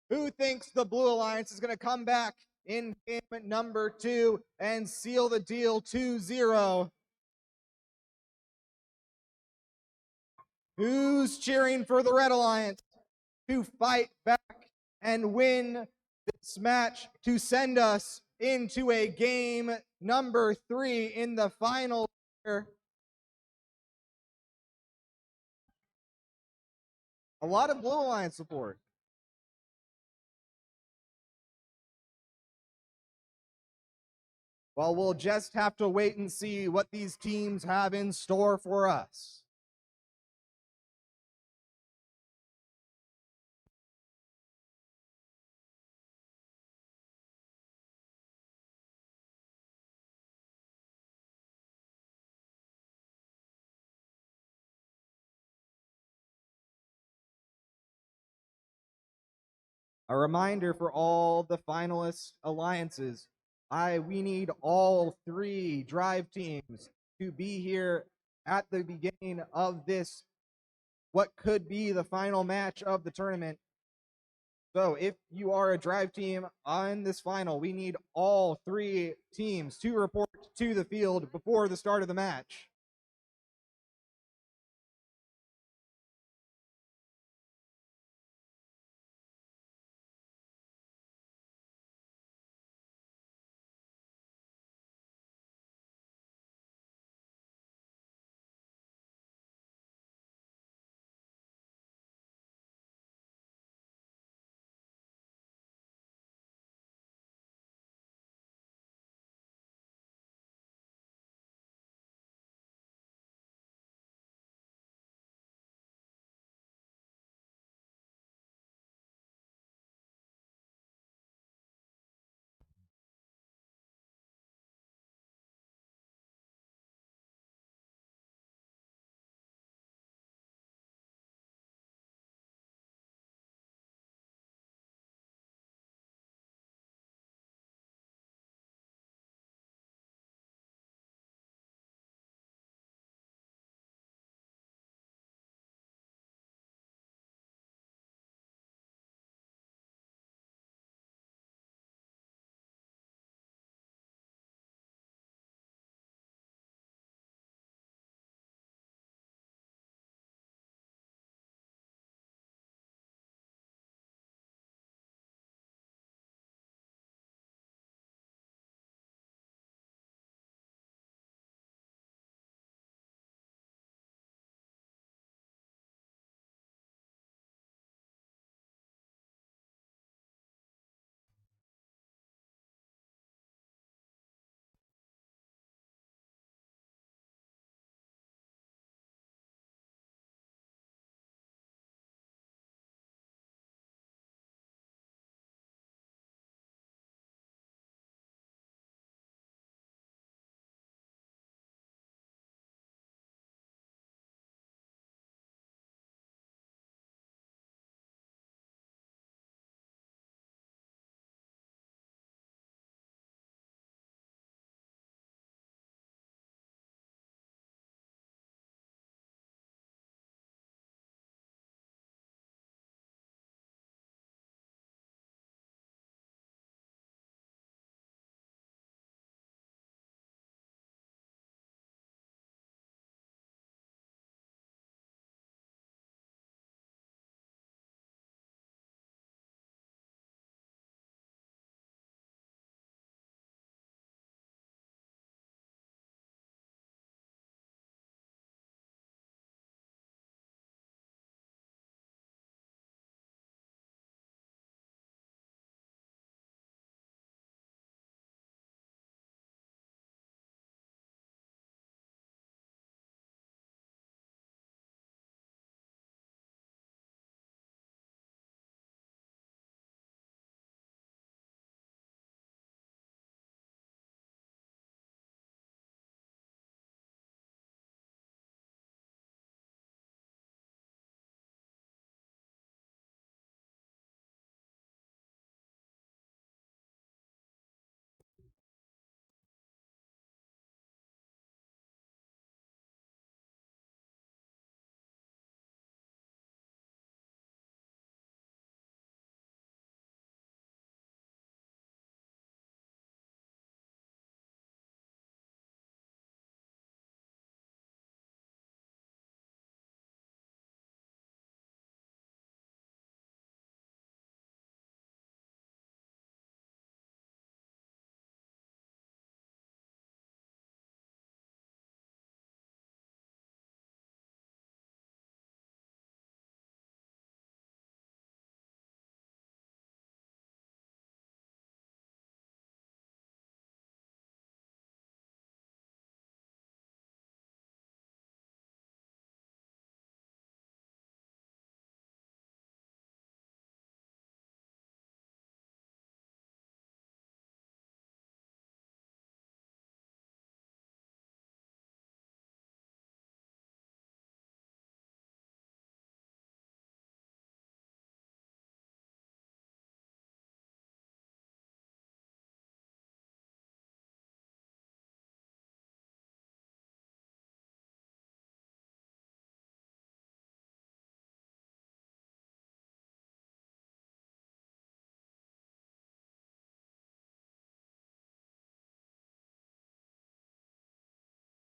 Who thinks the Blue Alliance is going to come back in game number 2 and seal the deal 2-0? Who's cheering for the Red Alliance to fight back and win this match to send us into a game number 3 in the final here? A lot of Blue Alliance support. Well, we'll just have to wait and see what these teams have in store for us. A reminder for all the finalist alliances, we need all 3 drive teams to be here at the beginning of this, what could be the final match of the tournament. So if you are a drive team on this final, we need all 3 teams to report to the field before the start of the match.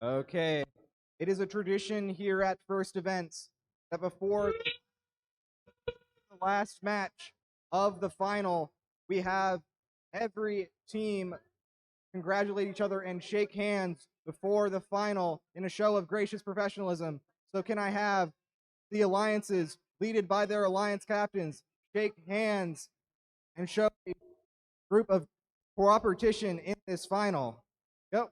Okay. It is a tradition here at First Events that before the last match of the final, we have every team congratulate each other and shake hands before the final in a show of gracious professionalism. So can I have the alliances, leaded by their alliance captains, shake hands and show a group of cooperation in this final? Go.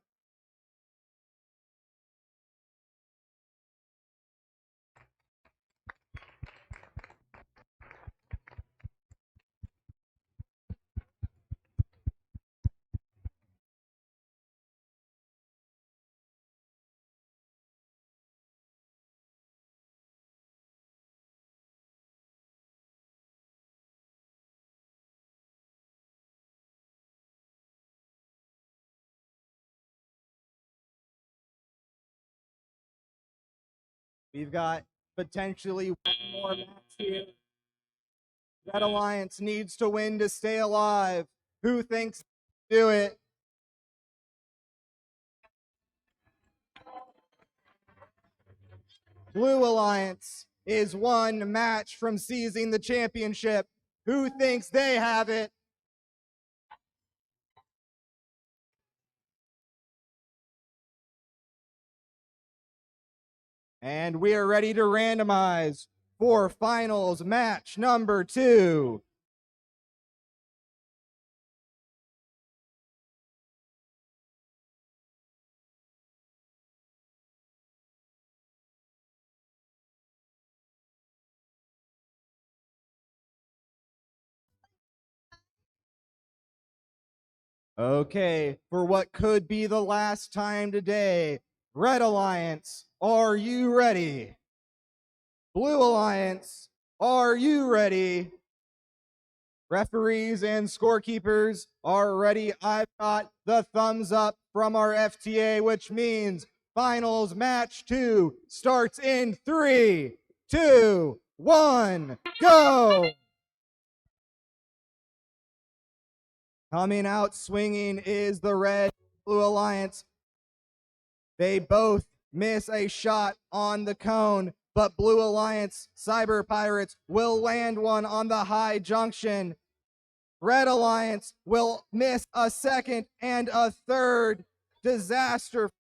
We've got potentially one more match here. That alliance needs to win to stay alive. Who thinks do it? Blue Alliance is one match from seizing the championship. Who thinks they have it? And we are ready to randomize for finals match number 2. Okay, for what could be the last time today, Red Alliance, are you ready? Blue Alliance, are you ready? Referees and scorekeepers are ready. I've got the thumbs up from our FTA, which means finals match 2 starts in 3, 2, 1, go! Coming out swinging is the Red Blue Alliance. They both miss a shot on the cone, but Blue Alliance Cyber Pirates will land one on the high junction. Red Alliance will miss a second and a third. Disaster for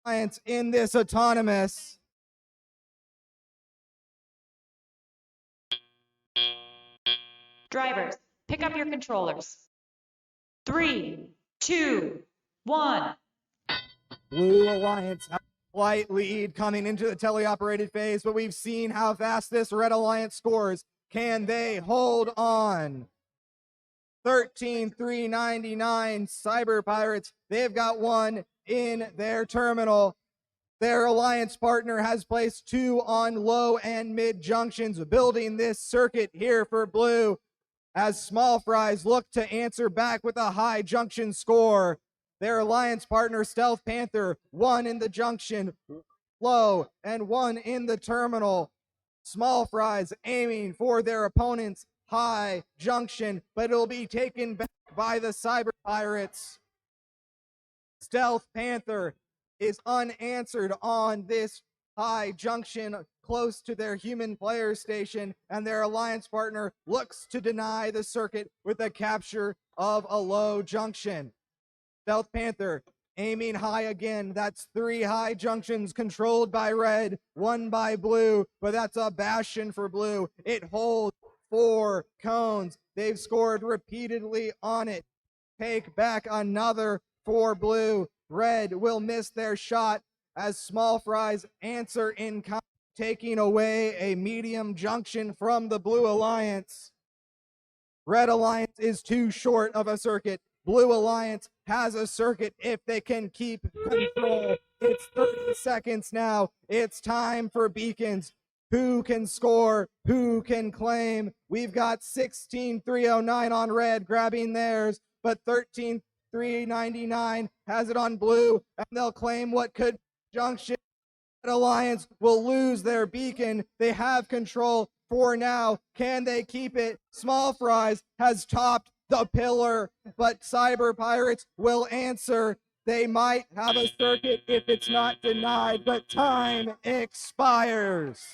Alliance in this autonomous. Drivers, pick up your controllers. 3, 2, 1. Blue Alliance has a slight lead coming into the teleoperated phase, but we've seen how fast this Red Alliance scores. Can they hold on? 13,399 Cyber Pirates. They've got one in their terminal. Their alliance partner has placed 2 on low and mid junctions, building this circuit here for Blue as Small Fries look to answer back with a high junction score. Their alliance partner, Stealth Panther, 1 in the junction, low, and 1 in the terminal. Small Fries aiming for their opponent's high junction, but it'll be taken back by the Cyber Pirates. Stealth Panther is unanswered on this high junction close to their human player station, and their alliance partner looks to deny the circuit with the capture of a low junction. Stealth Panther aiming high again. That's 3 high junctions controlled by Red, 1 by Blue, but that's a bastion for Blue. It holds 4 cones. They've scored repeatedly on it. Take back another for Blue. Red will miss their shot as Small Fries answer in kind, taking away a medium junction from the Blue Alliance. Red Alliance is too short of a circuit. Blue Alliance has a circuit if they can keep control. It's 30 seconds now. It's time for beacons. Who can score? Who can claim? We've got 16,309 on Red grabbing theirs, but 13,399 has it on Blue, and they'll claim what could be junction. Red Alliance will lose their beacon. They have control for now. Can they keep it? Small Fries has topped the pillar, but Cyber Pirates will answer. They might have a circuit if it's not denied, but time expires.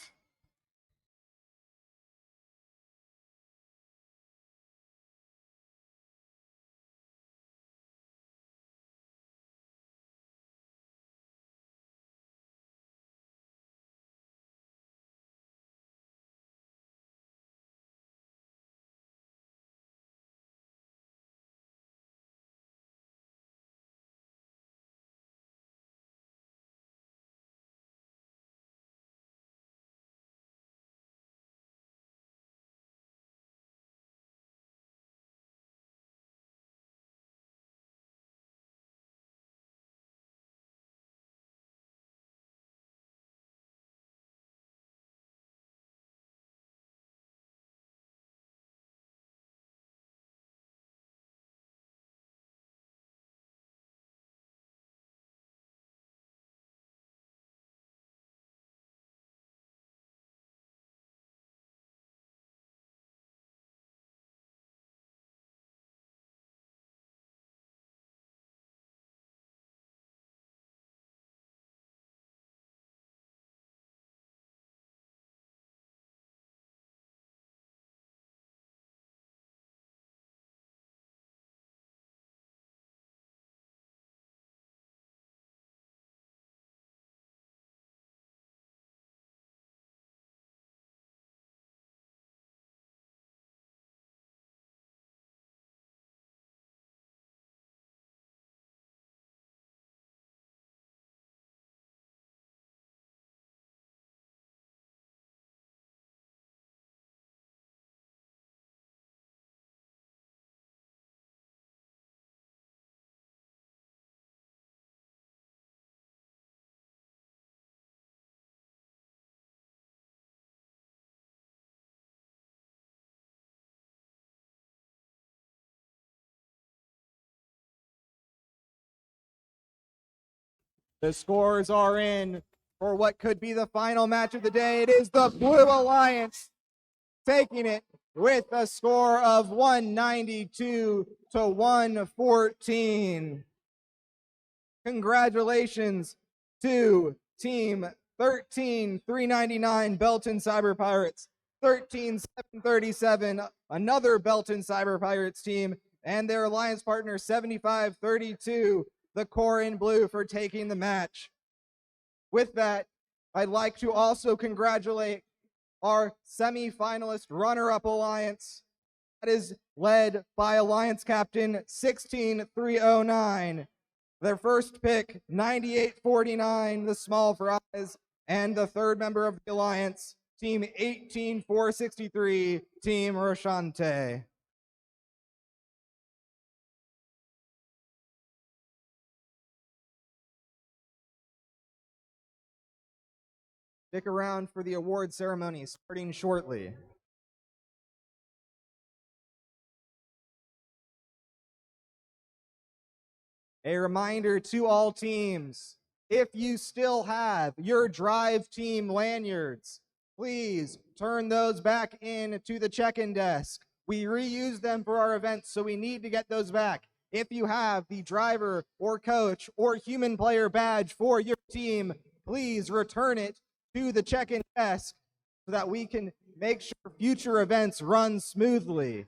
The scores are in for what could be the final match of the day. It is the Blue Alliance taking it with a score of 192 to 114. Congratulations to Team 13399 Belton Cyber Pirates, 13737, another Belton Cyber Pirates team, and their alliance partner 7532, the Corps in Blue, for taking the match. With that, I'd like to also congratulate our semi-finalist runner-up alliance that is led by Alliance Captain 16309. Their first pick, 9849, the Small Fries, and the third member of the alliance, Team 18463, Team Roshante. Stick around for the award ceremony starting shortly. A reminder to all teams, if you still have your Drive Team lanyards, please turn those back in to the check-in desk. We reuse them for our events, so we need to get those back. If you have the driver or coach or human player badge for your team, please return it to the check-in desk so that we can make sure future events run smoothly.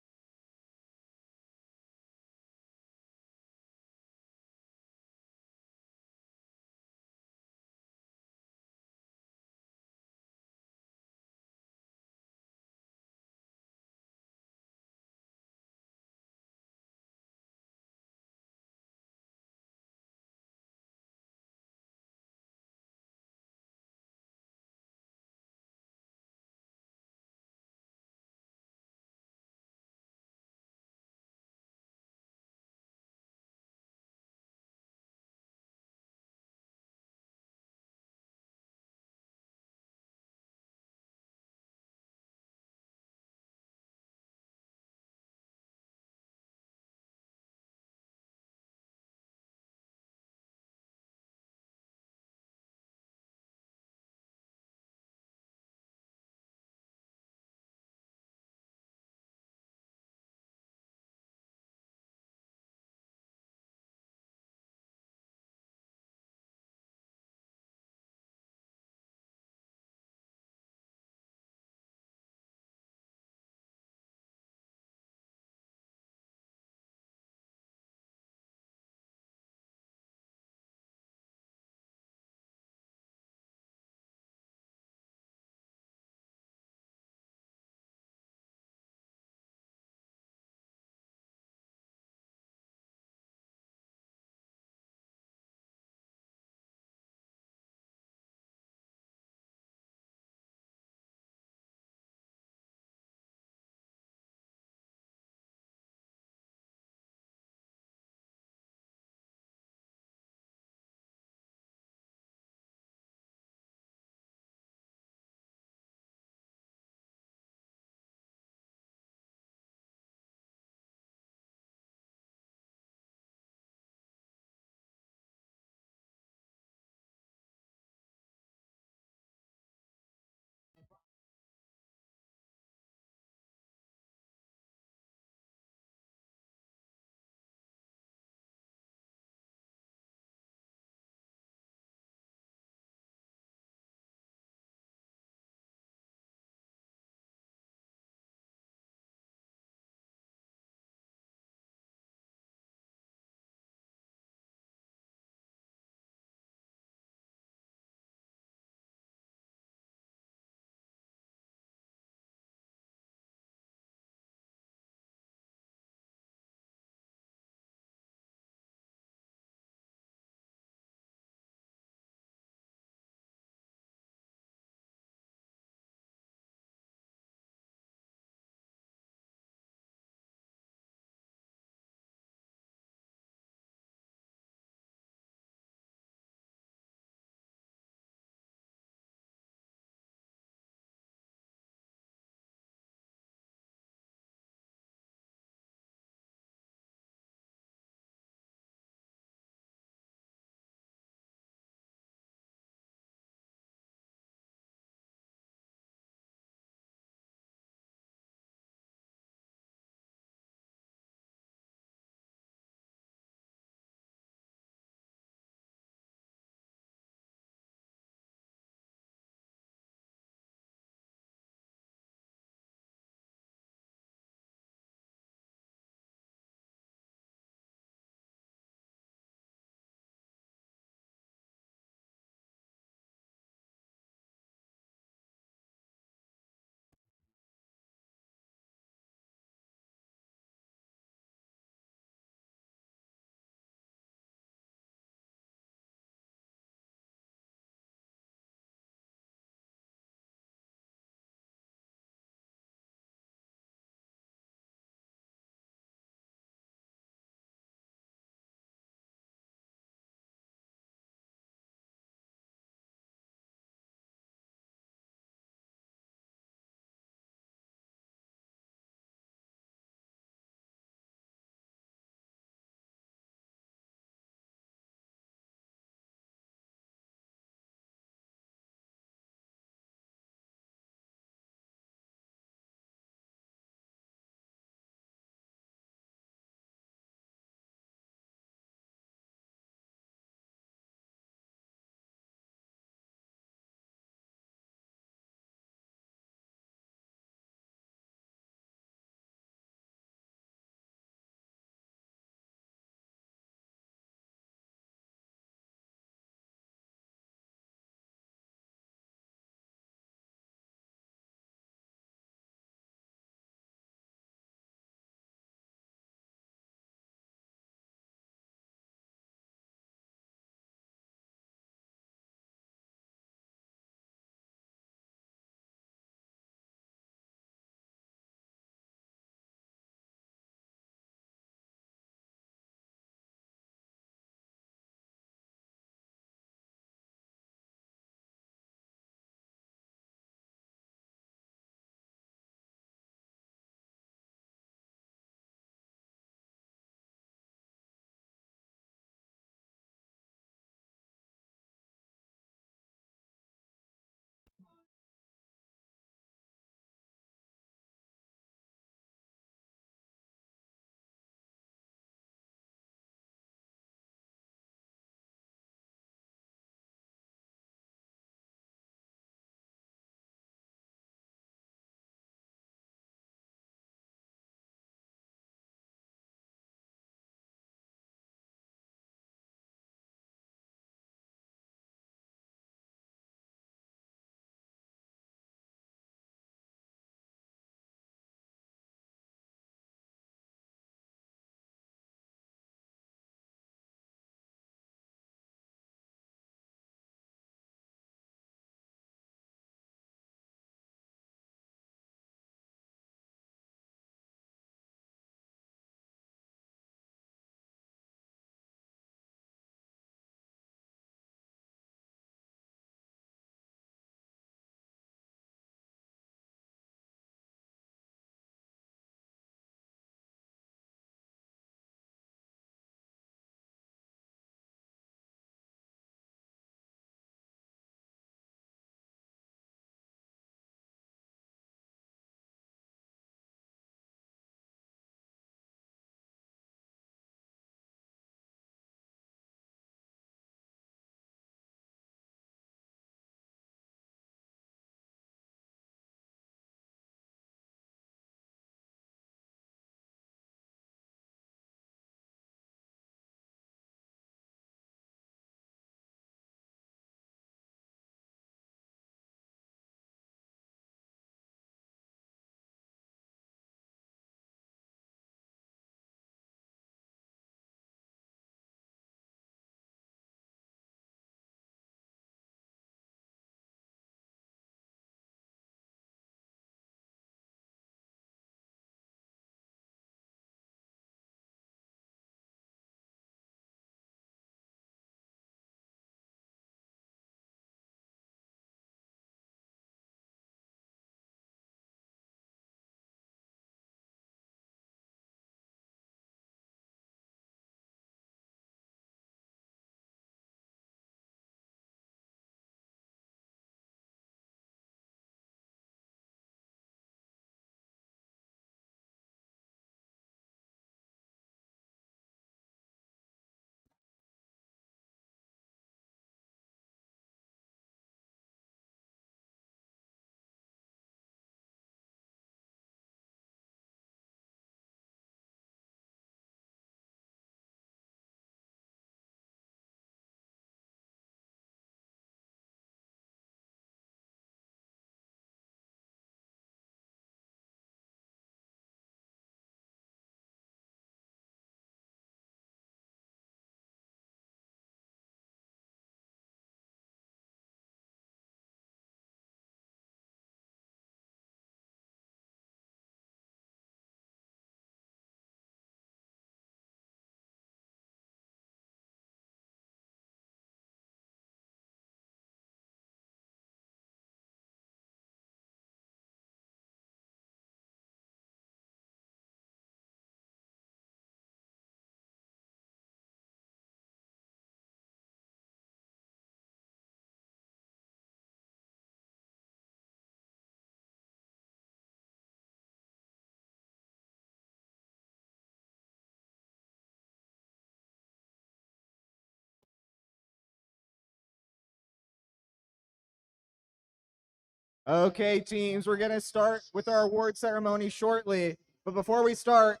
Okay, teams, we're going to start with our award ceremony shortly. But before we start,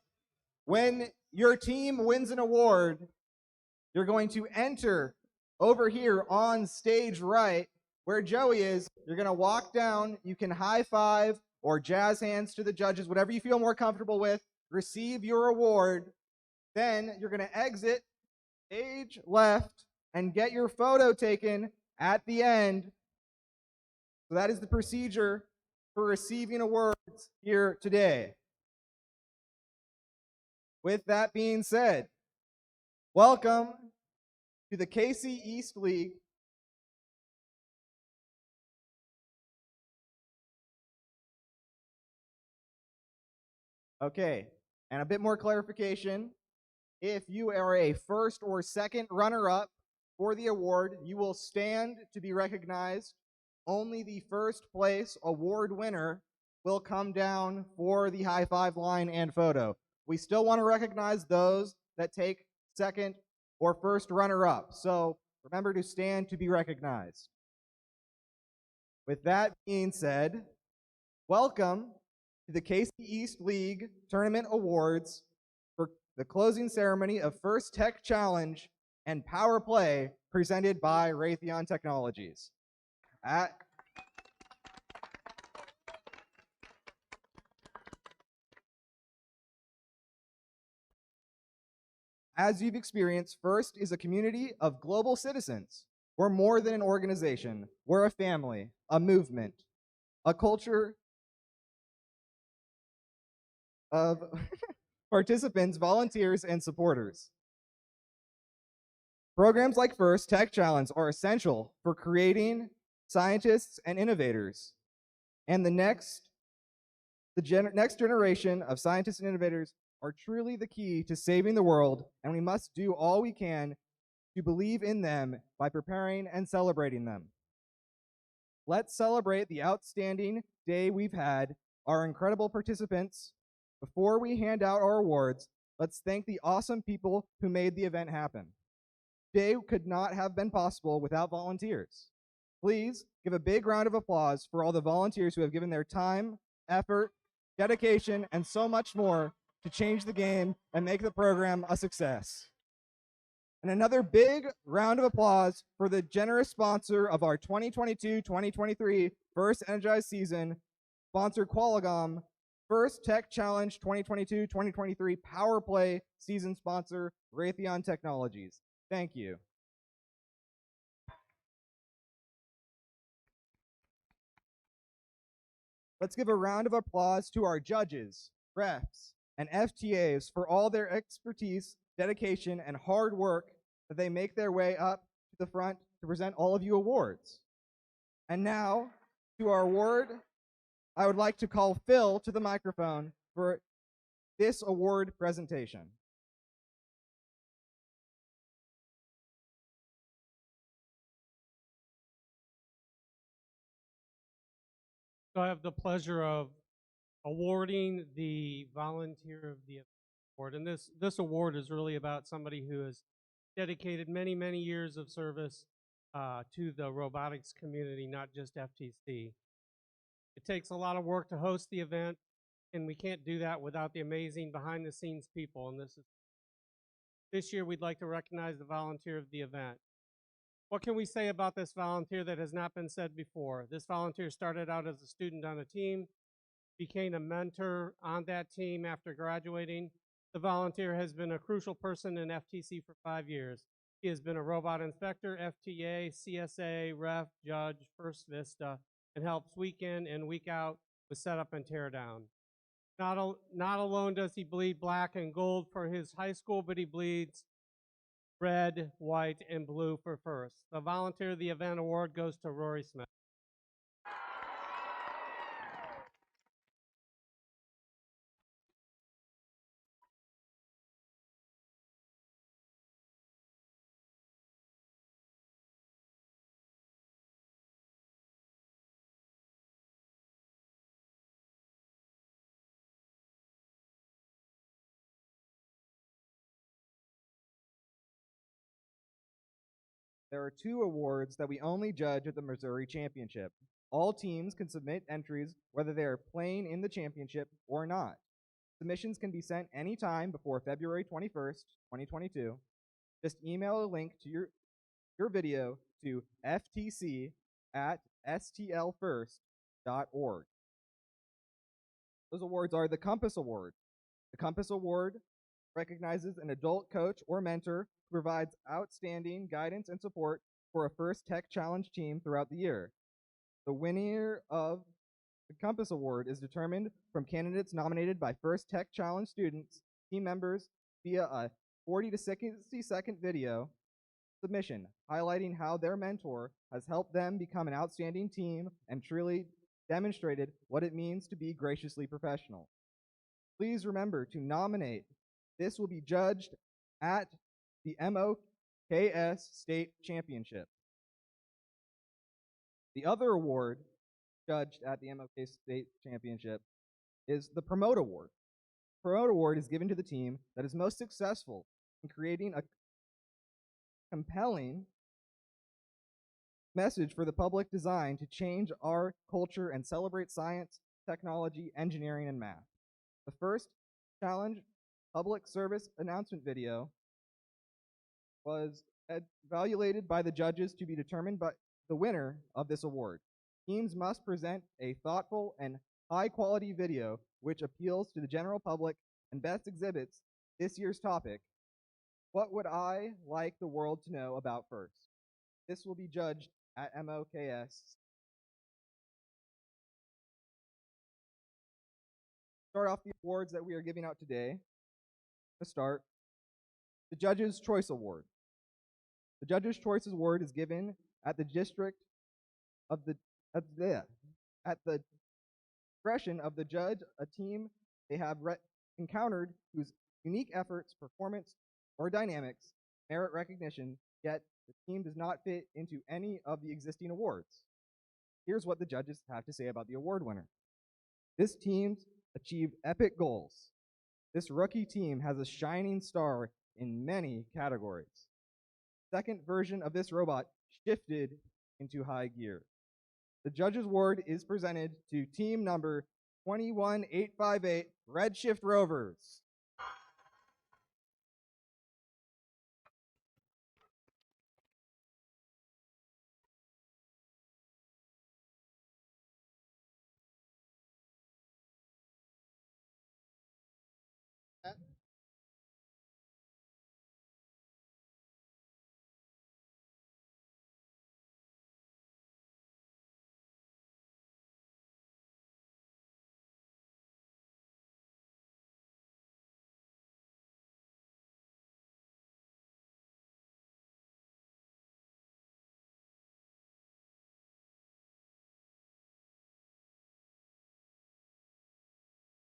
when your team wins an award, you're going to enter over here on stage right where Joey is. You're going to walk down. You can high five or jazz hands to the judges, whatever you feel more comfortable with. Receive your award. Then you're going to exit stage left and get your photo taken at the end. So that is the procedure for receiving awards here today. With that being said, welcome to the KC East League. Okay, and a bit more clarification. If you are a first or second runner-up for the award, you will stand to be recognized. Only the first place award winner will come down for the high five line and photo. We still want to recognize those that take second or first runner-up. So remember to stand to be recognized. With that being said, welcome to the KC East League Tournament Awards for the closing ceremony of First Tech Challenge and Power Play presented by Raytheon Technologies. As you've experienced, FIRST is a community of global citizens. We're more than an organization. We're a family, a movement, a culture of participants, volunteers, and supporters. Programs like FIRST Tech Challenge are essential for creating scientists and innovators. And the next generation of scientists and innovators are truly the key to saving the world, and we must do all we can to believe in them by preparing and celebrating them. Let's celebrate the outstanding day we've had, our incredible participants. Before we hand out our awards, let's thank the awesome people who made the event happen. Today could not have been possible without volunteers. Please give a big round of applause for all the volunteers who have given their time, effort, dedication, and so much more to change the game and make the program a success. And another big round of applause for the generous sponsor of our 2022-2023 First Energized season, sponsor Qualcomm, First Tech Challenge 2022-2023 Power Play season sponsor Raytheon Technologies. Thank you. Let's give a round of applause to our judges, refs, and FTAs for all their expertise, dedication, and hard work that they make their way up to the front to present all of you awards. And now, to our award, I would like to call Phil to the microphone for this award presentation. So I have the pleasure of awarding the Volunteer of the Award. And this award is really about somebody who has dedicated many, many years of service to the robotics community, not just FTC. It takes a lot of work to host the event, and we can't do that without the amazing behind-the-scenes people. And this year, we'd like to recognize the Volunteer of the event. What can we say about this volunteer that has not been said before? This volunteer started out as a student on a team, became a mentor on that team after graduating. The volunteer has been a crucial person in FTC for 5 years. He has been a robot inspector, FTA, CSA, ref, judge, First Vista, and helps week in and week out with setup and teardown. Not alone does he bleed black and gold for his high school, but he bleeds red, white, and blue for FIRST. The Volunteer of the Event Award goes to Rory Smith. There are 2 awards that we only judge at the Missouri Championship. All teams can submit entries whether they are playing in the championship or not. Submissions can be sent anytime before February 21st, 2022. Just email a link to your video to ftc@stlfirst.org. Those awards are the Compass Award. The Compass Award recognizes an adult coach or mentor who provides outstanding guidance and support for a First Tech Challenge team throughout the year. The winner of the Compass Award is determined from candidates nominated by First Tech Challenge students, team members, via a 40 to 60-second video submission highlighting how their mentor has helped them become an outstanding team and truly demonstrated what it means to be graciously professional. Please remember to nominate. This will be judged at the MOKS State Championship. The other award judged at the MOKS State Championship is the Promote Award. Promote Award is given to the team that is most successful in creating a compelling message for the public design to change our culture and celebrate science, technology, engineering, and math. The first challenge public service announcement video was evaluated by the judges to be determined by the winner of this award. Teams must present a thoughtful and high-quality video which appeals to the general public and best exhibits this year's topic, what would I like the world to know about first? This will be judged at MOKS. Start off the awards that we are giving out today. To start, the Judges' Choice Award. The Judges' Choice Award is given at the discretion of the judge, a team they have encountered whose unique efforts, performance, or dynamics merit recognition, yet the team does not fit into any of the existing awards. Here's what the judges have to say about the award winner. This team achieved epic goals. This rookie team has a shining star in many categories. Second version of this robot shifted into high gear. The judges' award is presented to team number 21858, Redshift Rovers.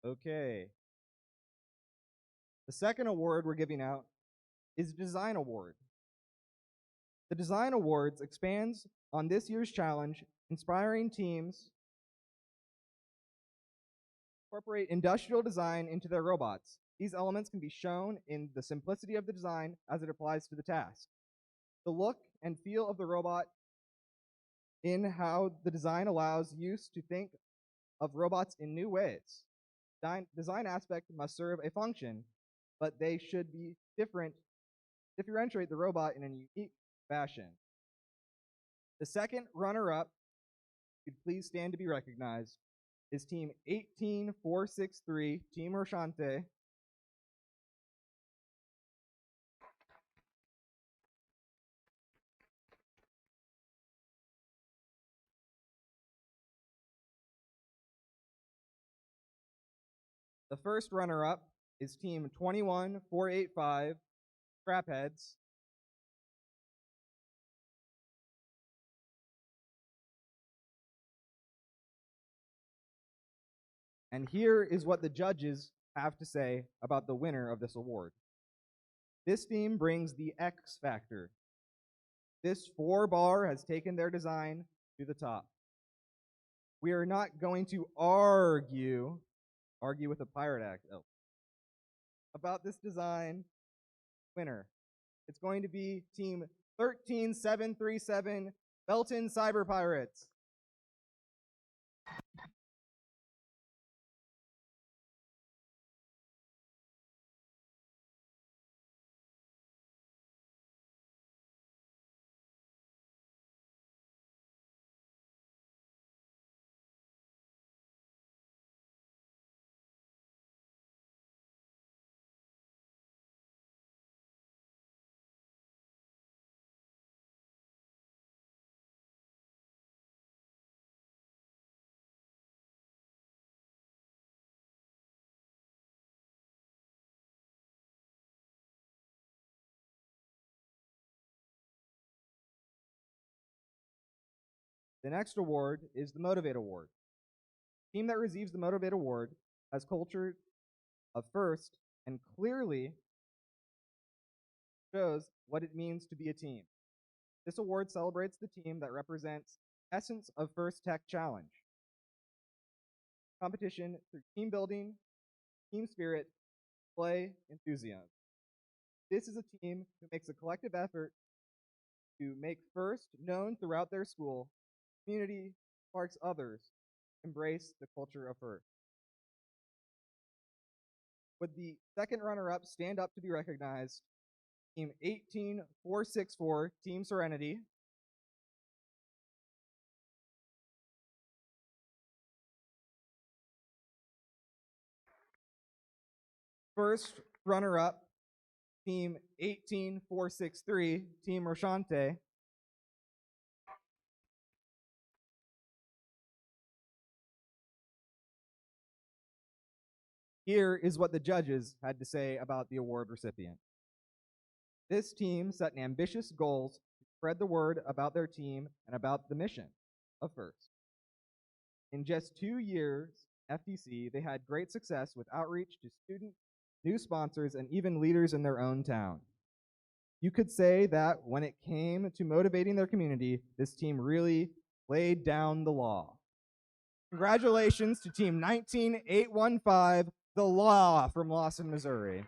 Okay. The second award we're giving out is Design Award. The Design Awards expands on this year's challenge, inspiring teams incorporate industrial design into their robots. These elements can be shown in the simplicity of the design as it applies to the task. The look and feel of the robot in how the design allows use to think of robots in new ways. Design aspect must serve a function, but they should be differentiate the robot in a unique fashion. The second runner-up, if you'd please stand to be recognized, is team 18463, Team Roshante. The first runner-up is team 21485, Scrapheads. And here is what the judges have to say about the winner of this award. This team brings the X factor. This 4-bar has taken their design to the top. We are not going to argue with a pirate act about this design winner. It's going to be team 13737, Belton Cyber Pirates. The next award is the Motivate Award. The team that receives the Motivate Award has culture of first and clearly shows what it means to be a team. This award celebrates the team that represents the essence of First Tech Challenge. Competition through team building, team spirit, play, enthusiasm. This is a team who makes a collective effort to make first known throughout their school, community, sparks others, embrace the culture of first. Would the second runner-up stand up to be recognized? Team 18464, Team Serenity. First runner-up, Team 18463, Team Roshante. Here is what the judges had to say about the award recipient. This team set an ambitious goals to spread the word about their team and about the mission of First. In just 2 years, FTC, they had great success with outreach to students, new sponsors, and even leaders in their own town. You could say that when it came to motivating their community, this team really laid down the law. Congratulations to Team 19815, The Law from Lawson, Missouri.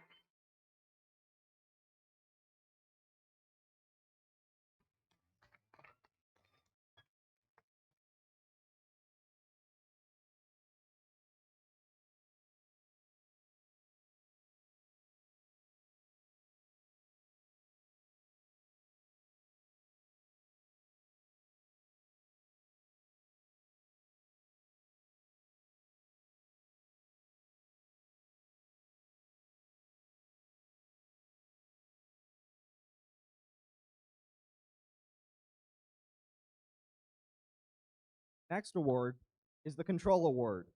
Next award is the Control Award.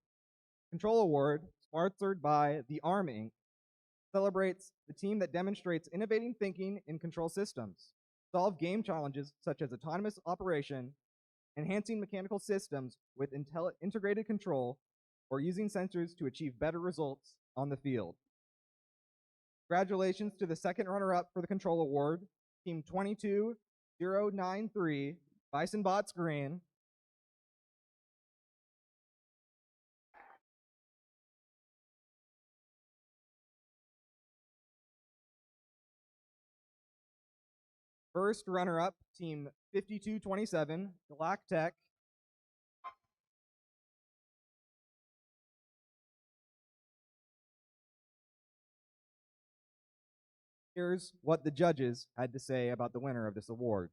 Control Award, sponsored by the Arm Inc., celebrates the team that demonstrates innovating thinking in control systems, solve game challenges such as autonomous operation, enhancing mechanical systems with integrated control, or using sensors to achieve better results on the field. Congratulations to the second runner-up for the Control Award, Team 22093, Bison Bots Green. First runner-up, Team 5227, Galactech. Here's what the judges had to say about the winner of this award.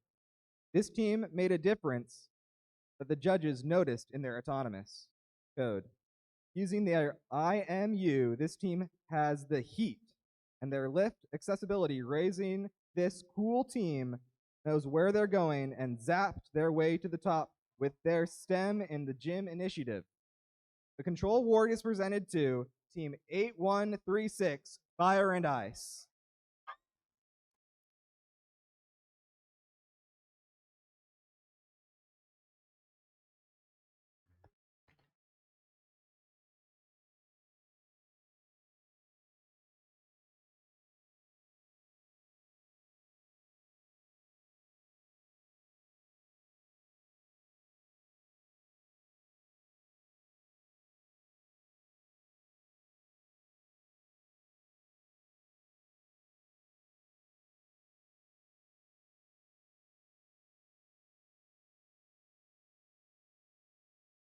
This team made a difference that the judges noticed in their autonomous code. Using their IMU, this team has the heat, and their lift accessibility, raising this cool team knows where they're going and zapped their way to the top with their STEM in the Gym initiative. The Control Award is presented to Team 8136, Fire and Ice.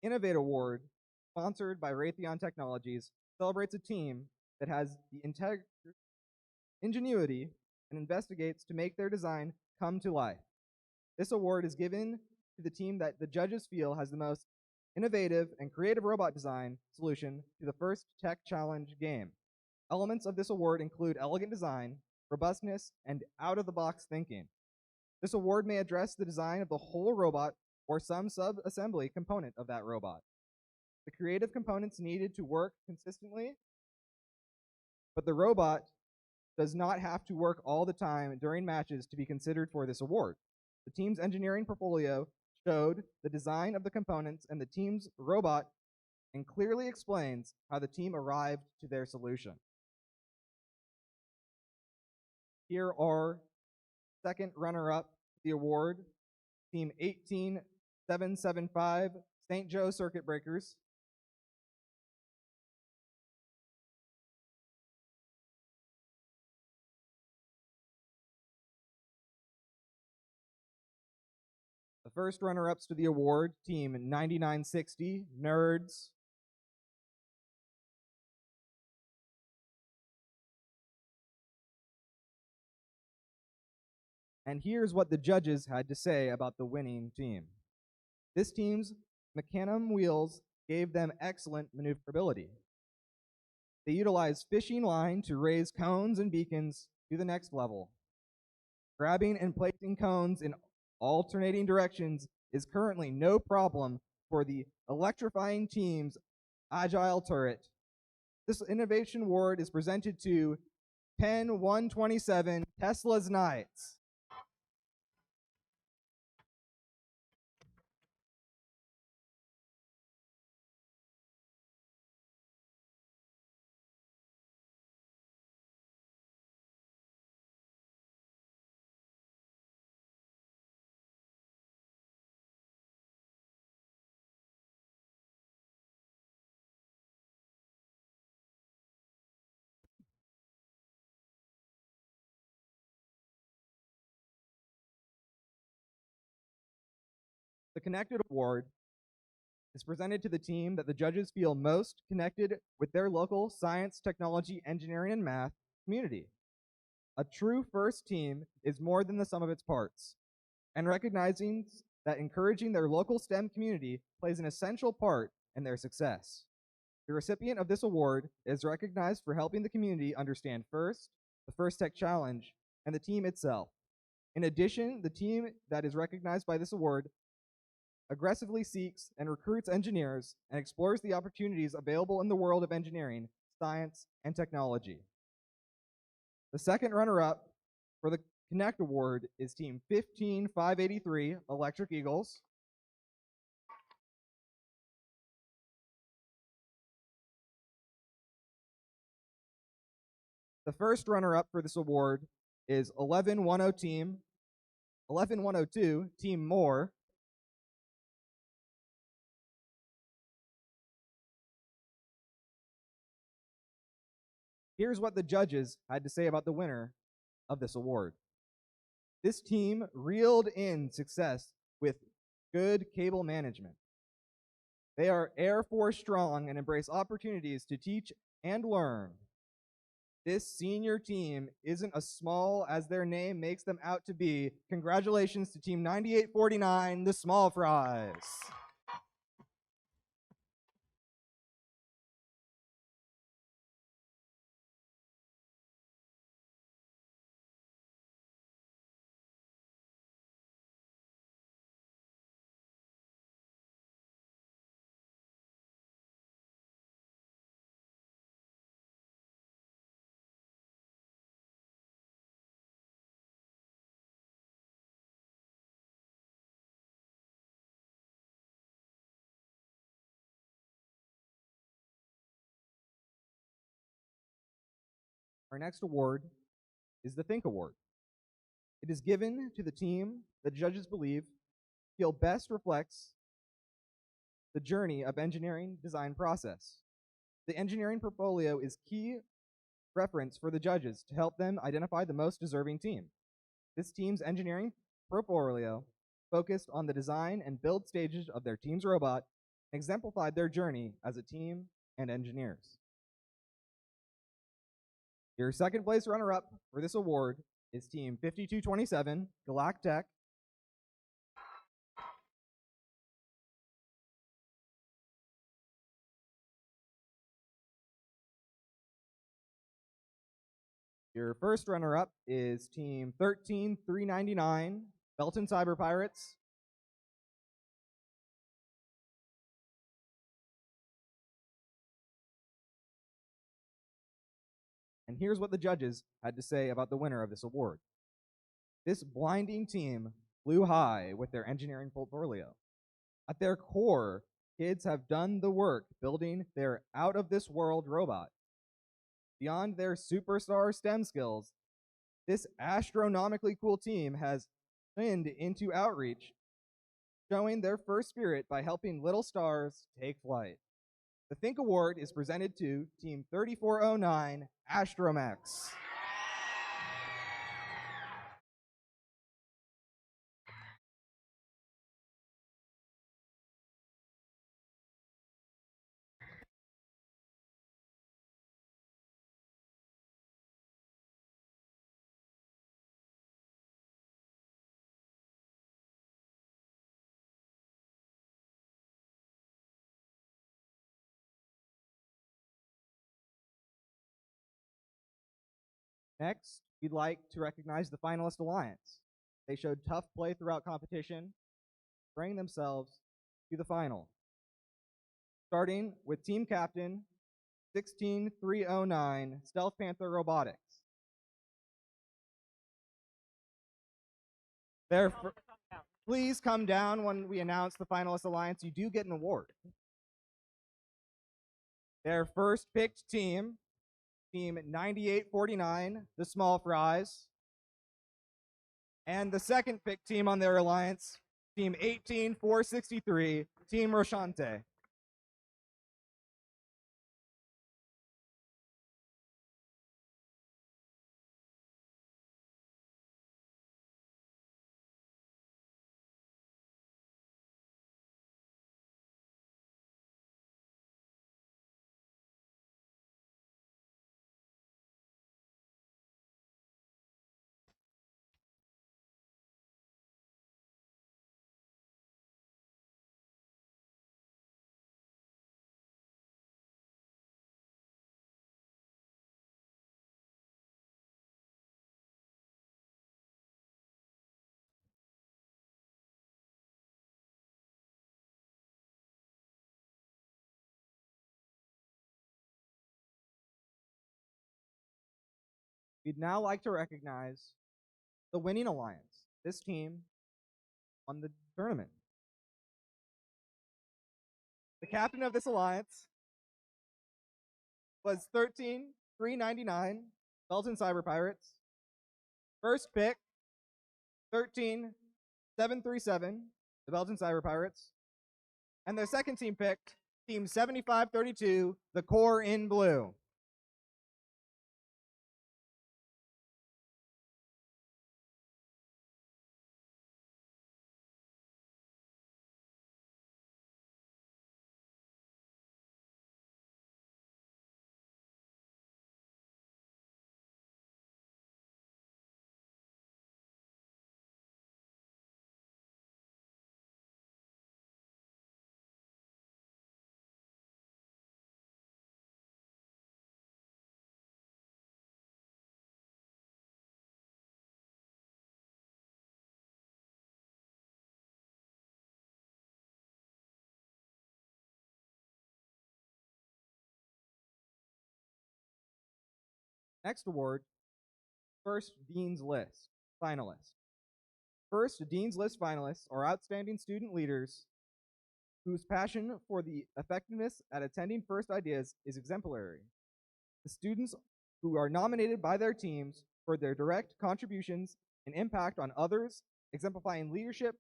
Innovate Award, sponsored by Raytheon Technologies, celebrates a team that has the ingenuity and investigates to make their design come to life. This award is given to the team that the judges feel has the most innovative and creative robot design solution to the First Tech Challenge game. Elements of this award include elegant design, robustness, and out-of-the-box thinking. This award may address the design of the whole robot or some sub-assembly component of that robot. The creative components needed to work consistently, but the robot does not have to work all the time during matches to be considered for this award. The team's engineering portfolio showed the design of the components and the team's robot and clearly explains how the team arrived to their solution. Here are second runner-up to the award, Team 18775 St. Joe Circuit Breakers. The first runner-ups to the award, Team 9960 Nerds. And here's what the judges had to say about the winning team. This team's Mecanum wheels gave them excellent maneuverability. They utilized fishing line to raise cones and beacons to the next level. Grabbing and placing cones in alternating directions is currently no problem for the electrifying team's agile turret. This innovation award is presented to Pen 127 Tesla's Knights. The Connected Award is presented to the team that the judges feel most connected with their local science, technology, engineering, and math community. A true FIRST team is more than the sum of its parts, and recognizing that encouraging their local STEM community plays an essential part in their success. The recipient of this award is recognized for helping the community understand FIRST, the FIRST Tech Challenge, and the team itself. In addition, the team that is recognized by this award aggressively seeks and recruits engineers and explores the opportunities available in the world of engineering, science, and technology. The second runner-up for the Connect Award is Team 15583 Electric Eagles. The first runner-up for this award is 1102 Team Moore. Here's what the judges had to say about the winner of this award. This team reeled in success with good cable management. They are Air Force strong and embrace opportunities to teach and learn. This senior team isn't as small as their name makes them out to be. Congratulations to Team 9849, the Small Fries. Our next award is the Think Award. It is given to the team that judges believe feel best reflects the journey of engineering design process. The engineering portfolio is key reference for the judges to help them identify the most deserving team. This team's engineering portfolio focused on the design and build stages of their team's robot and exemplified their journey as a team and engineers. Your second place runner-up for this award is Team 5227, Galactech. Your first runner-up is Team 13399, Belton Cyber Pirates. And here's what the judges had to say about the winner of this award. This blinding team flew high with their engineering portfolio. At their core, kids have done the work building their out-of-this-world robot. Beyond their superstar STEM skills, this astronomically cool team has leaned into outreach, showing their first spirit by helping little stars take flight. The Think Award is presented to Team 3409, Astromex. Next, we'd like to recognize the Finalist Alliance. They showed tough play throughout competition, bringing themselves to the final. Starting with Team Captain 16309, Stealth Panther Robotics. Please come down when we announce the Finalist Alliance. You do get an award. Their first picked team, Team 9849, the Small Fries. And the second picked team on their alliance, Team 18463, Team Roshante. We'd now like to recognize the winning alliance. This team won the tournament. The captain of this alliance was 13399, Belton Cyber Pirates. First pick, 13737, the Belgian Cyber Pirates. And their second team picked, Team 7532, the Core in Blue. Next award, First Dean's List finalists. First Dean's List finalists are outstanding student leaders whose passion for the effectiveness at attending First Ideas is exemplary. The students who are nominated by their teams for their direct contributions and impact on others, exemplifying leadership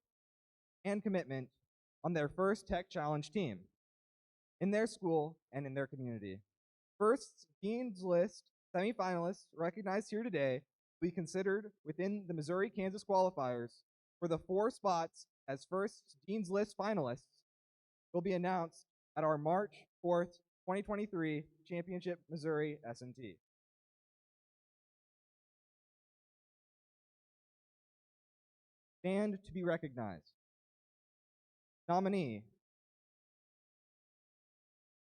and commitment on their First Tech Challenge team, in their school, and in their community. First Dean's List semifinalists recognized here today will be considered within the Missouri-Kansas qualifiers for the 4 spots as First Dean's List finalists will be announced at our March 4th, 2023 Championship Missouri S&T. Stand to be recognized. Nominee,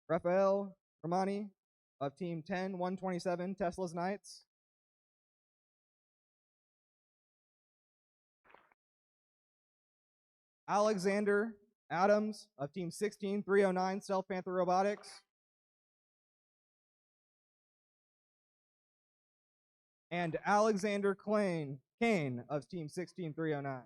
Rafael Romani of Team 10127 Tesla's Knights. Alexander Adams of Team 16309 Stealth Panther Robotics. And Alexander Kane of Team 16309.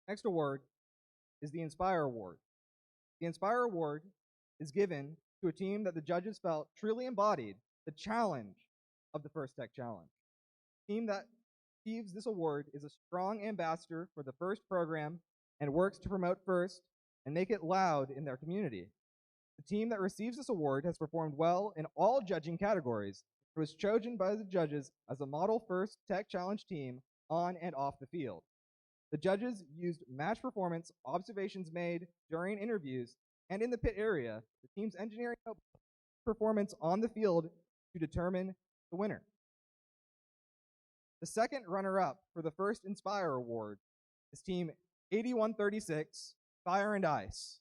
Next award is the Inspire Award. The Inspire Award is given to a team that the judges felt truly embodied the challenge of the First Tech Challenge. The team that receives this award is a strong ambassador for the FIRST program and works to promote FIRST and make it loud in their community. The team that receives this award has performed well in all judging categories. It was chosen by the judges as a model FIRST Tech Challenge team on and off the field. The judges used match performance, observations made during interviews, and in the pit area, the team's engineering performance on the field to determine the winner. The second runner-up for the first Inspire Award is Team 8136, Fire and Ice.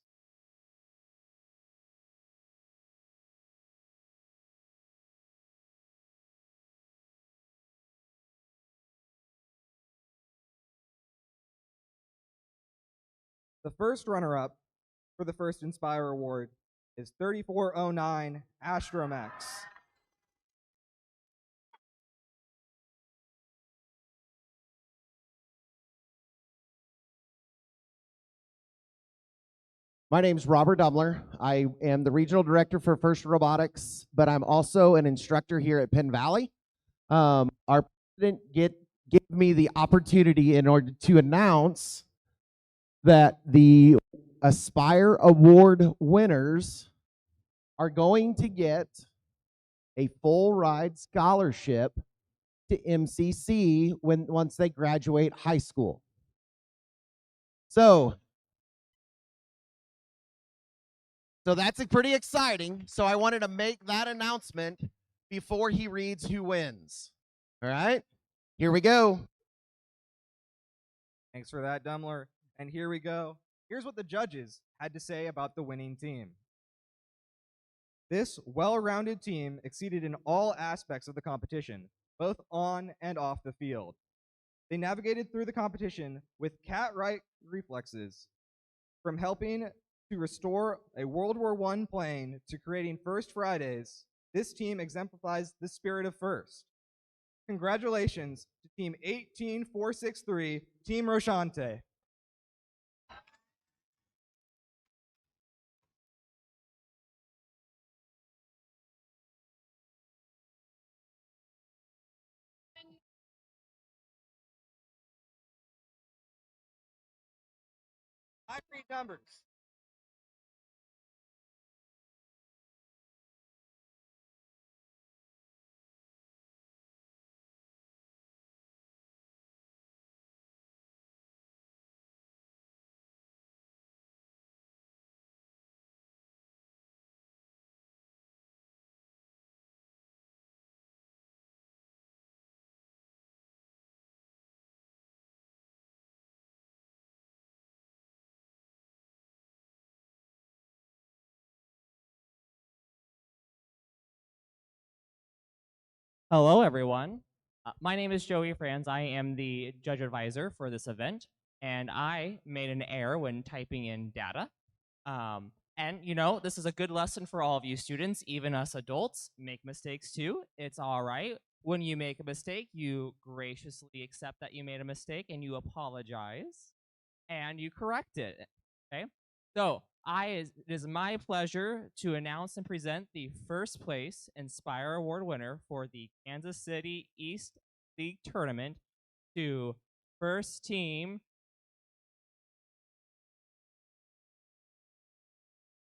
The first runner-up for the first Inspire Award is 3409 Astromex. My name is Robert Dumler. I am the regional director for FIRST Robotics, but I'm also an instructor here at Penn Valley. Our president gave me the opportunity in order to announce that the Aspire Award winners are going to get a full ride scholarship to MCC once they graduate high school. So that's pretty exciting. So I wanted to make that announcement before he reads who wins. All right, here we go. Thanks for that, Dumler. And here we go. Here's what the judges had to say about the winning team. This well-rounded team exceeded in all aspects of the competition, both on and off the field. They navigated through the competition with cat-like reflexes, from helping to restore a World War I plane to creating First Fridays. This team exemplifies the spirit of FIRST. Congratulations to Team 18463, Team Roshante. I read numbers. Hello, everyone. My name is Joey Franz. I am the judge advisor for this event, and I made an error when typing in data. And this is a good lesson for all of you students, even us adults. Make mistakes too. It's all right. When you make a mistake, you graciously accept that you made a mistake and you apologize and you correct it. Okay? So it is my pleasure to announce and present the first place Inspire Award winner for the Kansas City East League Tournament to first team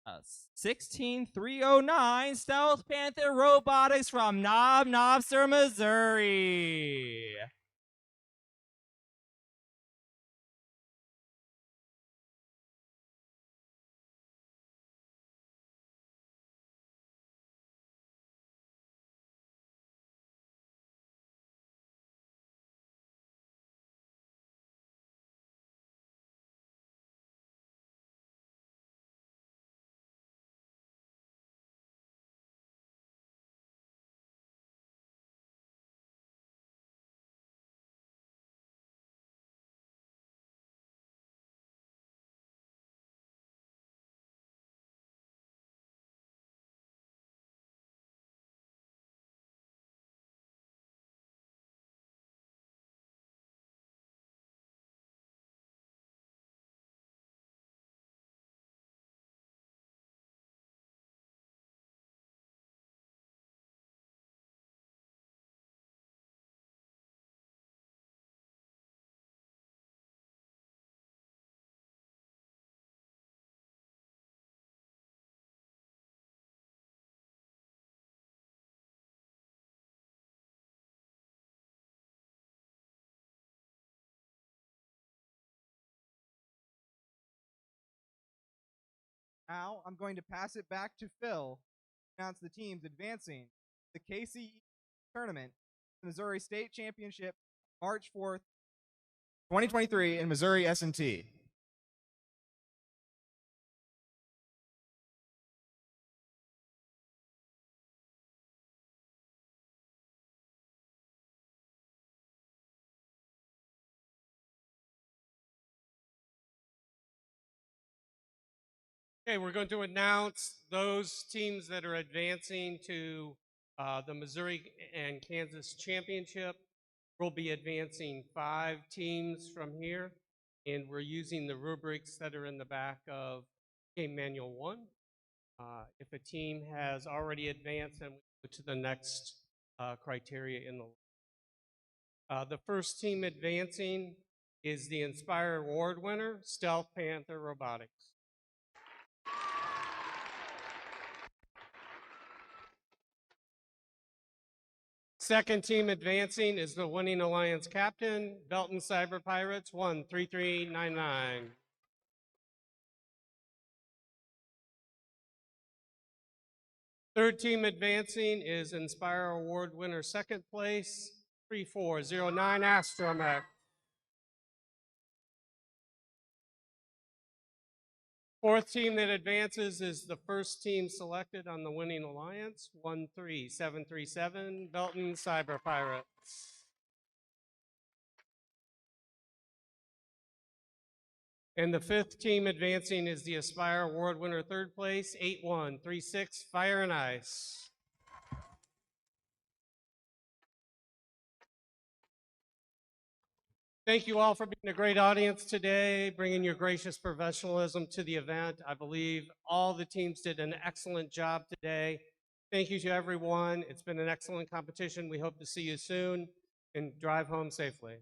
16309 Stealth Panther Robotics from Knob Knobster, Missouri. Now I'm going to pass it back to Phil to announce the teams advancing the KCE tournament, the Missouri State Championship, March 4th, 2023 in Missouri S&T. Okay, we're going to announce those teams that are advancing to the Missouri and Kansas Championship. We'll be advancing 5 teams from here, and we're using the rubrics that are in the back of Game Manual 1. If a team has already advanced, then we go to the next criteria in the first team advancing is the Inspire Award winner, Stealth Panther Robotics. Second team advancing is the winning alliance captain, Belton Cyber Pirates 13399. Third team advancing is Inspire Award winner second place, 3409 Astromech. Fourth team that advances is the first team selected on the winning alliance, 13737 Belton Cyber Pirates. And the fifth team advancing is the Aspire Award winner third place, 8136 Fire and Ice. Thank you all for being a great audience today, bringing your gracious professionalism to the event. I believe all the teams did an excellent job today. Thank you to everyone. It's been an excellent competition. We hope to see you soon, and drive home safely.